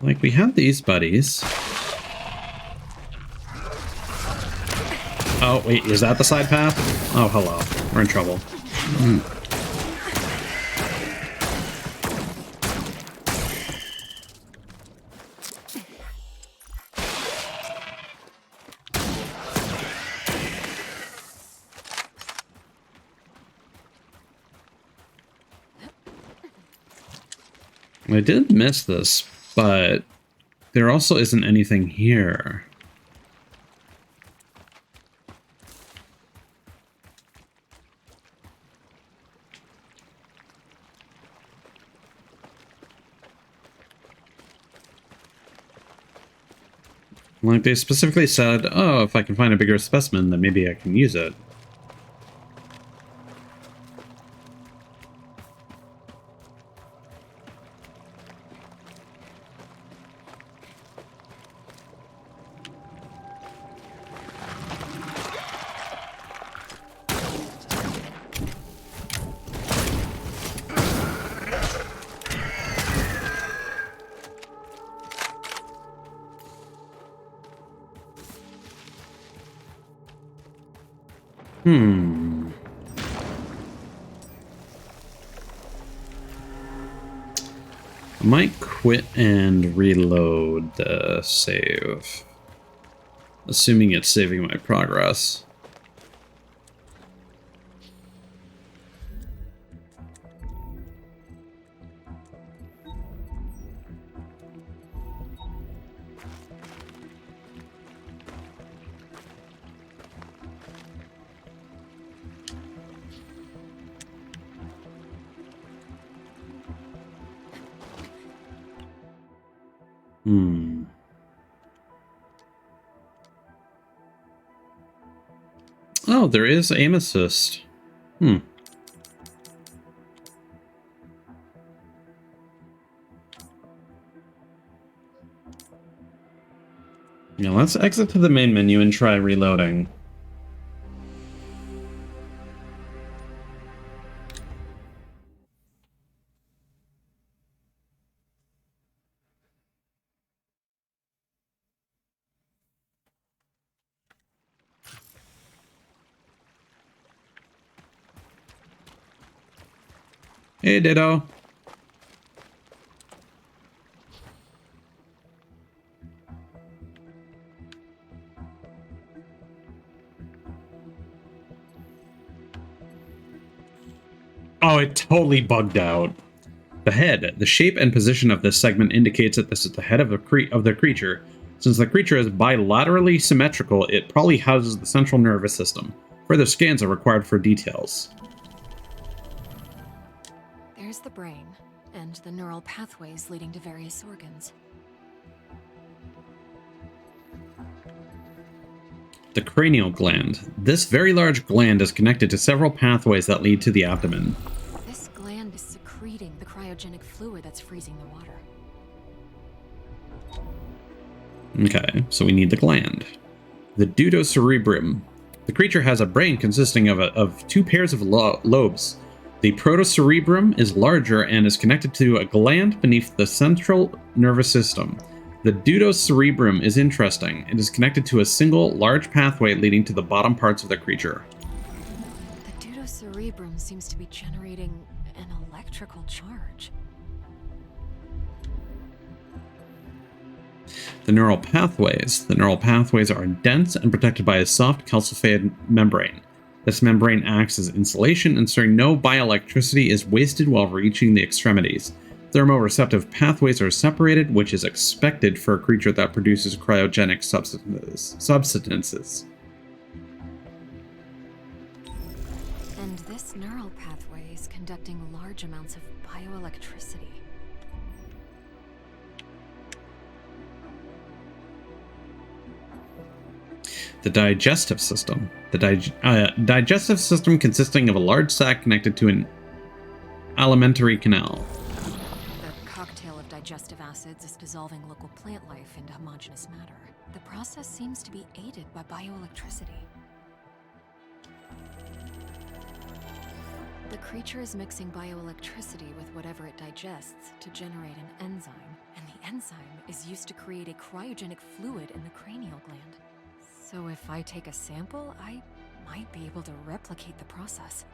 Like, we have these buddies. Oh, wait, is that the side path? Oh, hello. We're in trouble. I did miss this, but there also isn't anything here. Like, they specifically said, oh, if I can find a bigger specimen, then maybe I can use it. I might quit and reload the save. Assuming it's saving my progress. Oh, there is aim assist. Yeah, let's exit to the main menu and try reloading. Hey, Ditto. Oh, it totally bugged out. The head. The shape and position of this segment indicates that this is the head of the creature. Since the creature is bilaterally symmetrical, it probably houses the central nervous system. Further scans are required for details. There's the brain, and the neural pathways leading to various organs. The cranial gland. This very large gland is connected to several pathways that lead to the abdomen. This gland is secreting the cryogenic fluid that's freezing the water. Okay, so we need the gland. The deuterocerebrum. The creature has a brain consisting of two pairs of lobes. The protocerebrum is larger and is connected to a gland beneath the central nervous system. The deuterocerebrum is interesting. It is connected to a single large pathway leading to the bottom parts of the creature. The deuterocerebrum seems to be generating an electrical charge. The neural pathways. The neural pathways are dense and protected by a soft calcified membrane. This membrane acts as insulation, ensuring no bioelectricity is wasted while reaching the extremities. Thermoreceptive pathways are separated, which is expected for a creature that produces cryogenic substances. And this neural pathway is conducting large amounts of bioelectricity. The digestive system. The digestive system consisting of a large sac connected to an alimentary canal. The cocktail of digestive acids is dissolving local plant life into homogeneous matter. The process seems to be aided by bioelectricity. The creature is mixing bioelectricity with whatever it digests to generate an enzyme, and the enzyme is used to create a cryogenic fluid in the cranial gland. So if I take a sample, I might be able to replicate the process.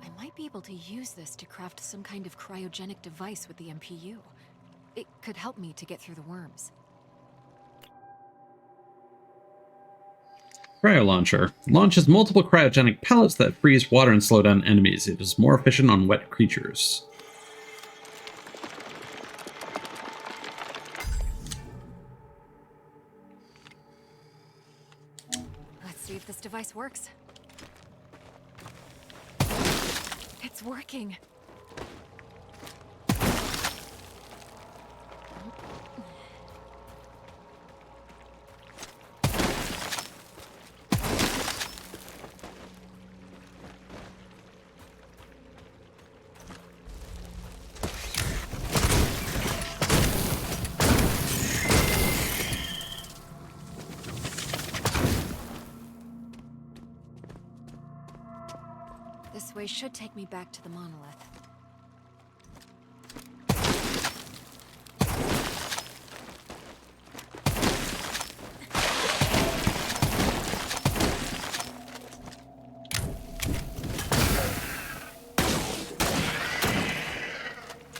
I might be able to use this to craft some kind of cryogenic device with the MPU. It could help me to get through the worms. Cryo launcher. Launches multiple cryogenic pellets that freeze water and slow down enemies. It is more efficient on wet creatures. Let's see if this device works. It's working. This way should take me back to the monolith.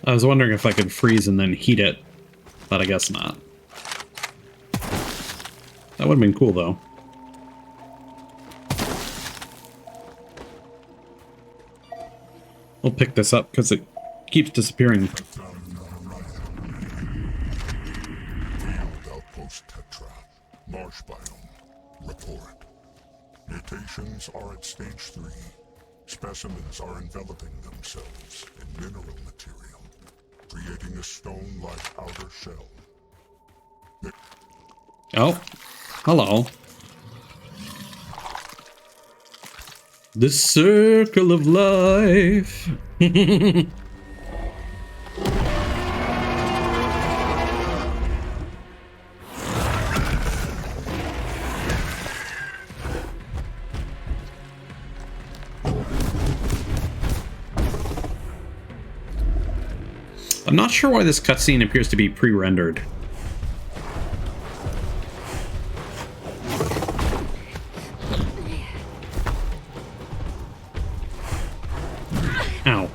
I was wondering if I could freeze and then heat it, but I guess not. That would have been cool, though. We'll pick this up because it keeps disappearing. Field Outpost Tetra. Marsh biome. Report. Mutations are at stage 3. Specimens are enveloping themselves in mineral material, creating a stone-like outer shell. Oh, hello. The circle of life. I'm not sure why this cutscene appears to be pre-rendered. Ow.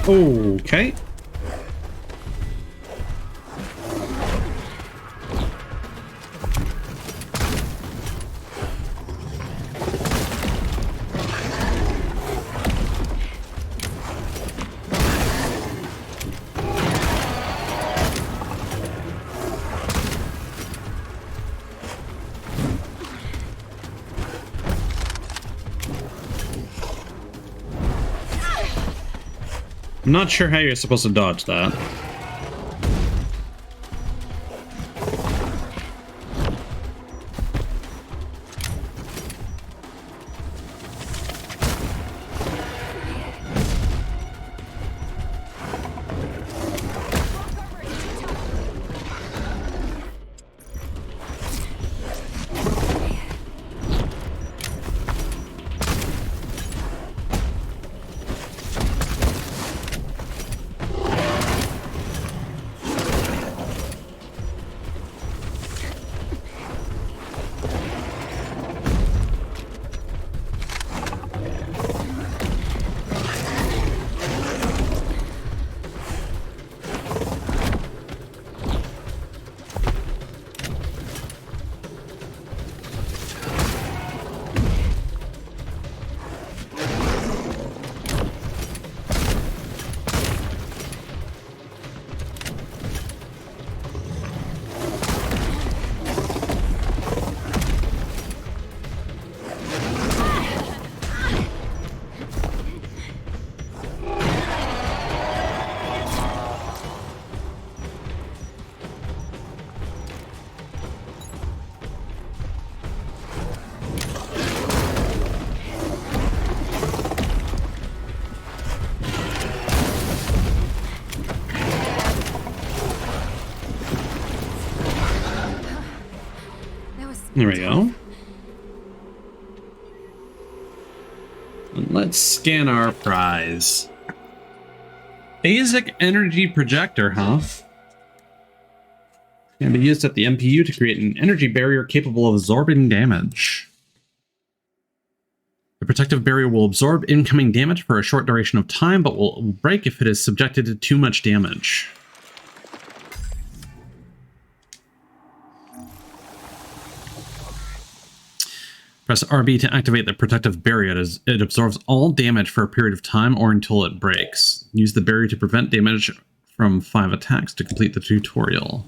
Okay. I'm not sure how you're supposed to dodge that. There we go. And let's scan our prize. Basic energy projector, huh? Can be used at the MPU to create an energy barrier capable of absorbing damage. The protective barrier will absorb incoming damage for a short duration of time, but will break if it is subjected to too much damage. Press RB to activate the protective barrier as it absorbs all damage for a period of time or until it breaks. Use the barrier to prevent damage from 5 attacks to complete the tutorial.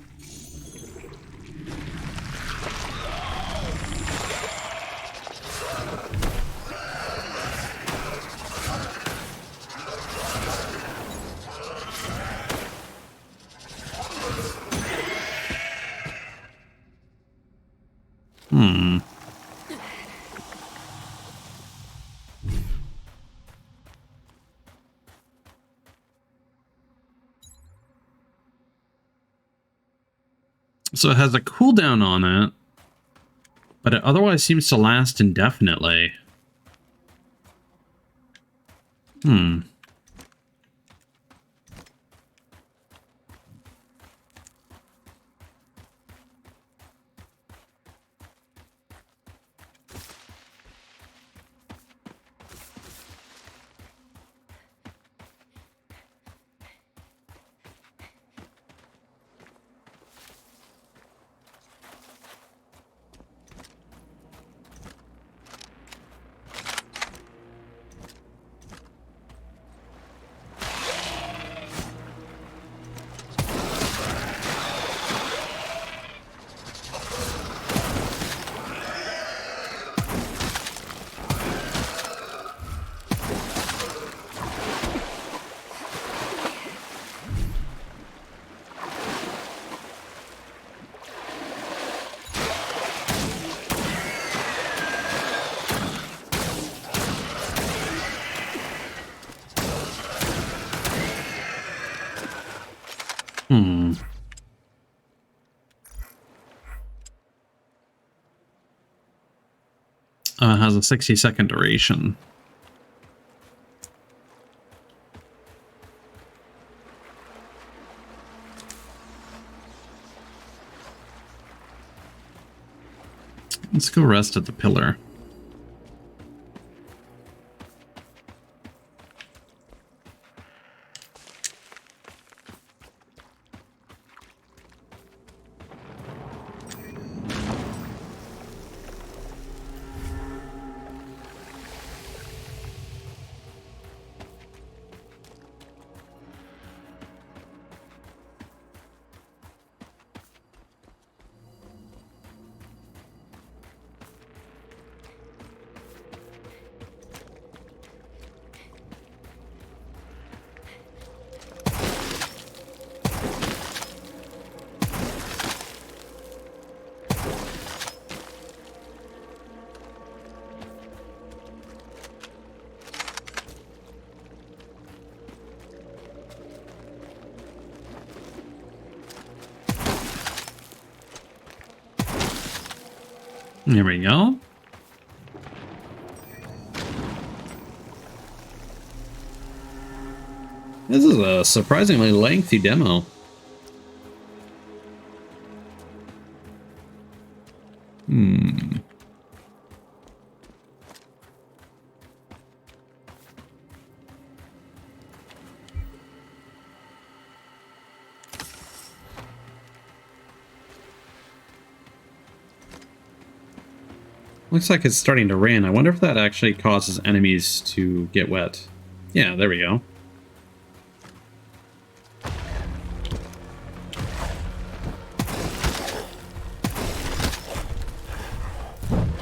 So it has a cooldown on it, but it otherwise seems to last indefinitely. Has a 60-second duration. Let's go rest at the pillar. There we go. This is a surprisingly lengthy demo. Looks like it's starting to rain. I wonder if that actually causes enemies to get wet. Yeah, there we go.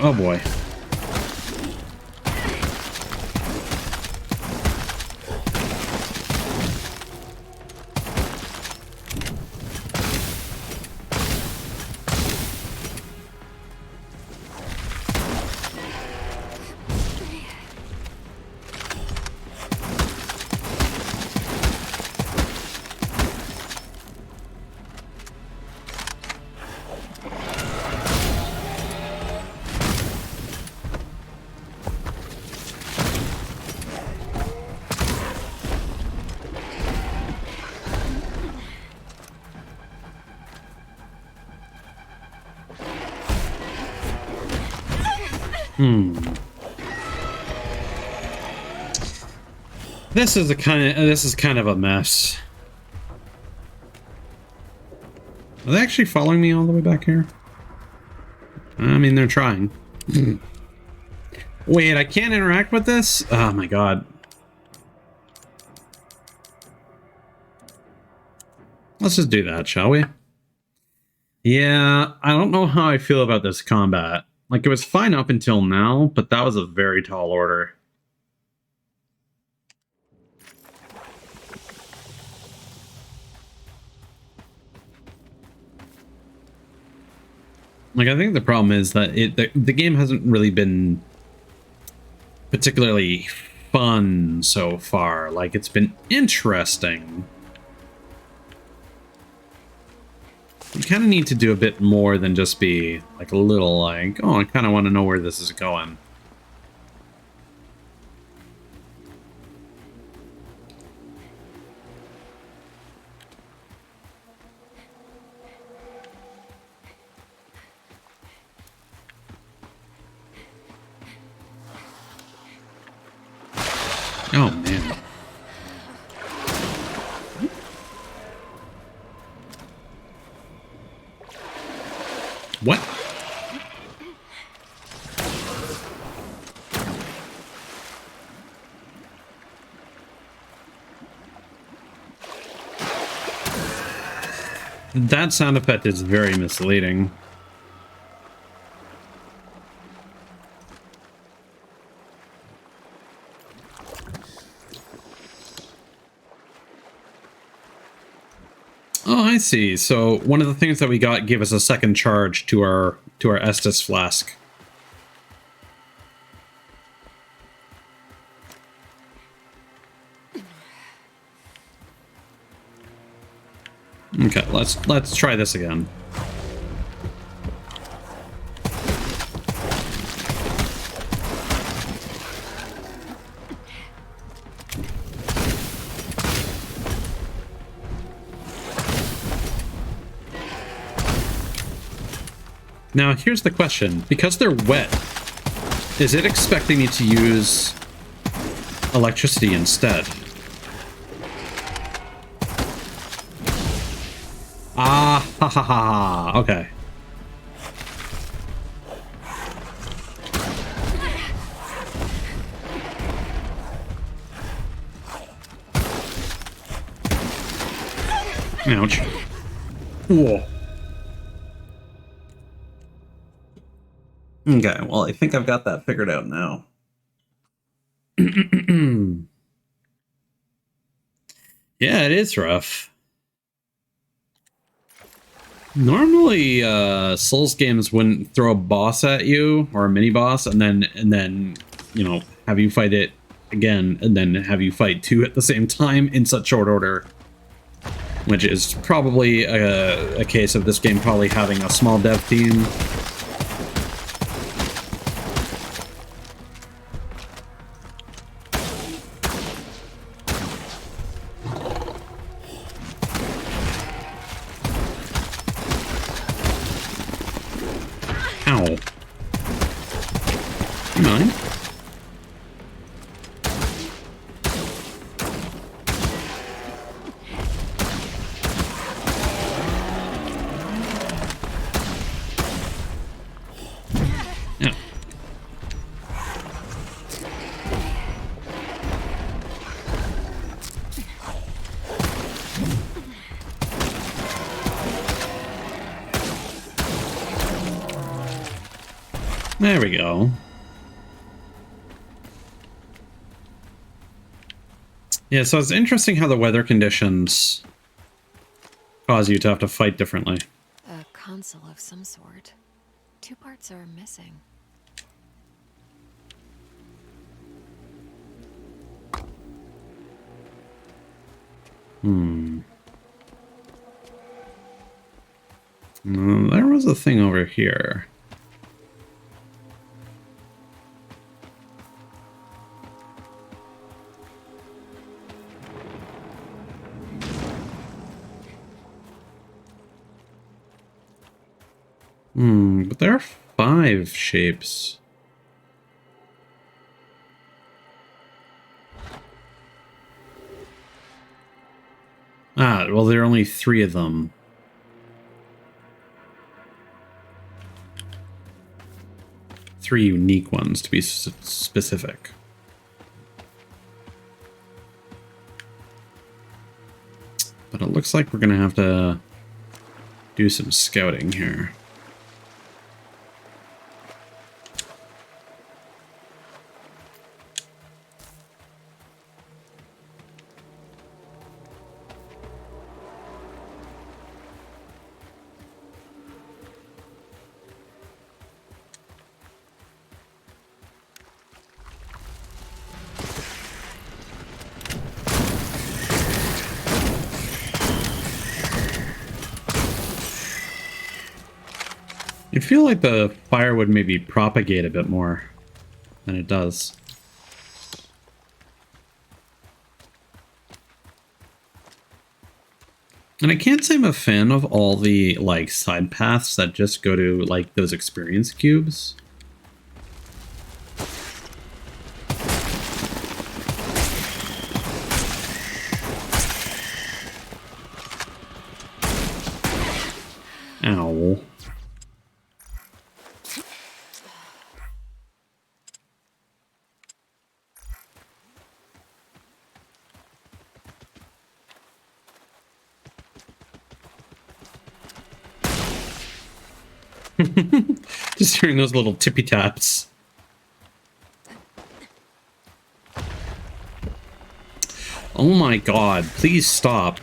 Oh boy. This is kind of a mess. Are they actually following me all the way back here? I mean, they're trying. Wait, I can't interact with this? Oh my god. Let's just do that, shall we? Yeah, I don't know how I feel about this combat. Like, it was fine up until now, but that was a very tall order. Like, I think the problem is that the game hasn't really been particularly fun so far. Like, it's been interesting. You kind of need to do a bit more than just be, like, a little, like, oh, I kind of want to know where this is going. Oh, man. What? That sound effect is very misleading. Oh, I see. So one of the things that we got gave us a second charge to our Estus flask. Okay, let's try this again. Now, here's the question. Because they're wet, is it expecting me to use electricity instead? Ah, ha ha ha, okay. Ouch. Whoa. Okay, well, I think I've got that figured out now. Yeah, it is rough. Normally, Souls games wouldn't throw a boss at you, or a mini-boss, and then, you know, have you fight it again, and then have you fight two at the same time in such short order. Which is probably a case of this game probably having a small dev team. There we go. Yeah, so it's interesting how the weather conditions cause you to have to fight differently. A console of some sort. 2 parts are missing. There was a thing over here. But there are 5 shapes. Ah, well, there are only 3 of them. Three unique ones, to be specific. But it looks like we're going to have to do some scouting here. I feel like the fire would maybe propagate a bit more than it does. And I can't say I'm a fan of all the, like, side paths that just go to, like, those experience cubes. Ow. Just hearing those little tippy taps. Oh my god, please stop.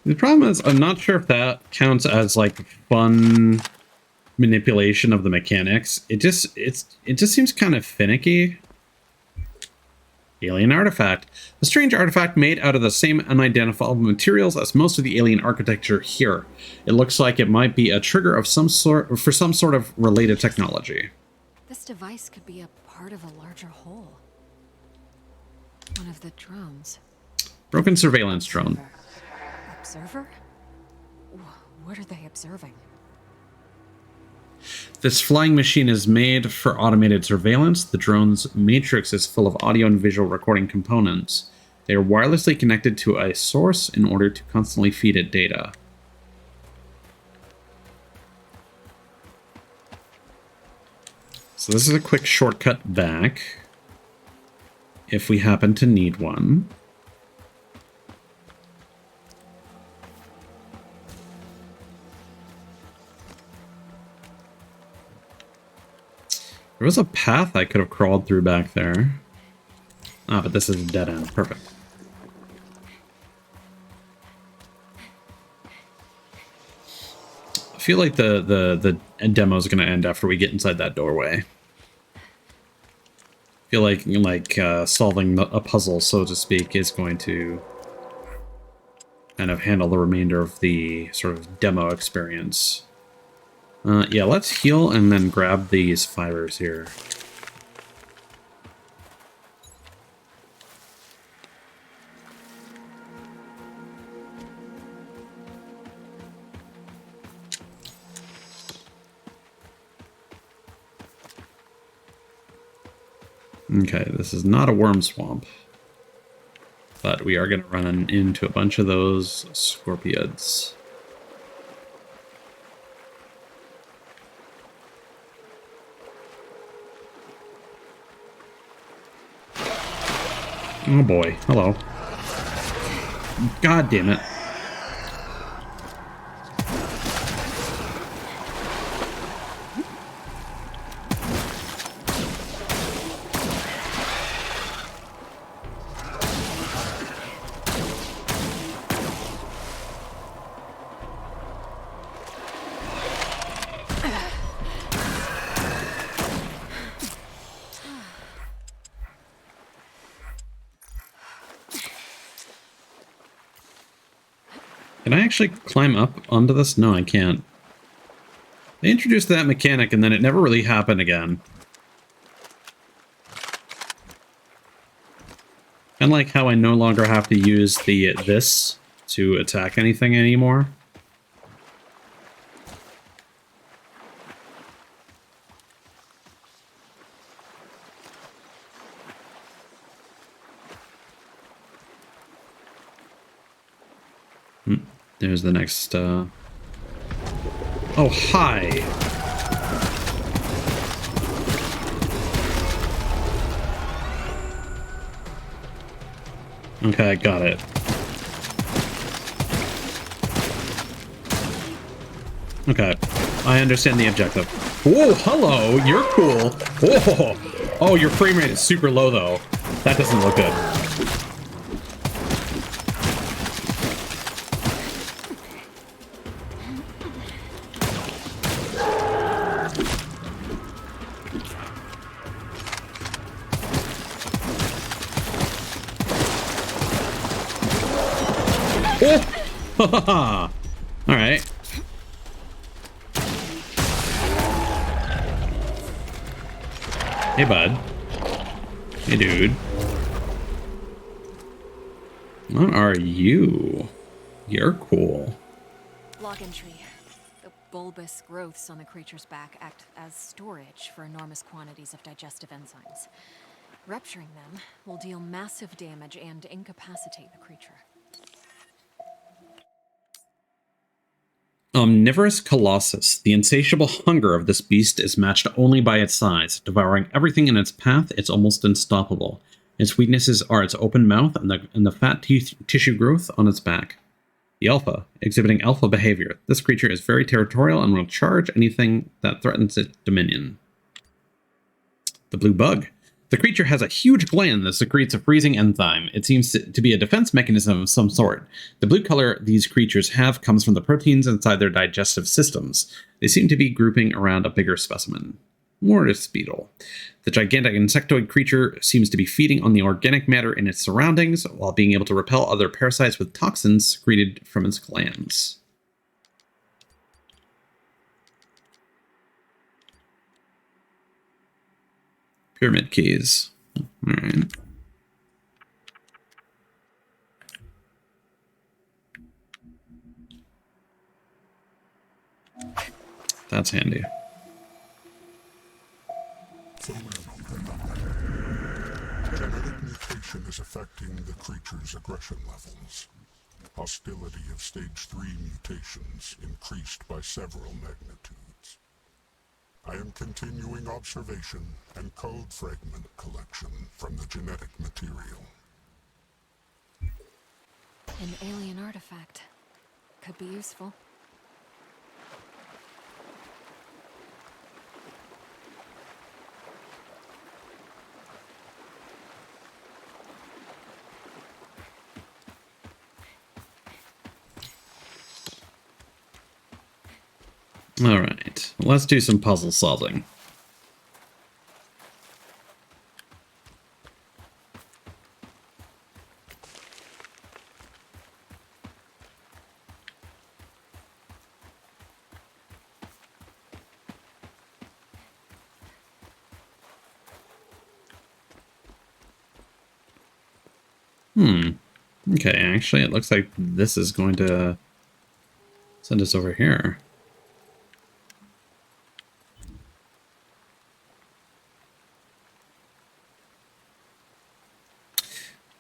The problem is, I'm not sure if that counts as, like, fun manipulation of the mechanics. It just seems kind of finicky. Alien artifact. A strange artifact made out of the same unidentifiable materials as most of the alien architecture here. It looks like it might be a trigger of some sort for some sort of related technology. This device could be a part of a larger whole. One of the drones. Broken surveillance drone. Observer? What are they observing? This flying machine is made for automated surveillance. The drone's matrix is full of audio and visual recording components. They are wirelessly connected to a source in order to constantly feed it data. So this is a quick shortcut back, if we happen to need one. There was a path I could have crawled through back there. Ah, but this is a dead end. Perfect. I feel like the demo is going to end after we get inside that doorway. I feel like solving a puzzle, so to speak, is going to kind of handle the remainder of the sort of demo experience. Yeah, let's heal and then grab these fibers here. Okay, this is not a worm swamp. But we are going to run into a bunch of those scorpioids. Oh boy, hello. God damn it. Can I actually climb up onto this? No, I can't. They introduced that mechanic and then it never really happened again. Kind of like how I no longer have to use this to attack anything anymore. There's the next, Oh, hi! Okay, got it. Okay, I understand the objective. Whoa, hello, you're cool. Whoa! Oh, your frame rate is super low, though. That doesn't look good. Oh! Alright. Hey, bud. Hey, dude. What are you? You're cool. Log entry. The bulbous growths on the creature's back act as storage for enormous quantities of digestive enzymes. Rupturing them will deal massive damage and incapacitate the creature. Omnivorous Colossus. The insatiable hunger of this beast is matched only by its size. Devouring everything in its path, it's almost unstoppable. Its weaknesses are its open mouth and the fat tissue growth on its back. The Alpha. Exhibiting alpha behavior. This creature is very territorial and will charge anything that threatens its dominion. The Blue Bug. The creature has a huge gland that secretes a freezing enzyme. It seems to be a defense mechanism of some sort. The blue color these creatures have comes from the proteins inside their digestive systems. They seem to be grouping around a bigger specimen. Mortis beetle. The gigantic insectoid creature seems to be feeding on the organic matter in its surroundings, while being able to repel other parasites with toxins secreted from its glands. Pyramid keys. Alright. That's handy. Genetic mutation is affecting the creature's aggression levels. Hostility of stage 3 mutations increased by several magnitudes. I am continuing observation and code fragment collection from the genetic material. An alien artifact. Could be useful. All right, let's do some puzzle solving. Okay, actually, it looks like this is going to send us over here.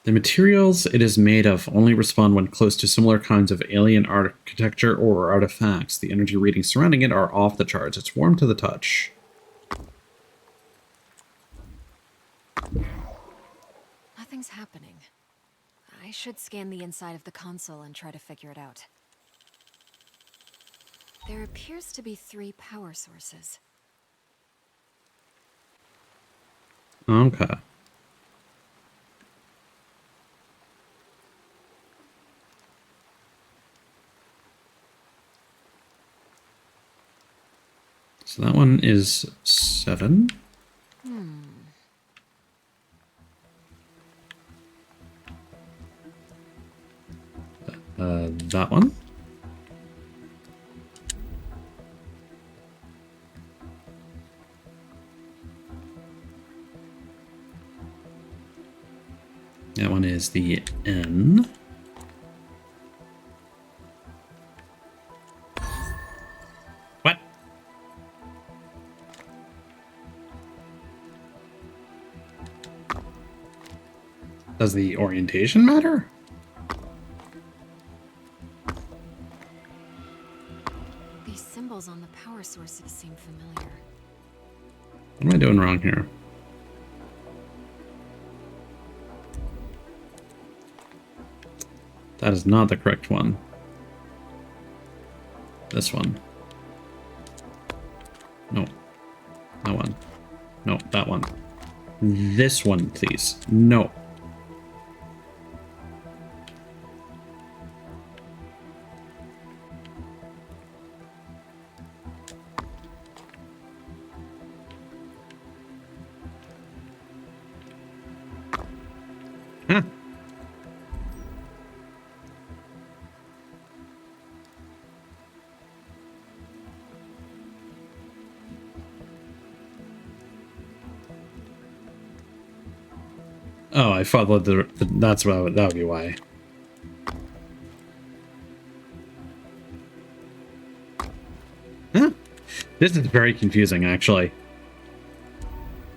The materials it is made of only respond when close to similar kinds of alien architecture or artifacts. The energy readings surrounding it are off the charts. It's warm to the touch. Nothing's happening. I should scan the inside of the console and try to figure it out. There appears to be 3 power sources. Okay. So that one is 7. That one. That one is the N. What? Does the orientation matter? These symbols on the power sources seem familiar. What am I doing wrong here? That is not the correct one. This one. No. That one. No, that one. This one, please. No. Huh. Oh, I followed that's what that would be why. Huh? This is very confusing, actually.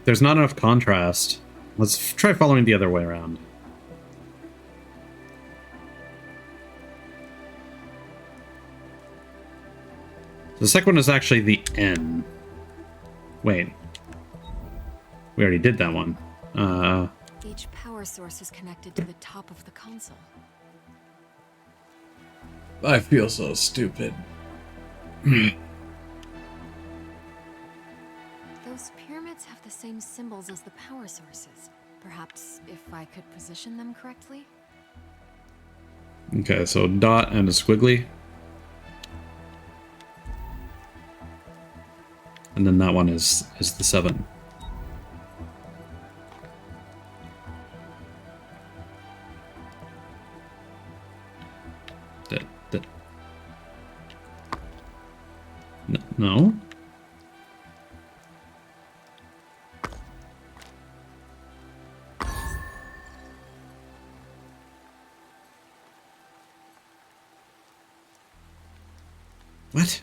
There's not enough contrast. Let's try following the other way around. The second one is actually the N. Wait. We already did that one. Each power source is connected to the top of the console. I feel so stupid. Those pyramids have the same symbols as the power sources. Perhaps if I could position them correctly? Okay, so dot and a squiggly. And then that one is the 7. No. What?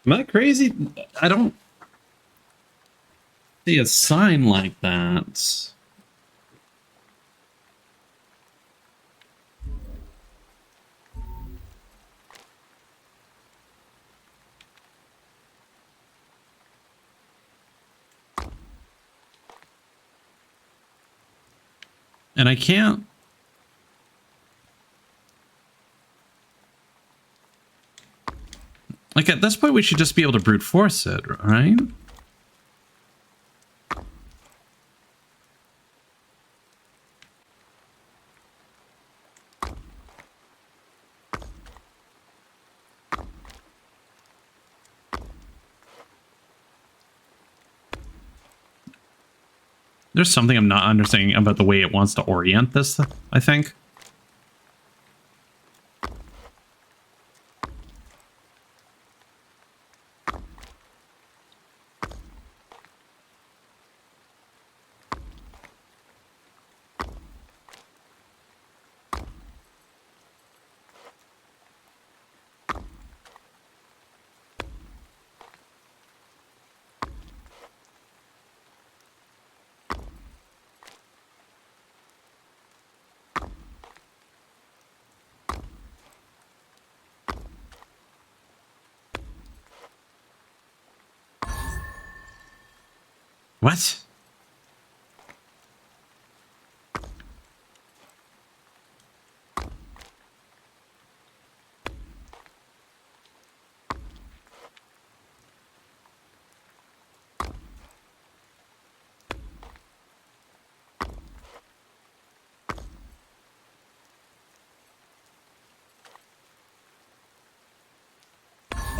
Am I crazy? I don't see a sign like that. And I can't. Like, at this point, we should just be able to brute force it, right? There's something I'm not understanding about the way it wants to orient this, I think. What?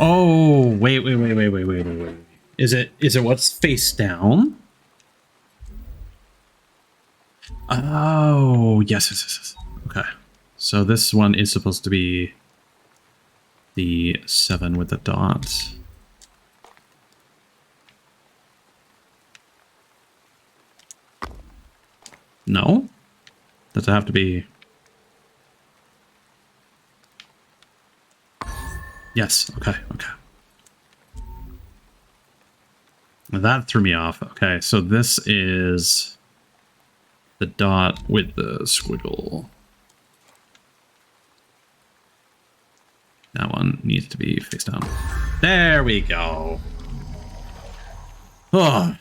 Oh, wait. Is it what's face down? Oh, yes. Okay. So this one is supposed to be the 7 with the dots. No? Does it have to be? Yes. Okay. That threw me off. Okay, so this is the dot with the squiggle. That one needs to be face down. There we go. Oh.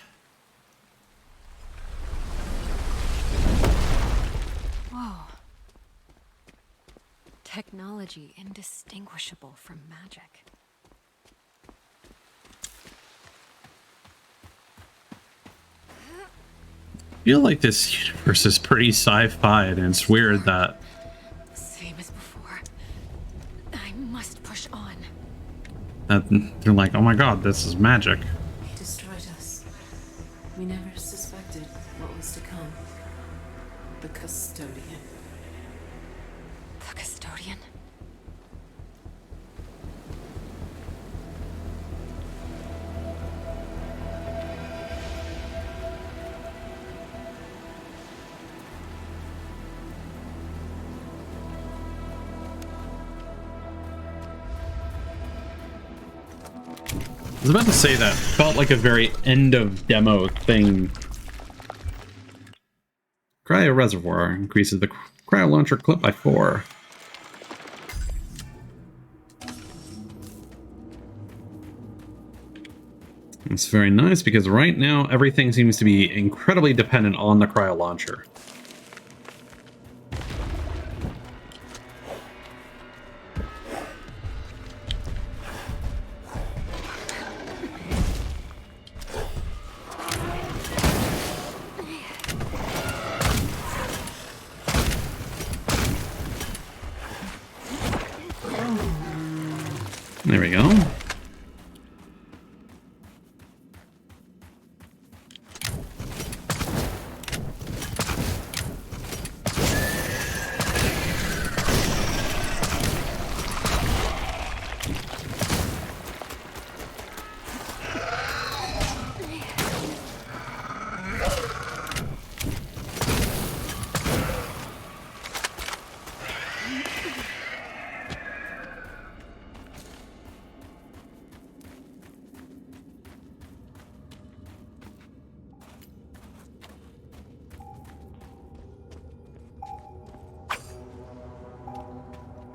Whoa. Technology indistinguishable from magic. I feel like this universe is pretty sci-fi, and it's weird that Same as before. I must push on. they're like, oh my god, this is magic. He destroyed us. We never suspected what was to come. The custodian. The custodian? I was about to say that felt like a very end of demo thing. Cryo reservoir increases the cryo launcher clip by 4. It's very nice because right now everything seems to be incredibly dependent on the cryo launcher. There we go.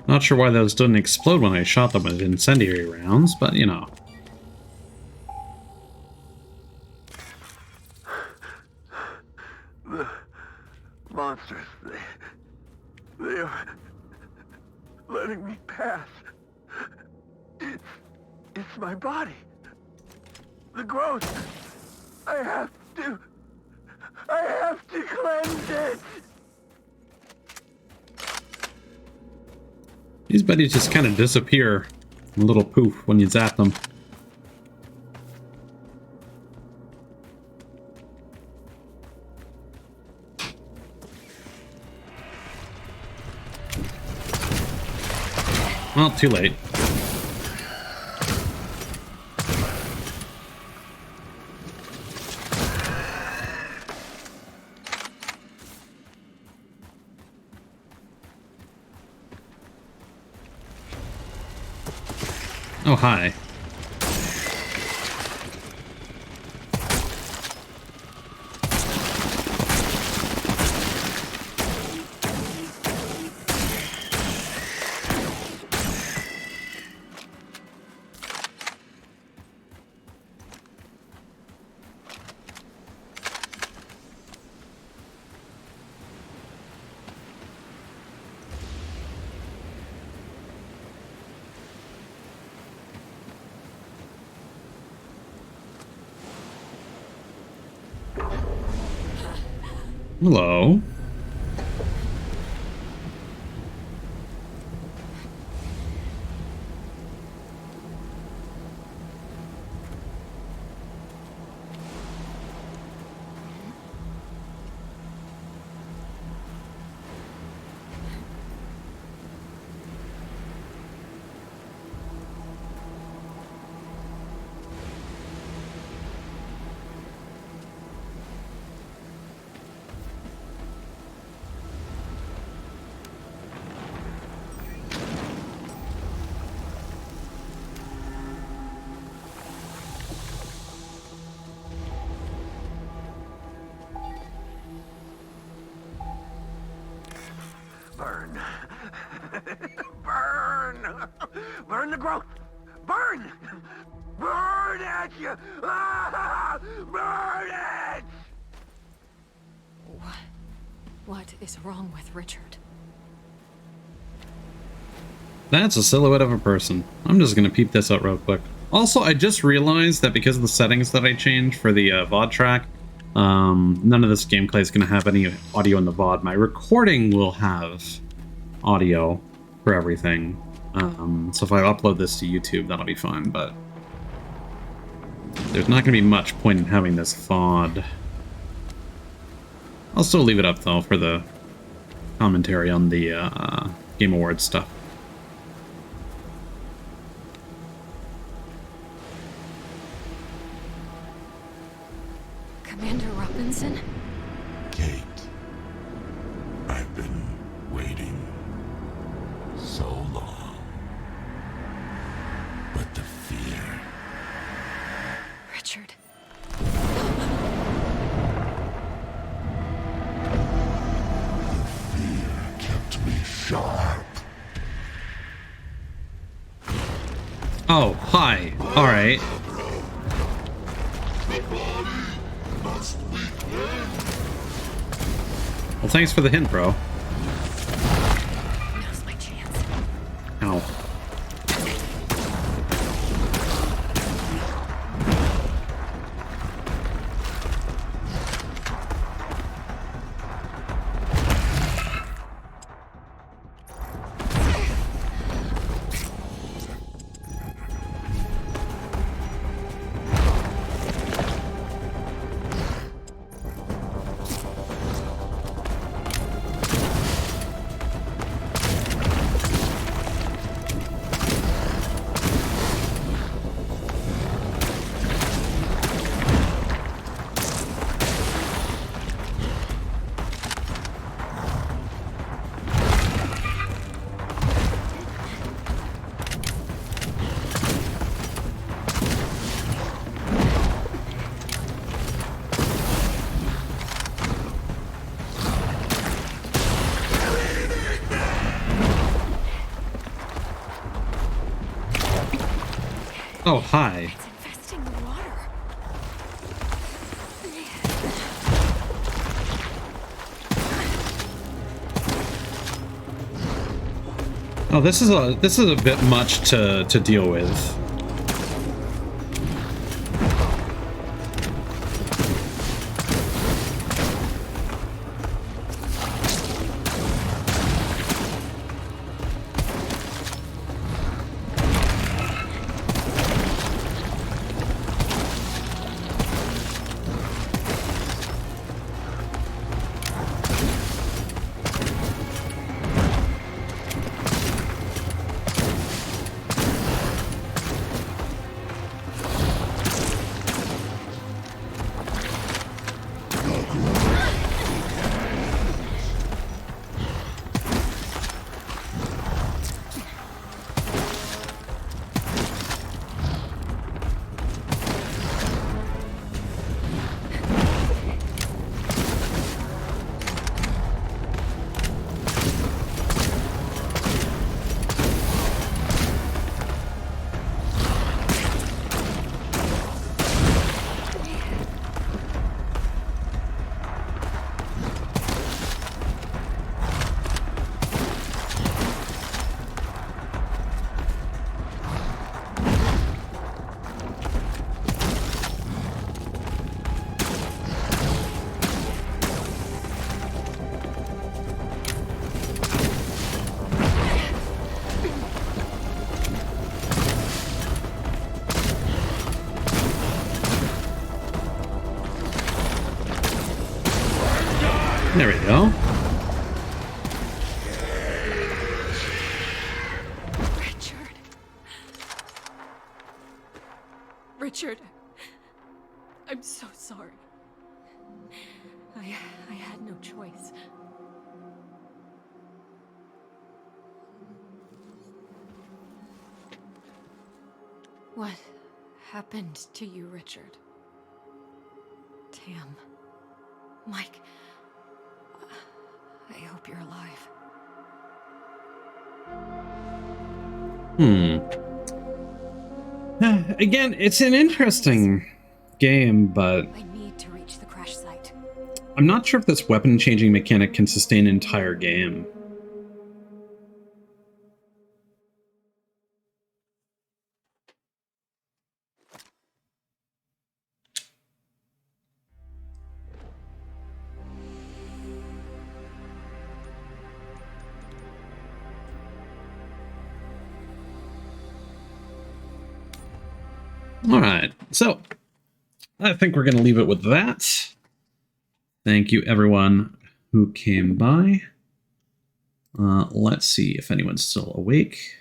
Not sure why those didn't explode when I shot them with incendiary rounds, but you know. The monsters, they are letting me pass. It's my body. The growth. I have to cleanse it. These buddies just kind of disappear. A little poof when you zap them. Well, too late. Oh, hi. Hello. Burn. Burn! Burn the growth! Burn! Burn at you! Ah! Burn it! What is wrong with Richard? That's a silhouette of a person. I'm just gonna peep this out real quick. Also, I just realized that because of the settings that I changed for the VOD track, none of this gameplay is gonna have any audio in the VOD. My recording will have audio for everything. So if I upload this to YouTube, that'll be fine, but there's not gonna be much point in having this VOD. I'll still leave it up, though, for the commentary on the Game Awards stuff. Commander Robinson? Kate, I've been waiting so long. But the fear... Richard. kept me sharp. Oh, hi. Alright. Well, thanks for the hint, bro. Now's my chance. Ow. Oh, hi. It's infesting the water. Oh, this is a bit much to deal with. There we go. Richard, I'm so sorry. I had no choice. What happened to you, Richard? Tam. Mike. I hope you're alive. Again, it's an interesting game, but I need to reach the crash site. I'm not sure if this weapon changing mechanic can sustain an entire game. Alright, so I think we're going to leave it with that. Thank you, everyone who came by. Let's see if anyone's still awake.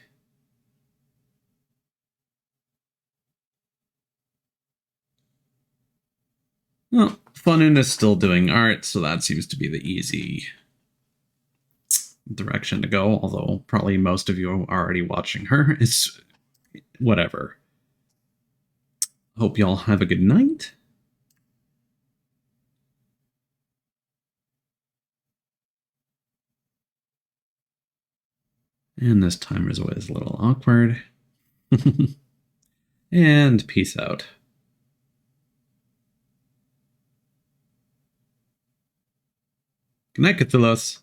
Well, Funun is still doing art, so that seems to be the easy direction to go, although probably most of you are already watching her. It's whatever. Hope y'all have a good night. And this timer is always a little awkward. And peace out. Good night, Cthulos.